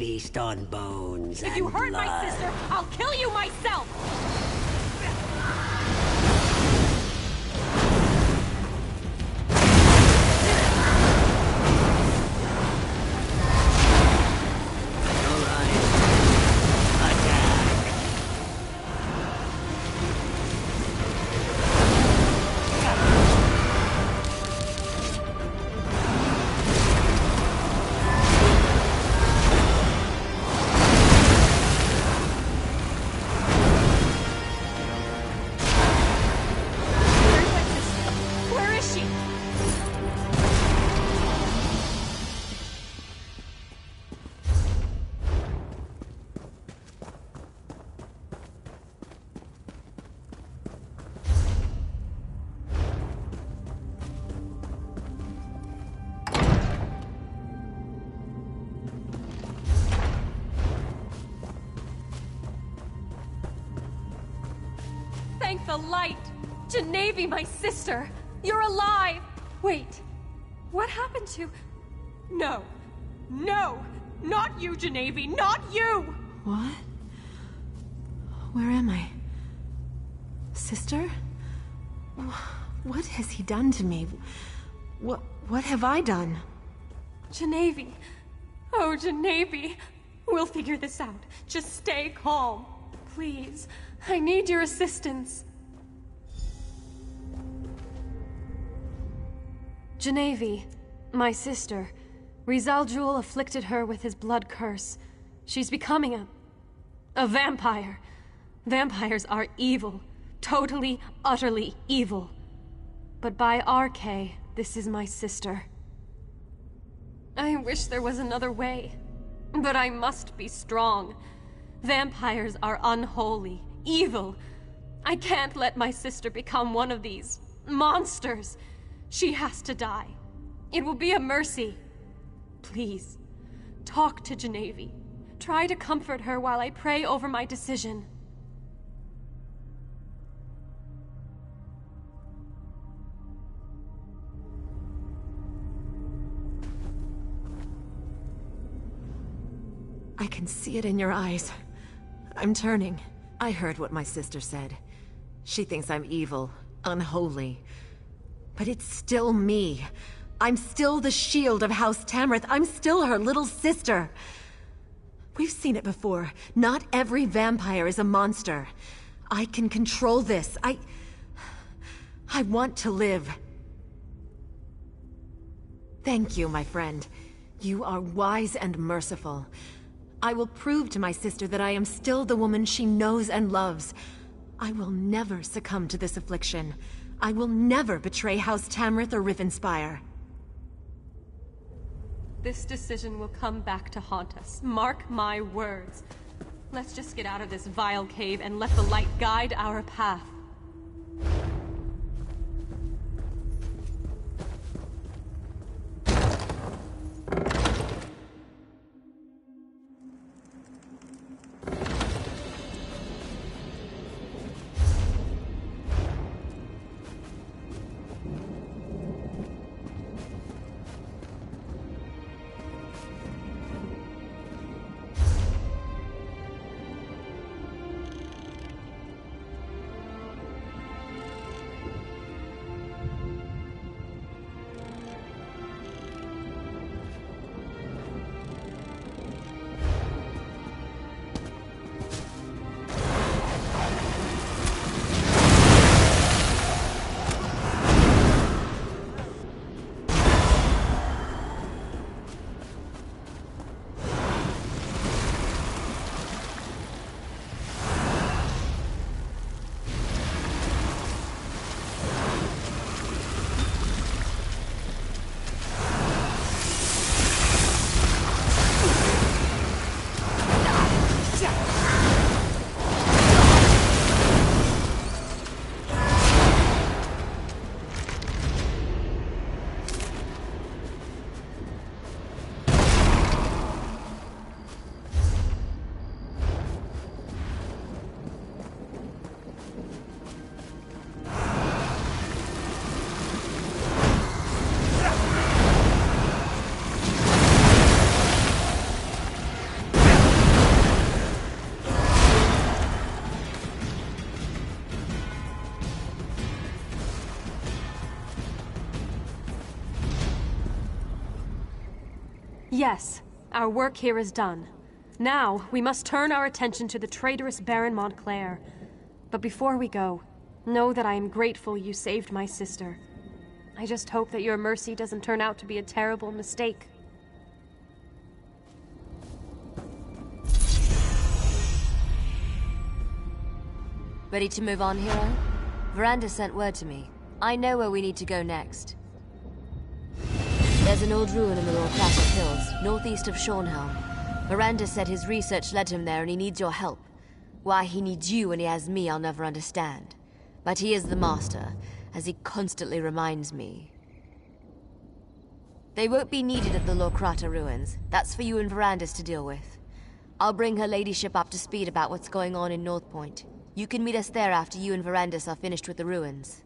feast on bones If you hurt blood. my sister, I'll kill you myself! Thank the light! Genevieve, my sister! You're alive! Wait, what happened to... No. No! Not you, Genevieve! Not you! What? Where am I? Sister? What has he done to me? What have I done? Genevieve! Oh, Genevieve! We'll figure this out. Just stay calm. Please. I need your assistance. Genevieve, my sister. Rizal Jul afflicted her with his blood curse. She's becoming a vampire. Vampires are evil. Totally, utterly evil. But by RK, this is my sister. I wish there was another way. But I must be strong. Vampires are unholy, evil. I can't let my sister become one of these monsters. She has to die. It will be a mercy. Please, talk to Genevieve. Try to comfort her while I pray over my decision. I can see it in your eyes. I'm turning. I heard what my sister said. She thinks I'm evil, unholy. But it's still me. I'm still the shield of House Tamrith. I'm still her little sister. We've seen it before. Not every vampire is a monster. I can control this. I want to live. Thank you, my friend. You are wise and merciful. I will prove to my sister that I am still the woman she knows and loves. I will never succumb to this affliction. I will never betray House Tamrith or Rivenspire. This decision will come back to haunt us. Mark my words. Let's just get out of this vile cave and let the light guide our path. Yes, our work here is done. Now, we must turn our attention to the traitorous Baron Montclair. But before we go, know that I am grateful you saved my sister. I just hope that your mercy doesn't turn out to be a terrible mistake. Ready to move on, hero? Veranda sent word to me. I know where we need to go next. There's an old ruin in the Lorcratic Hills, northeast of Shornhelm. Veranda said his research led him there and he needs your help. Why he needs you when he has me, I'll never understand. But he is the master, as he constantly reminds me. They won't be needed at the Lorcrata ruins. That's for you and Verandas to deal with. I'll bring her ladyship up to speed about what's going on in North Point. You can meet us there after you and Verandas are finished with the ruins.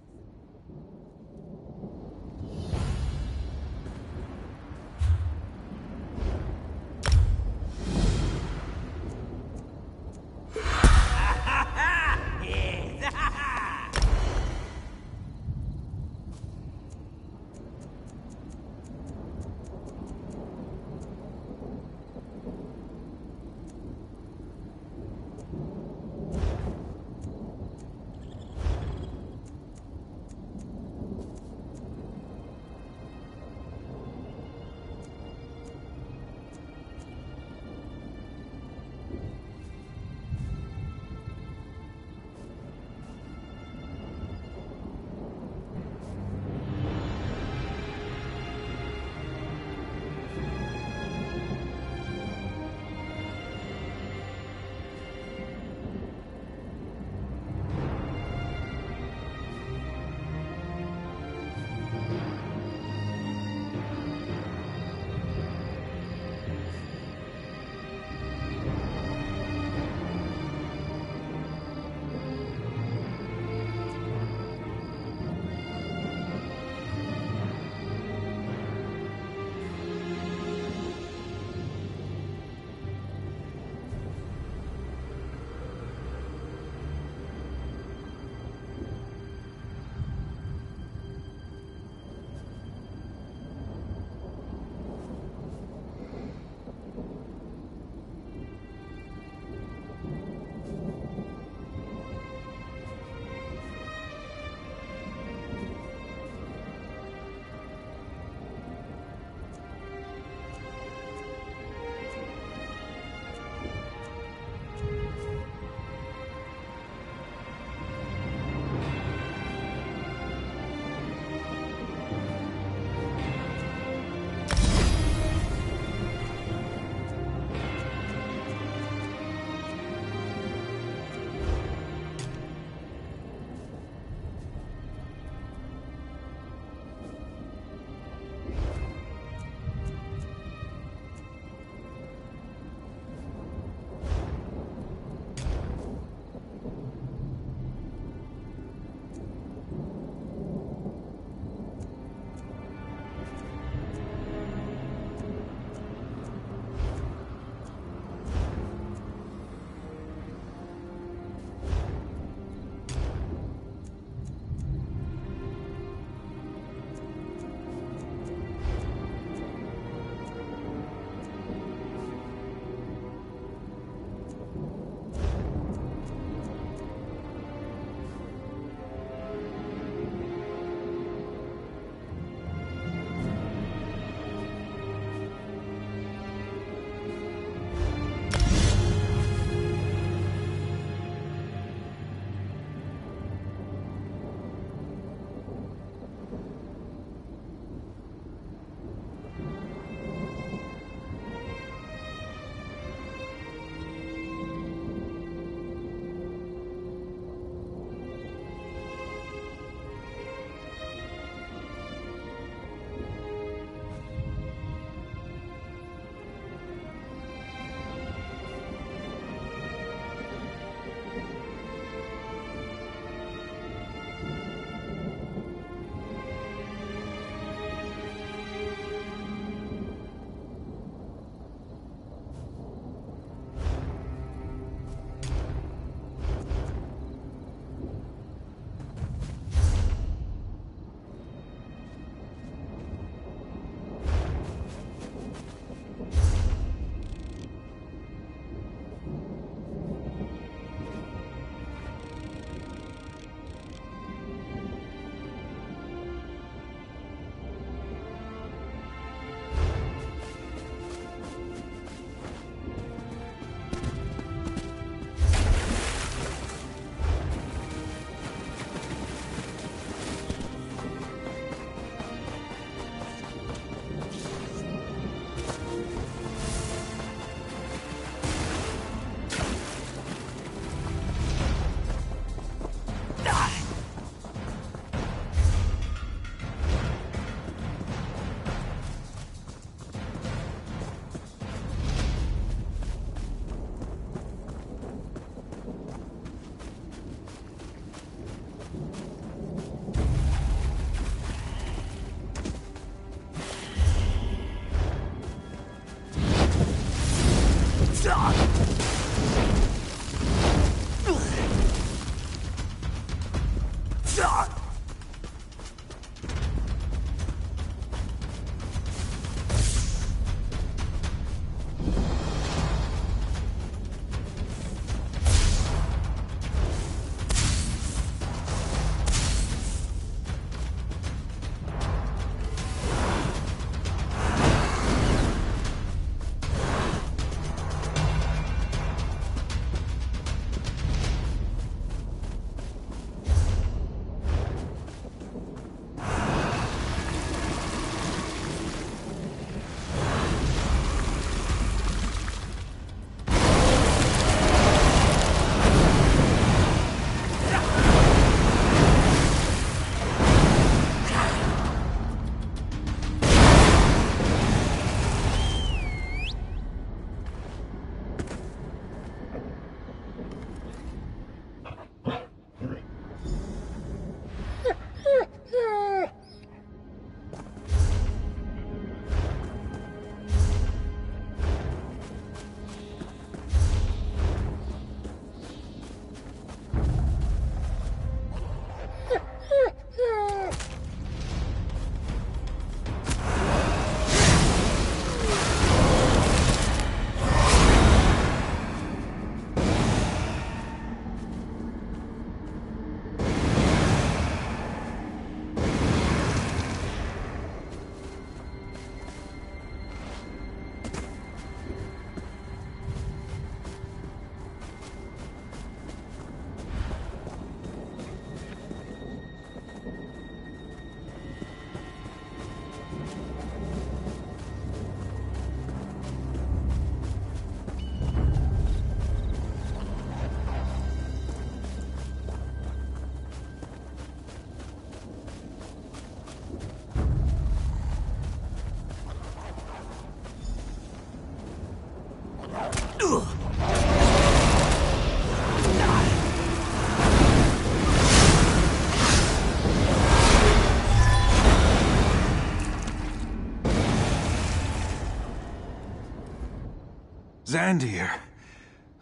Xandir.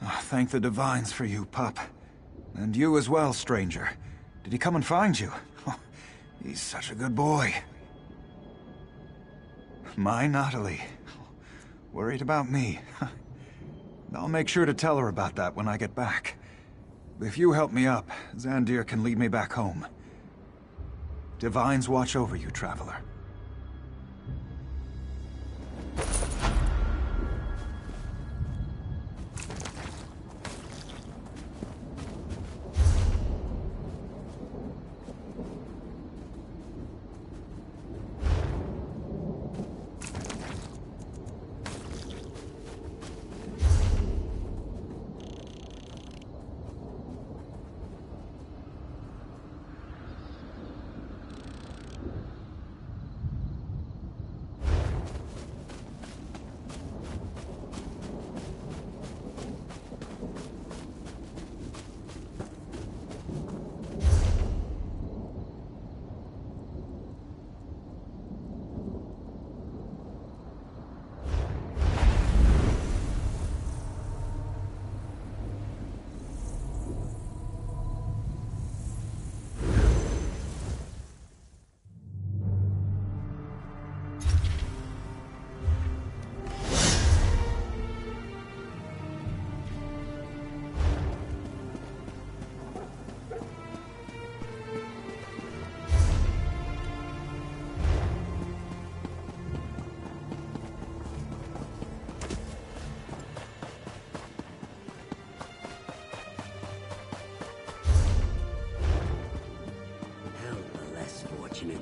Oh, thank the Divines for you, pup. And you as well, stranger. Did he come and find you? Oh, he's such a good boy. My Natalie. Worried about me. I'll make sure to tell her about that when I get back. If you help me up, Xandir can lead me back home. Divines watch over you, traveler.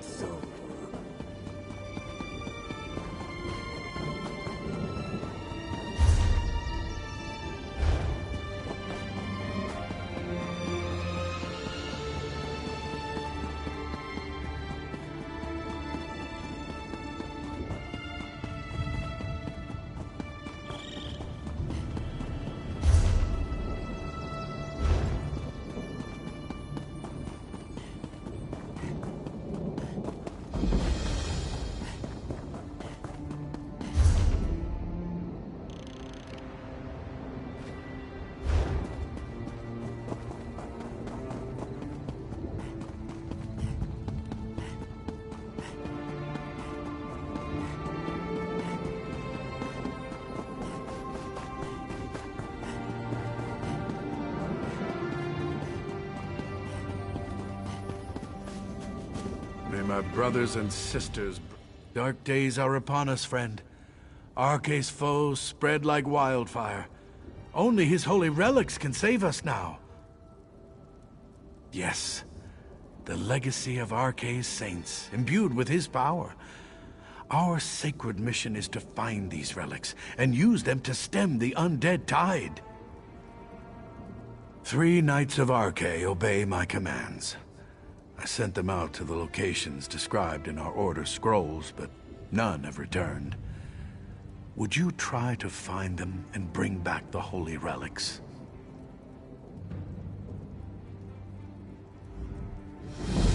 Soul. My brothers and sisters, dark days are upon us, friend. Arce's foes spread like wildfire. Only his holy relics can save us now. Yes, the legacy of Arce's saints, imbued with his power. Our sacred mission is to find these relics and use them to stem the undead tide. 3 Knights of Arce obey my commands. I sent them out to the locations described in our order scrolls, but none have returned. Would you try to find them and bring back the holy relics?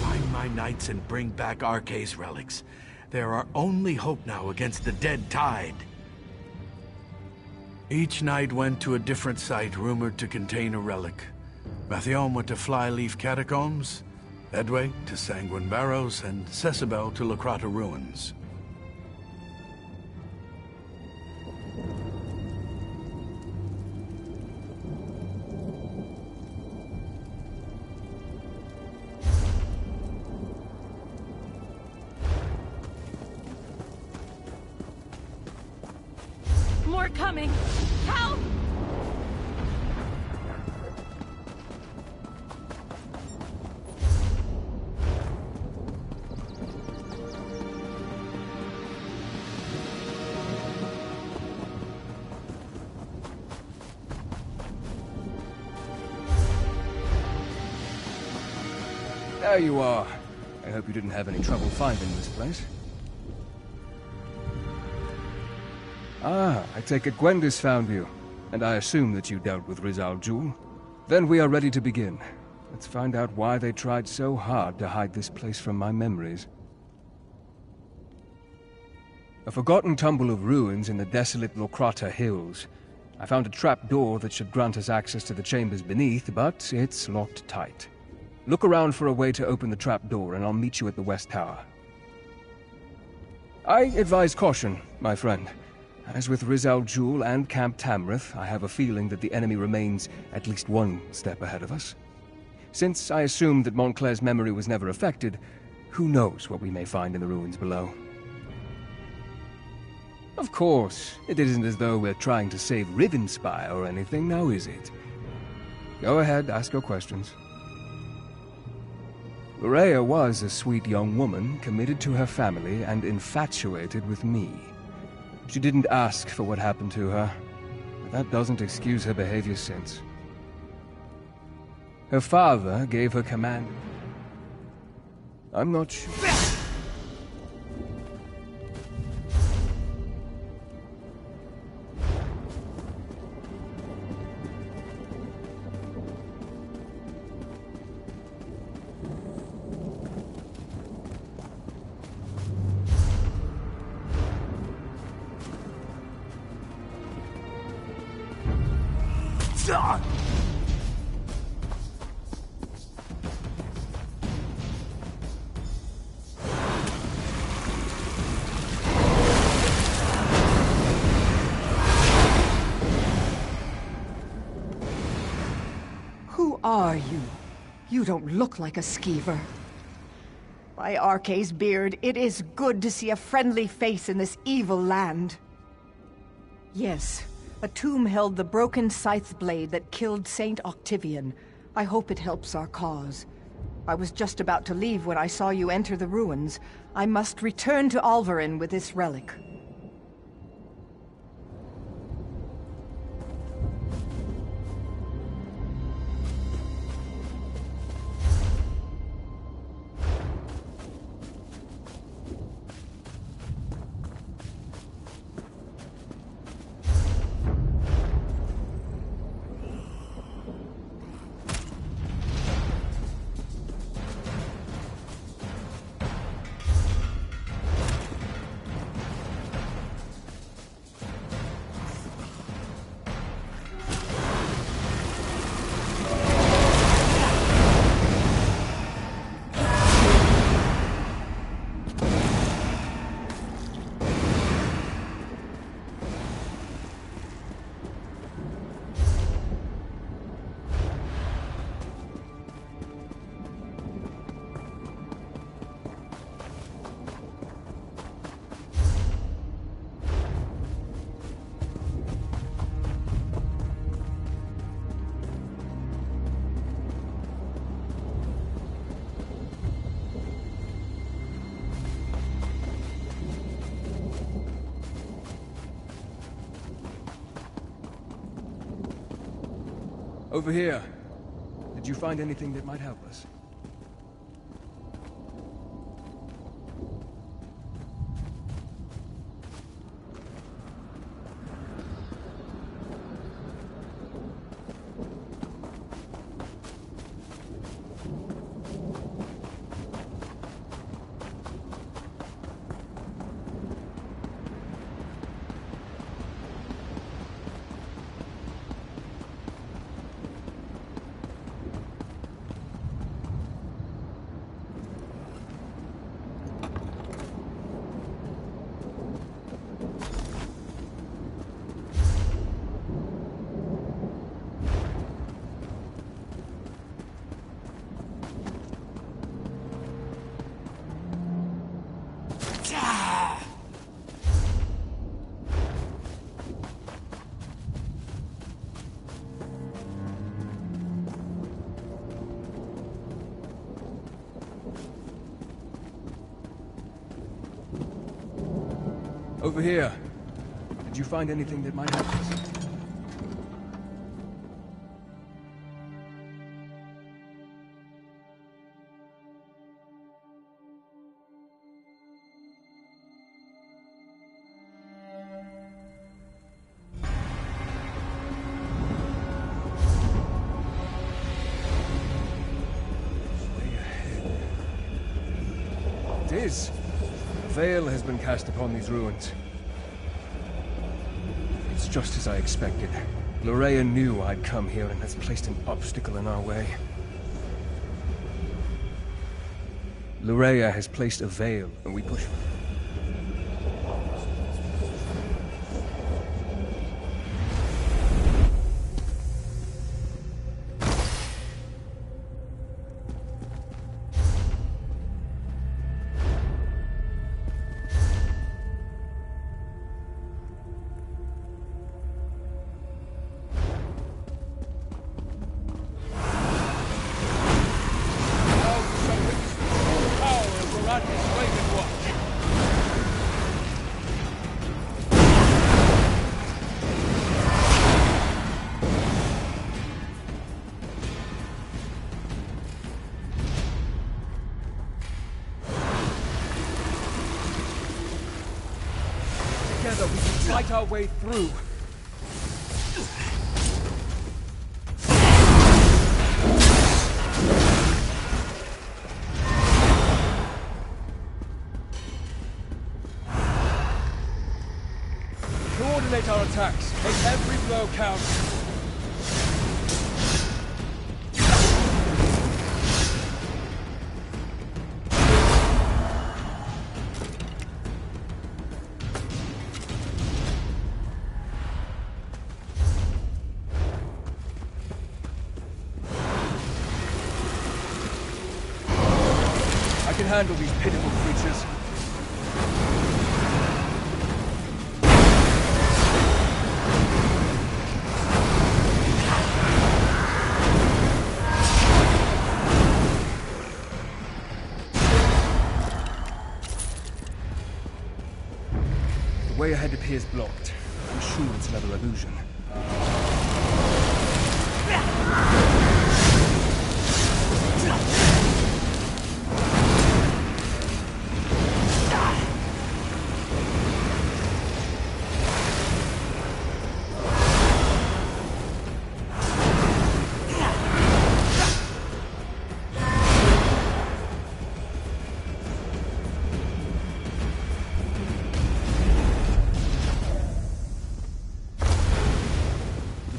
Find my knights and bring back Arce's relics. They're our only hope now against the dead tide. Each knight went to a different site rumored to contain a relic. Mathion went to Flyleaf Catacombs, Edway to Sanguine Barrows, and Cecibel to Lacrata Ruins. More coming! Help! There you are. I hope you didn't have any trouble finding this place. Ah, I take it Gwendis found you. And I assume that you dealt with Rizal Jul. Then we are ready to begin. Let's find out why they tried so hard to hide this place from my memories. A forgotten tumble of ruins in the desolate Locrata Hills. I found a trap door that should grant us access to the chambers beneath, but it's locked tight. Look around for a way to open the trap door, and I'll meet you at the West Tower. I advise caution, my friend. As with Rizal Jul and Camp Tamrith, I have a feeling that the enemy remains at least one step ahead of us. Since I assumed that Montclair's memory was never affected, who knows what we may find in the ruins below. Of course, it isn't as though we're trying to save Rivenspire or anything, now is it? Go ahead, ask your questions. Rhea was a sweet young woman, committed to her family and infatuated with me. She didn't ask for what happened to her, but that doesn't excuse her behavior since. Her father gave her command. I'm not sure. Who are you? You don't look like a skeever. By Arce's beard, it is good to see a friendly face in this evil land. Yes, a tomb held the broken scythe blade that killed Saint Octavian. I hope it helps our cause. I was just about to leave when I saw you enter the ruins. I must return to Alvarin with this relic. Over here. Did you find anything that might help us? Over here. Did you find anything that might help us? It is. A veil has been cast upon these ruins. It's just as I expected. Lorrea knew I'd come here and has placed an obstacle in our way. Lorrea has placed a veil, and we push... Together we can fight our way through. Coordinate our attacks. Make every blow count. I can handle these pitiful creatures. The way ahead appears blocked. I'm sure it's another illusion.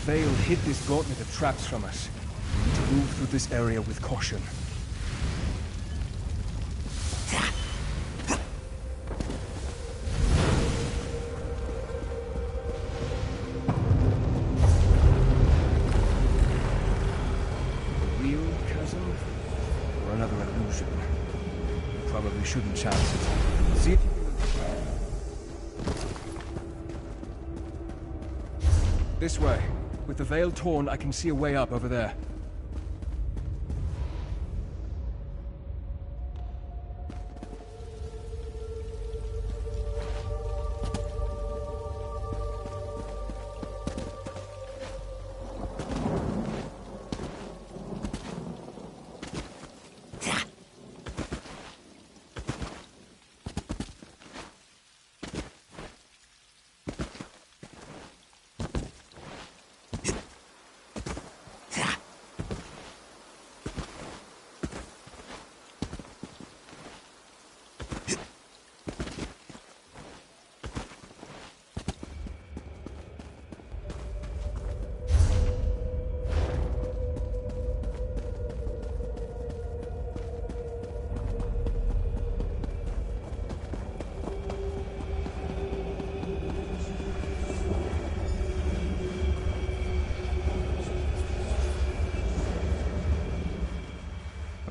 The veil hid this gauntlet of traps from us. We need to move through this area with caution. A real chasm? Or another illusion? Probably shouldn't chance it. See if you can... This way. With the veil torn, I can see a way up over there.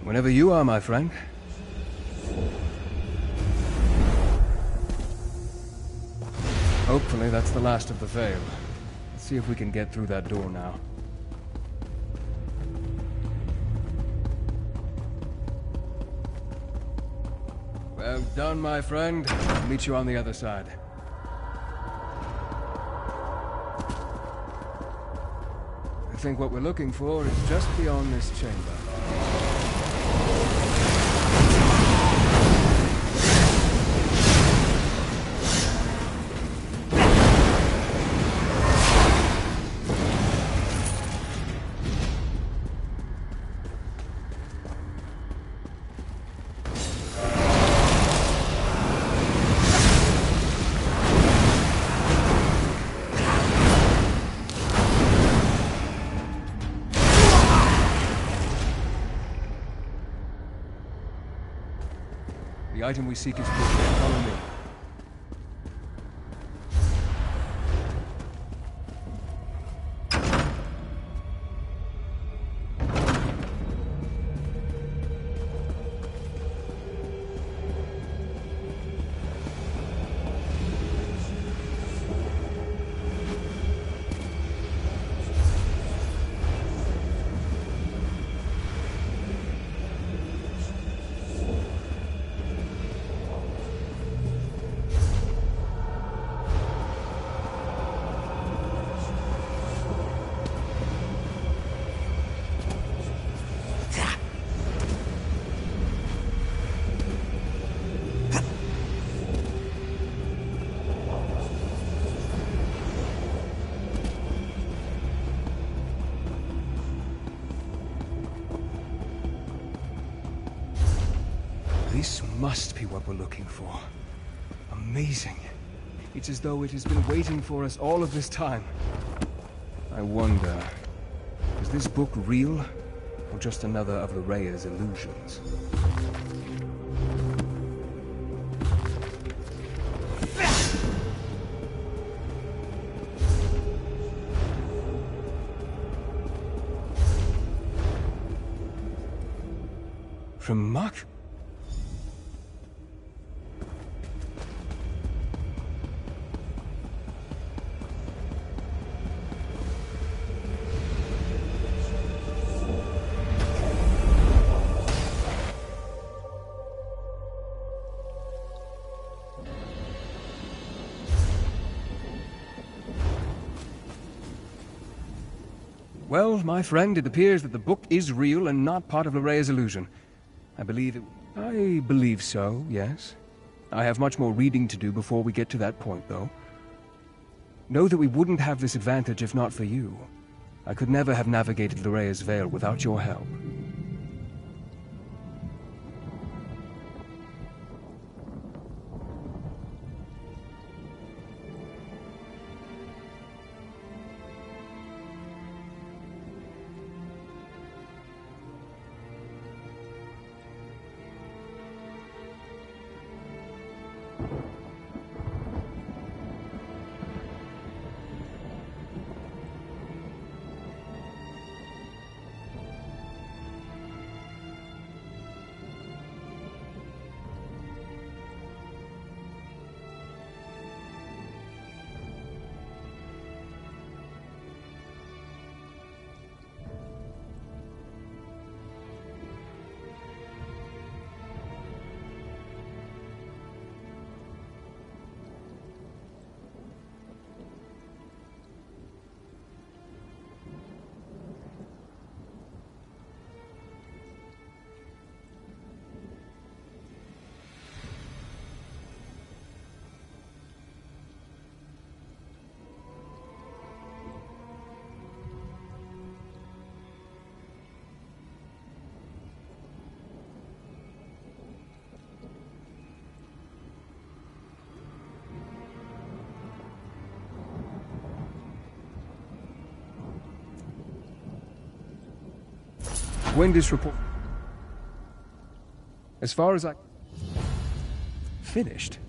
Whenever you are, my friend. Hopefully that's the last of the veil. Let's see if we can get through that door now. Well done, my friend. I'll meet you on the other side. I think what we're looking for is just beyond this chamber. The item we seek is После. Follow me. This must be what we're looking for. Amazing. It's as though it has been waiting for us all of this time. I wonder, is this book real, or just another of Lorrea's illusions? From Mark? Well, my friend, it appears that the book is real and not part of Lorrea's illusion. I believe so, yes. I have much more reading to do before we get to that point, though. Know that we wouldn't have this advantage if not for you. I could never have navigated Lorrea's Veil without your help. When this report... As far as I... Finished?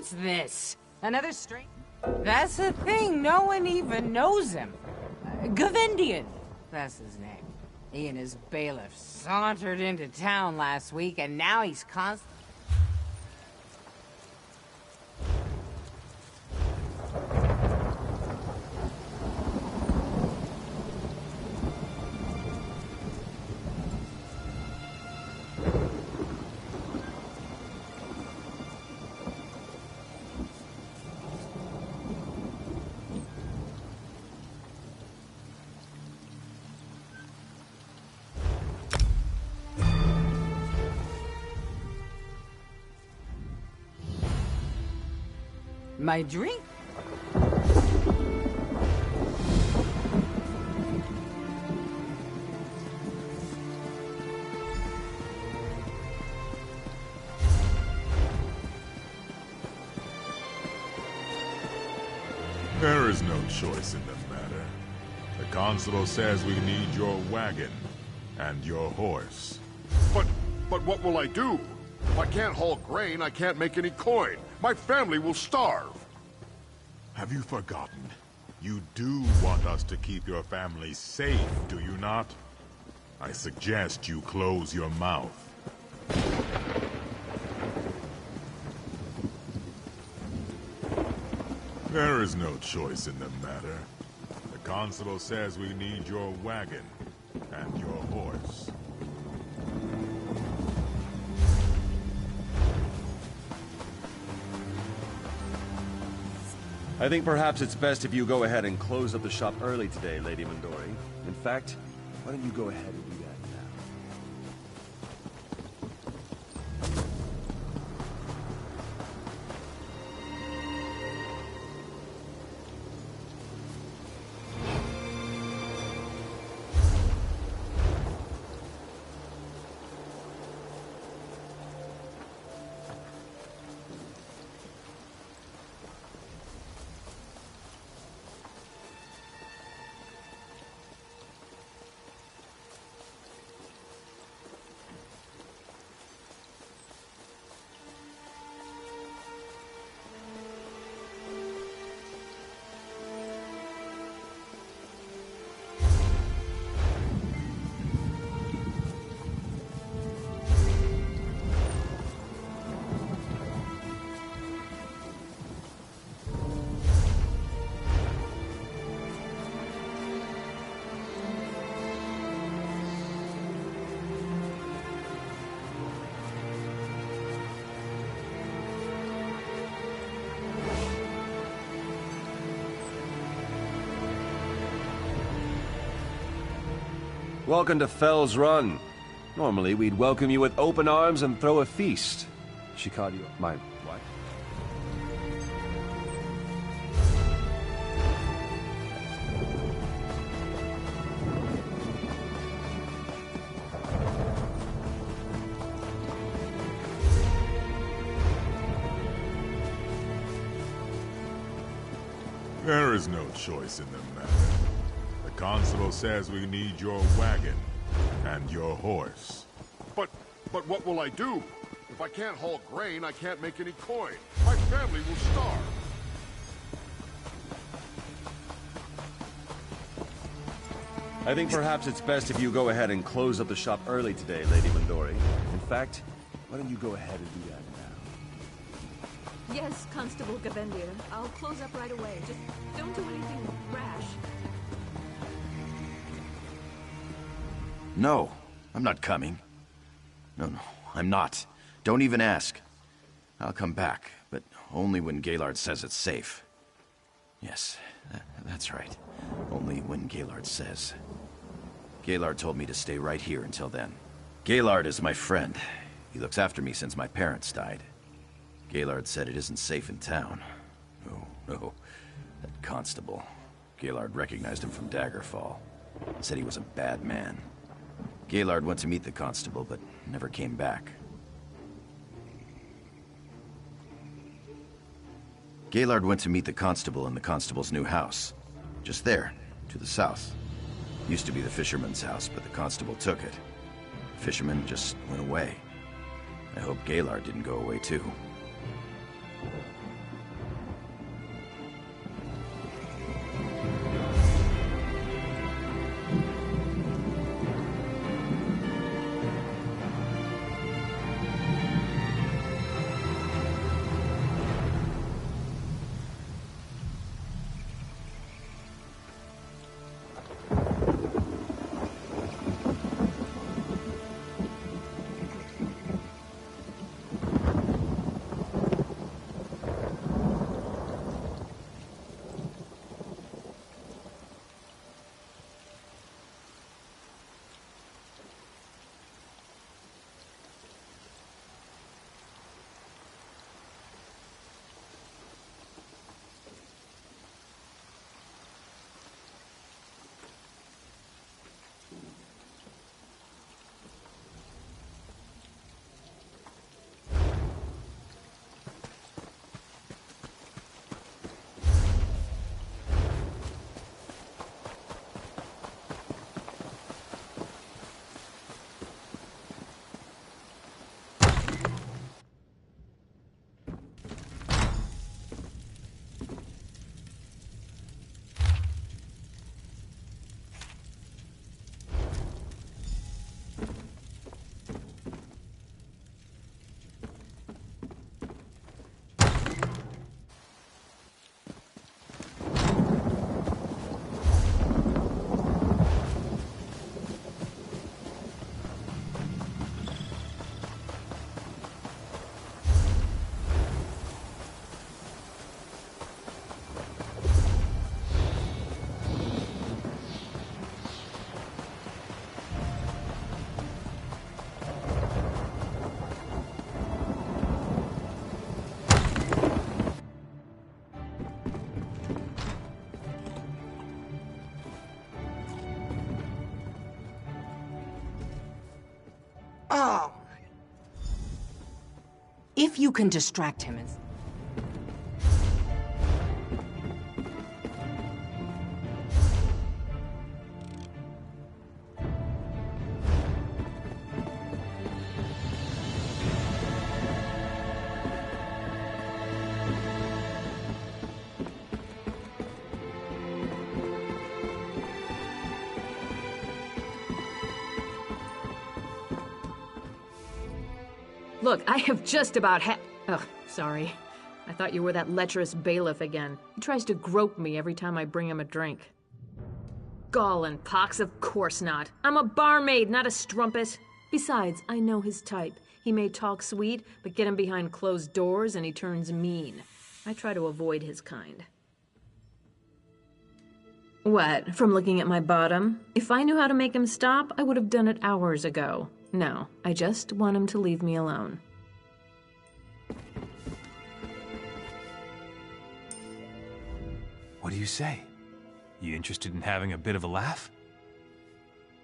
What's this? Another string? That's the thing, no one even knows him. Gavendian, that's his name. He and his bailiff sauntered into town last week, and now he's constantly... My drink? There is no choice in the matter. The constable says we need your wagon and your horse. But what will I do? If I can't haul grain, I can't make any coin. My family will starve. Have you forgotten? You do want us to keep your family safe, do you not? I suggest you close your mouth. There is no choice in the matter. The constable says we need your wagon and your horse. I think perhaps it's best if you go ahead and close up the shop early today, Lady Midori. In fact, why don't you go ahead and do that now? Welcome to Fell's Run. Normally, we'd welcome you with open arms and throw a feast. She called you my wife? There is no choice in the matter. The constable says we need your wagon and your horse. But what will I do? If I can't haul grain, I can't make any coin. My family will starve. I think perhaps it's best if you go ahead and close up the shop early today, Lady Midori. In fact, why don't you go ahead and do that now? Yes, Constable Gavendir. I'll close up right away. Just don't do anything rash. No, I'm not coming. No, I'm not. Don't even ask. I'll come back, but only when Gaylord says it's safe. Yes, that's right. Only when Gaylord says. Gaylord told me to stay right here until then. Gaylord is my friend. He looks after me since my parents died. Gaylord said it isn't safe in town. No. That constable. Gaylord recognized him from Daggerfall. Said he was a bad man. Gaylord went to meet the constable, but never came back. Gaylord went to meet the constable in the constable's new house. Just there, to the south. Used to be the fisherman's house, but the constable took it. The fisherman just went away. I hope Gaylord didn't go away too. Oh. If you can distract him and... Look, I have just about Oh, sorry. I thought you were that lecherous bailiff again. He tries to grope me every time I bring him a drink. Gall and pox, of course not. I'm a barmaid, not a strumpet. Besides, I know his type. He may talk sweet, but get him behind closed doors and he turns mean. I try to avoid his kind. What, from looking at my bottom? If I knew how to make him stop, I would have done it hours ago. No, I just want him to leave me alone. What do you say? You interested in having a bit of a laugh?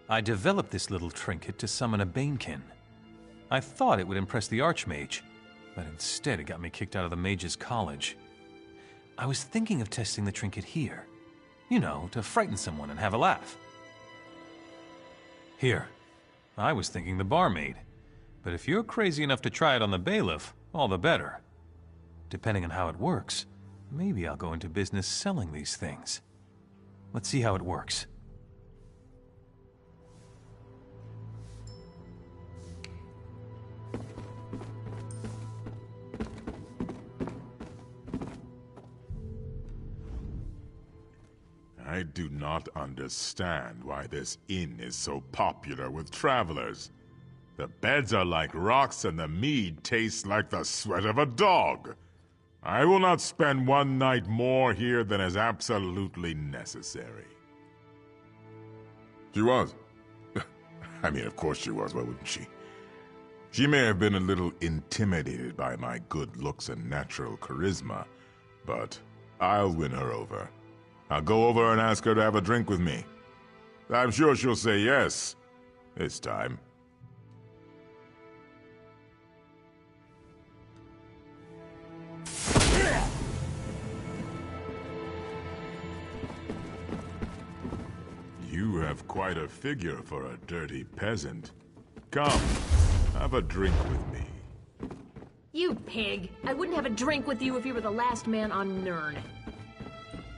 I developed this little trinket to summon a Banekin. I thought it would impress the Archmage, but instead it got me kicked out of the Mage's College. I was thinking of testing the trinket here. You know, to frighten someone and have a laugh. Here. I was thinking the barmaid. But if you're crazy enough to try it on the bailiff, all the better. Depending on how it works, maybe I'll go into business selling these things. Let's see how it works. I do not understand why this inn is so popular with travelers. The beds are like rocks and the mead tastes like the sweat of a dog. I will not spend one night more here than is absolutely necessary. She was. I mean, of course she was, why wouldn't she? She may have been a little intimidated by my good looks and natural charisma, but I'll win her over. I'll go over and ask her to have a drink with me. I'm sure she'll say yes, this time. You have quite a figure for a dirty peasant. Come, have a drink with me. You pig! I wouldn't have a drink with you if you were the last man on Nirn.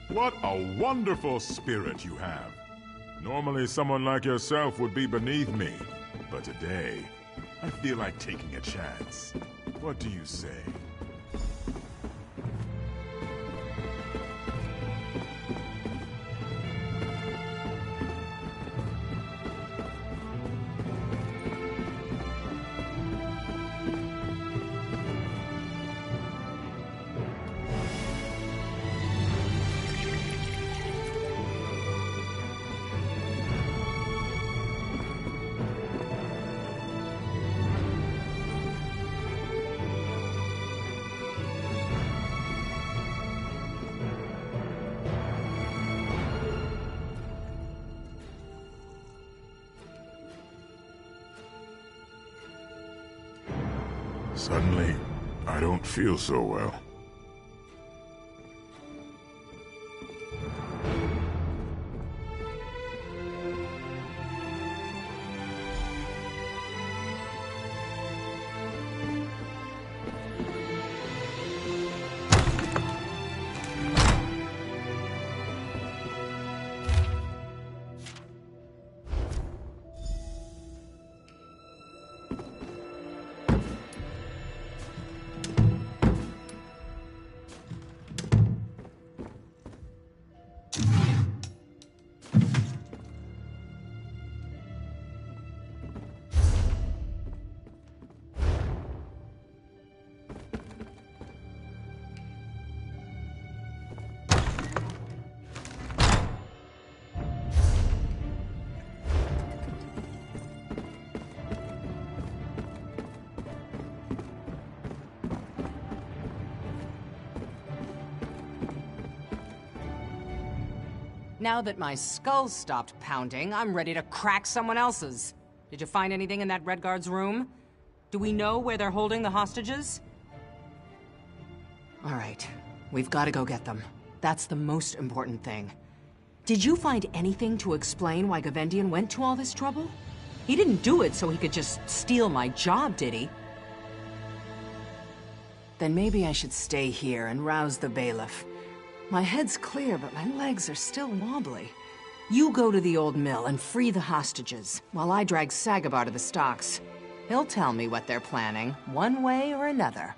What a wonderful spirit you have. Normally someone like yourself would be beneath me, but today, I feel like taking a chance. What do you say? Suddenly, I don't feel so well. Now that my skull's stopped pounding, I'm ready to crack someone else's. Did you find anything in that Red Guard's room? Do we know where they're holding the hostages? All right. We've got to go get them. That's the most important thing. Did you find anything to explain why Gavendian went to all this trouble? He didn't do it so he could just steal my job, did he? Then maybe I should stay here and rouse the bailiff. My head's clear, but my legs are still wobbly. You go to the old mill and free the hostages, while I drag Sagabar to the stocks. He'll tell me what they're planning, one way or another.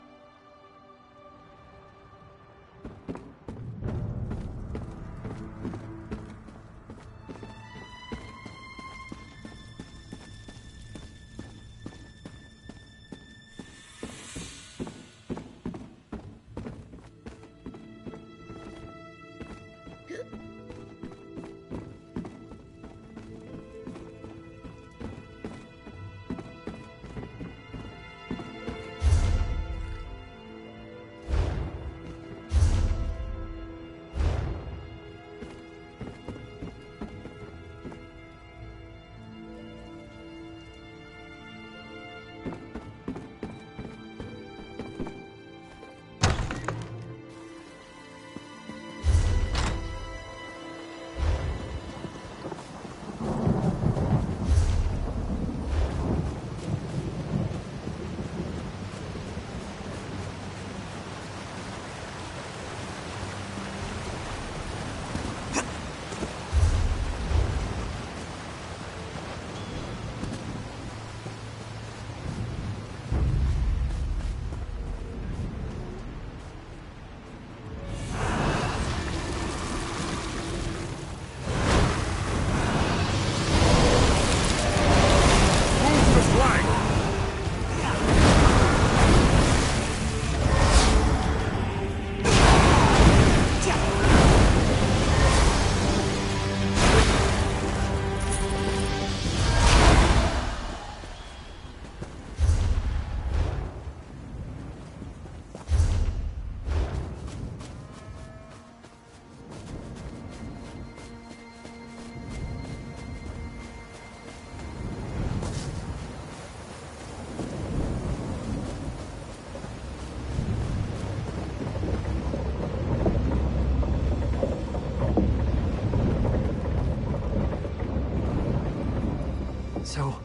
So...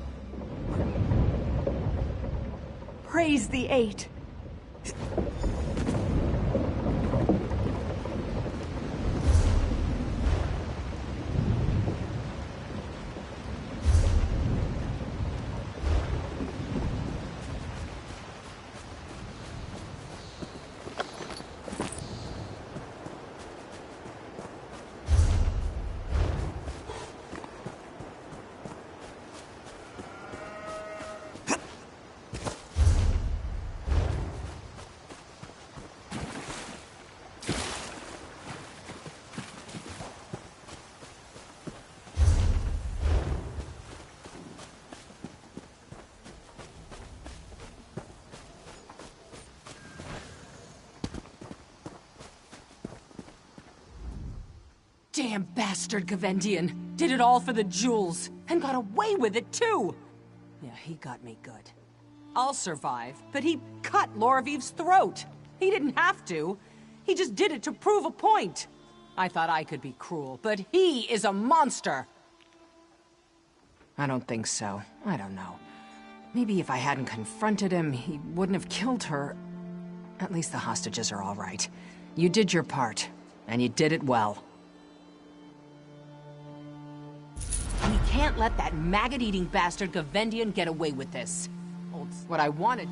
Praise the Eight. Damn bastard Gavendian. Did it all for the jewels. And got away with it, too. Yeah, he got me good. I'll survive, but he cut Loraviv's throat. He didn't have to. He just did it to prove a point. I thought I could be cruel, but he is a monster. I don't think so. I don't know. Maybe if I hadn't confronted him, he wouldn't have killed her. At least the hostages are all right. You did your part, and you did it well. We can't let that maggot-eating bastard Gavendian get away with this. Oh, it's what I wanted.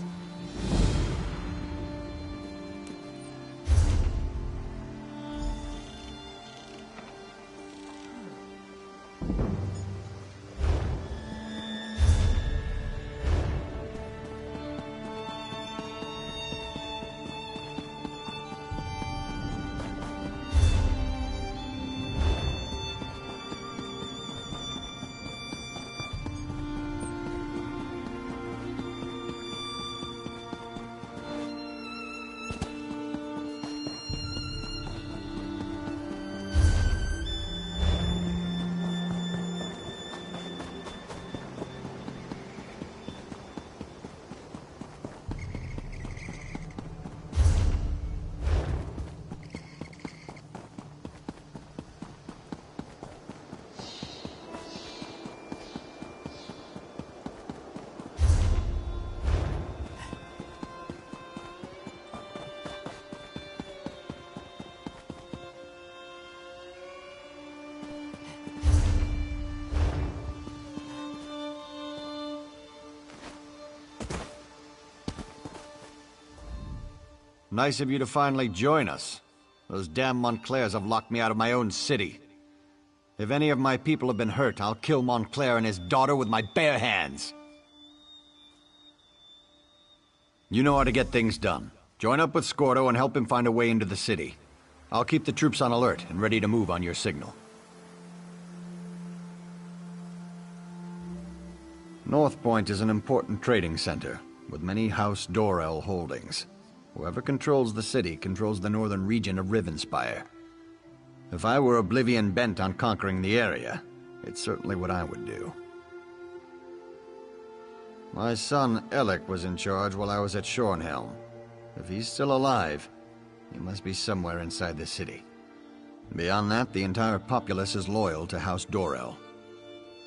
Nice of you to finally join us. Those damn Montclairs have locked me out of my own city. If any of my people have been hurt, I'll kill Montclair and his daughter with my bare hands. You know how to get things done. Join up with Scordo and help him find a way into the city. I'll keep the troops on alert and ready to move on your signal. North Point is an important trading center, with many House Dorel holdings. Whoever controls the city controls the northern region of Rivenspire. If I were Oblivion bent on conquering the area, it's certainly what I would do. My son, Alec, was in charge while I was at Shornhelm. If he's still alive, he must be somewhere inside the city. Beyond that, the entire populace is loyal to House Dorel.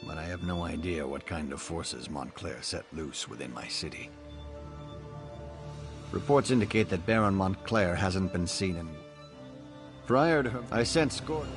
But I have no idea what kind of forces Montclair set loose within my city. Reports indicate that Baron Montclair hasn't been seen in... Prior to her, I sent Scordo.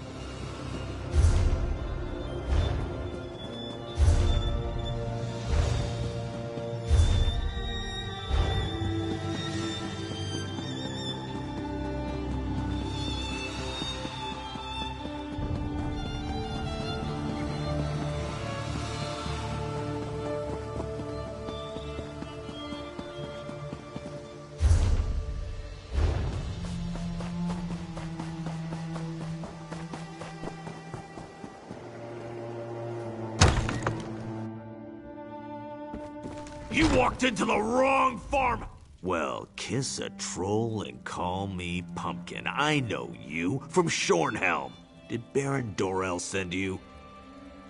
You walked into the wrong farm! Well, kiss a troll and call me Pumpkin. I know you from Shornhelm. Did Baron Dorel send you?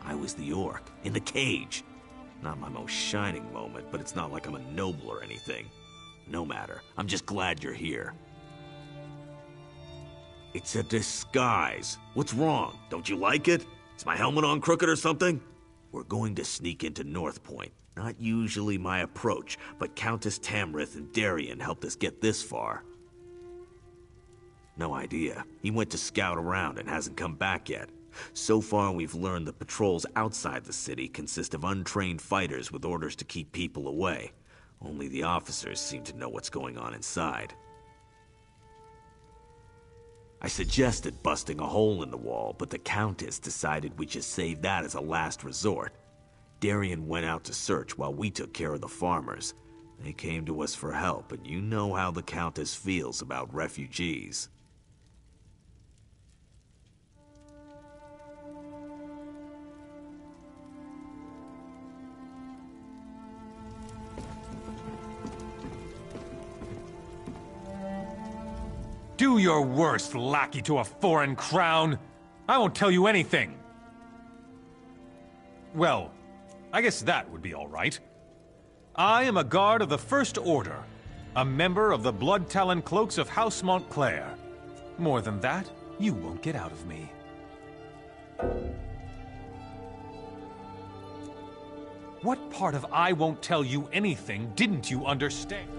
I was the orc, in the cage. Not my most shining moment, but it's not like I'm a noble or anything. No matter, I'm just glad you're here. It's a disguise. What's wrong? Don't you like it? Is my helmet on crooked or something? We're going to sneak into North Point. Not usually my approach, but Countess Tamrith and Darien helped us get this far. No idea. He went to scout around and hasn't come back yet. So far, we've learned the patrols outside the city consist of untrained fighters with orders to keep people away. Only the officers seem to know what's going on inside. I suggested busting a hole in the wall, but the Countess decided we should save that as a last resort. Darien went out to search while we took care of the farmers. They came to us for help, and you know how the Countess feels about refugees. Do your worst, lackey to a foreign crown. I won't tell you anything. Well, I guess that would be all right. I am a guard of the First Order, a member of the Blood Talon Cloaks of House Montclair. More than that, you won't get out of me. What part of I won't tell you anything didn't you understand?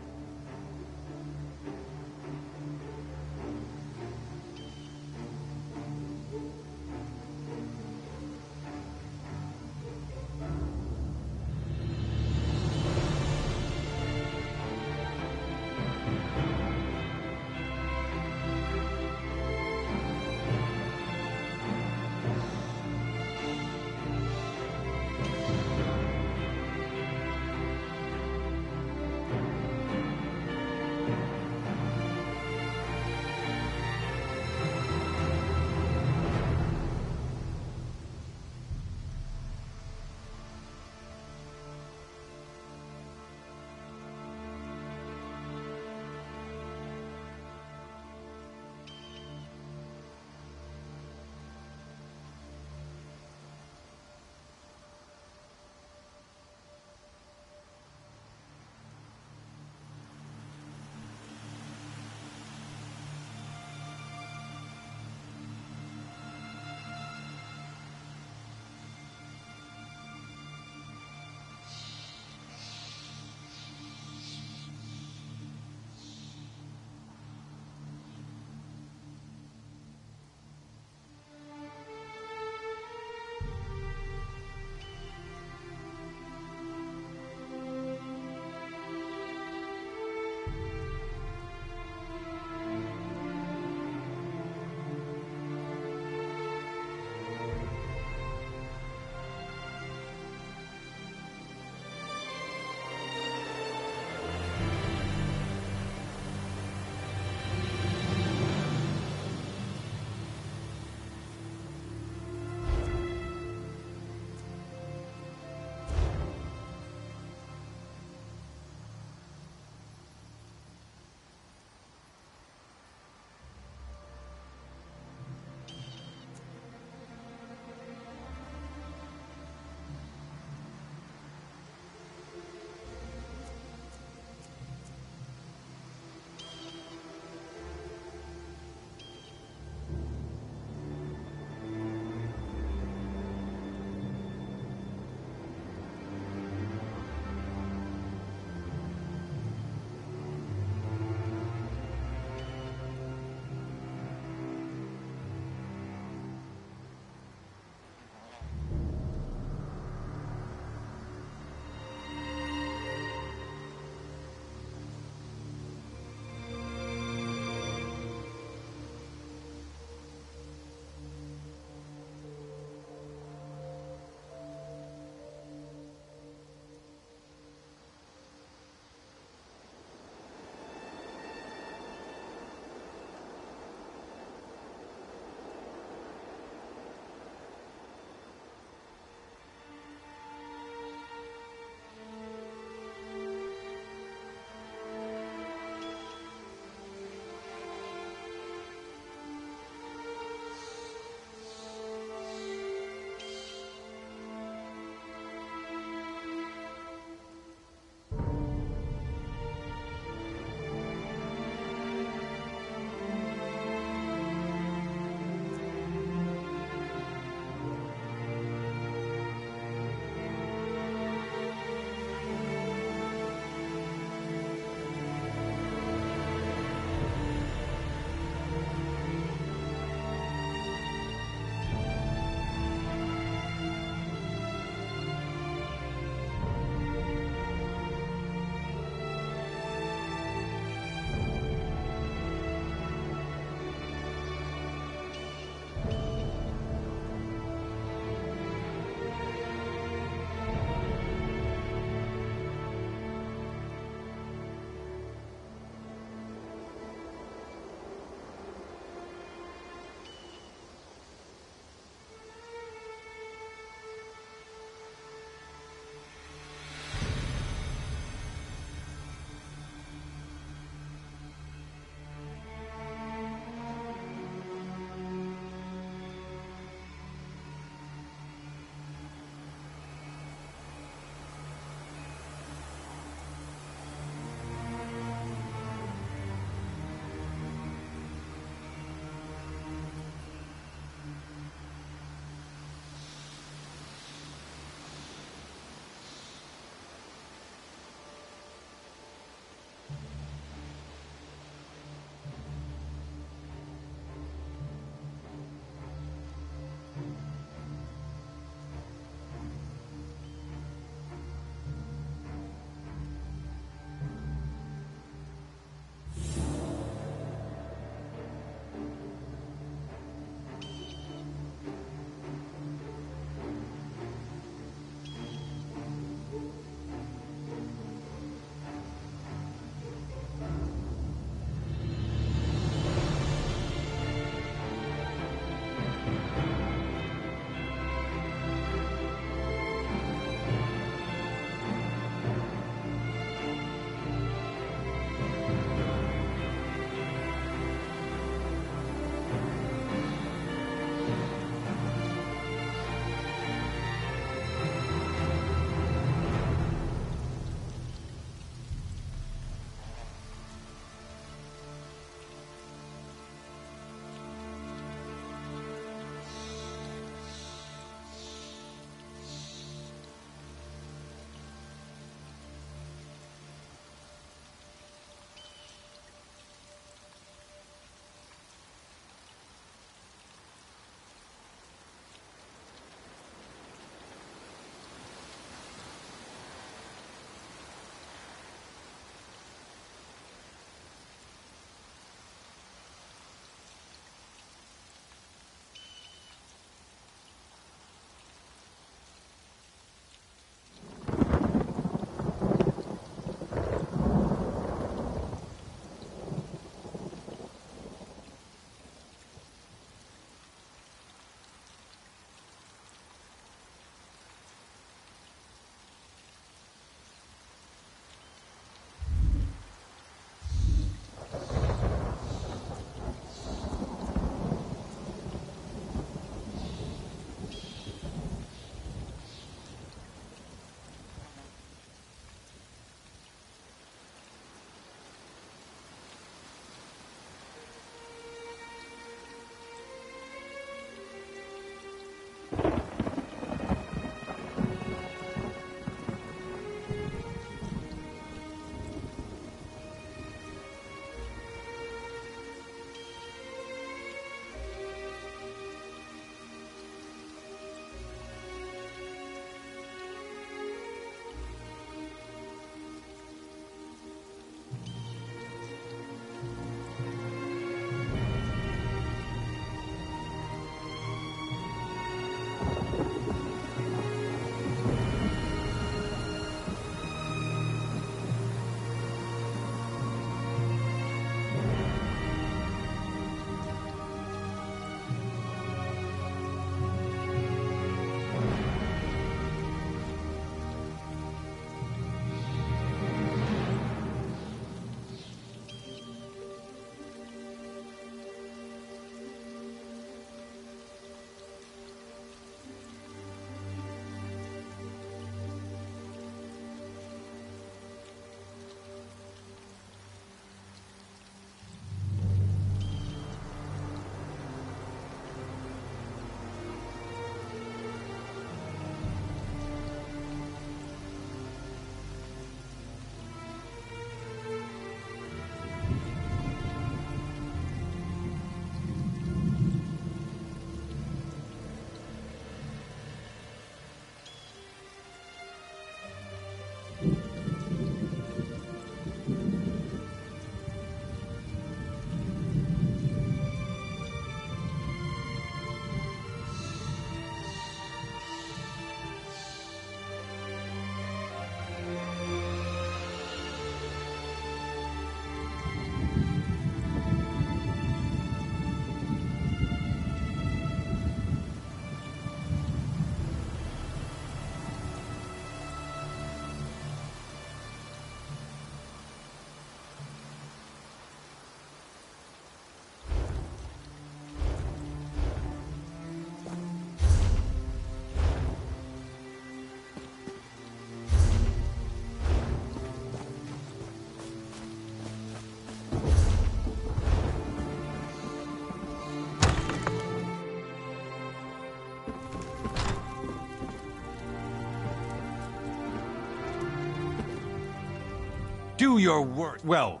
Do your work. Well,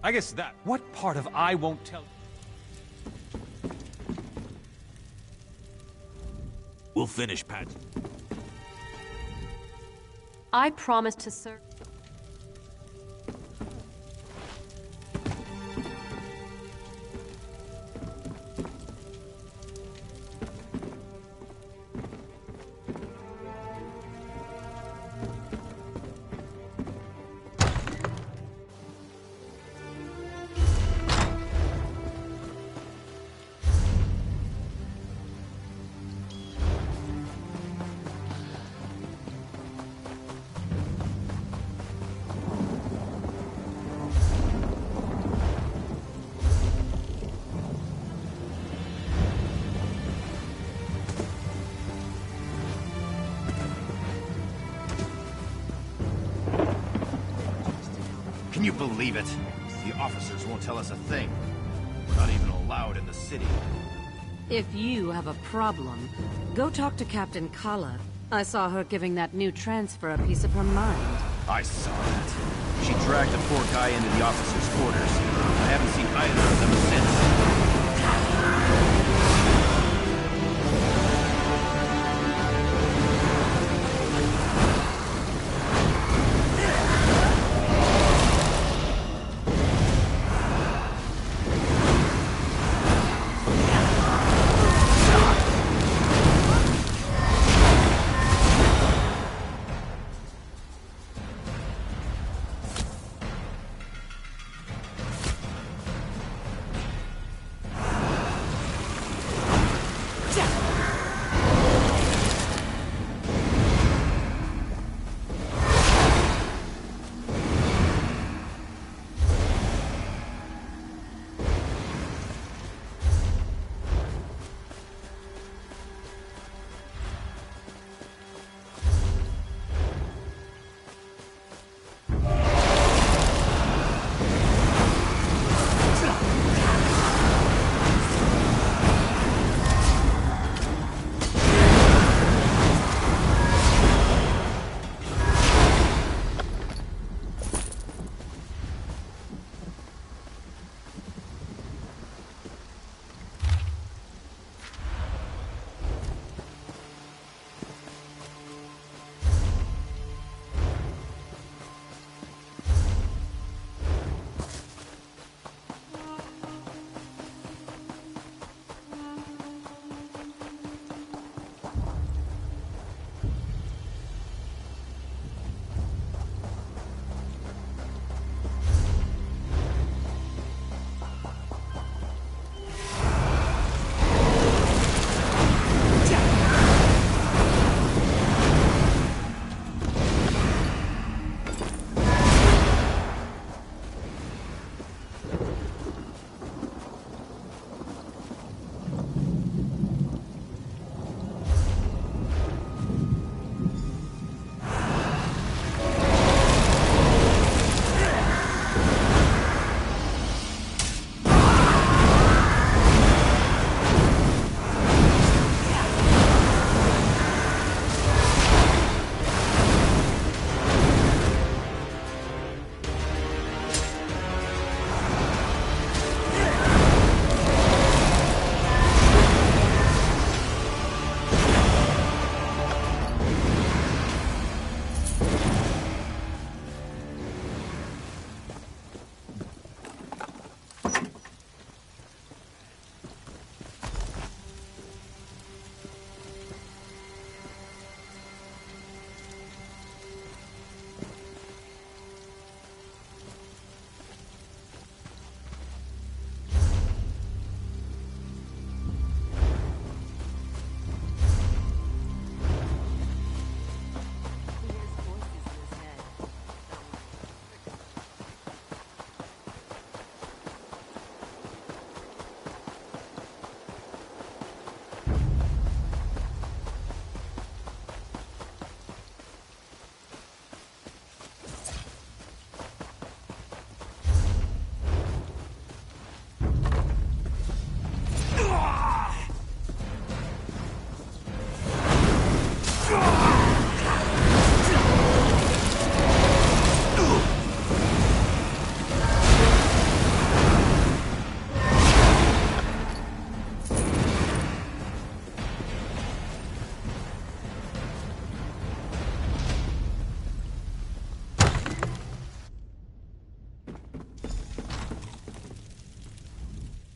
I guess that. What part of I won't tell? We'll finish, Pat. I promise to serve. Can you believe it? The officers won't tell us a thing. We're not even allowed in the city. If you have a problem, go talk to Captain Kala. I saw her giving that new transfer a piece of her mind. I saw that. She dragged the poor guy into the officers' quarters. I haven't seen either of them since.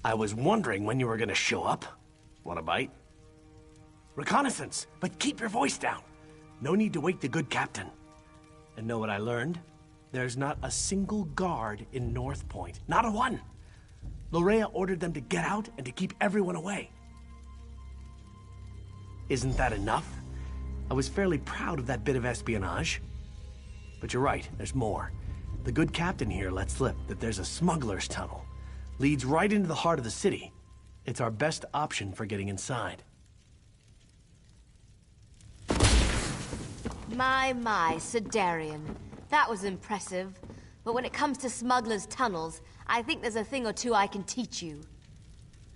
I was wondering when you were gonna show up. Want a bite? Reconnaissance, but keep your voice down. No need to wake the good captain. And know what I learned? There's not a single guard in North Point. Not a one. Lorea ordered them to get out and to keep everyone away. Isn't that enough? I was fairly proud of that bit of espionage. But you're right, there's more. The good captain here let slip that there's a smuggler's tunnel. Leads right into the heart of the city. It's our best option for getting inside. My, Sir Darian. That was impressive. But when it comes to smugglers' tunnels, I think there's a thing or two I can teach you.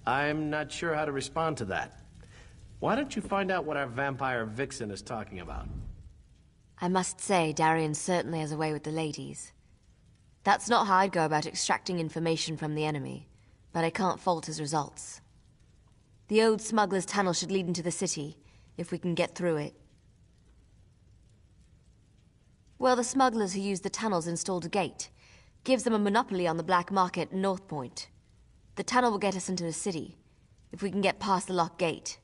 I'm not sure how to respond to that. Why don't you find out what our vampire vixen is talking about? I must say, Darian certainly has a way with the ladies. That's not how I'd go about extracting information from the enemy, but I can't fault his results. The old smuggler's tunnel should lead into the city, if we can get through it. Well, the smugglers who used the tunnels installed a gate. Gives them a monopoly on the black market in North Point. The tunnel will get us into the city, if we can get past the locked gate.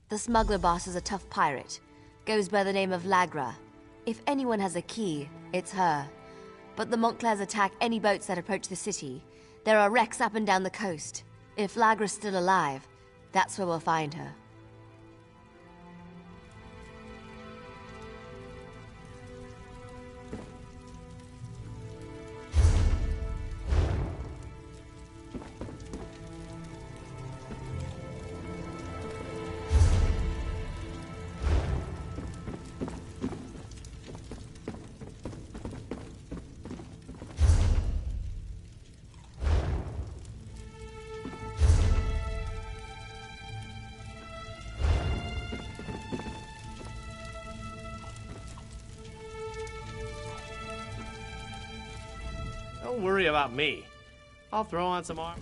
The smuggler boss is a tough pirate. Goes by the name of Lagra. If anyone has a key, it's her. But the Montclairs attack any boats that approach the city. There are wrecks up and down the coast. If Lagra's still alive, that's where we'll find her. Don't worry about me. I'll throw on some armor.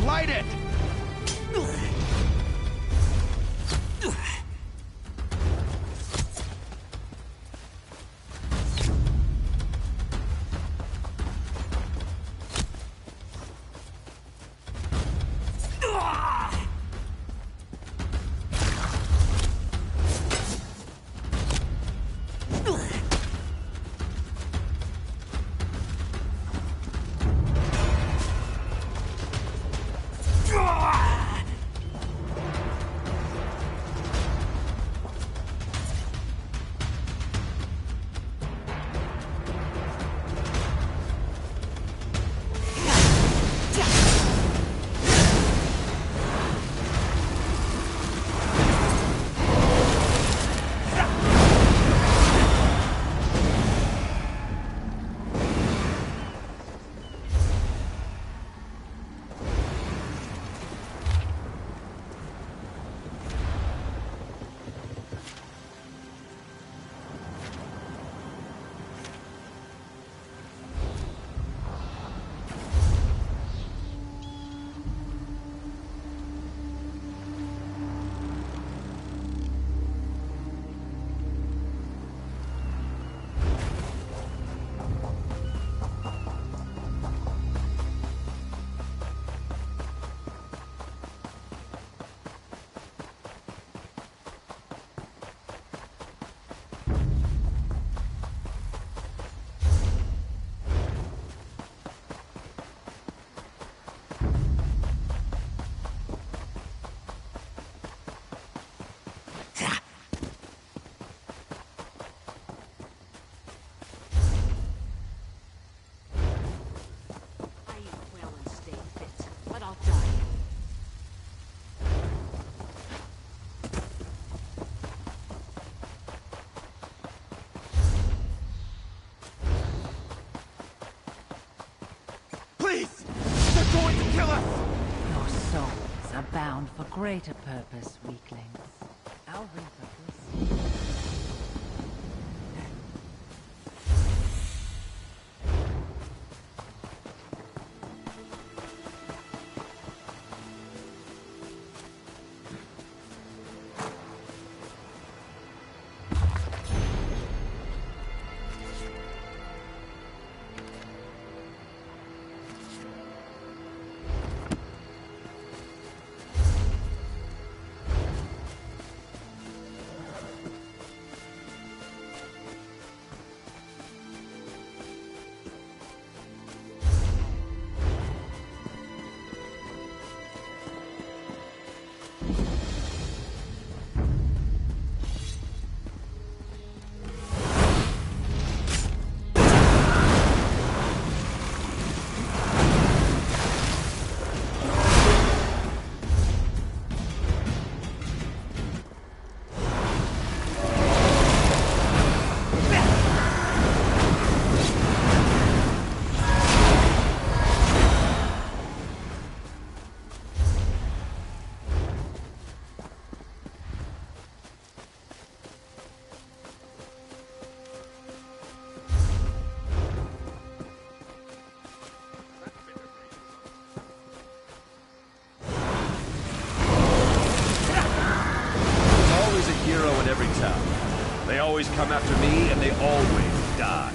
Light it! are bound for greater purpose, weaklings. I'll repurpose. They always come after me, and they always die.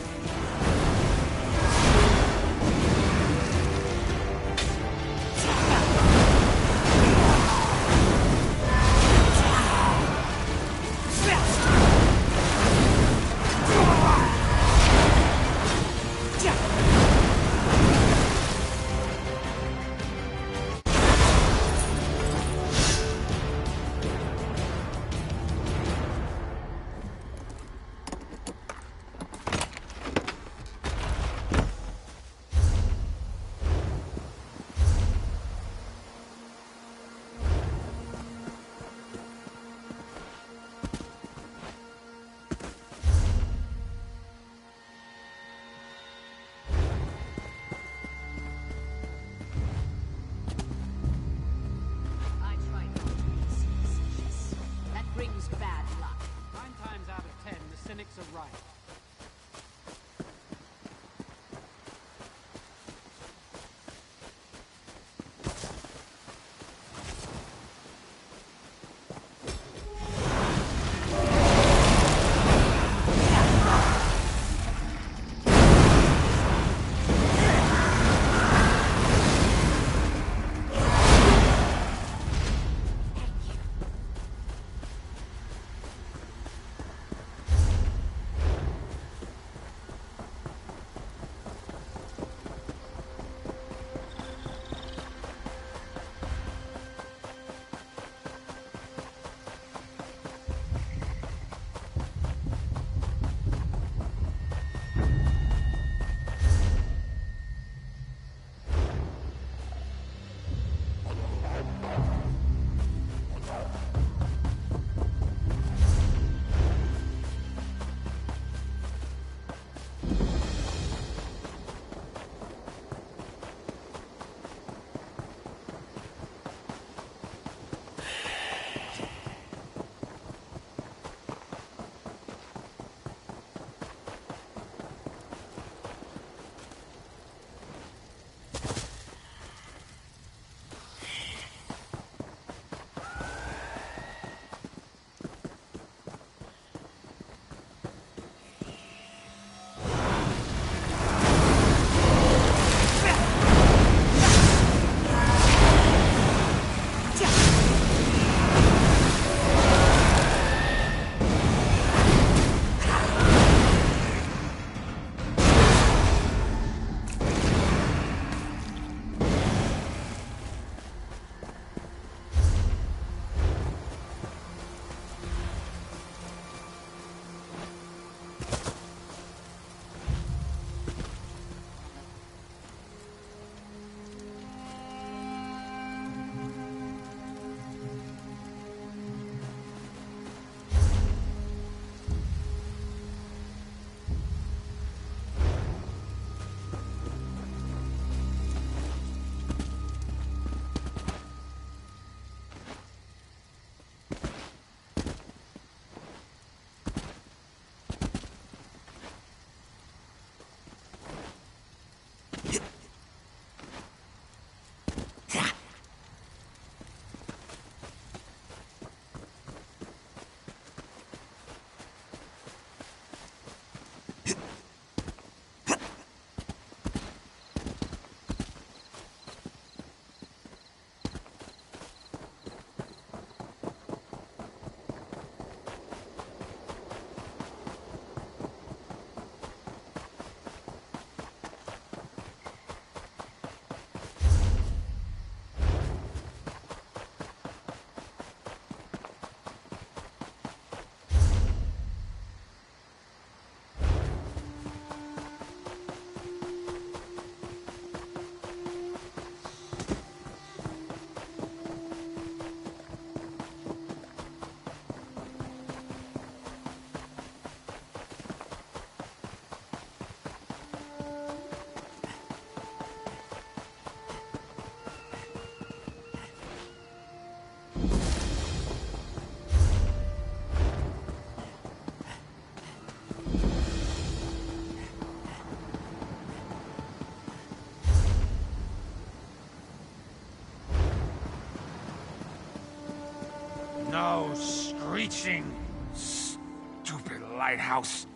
watching. Stupid lighthouse.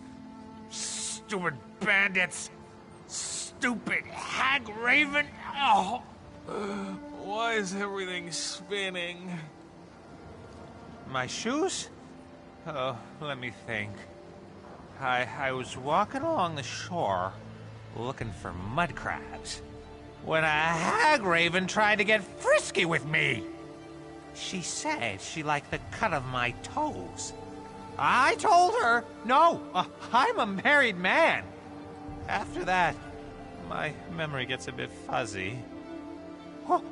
Stupid bandits. Stupid hag raven. Oh. Why is everything spinning? My shoes? Oh, let me think. I was walking along the shore, looking for mud crabs, when a hag raven tried to get frisky with me. She said she liked the cut of my toes. I told her, no, I'm a married man. After that, my memory gets a bit fuzzy. Oh,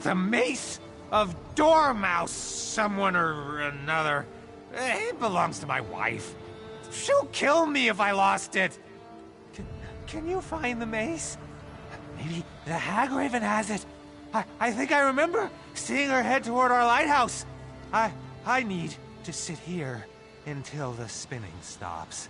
the mace of Dormouse, someone or another. It belongs to my wife. She'll kill me if I lost it. Can you find the mace? Maybe the hag raven has it. I think I remember seeing her head toward our lighthouse. I need to sit here until the spinning stops.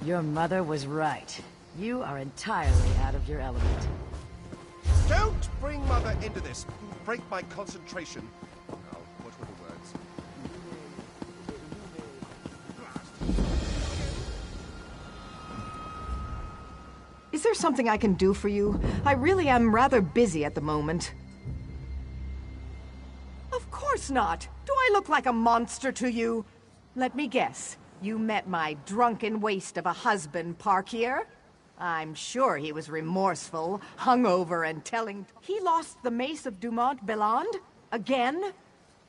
Your mother was right. You are entirely out of your element. Don't bring Mother into this. You break my concentration. Now, what were the words? Is there something I can do for you? I really am rather busy at the moment. Of course not. Do I look like a monster to you? Let me guess. You met my drunken waste of a husband, Parkier? I'm sure he was remorseful, hungover, and telling... He lost the mace of Dumont Belland? Again?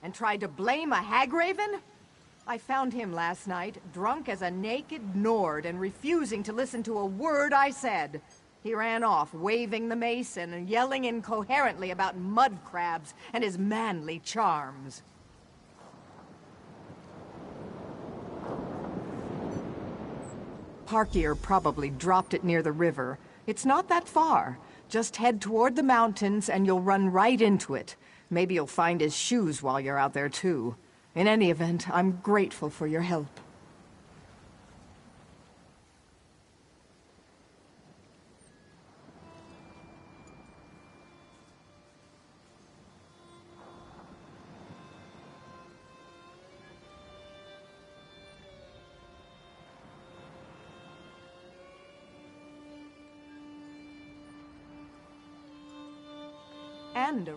And tried to blame a hagraven? I found him last night, drunk as a naked Nord and refusing to listen to a word I said. He ran off, waving the mace and yelling incoherently about mud crabs and his manly charms. Parkier probably dropped it near the river. It's not that far. Just head toward the mountains and you'll run right into it. Maybe you'll find his shoes while you're out there too. In any event, I'm grateful for your help. And a...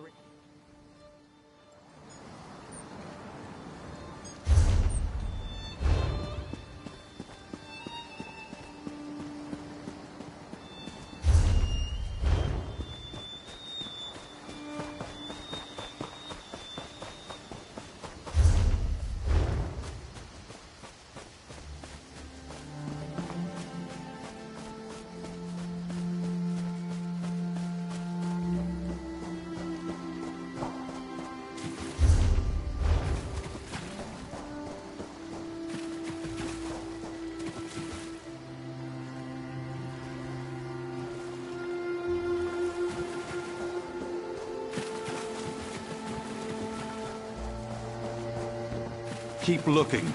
Keep looking.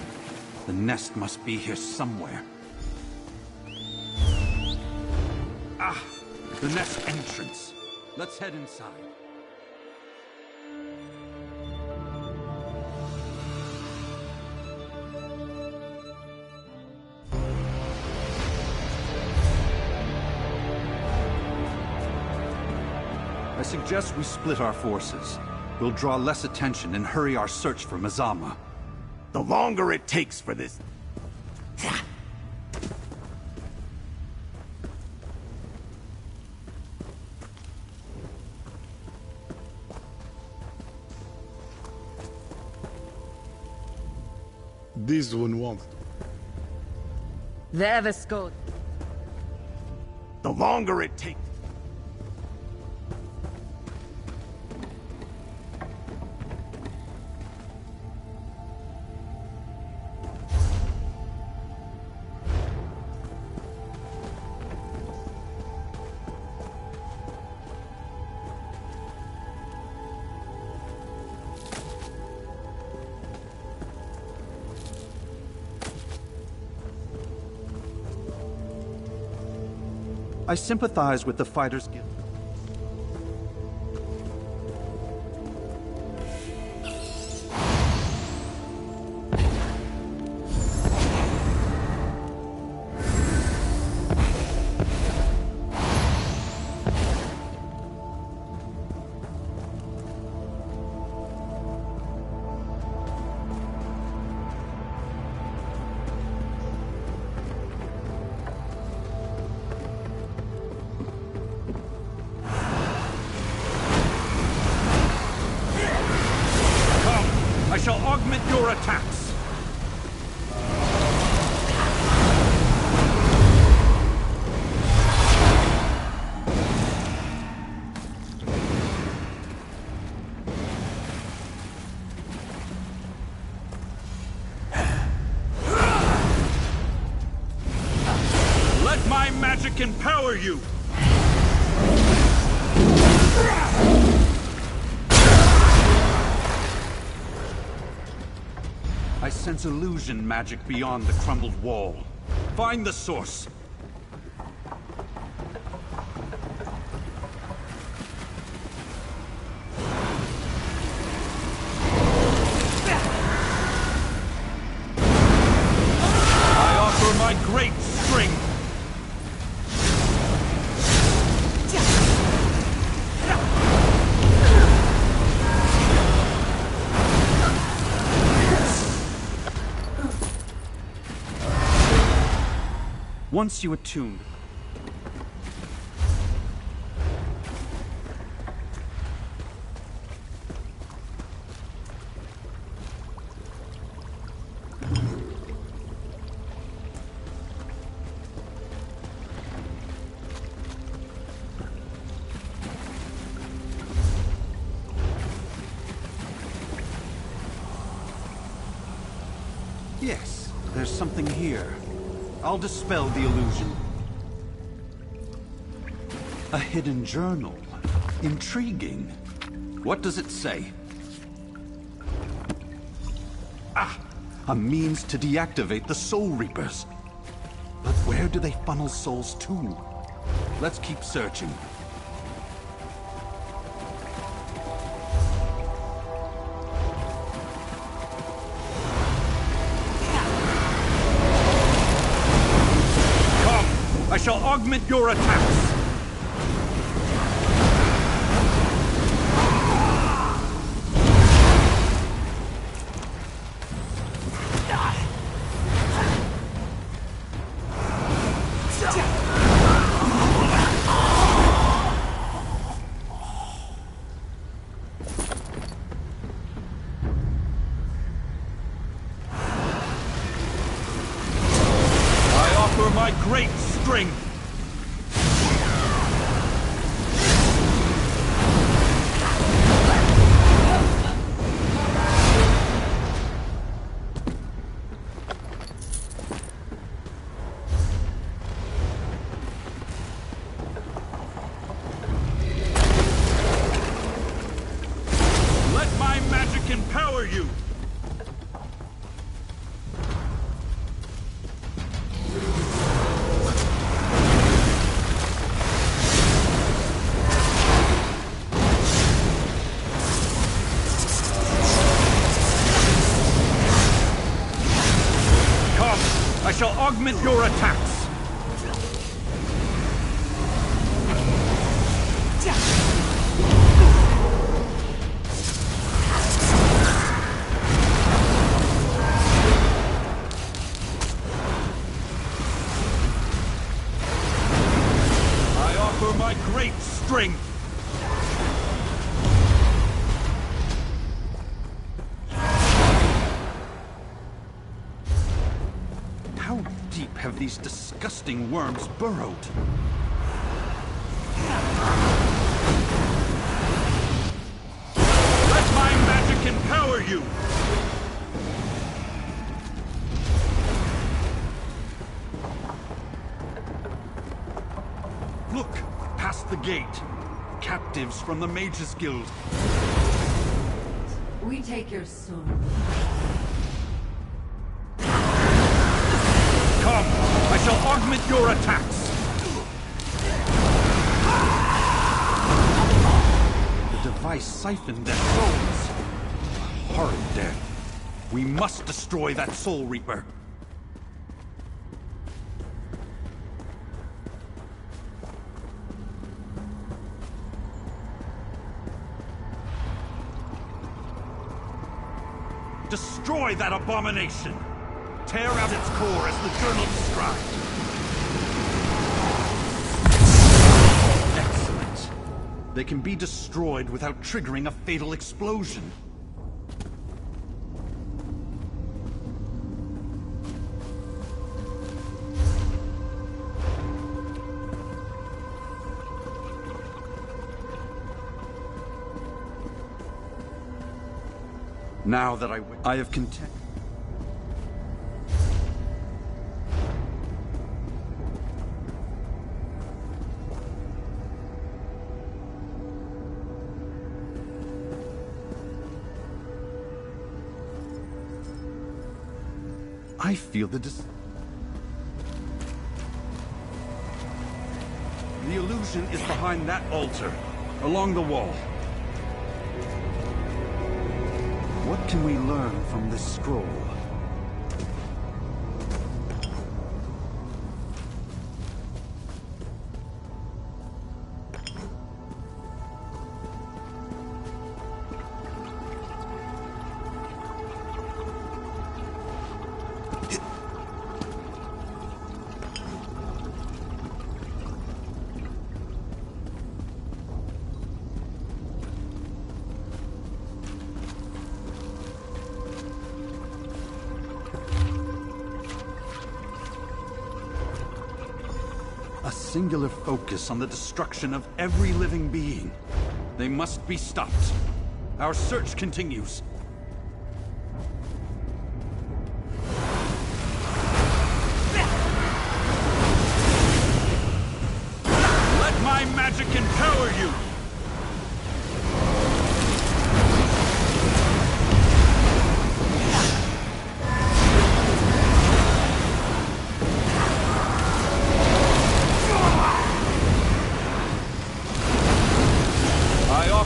The nest must be here somewhere. Ah! The nest entrance. Let's head inside. suggest we split our forces. We'll draw less attention and hurry our search for Mazama. The longer it takes for this... This one won't. Vershkovsky. The longer it takes... I sympathize with the Fighters Guild. I shall augment your attacks. Let my magic empower you. I sense illusion magic beyond the crumbled wall. Find the source. I offer my great strength. Once you attune... Yes, there's something here. I'll dispel the illusion. A hidden journal. Intriguing. What does it say? Ah! A means to deactivate the Soul Reapers. But where do they funnel souls to? Let's keep searching. I shall augment your attacks. I offer my great strength. Let my magic empower you. I shall augment your attacks. offer my great strength. How deep have these disgusting worms burrowed? Let my magic empower you! Look, past the gate. Captives from the Mages Guild. We take your sword. Come, I shall augment your attacks. The device siphoned their souls. A horrid death. We must destroy that Soul Reaper. Destroy that abomination! Tear out its core as the journal described. Excellent. They can be destroyed without triggering a fatal explosion. Now that I have content. I feel the illusion is behind that altar, along the wall. What can we learn from this scroll? Singular focus on the destruction of every living being. They must be stopped. Our search continues. Let my magic empower you!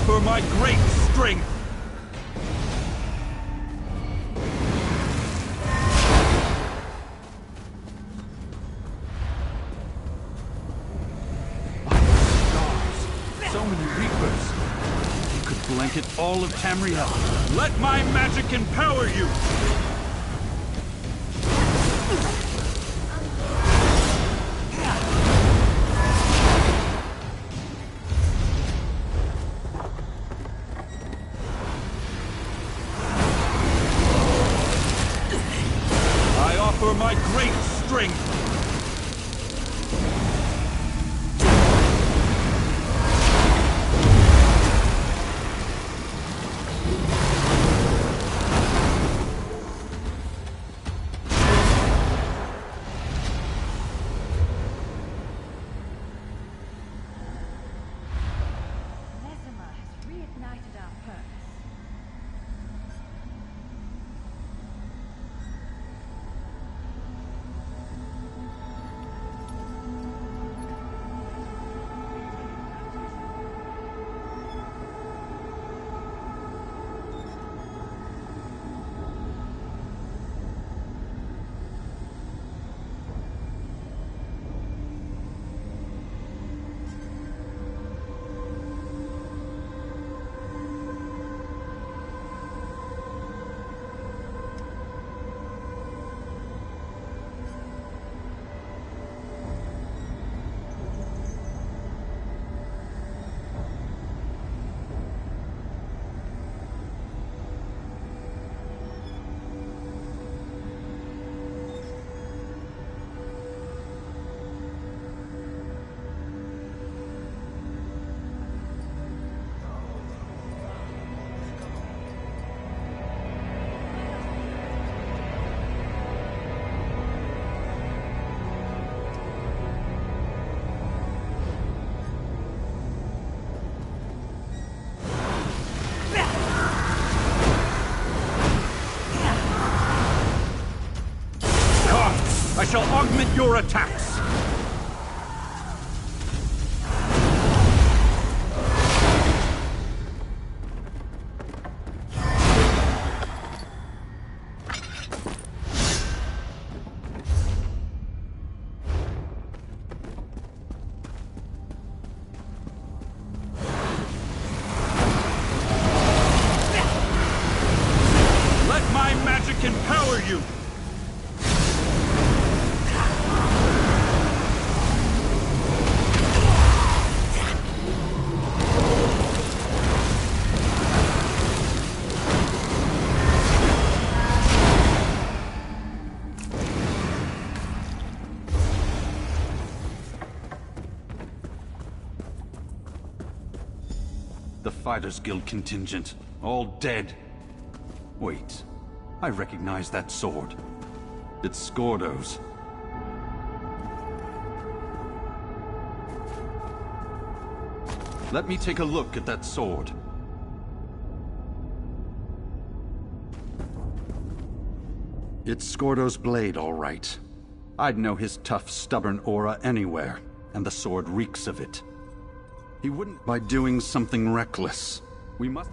For my great strength! Stars! So many Reapers! You could blanket all of Tamriel. Let my magic empower you! For my great strength! your attacks! Empower you! The Fighters Guild contingent, all dead. Wait. I recognize that sword. It's Skordo's. Let me take a look at that sword. It's Skordo's blade, all right. I'd know his tough, stubborn aura anywhere, and the sword reeks of it. He wouldn't by doing something reckless. We must...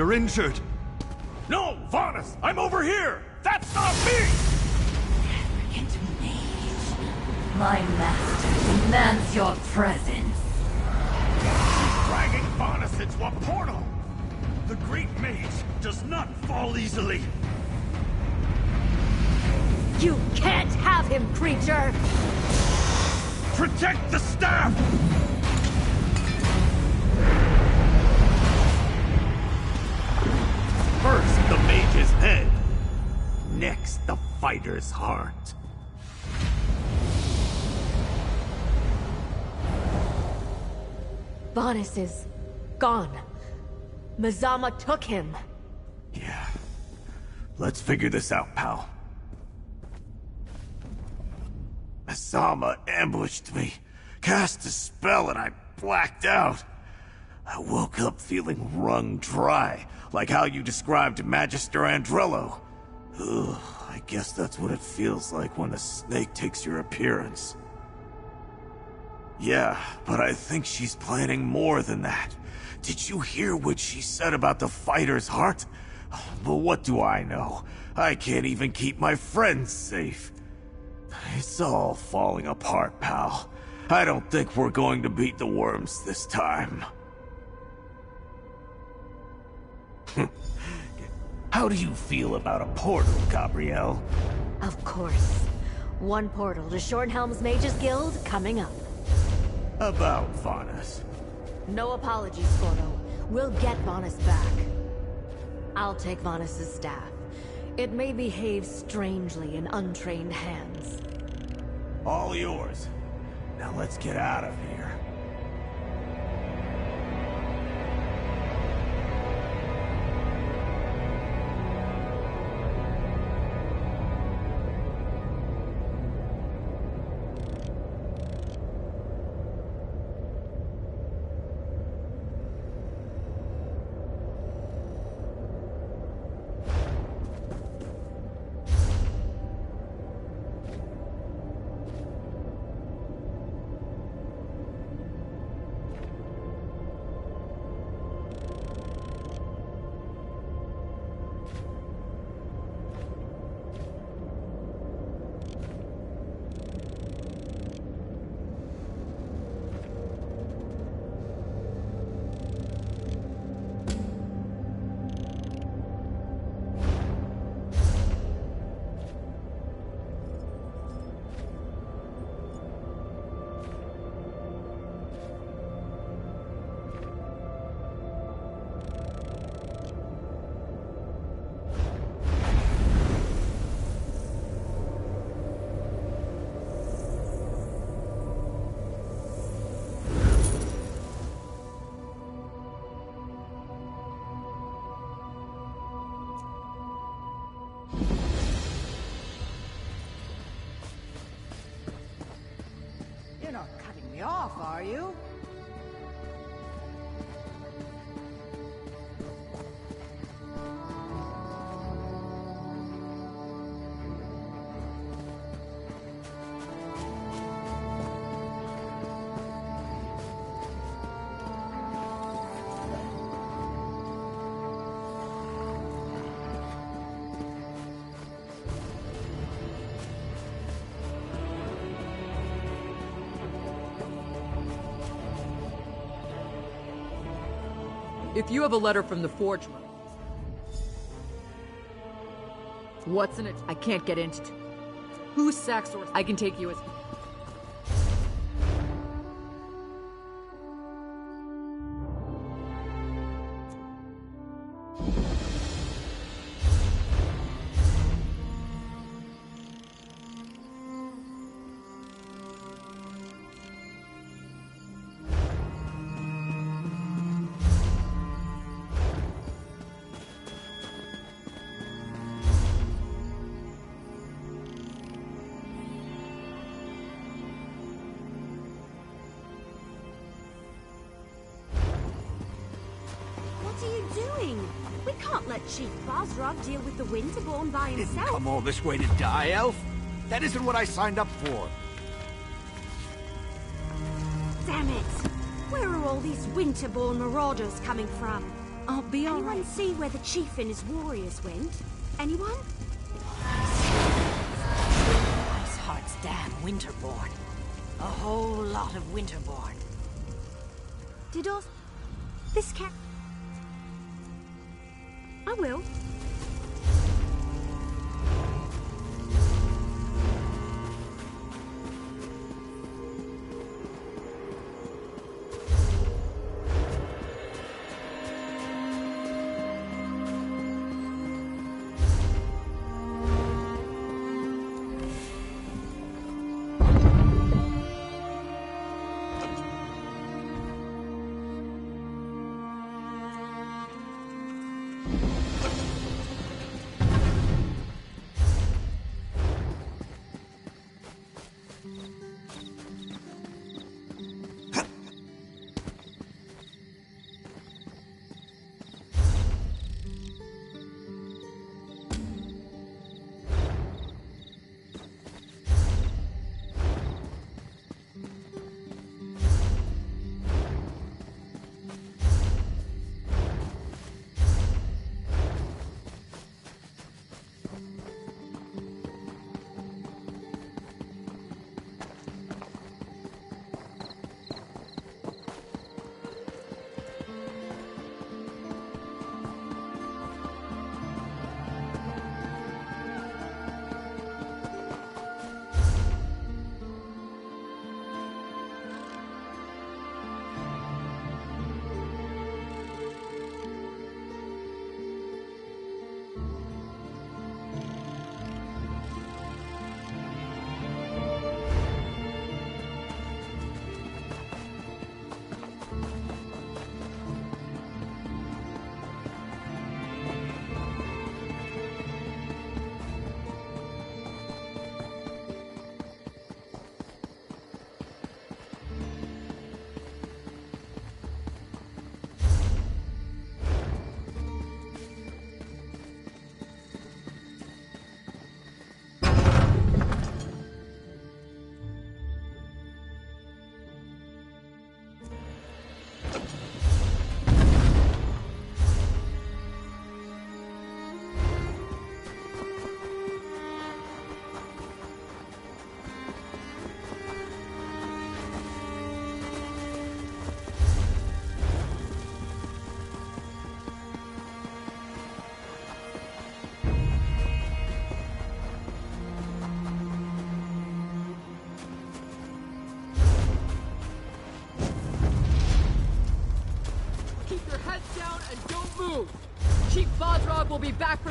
You're injured. No, Varnus! I'm over here! That's not me! Arrogant mage. My master demands your presence. She's dragging Varnus into a portal! The great mage does not fall easily. You can't have him, creature! Protect the staff! First, the mage's head. Next, the fighter's heart. Vanis is gone. Mazama took him. Yeah. Let's figure this out, pal. Mazama ambushed me, cast a spell, and I blacked out. I woke up feeling wrung dry, like how you described Magister Andrello. Ugh, I guess that's what it feels like when a snake takes your appearance. Yeah, but I think she's planning more than that. Did you hear what she said about the fighter's heart? But what do I know? I can't even keep my friends safe. It's all falling apart, pal. I don't think we're going to beat the worms this time. How do you feel about a portal, Gabrielle? Of course. One portal to Shornhelm's Mages Guild coming up. About Vanis. No apologies, Scordo. We'll get Vanis back. I'll take Vanis' staff. It may behave strangely in untrained hands. All yours. Now let's get out of here. You're not cutting me off, are you? If you have a letter from the Forge Room, what's in it? I can't get into. Whose sack source? I can take you as. What are you doing? We can't let Chief Bosrog deal with the Winterborn by Didn't himself. come all this way to die, Elf. That isn't what I signed up for. Damn it! Where are all these Winterborn marauders coming from? I'll be all Anyone right. see where the chief and his warriors went? Anyone? Iceheart's damn Winterborn. A whole lot of Winterborn. Did all... This cat... I will.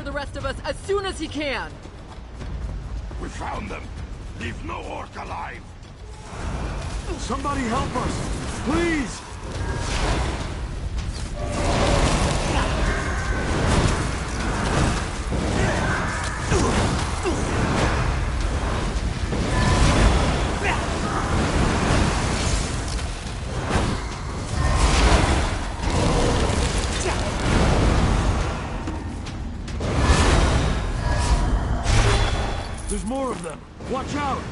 for the rest of us as soon as he can! We found them! Leave no orc alive! Somebody help us! Please! There's more of them! Watch out!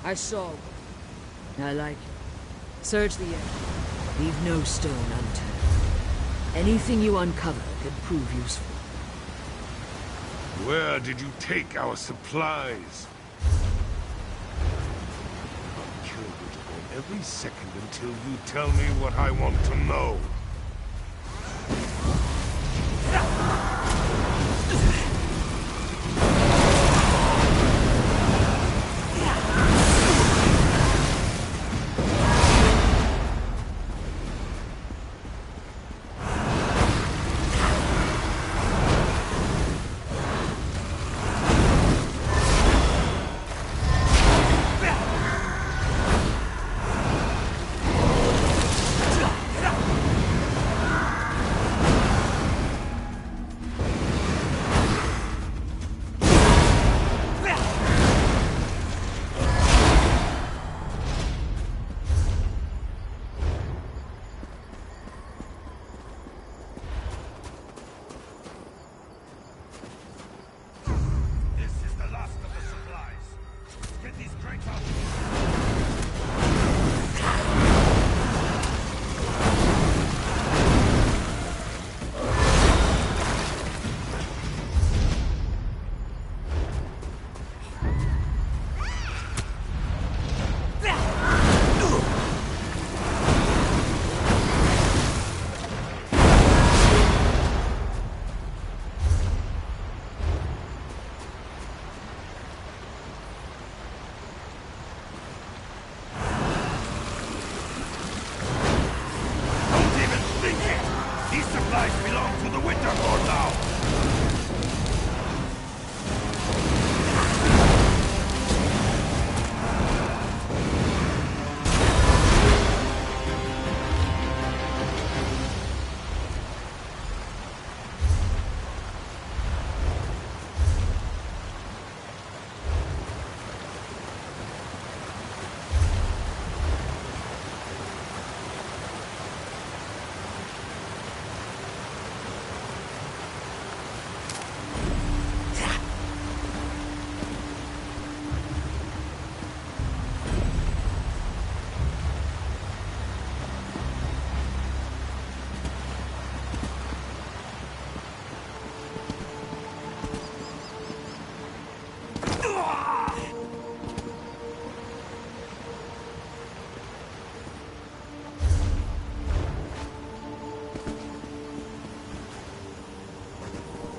I saw one. I like it. Search the area. Leave no stone unturned. Anything you uncover could prove useful. Where did you take our supplies? I'll kill you every second until you tell me what I want to know.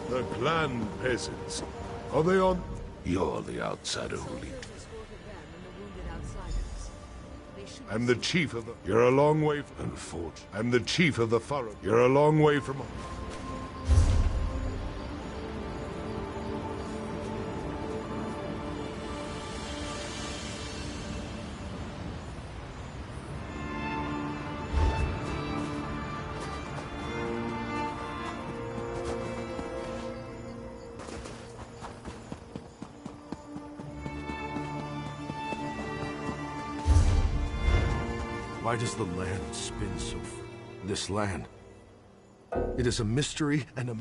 The clan peasants. Are they on? You're the outsider who lead. They should I'm the chief of the... You're a long way from... Unfortunate. I'm the chief of the furrow. You're a long way from... Why does the land spin so... This land? It is a mystery and a...